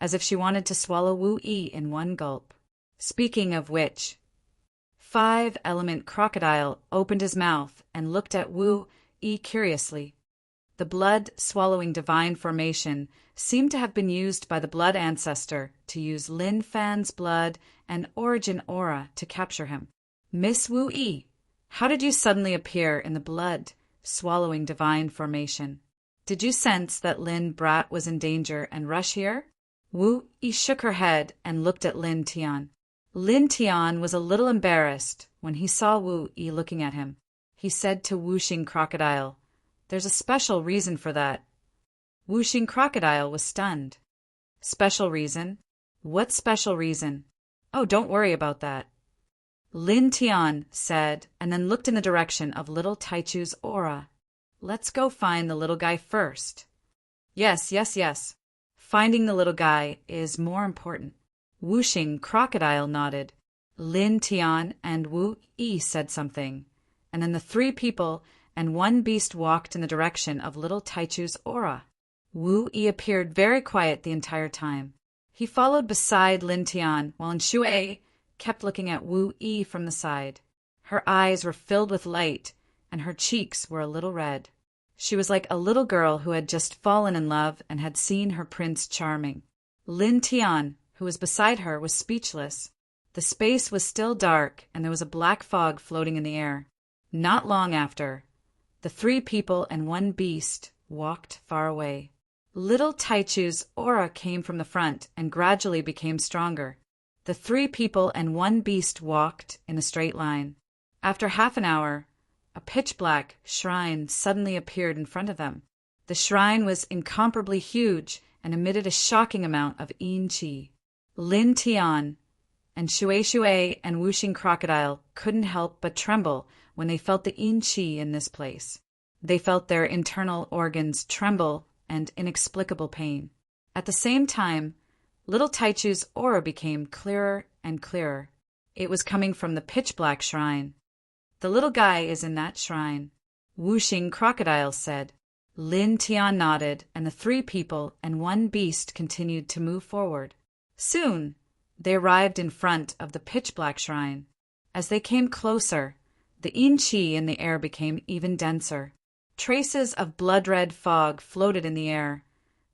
as if she wanted to swallow Wu-Yi in one gulp. Speaking of which, Five-Element Crocodile opened his mouth and looked at Wu-Yi curiously. The blood-swallowing divine formation seemed to have been used by the blood ancestor to use Lin Fan's blood and origin aura to capture him. "Miss Wu-Yi, how did you suddenly appear in the blood-swallowing divine formation? Did you sense that Lin Brat was in danger and rush here?" Wu-Yi shook her head and looked at Lin Tian. Lin Tian was a little embarrassed when he saw Wu-Yi looking at him. He said to Wuxing Crocodile, "There's a special reason for that." Wuxing Crocodile was stunned. "Special reason? What special reason?" "Oh, don't worry about that," Lin Tian said, and then looked in the direction of little Taichu's aura. "Let's go find the little guy first." Yes. Finding the little guy is more important." Wuxing Crocodile nodded. Lin Tian and Wu-Yi said something, and then the three people and one beast walked in the direction of little Taichu's aura. Wu-Yi appeared very quiet the entire time. He followed beside Lin Tian while Shui kept looking at Wu-Yi from the side. Her eyes were filled with light, and her cheeks were a little red. She was like a little girl who had just fallen in love and had seen her Prince Charming. Lin Tian, who was beside her, was speechless. The space was still dark, and there was a black fog floating in the air. Not long after, the three people and one beast walked far away. Little Taichu's aura came from the front and gradually became stronger. The three people and one beast walked in a straight line. After half an hour, a pitch-black shrine suddenly appeared in front of them. The shrine was incomparably huge and emitted a shocking amount of yin qi. Lin Tian and Shui and Wuxing Crocodile couldn't help but tremble when they felt the yin qi in this place. They felt their internal organs tremble and inexplicable pain. At the same time, little Taichu's aura became clearer and clearer. It was coming from the pitch-black shrine. "The little guy is in that shrine," Wuxing Crocodile said. Lin Tian nodded, and the three people and one beast continued to move forward. Soon, they arrived in front of the pitch-black shrine. As they came closer, the yin qi in the air became even denser. Traces of blood-red fog floated in the air,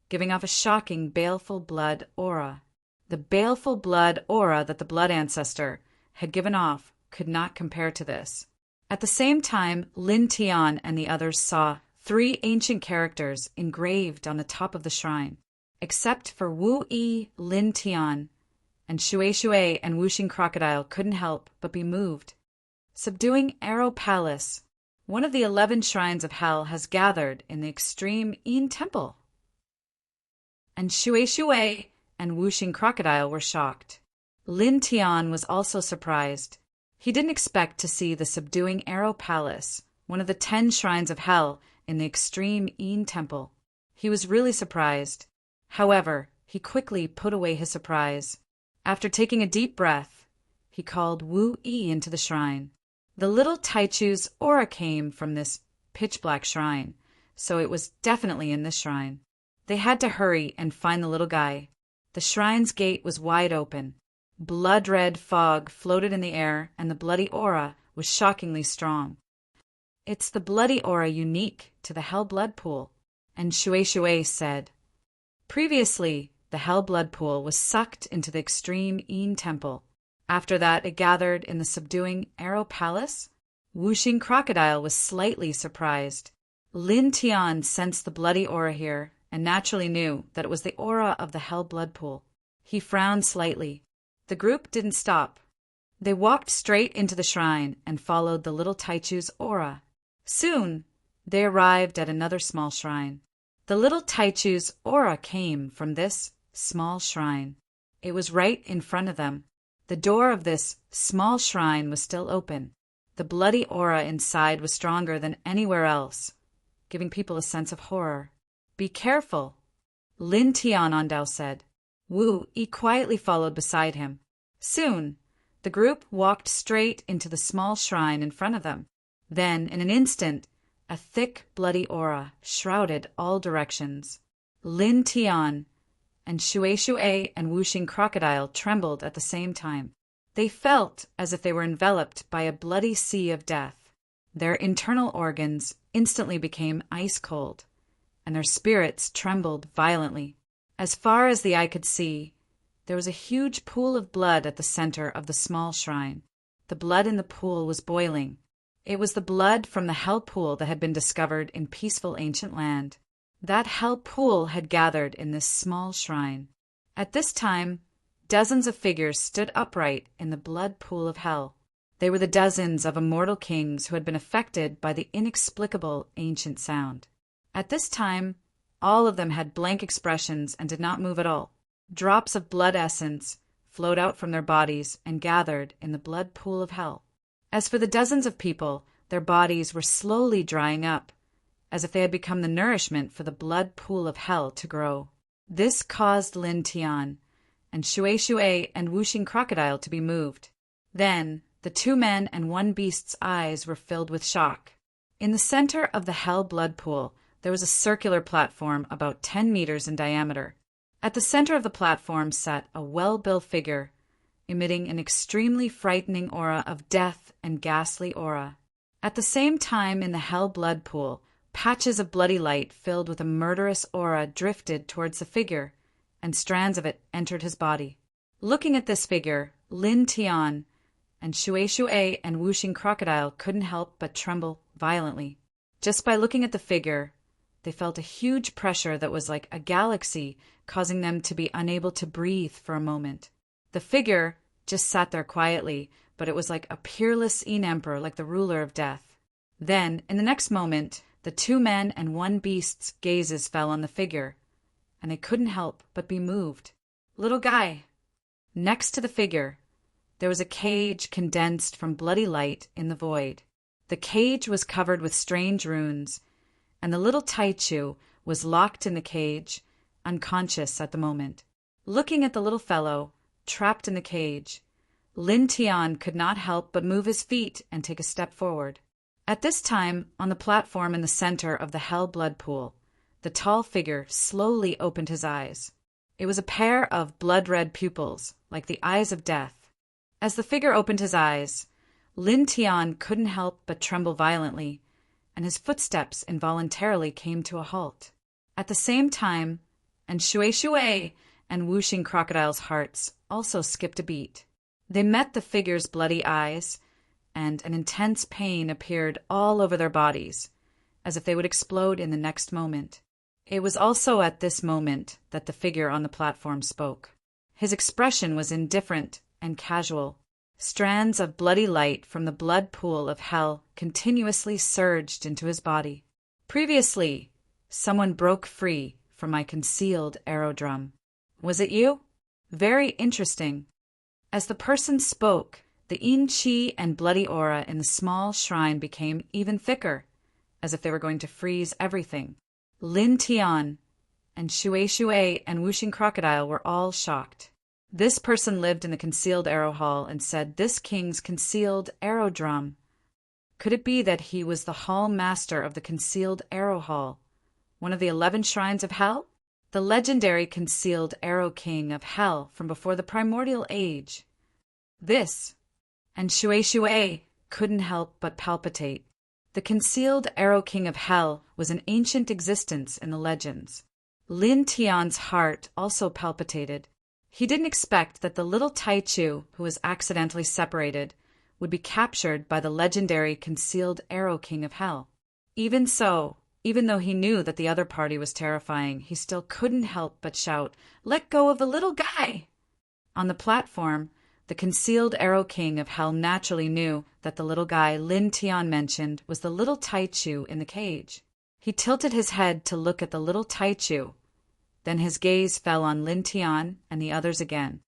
giving off a shocking, baleful blood aura. The baleful blood aura that the blood ancestor had given off could not compare to this. At the same time, Lin Tian and the others saw 3 ancient characters engraved on the top of the shrine. Except for Wu-Yi, Lin Tian, and Shui and Wuxing Crocodile couldn't help but be moved. Subduing Arrow Palace, one of the 11 shrines of hell, has gathered in the extreme Yin Temple. And Shui and Wuxing Crocodile were shocked. Lin Tian was also surprised. He didn't expect to see the Subduing Arrow Palace, one of the 10 shrines of hell, in the extreme Yin Temple. He was really surprised. However, he quickly put away his surprise. After taking a deep breath, he called Wu-Yi into the shrine. The little Taichu's aura came from this pitch-black shrine, so it was definitely in this shrine. They had to hurry and find the little guy. The shrine's gate was wide open. Blood-red fog floated in the air, and the bloody aura was shockingly strong. "It's the bloody aura unique to the Hell Blood Pool," and Shui said. Previously, the Hell Blood Pool was sucked into the extreme Yin Temple. After that, it gathered in the Subduing Arrow Palace. Wuxing Crocodile was slightly surprised. Lin Tian sensed the bloody aura here and naturally knew that it was the aura of the Hell Blood Pool. He frowned slightly. The group didn't stop. They walked straight into the shrine and followed the little Taichu's aura. Soon, they arrived at another small shrine. The little Taichu's aura came from this small shrine. It was right in front of them. The door of this small shrine was still open. The bloody aura inside was stronger than anywhere else, giving people a sense of horror. "Be careful," Lin Tianondao said. Wu Yi quietly followed beside him. Soon, the group walked straight into the small shrine in front of them. Then, in an instant, a thick, bloody aura shrouded all directions. Lin Tian and Shui and Wuxing Crocodile trembled at the same time. They felt as if they were enveloped by a bloody sea of death. Their internal organs instantly became ice-cold, and their spirits trembled violently. As far as the eye could see, there was a huge pool of blood at the center of the small shrine. The blood in the pool was boiling. It was the blood from the hell pool that had been discovered in peaceful ancient land. That hell pool had gathered in this small shrine. At this time, dozens of figures stood upright in the blood pool of hell. They were the dozens of immortal kings who had been affected by the inexplicable ancient sound. At this time, all of them had blank expressions and did not move at all. Drops of blood essence flowed out from their bodies and gathered in the blood pool of hell. As for the dozens of people, their bodies were slowly drying up, as if they had become the nourishment for the blood pool of hell to grow. This caused Lin Tian and Shui and Wuxing Crocodile to be moved. Then, the 2 men and 1 beast's eyes were filled with shock. In the center of the hell blood pool, there was a circular platform about 10 meters in diameter. At the center of the platform sat a well-built figure, emitting an extremely frightening aura of death and ghastly aura. At the same time, in the hell blood pool, patches of bloody light filled with a murderous aura drifted towards the figure, and strands of it entered his body. Looking at this figure, Lin Tian and Shui and Wuxing Crocodile couldn't help but tremble violently. Just by looking at the figure, they felt a huge pressure that was like a galaxy, causing them to be unable to breathe for a moment. The figure just sat there quietly, but it was like a peerless emperor, like the ruler of death. Then, in the next moment, the 2 men and 1 beast's gazes fell on the figure, and they couldn't help but be moved. "Little guy." Next to the figure, there was a cage condensed from bloody light in the void. The cage was covered with strange runes, and the little Taichu was locked in the cage, unconscious at the moment. Looking at the little fellow, trapped in the cage, Lin Tian could not help but move his feet and take a step forward. At this time, on the platform in the center of the hell blood pool, the tall figure slowly opened his eyes. It was a pair of blood-red pupils, like the eyes of death. As the figure opened his eyes, Lin Tian couldn't help but tremble violently, and his footsteps involuntarily came to a halt. At the same time, and Shui and Wuxing Crocodile's hearts also skipped a beat. They met the figure's bloody eyes, and an intense pain appeared all over their bodies, as if they would explode in the next moment. It was also at this moment that the figure on the platform spoke. His expression was indifferent and casual. Strands of bloody light from the blood pool of hell continuously surged into his body. "Previously, someone broke free from my concealed aerodrome. Was it you? Very interesting." As the person spoke, the yin qi and bloody aura in the small shrine became even thicker, as if they were going to freeze everything. Lin Tian and Shui and Wuxing Crocodile were all shocked. This person lived in the concealed arrow hall and said this king's concealed aerodrome. Could it be that he was the hall master of the concealed arrow hall, one of the 11 shrines of hell? The legendary concealed arrow king of hell from before the primordial age. This, and Shui couldn't help but palpitate. The concealed arrow king of hell was an ancient existence in the legends. Lin Tian's heart also palpitated. He didn't expect that the little Taichu, who was accidentally separated, would be captured by the legendary concealed arrow king of hell. Even so, even though he knew that the other party was terrifying, he still couldn't help but shout, "Let go of the little guy!" On the platform, the concealed arrow king of hell naturally knew that the little guy Lin Tian mentioned was the little Taichu in the cage. He tilted his head to look at the little Taichu, Then his gaze fell on Lin Tian and the others again.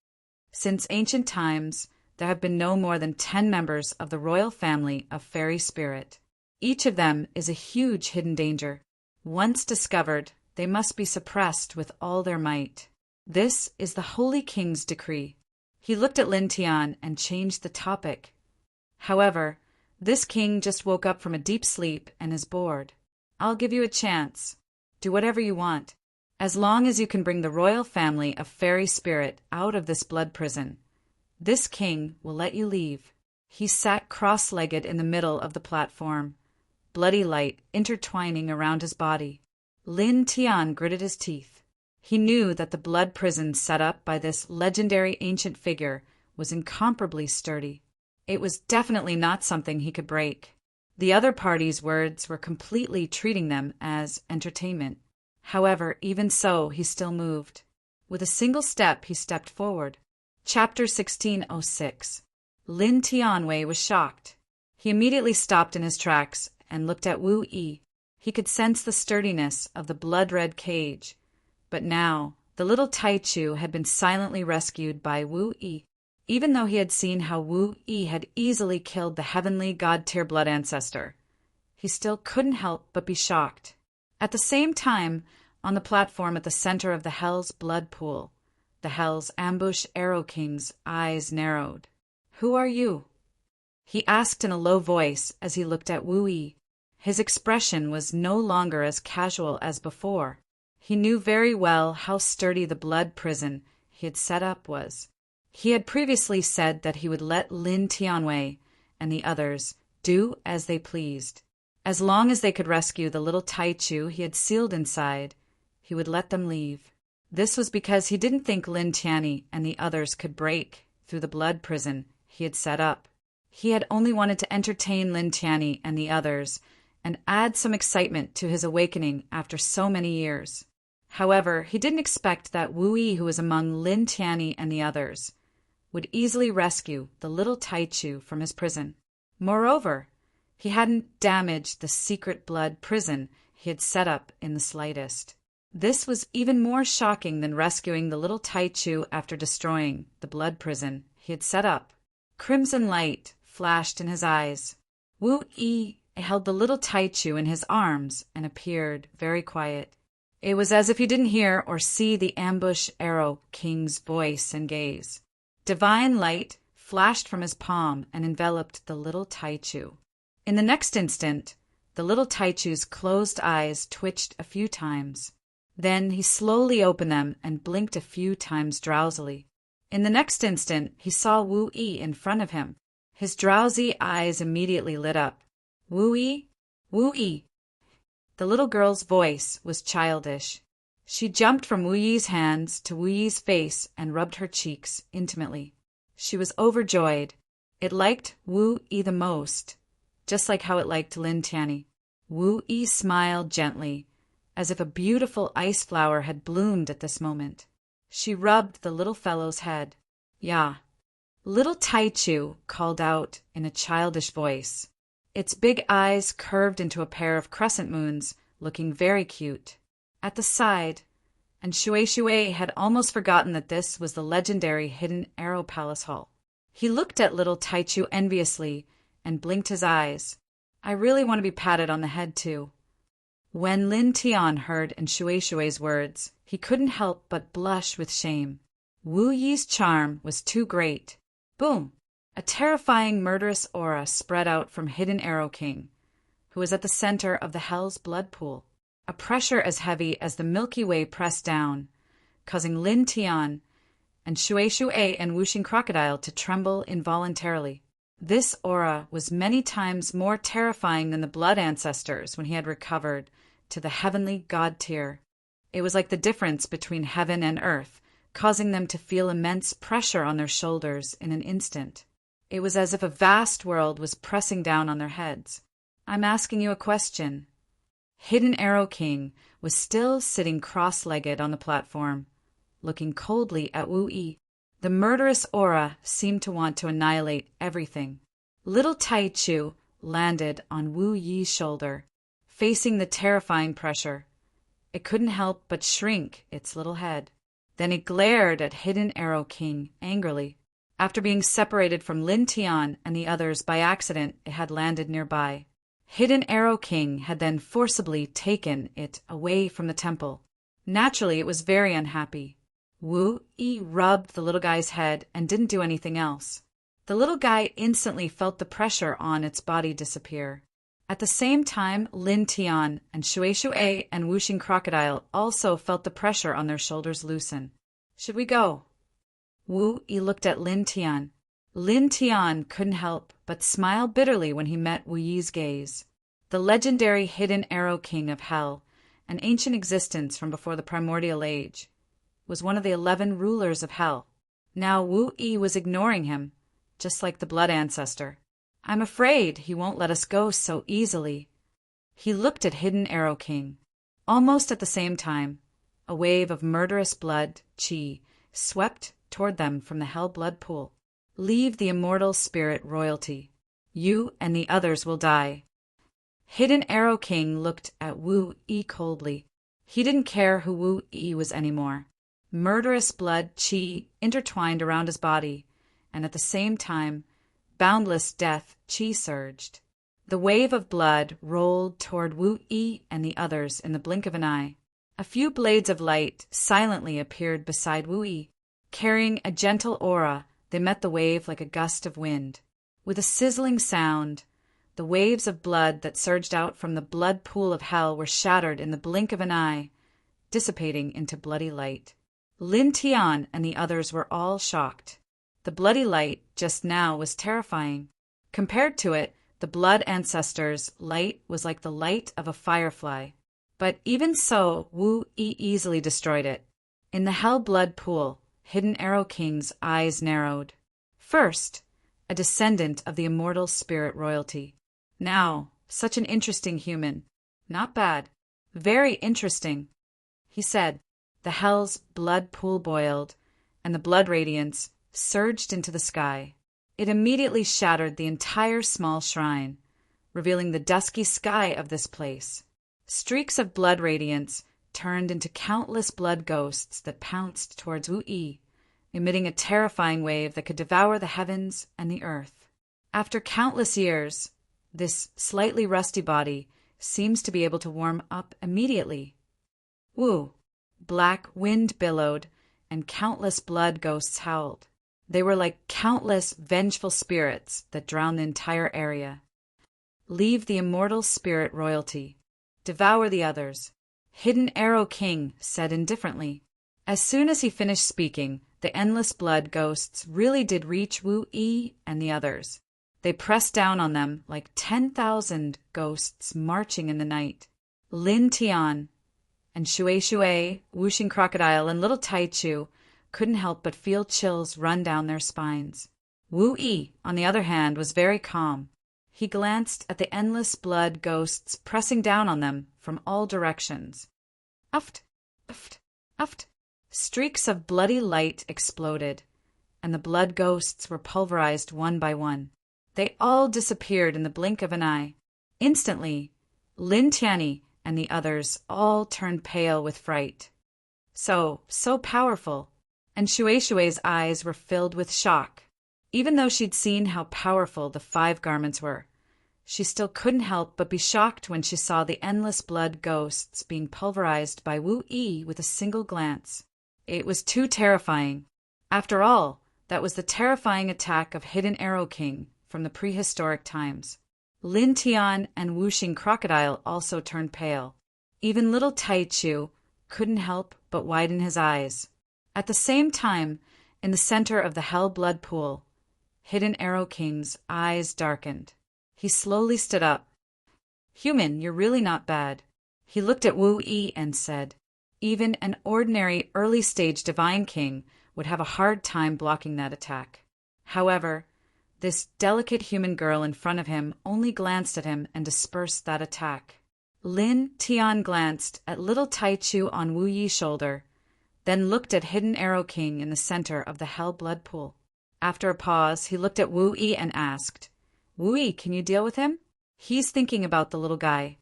Since ancient times, there have been no more than 10 members of the royal family of fairy spirit. Each of them is a huge hidden danger. Once discovered, they must be suppressed with all their might. This is the Holy King's decree. He looked at Lin Tian and changed the topic. However, this king just woke up from a deep sleep and is bored. I'll give you a chance. Do whatever you want, as long as you can bring the royal family of fairy spirit out of this blood prison. This king will let you leave. He sat cross-legged in the middle of the platform, bloody light intertwining around his body. Lin Tian gritted his teeth. He knew that the blood prison set up by this legendary ancient figure was incomparably sturdy. It was definitely not something he could break. The other party's words were completely treating them as entertainment. However, even so, he still moved. With a single step, he stepped forward. Chapter 1606. Lin Tianwei was shocked. He immediately stopped in his tracks and looked at Wu Yi. He could sense the sturdiness of the blood-red cage. But now, the little Taichu had been silently rescued by Wu Yi. Even though he had seen how Wu Yi had easily killed the heavenly god-tier blood ancestor, he still couldn't help but be shocked. At the same time, on the platform at the center of the Hell's blood pool, the Hell's ambush arrow king's eyes narrowed. "Who are you?" he asked in a low voice as he looked at Wu Yi. His expression was no longer as casual as before. He knew very well how sturdy the blood prison he had set up was. He had previously said that he would let Lin Tianwei and the others do as they pleased. As long as they could rescue the little Taichu he had sealed inside, he would let them leave. This was because he didn't think Lin Tianyi and the others could break through the blood prison he had set up. He had only wanted to entertain Lin Tianyi and the others and add some excitement to his awakening after so many years. However, he didn't expect that Wu Yi, who was among Lin Tianyi and the others, would easily rescue the little Taichu from his prison. Moreover, he hadn't damaged the secret blood prison he had set up in the slightest. This was even more shocking than rescuing the little Taichu after destroying the blood prison he had set up. Crimson light flashed in his eyes. Wu Yi held the little Taichu in his arms and appeared very quiet. It was as if he didn't hear or see the ambush arrow king's voice and gaze. Divine light flashed from his palm and enveloped the little Taichu. In the next instant, the little Taichu's closed eyes twitched a few times. Then he slowly opened them and blinked a few times drowsily. In the next instant, he saw Wu Yi in front of him. His drowsy eyes immediately lit up. "Wu Yi? Wu Yi!" The little girl's voice was childish. She jumped from Wu Yi's hands to Wu Yi's face and rubbed her cheeks intimately. She was overjoyed. It liked Wu Yi the most, just like how it liked Lin Tianyi. Wu Yi smiled gently, as if a beautiful ice flower had bloomed at this moment. She rubbed the little fellow's head. "Yeah." Little Taichu called out in a childish voice. Its big eyes curved into a pair of crescent moons, looking very cute. At the side, and Shui had almost forgotten that this was the legendary Hidden Arrow Palace Hall. He looked at little Taichu enviously and blinked his eyes. "I really want to be patted on the head, too." When Lin Tian heard in Shui's words, he couldn't help but blush with shame. Wu Yi's charm was too great. Boom! A terrifying murderous aura spread out from Hidden Arrow King, who was at the center of the Hell's blood pool. A pressure as heavy as the Milky Way pressed down, causing Lin Tian and Shui and Wuxing Crocodile to tremble involuntarily. This aura was many times more terrifying than the blood ancestors when he had recovered to the heavenly god tier. It was like the difference between heaven and earth, causing them to feel immense pressure on their shoulders in an instant. It was as if a vast world was pressing down on their heads. "I'm asking you a question." Hidden Arrow King was still sitting cross-legged on the platform, looking coldly at Wu Yi. The murderous aura seemed to want to annihilate everything. Little Taichu landed on Wu Yi's shoulder, facing the terrifying pressure. It couldn't help but shrink its little head. Then it glared at Hidden Arrow King angrily. After being separated from Lin Tian and the others by accident, it had landed nearby. Hidden Arrow King had then forcibly taken it away from the temple. Naturally, it was very unhappy. Wu Yi rubbed the little guy's head and didn't do anything else. The little guy instantly felt the pressure on its body disappear. At the same time, Lin Tian and Shui and Wuxing Crocodile also felt the pressure on their shoulders loosen. Should we go? Wu Yi looked at Lin Tian. Lin Tian couldn't help but smile bitterly when he met Wu Yi's gaze. The legendary Hidden Arrow King of Hell, an ancient existence from before the primordial age, was one of the 11 rulers of Hell. Now Wu Yi was ignoring him, just like the blood ancestor. I'm afraid he won't let us go so easily. He looked at Hidden Arrow King. Almost at the same time, a wave of murderous blood, qi, swept toward them from the Hell blood pool. Leave the immortal spirit royalty. You and the others will die. Hidden Arrow King looked at Wu Yi coldly. He didn't care who Wu Yi was anymore. Murderous blood qi intertwined around his body, and at the same time, boundless death qi surged. The wave of blood rolled toward Wu Yi and the others in the blink of an eye. A few blades of light silently appeared beside Wu Yi. Carrying a gentle aura, they met the wave like a gust of wind. With a sizzling sound, the waves of blood that surged out from the blood pool of hell were shattered in the blink of an eye, dissipating into bloody light. Lin Tian and the others were all shocked. The bloody light just now was terrifying. Compared to it, the blood ancestor's light was like the light of a firefly. But even so, Wu Yi easily destroyed it. In the hell blood pool, Hidden Arrow King's eyes narrowed. First, a descendant of the immortal spirit royalty. Now, such an interesting human. Not bad. Very interesting. He said. The hell's blood pool boiled, and the blood radiance surged into the sky. It immediately shattered the entire small shrine, revealing the dusky sky of this place. Streaks of blood radiance turned into countless blood ghosts that pounced towards Wu Yi, emitting a terrifying wave that could devour the heavens and the earth. After countless years, this slightly rusty body seems to be able to warm up immediately. Wu! Black wind billowed, and countless blood ghosts howled. They were like countless vengeful spirits that drowned the entire area. Leave the immortal spirit royalty. Devour the others. Hidden Arrow King said indifferently. As soon as he finished speaking, the endless blood ghosts really did reach Wu Yi and the others. They pressed down on them like 10,000 ghosts marching in the night. Lin Tian and Shui, Wuxing Crocodile, and Little Taichu couldn't help but feel chills run down their spines. Wu Yi, on the other hand, was very calm. He glanced at the endless blood ghosts pressing down on them from all directions. Uft, uft, uft. Streaks of bloody light exploded, and the blood ghosts were pulverized one by one. They all disappeared in the blink of an eye. Instantly, Lin Tianyi and the others all turned pale with fright. So powerful, and Shui's eyes were filled with shock. Even though she'd seen how powerful the 5 garments were, she still couldn't help but be shocked when she saw the endless blood ghosts being pulverized by Wu Yi with a single glance. It was too terrifying. After all, that was the terrifying attack of Hidden Arrow King from the prehistoric times. Lin Tian and Wuxing Crocodile also turned pale. Even little Taichu couldn't help but widen his eyes. At the same time, in the center of the hell blood pool, Hidden Arrow King's eyes darkened. He slowly stood up. Human, you're really not bad. He looked at Wu Yi and said, even an ordinary early-stage divine king would have a hard time blocking that attack. However, this delicate human girl in front of him only glanced at him and dispersed that attack. Lin Tian glanced at little Taichu on Wu Yi's shoulder, then looked at Hidden Arrow King in the center of the hell blood pool. After a pause, he looked at Wu Yi and asked, Wu Yi, can you deal with him? He's thinking about the little guy.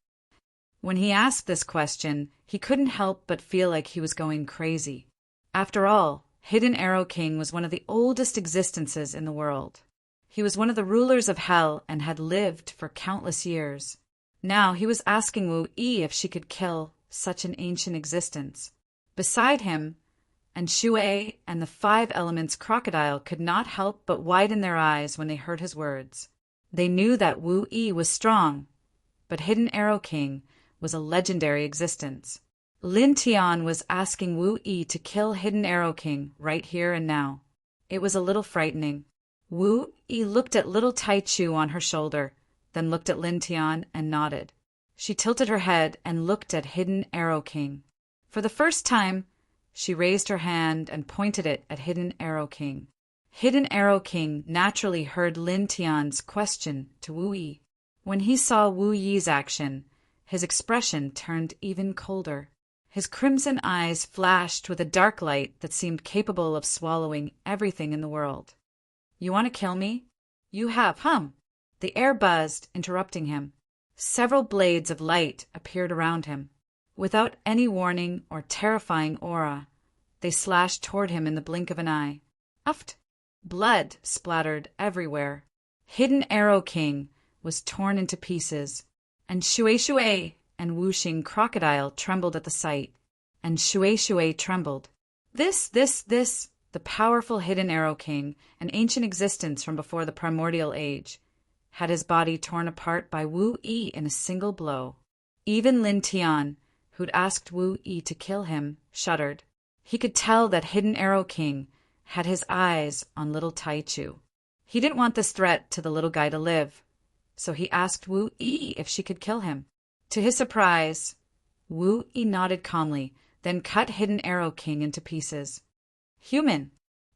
When he asked this question, he couldn't help but feel like he was going crazy. After all, Hidden Arrow King was one of the oldest existences in the world. He was one of the rulers of Hell and had lived for countless years. Now he was asking Wu Yi if she could kill such an ancient existence. Beside him, and Shui and the Five Elements crocodile could not help but widen their eyes when they heard his words. They knew that Wu Yi was strong, but Hidden Arrow King was a legendary existence. Lin Tian was asking Wu Yi to kill Hidden Arrow King right here and now. It was a little frightening. Wu Yi looked at little Tai Chu on her shoulder, then looked at Lin Tian and nodded. She tilted her head and looked at Hidden Arrow King. For the first time, she raised her hand and pointed it at Hidden Arrow King. Hidden Arrow King naturally heard Lin Tian's question to Wu Yi. When he saw Wu Yi's action, his expression turned even colder. His crimson eyes flashed with a dark light that seemed capable of swallowing everything in the world. "You want to kill me? You have, hum." The air buzzed, interrupting him. Several blades of light appeared around him. Without any warning or terrifying aura, they slashed toward him in the blink of an eye. Uft! Blood splattered everywhere. Hidden Arrow King was torn into pieces, and Shui and Wuxing Crocodile trembled at the sight, and Shui trembled. This, the powerful Hidden Arrow King, an ancient existence from before the primordial age, had his body torn apart by Wu Yi in a single blow. Even Lin Tian, who'd asked Wu Yi to kill him, shuddered. He could tell that Hidden Arrow King had his eyes on little Tai Chu. He didn't want this threat to the little guy to live, so he asked Wu Yi if she could kill him. To his surprise, Wu Yi nodded calmly, then cut Hidden Arrow King into pieces. "Human!"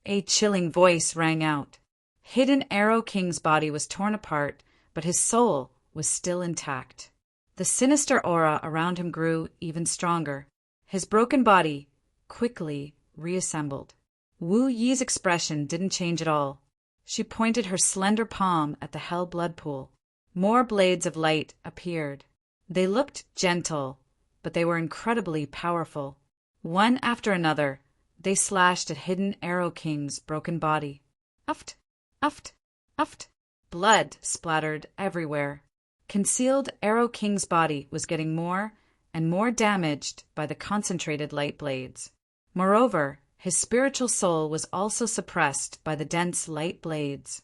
A chilling voice rang out. Hidden Arrow King's body was torn apart, but his soul was still intact. The sinister aura around him grew even stronger. His broken body quickly reassembled. Wu Yi's expression didn't change at all. She pointed her slender palm at the hell blood pool. More blades of light appeared. They looked gentle, but they were incredibly powerful. One after another, they slashed at Hidden Arrow King's broken body. Uft! Uft! Uft! Blood splattered everywhere. Concealed Arrow King's body was getting more and more damaged by the concentrated light blades. Moreover, his spiritual soul was also suppressed by the dense light blades.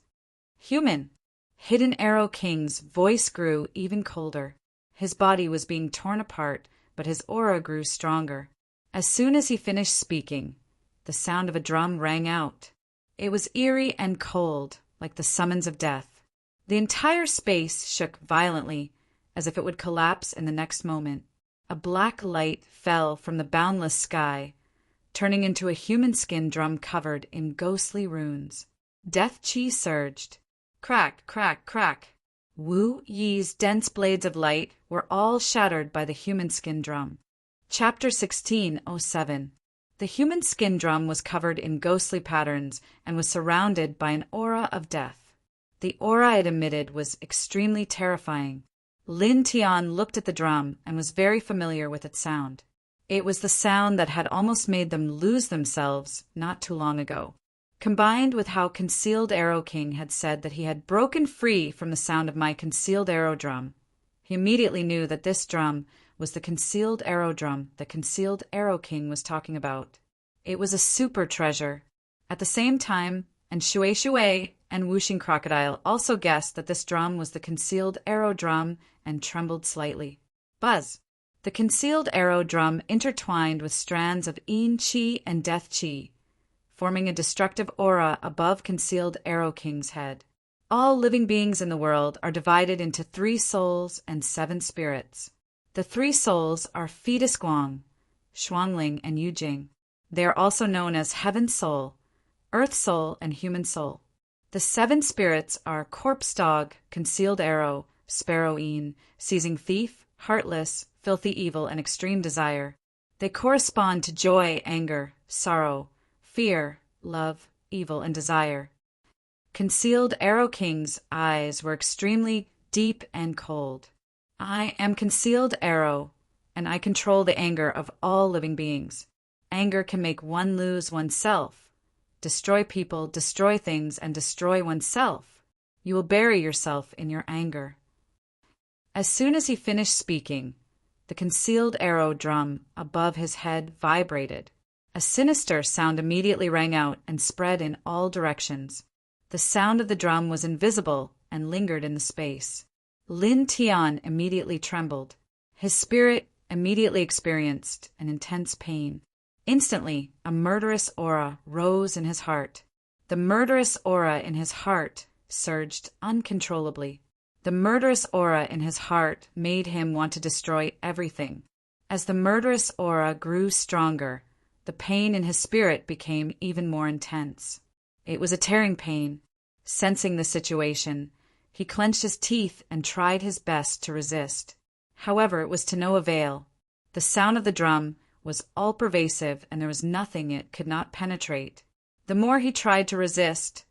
"Human!" Hidden Arrow King's voice grew even colder. His body was being torn apart, but his aura grew stronger. As soon as he finished speaking, the sound of a drum rang out. It was eerie and cold, like the summons of death. The entire space shook violently, as if it would collapse in the next moment. A black light fell from the boundless sky, turning into a human skin drum covered in ghostly runes. Death chi surged. Crack, crack, crack. Wu Yi's dense blades of light were all shattered by the human skin drum. Chapter 1607. The human skin drum was covered in ghostly patterns and was surrounded by an aura of death. The aura it emitted was extremely terrifying. Lin Tian looked at the drum and was very familiar with its sound. It was the sound that had almost made them lose themselves not too long ago. Combined with how Concealed Arrow King had said that he had broken free from the sound of my concealed arrow drum, he immediately knew that this drum was the concealed arrow drum that Concealed Arrow King was talking about. It was a super treasure. At the same time, and Shui and Wuxing Crocodile also guessed that this drum was the concealed arrow drum and trembled slightly. Buzz! The concealed arrow drum intertwined with strands of Yin Qi and Death Qi, forming a destructive aura above Concealed Arrow King's head. All living beings in the world are divided into 3 souls and 7 spirits. The 3 souls are Fetus Guang, Shuangling, and Yujing. They are also known as Heaven Soul, Earth Soul, and Human Soul. The 7 spirits are Corpse Dog, Concealed Arrow, Sparrow Een, Seizing Thief, Heartless, Filthy Evil, and Extreme Desire. They correspond to joy, anger, sorrow, fear, love, evil, and desire. Concealed Arrow King's eyes were extremely deep and cold. I am concealed arrow, and I control the anger of all living beings. Anger can make one lose oneself, destroy people, destroy things, and destroy oneself. You will bury yourself in your anger." As soon as he finished speaking, the concealed arrow drum above his head vibrated. A sinister sound immediately rang out and spread in all directions. The sound of the drum was invisible and lingered in the space. Lin Tian immediately trembled. His spirit immediately experienced an intense pain. Instantly, a murderous aura rose in his heart. The murderous aura in his heart surged uncontrollably. The murderous aura in his heart made him want to destroy everything. As the murderous aura grew stronger, the pain in his spirit became even more intense. It was a tearing pain. Sensing the situation, he clenched his teeth and tried his best to resist. However, it was to no avail. The sound of the drum was all-pervasive, and there was nothing it could not penetrate. The more he tried to resist,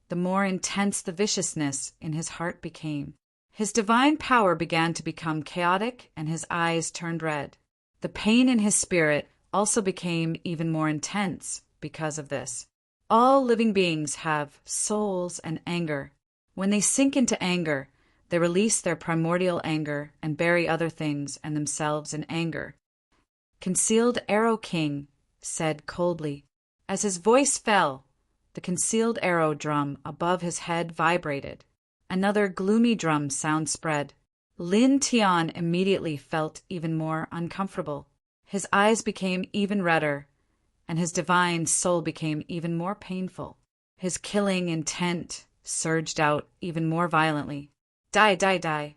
the more intense the viciousness in his heart became. His divine power began to become chaotic, and his eyes turned red. The pain in his spirit also became even more intense because of this. All living beings have souls and anger. When they sink into anger, they release their primordial anger and bury other things and themselves in anger. Concealed Arrow King said coldly. As his voice fell, the concealed arrow drum above his head vibrated. Another gloomy drum sound spread. Lin Tian immediately felt even more uncomfortable. His eyes became even redder, and his divine soul became even more painful. His killing intent surged out even more violently. Die, die, die.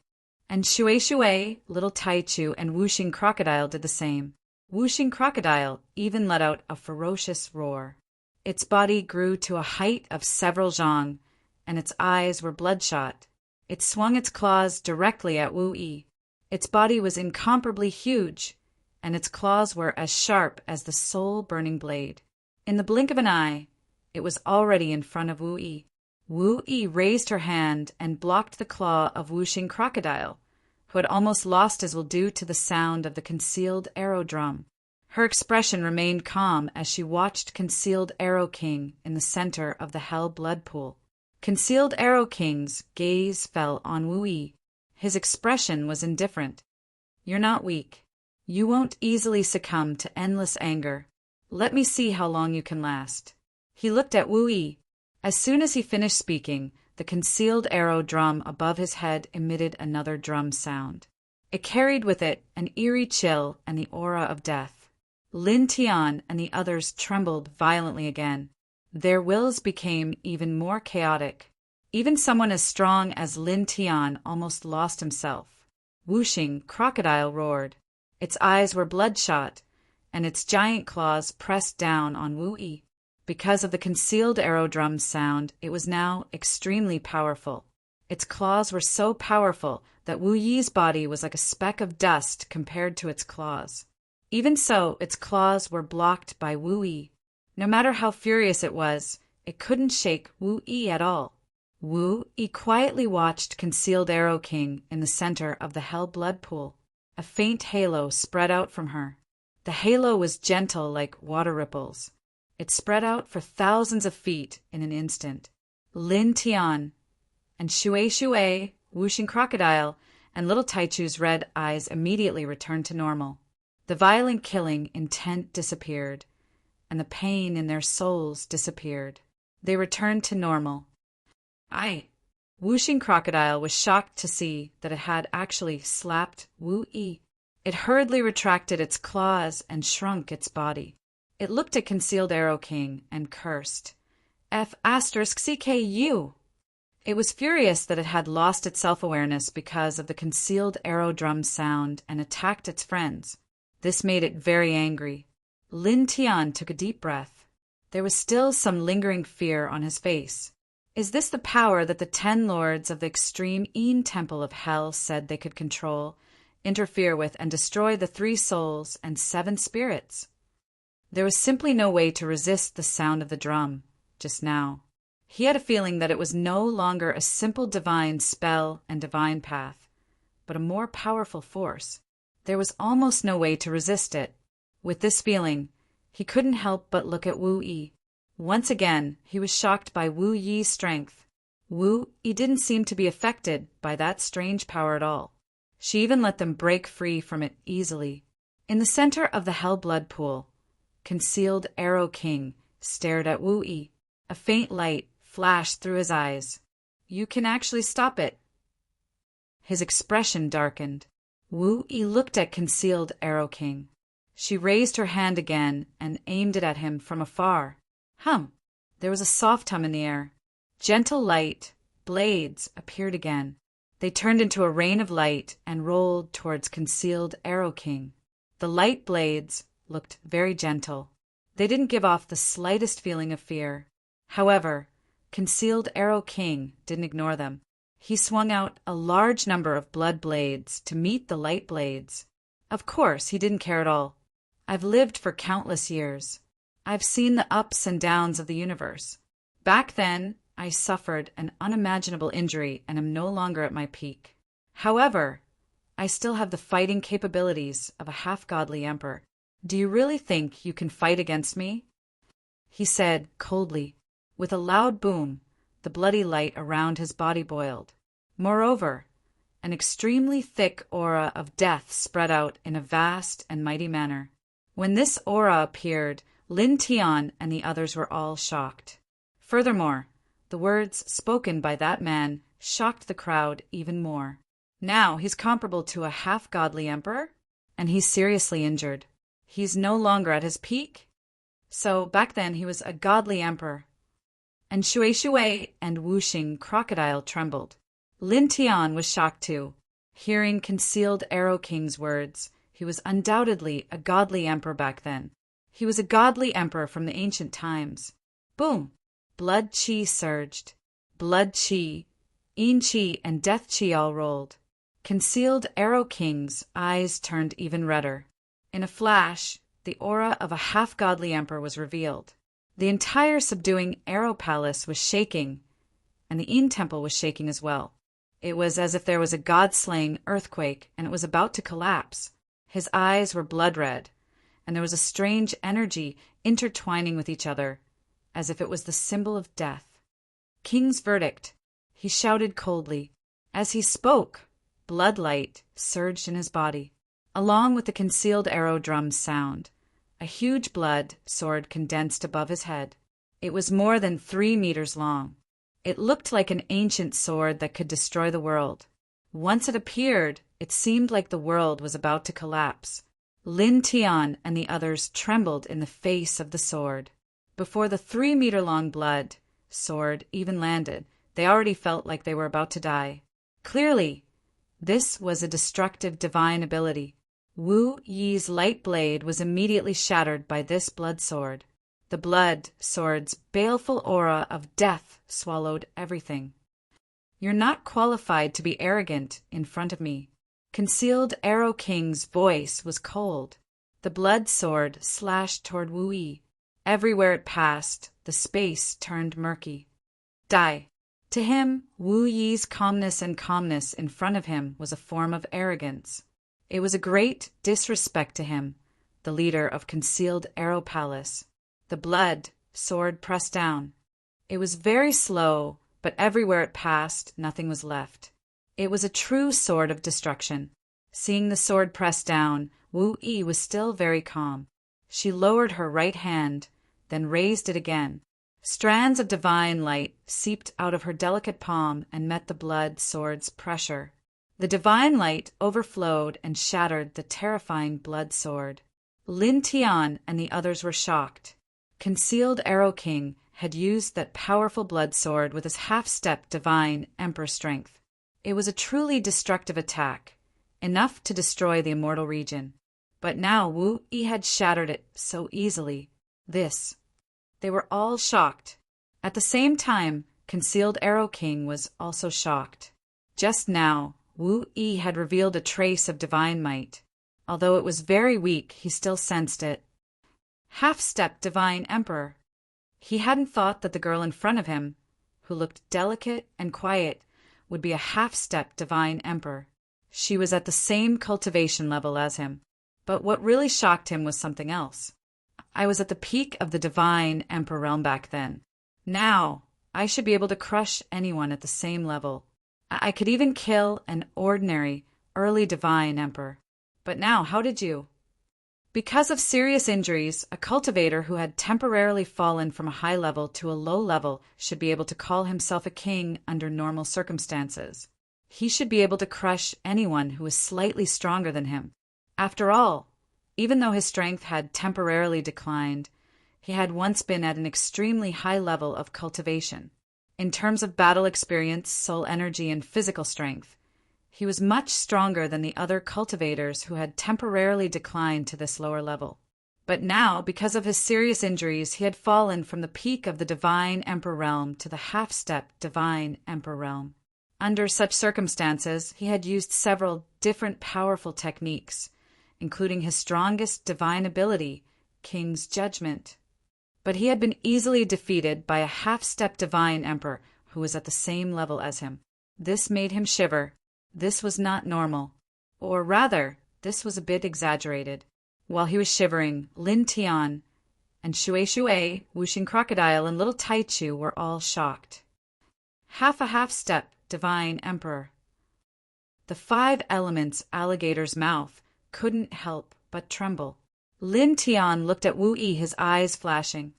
And Shui Shui, Little Taichu, and Wuxing Crocodile did the same. Wuxing Crocodile even let out a ferocious roar. Its body grew to a height of several zhang, and its eyes were bloodshot. It swung its claws directly at Wu Yi. Its body was incomparably huge, and its claws were as sharp as the soul-burning blade. In the blink of an eye, it was already in front of Wu Yi. Wu Yi raised her hand and blocked the claw of Wuxing Crocodile, who had almost lost his will due to the sound of the concealed arrow drum. Her expression remained calm as she watched Concealed Arrow King in the center of the Hell Blood Pool. Concealed Arrow King's gaze fell on Wu Yi. His expression was indifferent. "You're not weak. You won't easily succumb to endless anger. Let me see how long you can last." He looked at Wu Yi. As soon as he finished speaking, the concealed arrow drum above his head emitted another drum sound. It carried with it an eerie chill and the aura of death. Lin Tian and the others trembled violently again. Their wills became even more chaotic. Even someone as strong as Lin Tian almost lost himself. Wuxing Crocodile roared. Its eyes were bloodshot, and its giant claws pressed down on Wu Yi. Because of the concealed arrow drum sound, it was now extremely powerful. Its claws were so powerful that Wu Yi's body was like a speck of dust compared to its claws. Even so, its claws were blocked by Wu Yi. No matter how furious it was, it couldn't shake Wu Yi at all. Wu Yi quietly watched Concealed Arrow King in the center of the Hell Blood Pool. A faint halo spread out from her. The halo was gentle like water ripples. It spread out for thousands of feet in an instant. Lin Tian and Shui Shui, Wuxing Crocodile, and Little Taichu's red eyes immediately returned to normal. The violent killing intent disappeared, and the pain in their souls disappeared. They returned to normal. Wuxing Crocodile was shocked to see that it had actually slapped Wu Yi. It hurriedly retracted its claws and shrunk its body. It looked at Concealed Arrow King and cursed. F*CKU! It was furious that it had lost its self-awareness because of the concealed arrow drum sound and attacked its friends. This made it very angry. Lin Tian took a deep breath. There was still some lingering fear on his face. Is this the power that the 10 lords of the extreme Yin Temple of Hell said they could control, interfere with, and destroy the 3 souls and 7 spirits? There was simply no way to resist the sound of the drum, just now. He had a feeling that it was no longer a simple divine spell and divine path, but a more powerful force. There was almost no way to resist it. With this feeling, he couldn't help but look at Wu Yi. Once again, he was shocked by Wu Yi's strength. Wu Yi didn't seem to be affected by that strange power at all. She even let them break free from it easily. In the center of the hell blood pool, Concealed Arrow King stared at Wu Yi. A faint light flashed through his eyes. "You can actually stop it." His expression darkened. Wu Yi looked at Concealed Arrow King. She raised her hand again and aimed it at him from afar. Hum! There was a soft hum in the air. Gentle light blades appeared again. They turned into a rain of light and rolled towards Concealed Arrow King. The light blades looked very gentle. They didn't give off the slightest feeling of fear. However, Concealed Arrow King didn't ignore them. He swung out a large number of blood blades to meet the light blades. Of course, he didn't care at all. "I've lived for countless years. I've seen the ups and downs of the universe. Back then, I suffered an unimaginable injury and am no longer at my peak. However, I still have the fighting capabilities of a half-godly emperor. Do you really think you can fight against me?" He said coldly. With a loud boom, the bloody light around his body boiled. Moreover, an extremely thick aura of death spread out in a vast and mighty manner. When this aura appeared, Lin Tian and the others were all shocked. Furthermore, the words spoken by that man shocked the crowd even more. Now he's comparable to a half-godly emperor, and he's seriously injured. He's no longer at his peak? So back then he was a godly emperor. And Shui Shui and Wuxing Crocodile trembled. Lin Tian was shocked too. Hearing Concealed Arrow King's words, he was undoubtedly a godly emperor back then. He was a godly emperor from the ancient times. Boom! Blood Qi surged. Blood Qi, Yin Qi, and Death Qi all rolled. Concealed Arrow King's eyes turned even redder. In a flash, the aura of a half-godly emperor was revealed. The entire subduing Arrow Palace was shaking, and the Yin Temple was shaking as well. It was as if there was a god-slaying earthquake, and it was about to collapse. His eyes were blood-red, and there was a strange energy intertwining with each other, as if it was the symbol of death. "King's verdict," he shouted coldly. As he spoke, bloodlight surged in his body. Along with the concealed arrow drum's sound, a huge blood sword condensed above his head. It was more than 3 meters long. It looked like an ancient sword that could destroy the world. Once it appeared, it seemed like the world was about to collapse. Lin Tian and the others trembled in the face of the sword. Before the 3-meter-long blood sword even landed, they already felt like they were about to die. Clearly, this was a destructive divine ability. Wu Yi's light blade was immediately shattered by this blood sword. The blood sword's baleful aura of death swallowed everything. "You're not qualified to be arrogant in front of me." Concealed Arrow King's voice was cold. The blood sword slashed toward Wu Yi. Everywhere it passed, the space turned murky. Die. To him, Wu Yi's calmness in front of him was a form of arrogance. It was a great disrespect to him, the leader of Concealed Arrow Palace. The blood sword pressed down. It was very slow, but everywhere it passed, nothing was left. It was a true sword of destruction. Seeing the sword press down, Wu Yi was still very calm. She lowered her right hand, then raised it again. Strands of divine light seeped out of her delicate palm and met the blood sword's pressure. The divine light overflowed and shattered the terrifying blood sword. Lin Tian and the others were shocked. Concealed Arrow King had used that powerful blood sword with his half-step divine emperor strength. It was a truly destructive attack, enough to destroy the immortal region. But now Wu Yi had shattered it so easily. They were all shocked. At the same time, Concealed Arrow King was also shocked. Just now, Wu Yi had revealed a trace of divine might. Although it was very weak, he still sensed it. Half-step divine emperor. He hadn't thought that the girl in front of him, who looked delicate and quiet, would be a half-step divine emperor. She was at the same cultivation level as him. But what really shocked him was something else. I was at the peak of the divine emperor realm back then. Now, I should be able to crush anyone at the same level. I could even kill an ordinary, early divine emperor. But now, how did you? Because of serious injuries, a cultivator who had temporarily fallen from a high level to a low level should be able to call himself a king under normal circumstances. He should be able to crush anyone who is slightly stronger than him. After all, even though his strength had temporarily declined, he had once been at an extremely high level of cultivation. In terms of battle experience, soul energy, and physical strength, he was much stronger than the other cultivators who had temporarily declined to this lower level. But now, because of his serious injuries, he had fallen from the peak of the divine emperor realm to the half-step divine emperor realm. Under such circumstances, he had used several different powerful techniques, including his strongest divine ability, King's Judgment. But he had been easily defeated by a half-step divine emperor who was at the same level as him. This made him shiver. This was not normal. Or rather, this was a bit exaggerated. While he was shivering, Lin Tian and Shui, Wuxing Crocodile, and Little Taichu were all shocked. Half-step divine emperor. The 5 elements alligator's mouth couldn't help but tremble. Lin Tian looked at Wu Yi, his eyes flashing.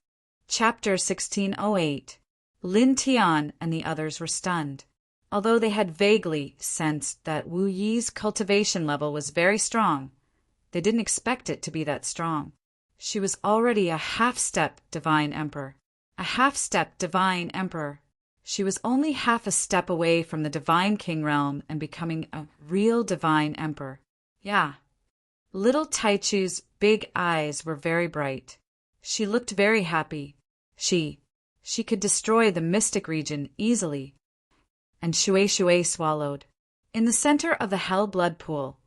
Chapter 1608. Lin Tian and the others were stunned. Although they had vaguely sensed that Wu Yi's cultivation level was very strong, they didn't expect it to be that strong. She was already a half-step divine emperor. A half-step divine emperor. She was only half a step away from the divine king realm and becoming a real divine emperor. Yeah. Little Taichu's big eyes were very bright. She looked very happy. She could destroy the mystic region easily. And Shui swallowed. In the center of the Hell blood pool,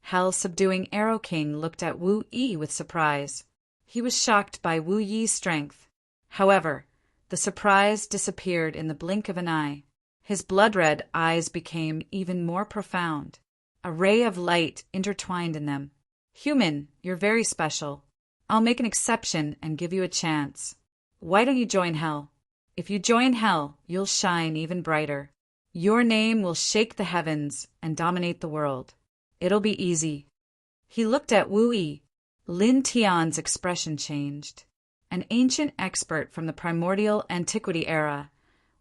Hell subduing Arrow King looked at Wu Yi with surprise. He was shocked by Wu Yi's strength. However, the surprise disappeared in the blink of an eye. His blood-red eyes became even more profound. A ray of light intertwined in them. Human, you're very special. I'll make an exception and give you a chance. Why don't you join Hell? If you join Hell, you'll shine even brighter. Your name will shake the heavens and dominate the world. It'll be easy. He looked at Wu Yi. Lin Tian's expression changed. An ancient expert from the primordial antiquity era,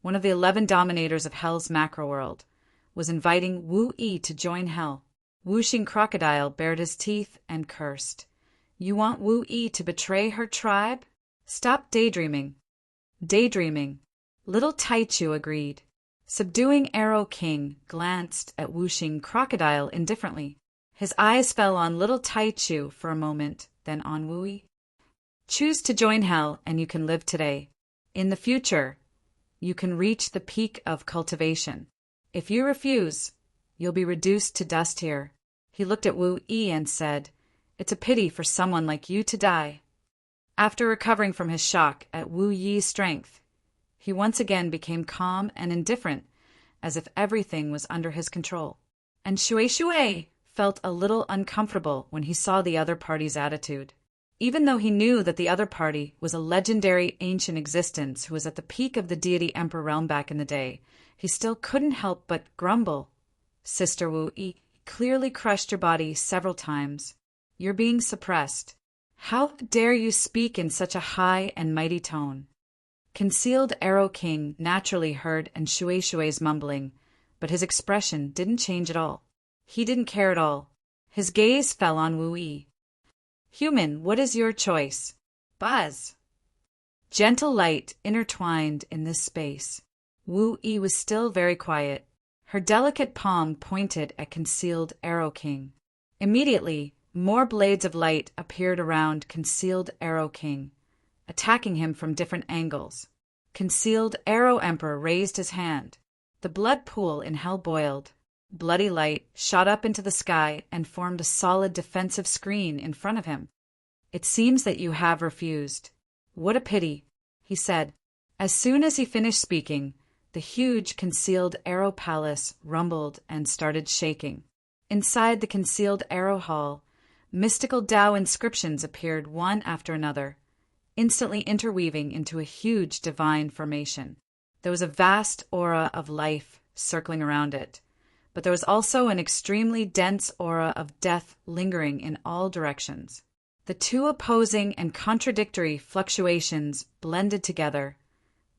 one of the 11 dominators of Hell's macro world, was inviting Wu Yi to join Hell. Wuxing Crocodile bared his teeth and cursed. You want Wu Yi to betray her tribe? Stop daydreaming. Daydreaming. Little Taichu agreed. Subduing Arrow King glanced at Wuxing Crocodile indifferently. His eyes fell on Little Taichu for a moment, then on Wu Yi. Choose to join Hell and you can live today. In the future, you can reach the peak of cultivation. If you refuse, you'll be reduced to dust here. He looked at Wu Yi and said, It's a pity for someone like you to die. After recovering from his shock at Wu Yi's strength, he once again became calm and indifferent, as if everything was under his control. And Shui felt a little uncomfortable when he saw the other party's attitude. Even though he knew that the other party was a legendary ancient existence who was at the peak of the deity emperor realm back in the day, he still couldn't help but grumble. Sister Wu Yi clearly crushed your body several times. You're being suppressed. How dare you speak in such a high and mighty tone? Concealed Arrow King naturally heard and Shui's mumbling, but his expression didn't change at all. He didn't care at all. His gaze fell on Wu Yi. Human, what is your choice? Buzz. Gentle light intertwined in this space. Wu Yi was still very quiet. Her delicate palm pointed at concealed Arrow King. Immediately, more blades of light appeared around concealed Arrow King, attacking him from different angles. Concealed Arrow Emperor raised his hand. The blood pool in Hell boiled. Bloody light shot up into the sky and formed a solid defensive screen in front of him. It seems that you have refused. What a pity, he said. As soon as he finished speaking, the huge concealed Arrow Palace rumbled and started shaking. Inside the concealed arrow hall, mystical Tao inscriptions appeared one after another, instantly interweaving into a huge divine formation. There was a vast aura of life circling around it, but there was also an extremely dense aura of death lingering in all directions. The two opposing and contradictory fluctuations blended together,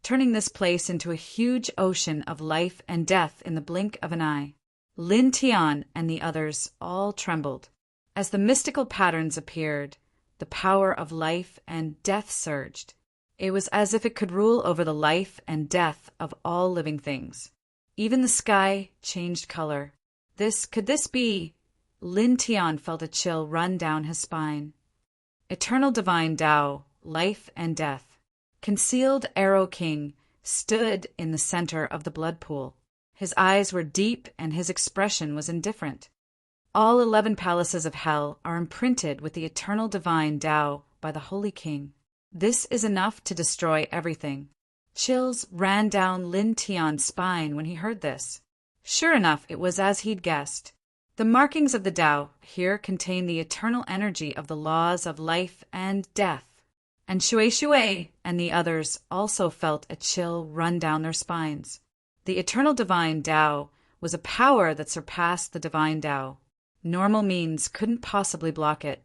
turning this place into a huge ocean of life and death in the blink of an eye. Lin Tian and the others all trembled. As the mystical patterns appeared, the power of life and death surged. It was as if it could rule over the life and death of all living things. Even the sky changed color. Could this be? Lin Tian felt a chill run down his spine. Eternal divine Tao, life and death. Concealed Arrow King stood in the center of the blood pool. His eyes were deep and his expression was indifferent. All 11 palaces of hell are imprinted with the eternal divine Tao by the Holy King. This is enough to destroy everything. Chills ran down Lin Tian's spine when he heard this. Sure enough, it was as he'd guessed. The markings of the Tao here contain the eternal energy of the laws of life and death. And Shui and the others also felt a chill run down their spines. The eternal divine Tao was a power that surpassed the divine Tao. Normal means couldn't possibly block it.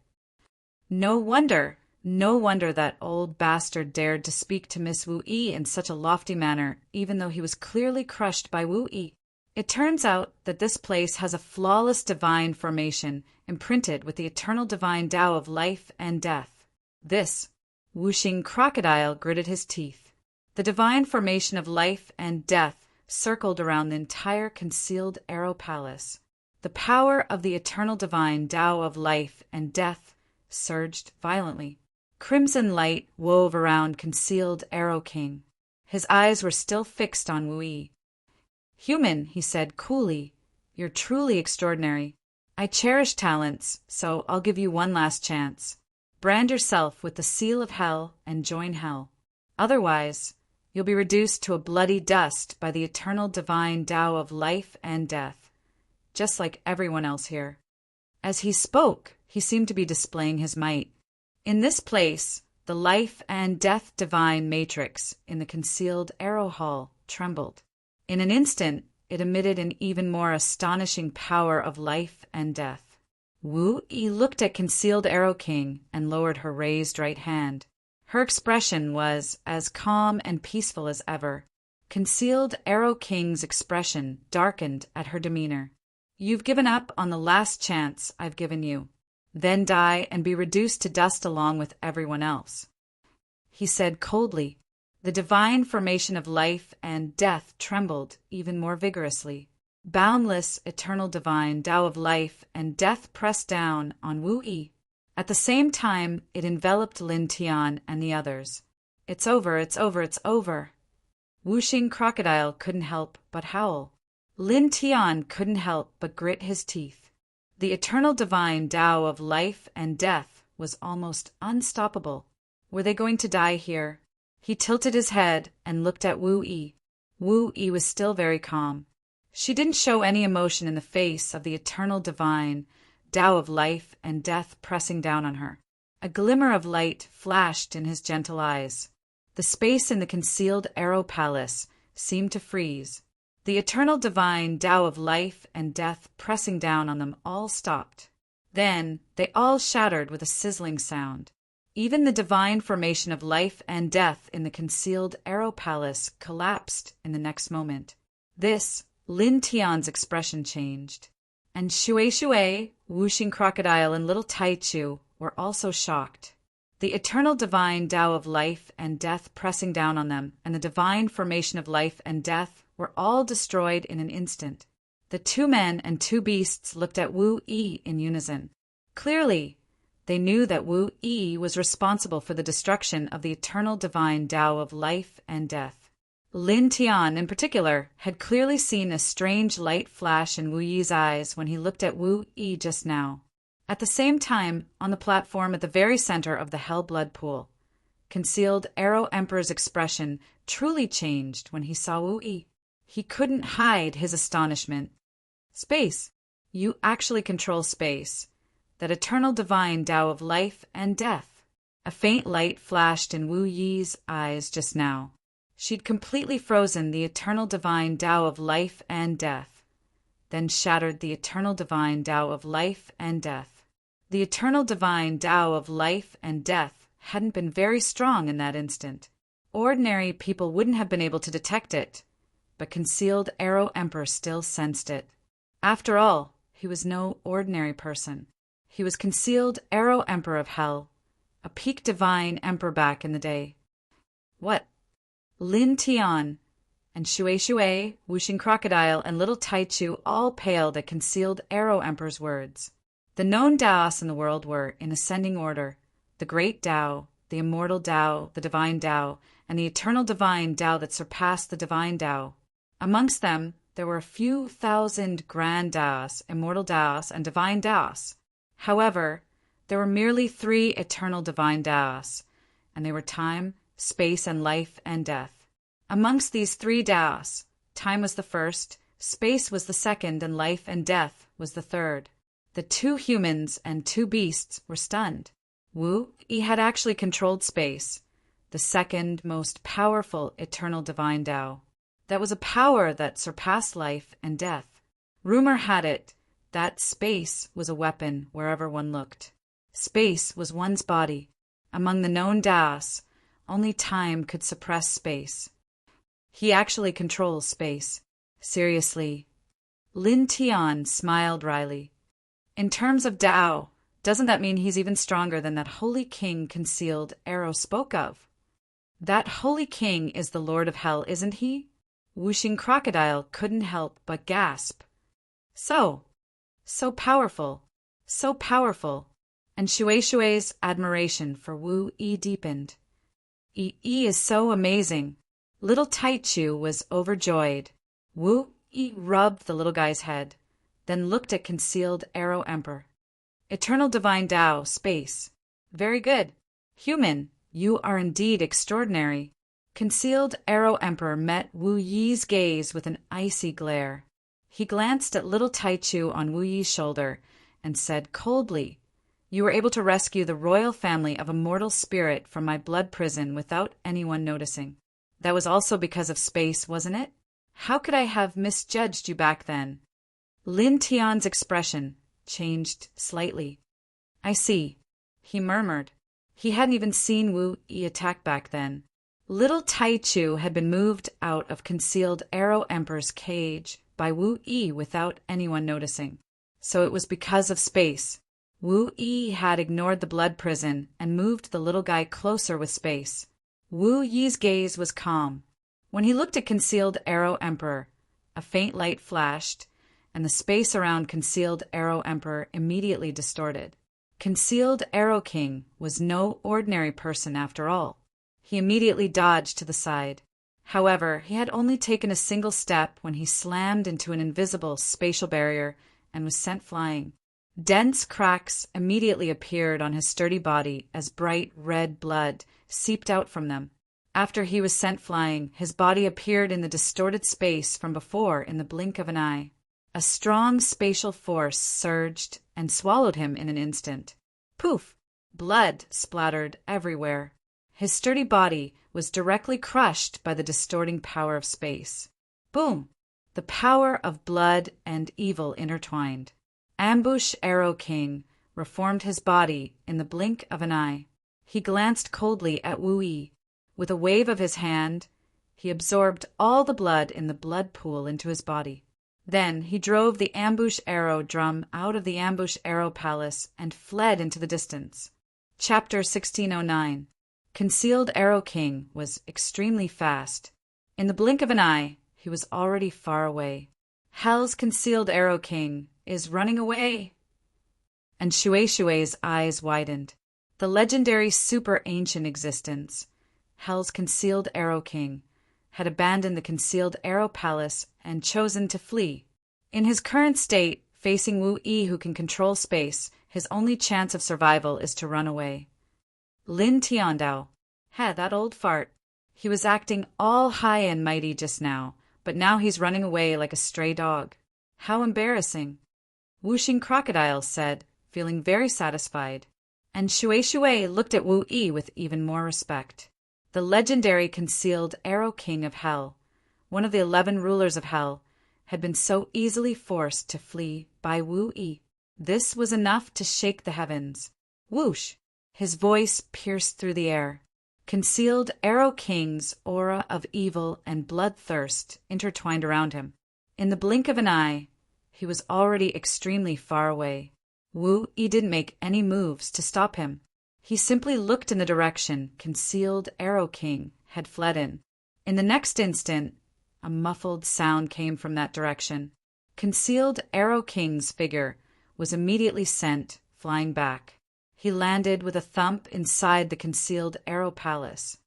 No wonder that old bastard dared to speak to Miss Wu Yi in such a lofty manner, even though he was clearly crushed by Wu Yi. It turns out that this place has a flawless divine formation imprinted with the eternal divine Tao of life and death. This Wuxing crocodile gritted his teeth. The divine formation of life and death circled around the entire concealed arrow palace. The power of the eternal divine Tao of life and death surged violently. Crimson light wove around concealed Arrow King. His eyes were still fixed on Wu Yi. "Human," he said coolly, "you're truly extraordinary. I cherish talents, so I'll give you one last chance. Brand yourself with the seal of hell and join hell. Otherwise, you'll be reduced to a bloody dust by the eternal divine Tao of life and death, just like everyone else here." As he spoke, he seemed to be displaying his might. In this place, the life and death divine matrix in the concealed arrow hall trembled. In an instant, it emitted an even more astonishing power of life and death. Wu Yi looked at concealed Arrow King and lowered her raised right hand. Her expression was as calm and peaceful as ever. Concealed Arrow King's expression darkened at her demeanor. "You've given up on the last chance I've given you. Then die and be reduced to dust along with everyone else," he said coldly. The divine formation of life and death trembled even more vigorously. Boundless, eternal divine Tao of life and death pressed down on Wu Yi. At the same time, it enveloped Lin Tian and the others. "It's over, it's over, it's over." Wuxing crocodile couldn't help but howl. Lin Tian couldn't help but grit his teeth. The eternal divine Tao of life and death was almost unstoppable. Were they going to die here? He tilted his head and looked at Wu Yi. Wu Yi was still very calm. She didn't show any emotion in the face of the eternal divine Tao of life and death pressing down on her. A glimmer of light flashed in his gentle eyes. The space in the concealed arrow palace seemed to freeze. The eternal divine Tao of life and death pressing down on them all stopped. Then they all shattered with a sizzling sound. Even the divine formation of life and death in the concealed arrow palace collapsed in the next moment. Lin Tian's expression changed. And Shui, Wuxing crocodile, and little Taichu were also shocked. The eternal divine Tao of life and death pressing down on them, and the divine formation of life and death were all destroyed in an instant. The 2 men and 2 beasts looked at Wu Yi in unison. Clearly, they knew that Wu Yi was responsible for the destruction of the eternal divine Tao of life and death. Lin Tian, in particular, had clearly seen a strange light flash in Wu Yi's eyes when he looked at Wu Yi just now. At the same time, on the platform at the very center of the hell blood pool, concealed Arrow Emperor's expression truly changed when he saw Wu Yi. He couldn't hide his astonishment. "Space, you actually control space. That eternal divine Tao of life and death. A faint light flashed in Wu Yi's eyes just now. She'd completely frozen the eternal divine Tao of life and death, then shattered the eternal divine Tao of life and death. The eternal divine Tao of life and death hadn't been very strong in that instant. Ordinary people wouldn't have been able to detect it, but concealed Arrow Emperor still sensed it. After all, he was no ordinary person. He was concealed Arrow Emperor of Hell, a peak divine emperor back in the day. What? Lin Tian and Shui, Wuxing Crocodile, and Little Taichu all paled at concealed Arrow Emperor's words. The known Taos in the world were, in ascending order, the Great Tao, the Immortal Tao, the Divine Tao, and the Eternal Divine Tao that surpassed the Divine Tao. Amongst them, there were a few thousand Grand Taos, Immortal Taos, and Divine Taos. However, there were merely 3 eternal Divine Taos, and they were time, space, and life and death. Amongst these 3 Taos, time was the first, space was the second, and life and death was the third. The 2 humans and 2 beasts were stunned. Wu Yi had actually controlled space, the second most powerful eternal divine Tao. That was a power that surpassed life and death. Rumor had it that space was a weapon wherever one looked. Space was one's body. Among the known Taos, only time could suppress space. He actually controls space. Seriously. Lin Tian smiled wryly. In terms of Tao, doesn't that mean he's even stronger than that holy king concealed Arrow spoke of? That holy king is the Lord of Hell, isn't he? Wuxing Crocodile couldn't help but gasp. So powerful, so powerful. And Shui's admiration for Wu Yi deepened. Yi is so amazing. Little Taichu was overjoyed. Wu Yi rubbed the little guy's head, then looked at concealed Arrow Emperor. Eternal Divine Tao, space. Very good. Human, you are indeed extraordinary. Concealed Arrow Emperor met Wu Yi's gaze with an icy glare. He glanced at little Taichu on Wu Yi's shoulder and said coldly, "You were able to rescue the royal family of a mortal spirit from my blood prison without anyone noticing. That was also because of space, wasn't it? How could I have misjudged you back then?" Lin Tian's expression changed slightly. "I see," he murmured. He hadn't even seen Wu Yi attack back then. Little Taichu had been moved out of concealed Arrow Emperor's cage by Wu Yi without anyone noticing. So it was because of space. Wu Yi had ignored the blood prison and moved the little guy closer with space. Wu Yi's gaze was calm. When he looked at concealed Arrow Emperor, a faint light flashed, and the space around concealed Arrow Emperor immediately distorted. Concealed Arrow King was no ordinary person after all. He immediately dodged to the side. However, he had only taken a single step when he slammed into an invisible spatial barrier and was sent flying. Dense cracks immediately appeared on his sturdy body as bright red blood seeped out from them. After he was sent flying, his body appeared in the distorted space from before in the blink of an eye. A strong spatial force surged and swallowed him in an instant. Poof! Blood splattered everywhere. His sturdy body was directly crushed by the distorting power of space. Boom! The power of blood and evil intertwined. Ambush Arrow King reformed his body in the blink of an eye. He glanced coldly at Wu Yi. With a wave of his hand, he absorbed all the blood in the blood pool into his body. Then he drove the ambush arrow drum out of the ambush arrow palace and fled into the distance. Chapter 1609. Concealed Arrow King was extremely fast. In the blink of an eye, he was already far away. Hell's Concealed Arrow King is running away. And Shui's eyes widened. The legendary super ancient existence, Hell's Concealed Arrow King, had abandoned the Concealed Arrow Palace and chosen to flee. In his current state, facing Wu Yi who can control space, his only chance of survival is to run away. Lin Tiandao. That old fart. He was acting all high and mighty just now, but now he's running away like a stray dog. How embarrassing. Whooshing Crocodile said, feeling very satisfied. And Shui Shui looked at Wu Yi with even more respect. The legendary concealed Arrow King of Hell, one of the 11 rulers of Hell, had been so easily forced to flee by Wu Yi. This was enough to shake the heavens. Whoosh! His voice pierced through the air. Concealed Arrow King's aura of evil and bloodthirst intertwined around him. In the blink of an eye, he was already extremely far away. Wu Yi didn't make any moves to stop him. He simply looked in the direction Concealed Arrow King had fled in. In the next instant, a muffled sound came from that direction. Concealed Arrow King's figure was immediately sent flying back. He landed with a thump inside the Concealed Arrow Palace.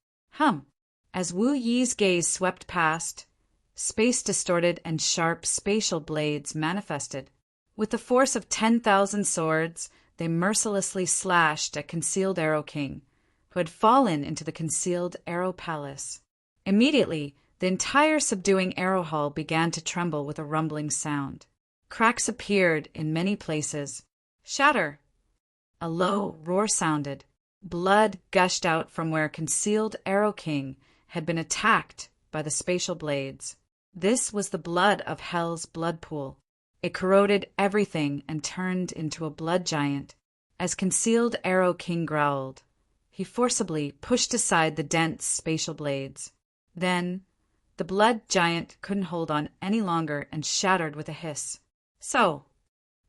As Wu Yi's gaze swept past, space distorted and sharp spatial blades manifested. With the force of 10,000 swords, they mercilessly slashed at Concealed Arrow King, who had fallen into the Concealed Arrow Palace. Immediately, the entire subduing arrow hall began to tremble with a rumbling sound. Cracks appeared in many places. Shatter! A low roar sounded. Blood gushed out from where Concealed Arrow King had been attacked by the spatial blades. This was the blood of Hell's blood pool. It corroded everything and turned into a blood giant. As Concealed Arrow King growled, he forcibly pushed aside the dense spatial blades. Then, the blood giant couldn't hold on any longer and shattered with a hiss. So,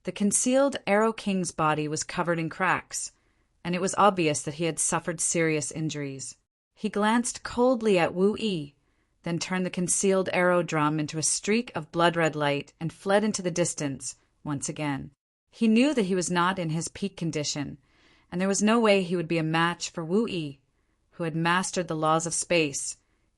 the Concealed Arrow King's body was covered in cracks, and it was obvious that he had suffered serious injuries. He glanced coldly at Wu Yi, then turned the concealed arrow drum into a streak of blood-red light and fled into the distance once again. He knew that he was not in his peak condition, and there was no way he would be a match for Wu Yi, who had mastered the laws of space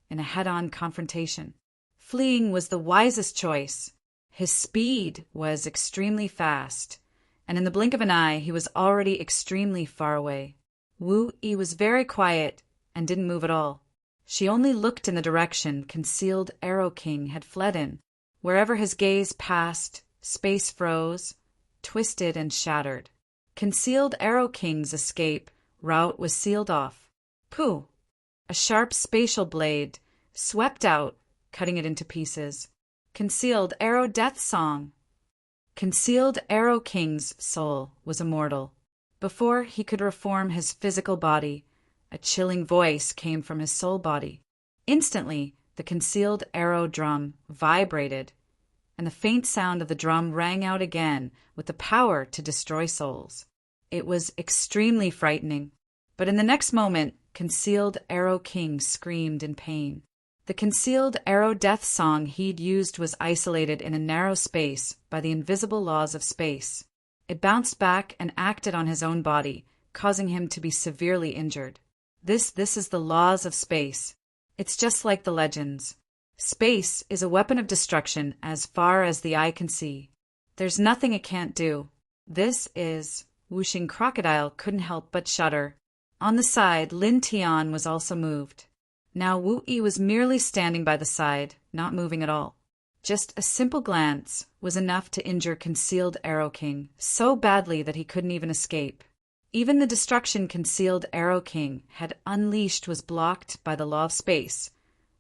in a head-on confrontation. Fleeing was the wisest choice. His speed was extremely fast, and in the blink of an eye he was already extremely far away. Wu Yi was very quiet and didn't move at all. She only looked in the direction Concealed Arrow King had fled in. Wherever his gaze passed, space froze, twisted and shattered. Concealed Arrow King's escape route was sealed off. Pooh! A sharp spatial blade swept out, cutting it into pieces. Concealed Arrow Death Song! Concealed Arrow King's soul was immortal. Before he could reform his physical body, a chilling voice came from his soul body. Instantly, the concealed arrow drum vibrated, and the faint sound of the drum rang out again with the power to destroy souls. It was extremely frightening, but in the next moment, Concealed Arrow King screamed in pain. The concealed arrow death song he'd used was isolated in a narrow space by the invisible laws of space. It bounced back and acted on his own body, causing him to be severely injured. This is the laws of space. It's just like the legends. Space is a weapon of destruction as far as the eye can see. There's nothing it can't do. This is... Whooshing Crocodile couldn't help but shudder. On the side, Lin Tian was also moved. Now Wu Yi was merely standing by the side, not moving at all. Just a simple glance was enough to injure Concealed Arrow King so badly that he couldn't even escape. Even the destruction Concealed Arrow King had unleashed was blocked by the law of space,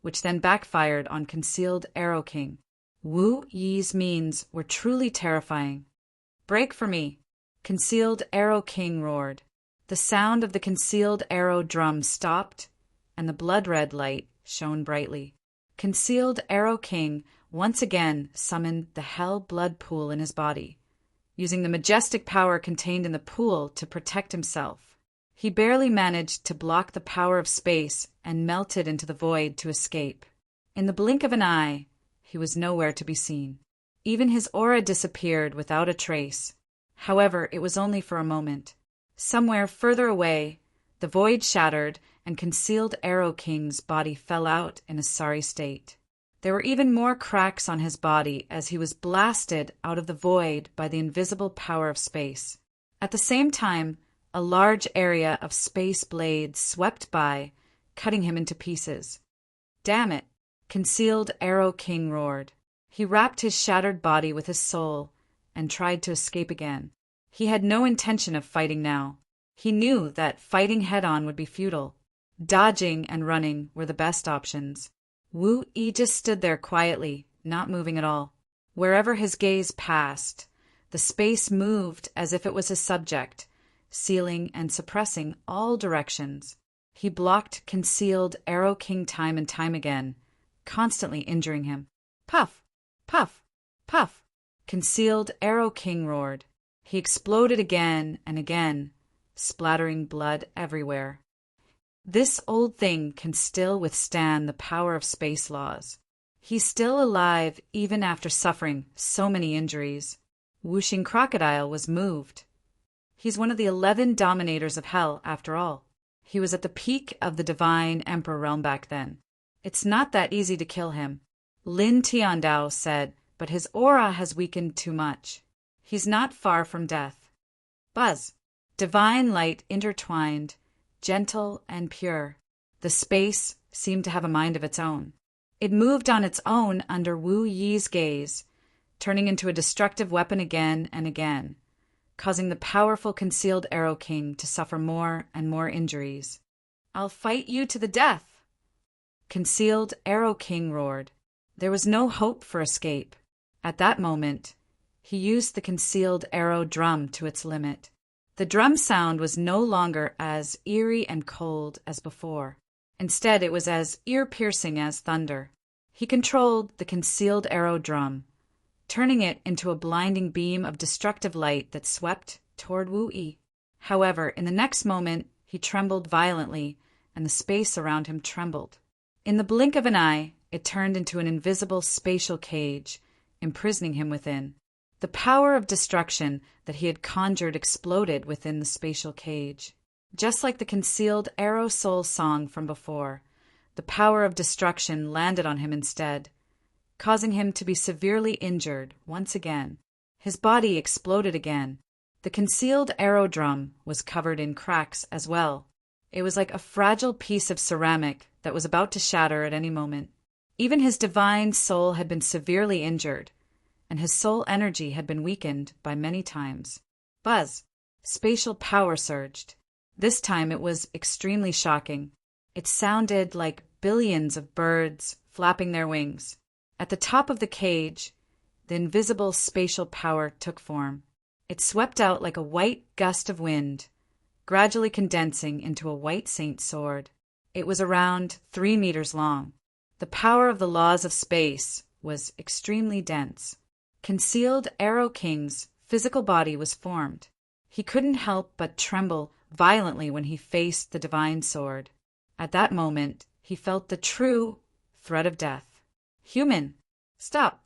which then backfired on Concealed Arrow King. Wu Yi's means were truly terrifying. "Break for me!" Concealed Arrow King roared. The sound of the concealed arrow drum stopped, and the blood-red light shone brightly. Concealed Arrow King once again summoned the hell blood pool in his body, using the majestic power contained in the pool to protect himself. He barely managed to block the power of space and melted into the void to escape. In the blink of an eye, he was nowhere to be seen. Even his aura disappeared without a trace. However, it was only for a moment. Somewhere further away, the void shattered and Concealed Arrow King's body fell out in a sorry state. There were even more cracks on his body as he was blasted out of the void by the invisible power of space. At the same time, a large area of space blades swept by, cutting him into pieces. "Damn it!" Concealed Arrow King roared. He wrapped his shattered body with his soul and tried to escape again. He had no intention of fighting now. He knew that fighting head-on would be futile. Dodging and running were the best options. Wu Yi just stood there quietly, not moving at all. Wherever his gaze passed, the space moved as if it was his subject, sealing and suppressing all directions. He blocked concealed Arrow King time and time again, constantly injuring him. Puff! Puff! Puff! Concealed Arrow King roared. He exploded again and again, splattering blood everywhere. This old thing can still withstand the power of space laws. He's still alive even after suffering so many injuries. Whooshing Crocodile was moved. He's one of the 11 dominators of hell, after all. He was at the peak of the divine emperor realm back then. It's not that easy to kill him. Lin Tiandao said, but his aura has weakened too much. He's not far from death. Buzz. Divine light intertwined, gentle and pure. The space seemed to have a mind of its own. It moved on its own under Wu Yi's gaze, turning into a destructive weapon again and again, causing the powerful concealed Arrow King to suffer more and more injuries. I'll fight you to the death! Concealed Arrow King roared. There was no hope for escape. At that moment, he used the concealed arrow drum to its limit. The drum sound was no longer as eerie and cold as before. Instead, it was as ear-piercing as thunder. He controlled the concealed arrow drum, turning it into a blinding beam of destructive light that swept toward Wu Yi. However, in the next moment, he trembled violently, and the space around him trembled. In the blink of an eye, it turned into an invisible spatial cage, imprisoning him within. The power of destruction that he had conjured exploded within the spatial cage. Just like the concealed Arrow Soul song from before, the power of destruction landed on him instead, causing him to be severely injured once again. His body exploded again. The concealed arrow drum was covered in cracks as well. It was like a fragile piece of ceramic that was about to shatter at any moment. Even his divine soul had been severely injured, and his soul energy had been weakened by many times. Buzz! Spatial power surged. This time it was extremely shocking. It sounded like billions of birds flapping their wings. At the top of the cage, the invisible spatial power took form. It swept out like a white gust of wind, gradually condensing into a white saint sword. It was around 3 meters long. The power of the laws of space was extremely dense. Concealed Arrow King's physical body was formed. He couldn't help but tremble violently when he faced the divine sword. At that moment, he felt the true threat of death. Human, stop!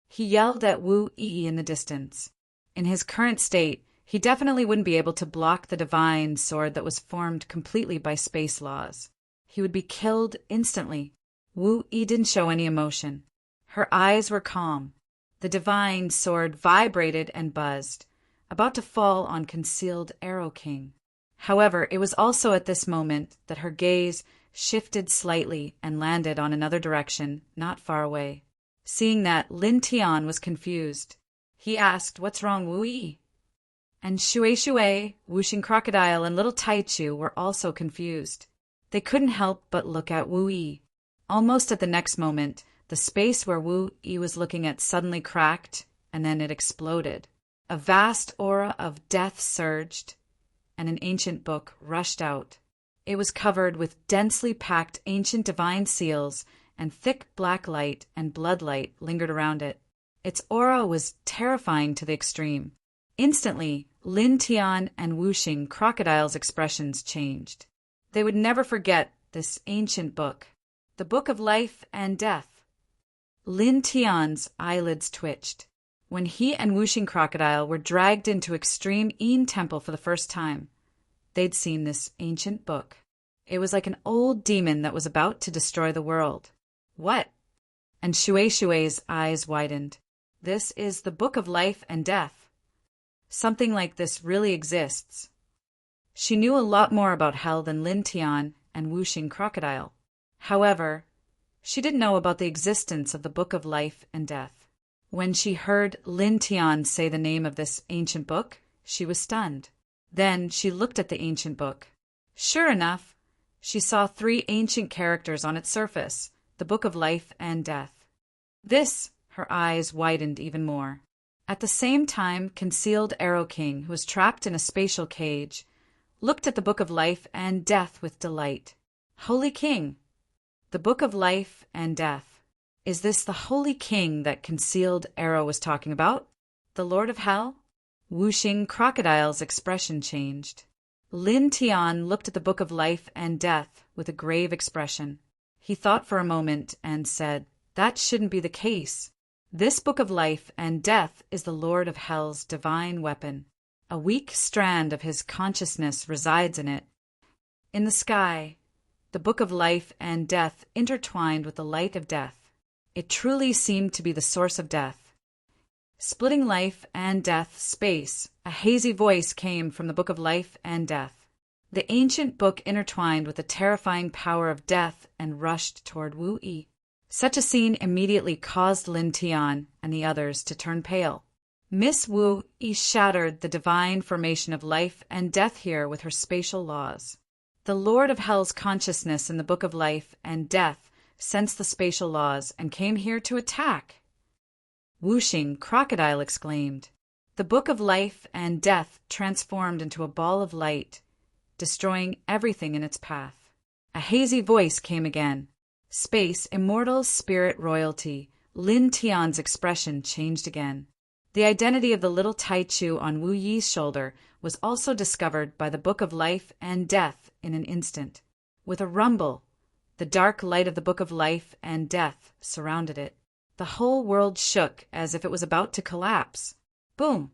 He yelled at Wu Yi in the distance. In his current state, he definitely wouldn't be able to block the divine sword that was formed completely by space laws. He would be killed instantly. Wu Yi didn't show any emotion. Her eyes were calm. The divine sword vibrated and buzzed, about to fall on concealed Arrow King. However, it was also at this moment that her gaze shifted slightly and landed on another direction, not far away. Seeing that, Lin Tian was confused. He asked, "What's wrong, Wu Yi?" And Shui, Whooshing Crocodile, and Little Taichu were also confused. They couldn't help but look at Wu Yi. Almost at the next moment, the space where Wu Yi was looking at suddenly cracked, and then it exploded. A vast aura of death surged, and an ancient book rushed out. It was covered with densely packed ancient divine seals, and thick black light and blood light lingered around it. Its aura was terrifying to the extreme. Instantly, Lin Tian and Whooshing Crocodile's expressions changed. They would never forget this ancient book, the Book of Life and Death. Lin Tian's eyelids twitched. When he and Whooshing Crocodile were dragged into Extreme Een Temple for the first time, they'd seen this ancient book. It was like an old demon that was about to destroy the world. What? And Shui's eyes widened. This is the Book of Life and Death. Something like this really exists. She knew a lot more about hell than Lin Tian and Whooshing Crocodile. However, she didn't know about the existence of the Book of Life and Death. When she heard Lin Tian say the name of this ancient book, she was stunned. Then she looked at the ancient book. Sure enough, she saw 3 ancient characters on its surface, the Book of Life and Death. This, her eyes widened even more. At the same time, concealed Arrow King, who was trapped in a spatial cage, looked at the Book of Life and Death with delight. Holy King! The Book of Life and Death. Is this the Holy King that concealed Arrow was talking about? The Lord of Hell? Whooshing Crocodile's expression changed. Lin Tian looked at the Book of Life and Death with a grave expression. He thought for a moment and said, that shouldn't be the case. This Book of Life and Death is the Lord of Hell's divine weapon. A weak strand of his consciousness resides in it. In the sky, the Book of Life and Death intertwined with the light of death. It truly seemed to be the source of death. Splitting life and death space, a hazy voice came from the Book of Life and Death. The ancient book intertwined with the terrifying power of death and rushed toward Wu Yi. Such a scene immediately caused Lin Tian and the others to turn pale. Miss Wu Yi shattered the divine formation of life and death here with her spatial laws. The Lord of Hell's consciousness in the Book of Life and Death sensed the spatial laws and came here to attack. Whooshing Crocodile exclaimed. The Book of Life and Death transformed into a ball of light, destroying everything in its path. A hazy voice came again. Space, immortal spirit royalty. Lin Tian's expression changed again. The identity of the little Taichu on Wu Yi's shoulder was also discovered by the Book of Life and Death in an instant. With a rumble, the dark light of the Book of Life and Death surrounded it. The whole world shook as if it was about to collapse. Boom!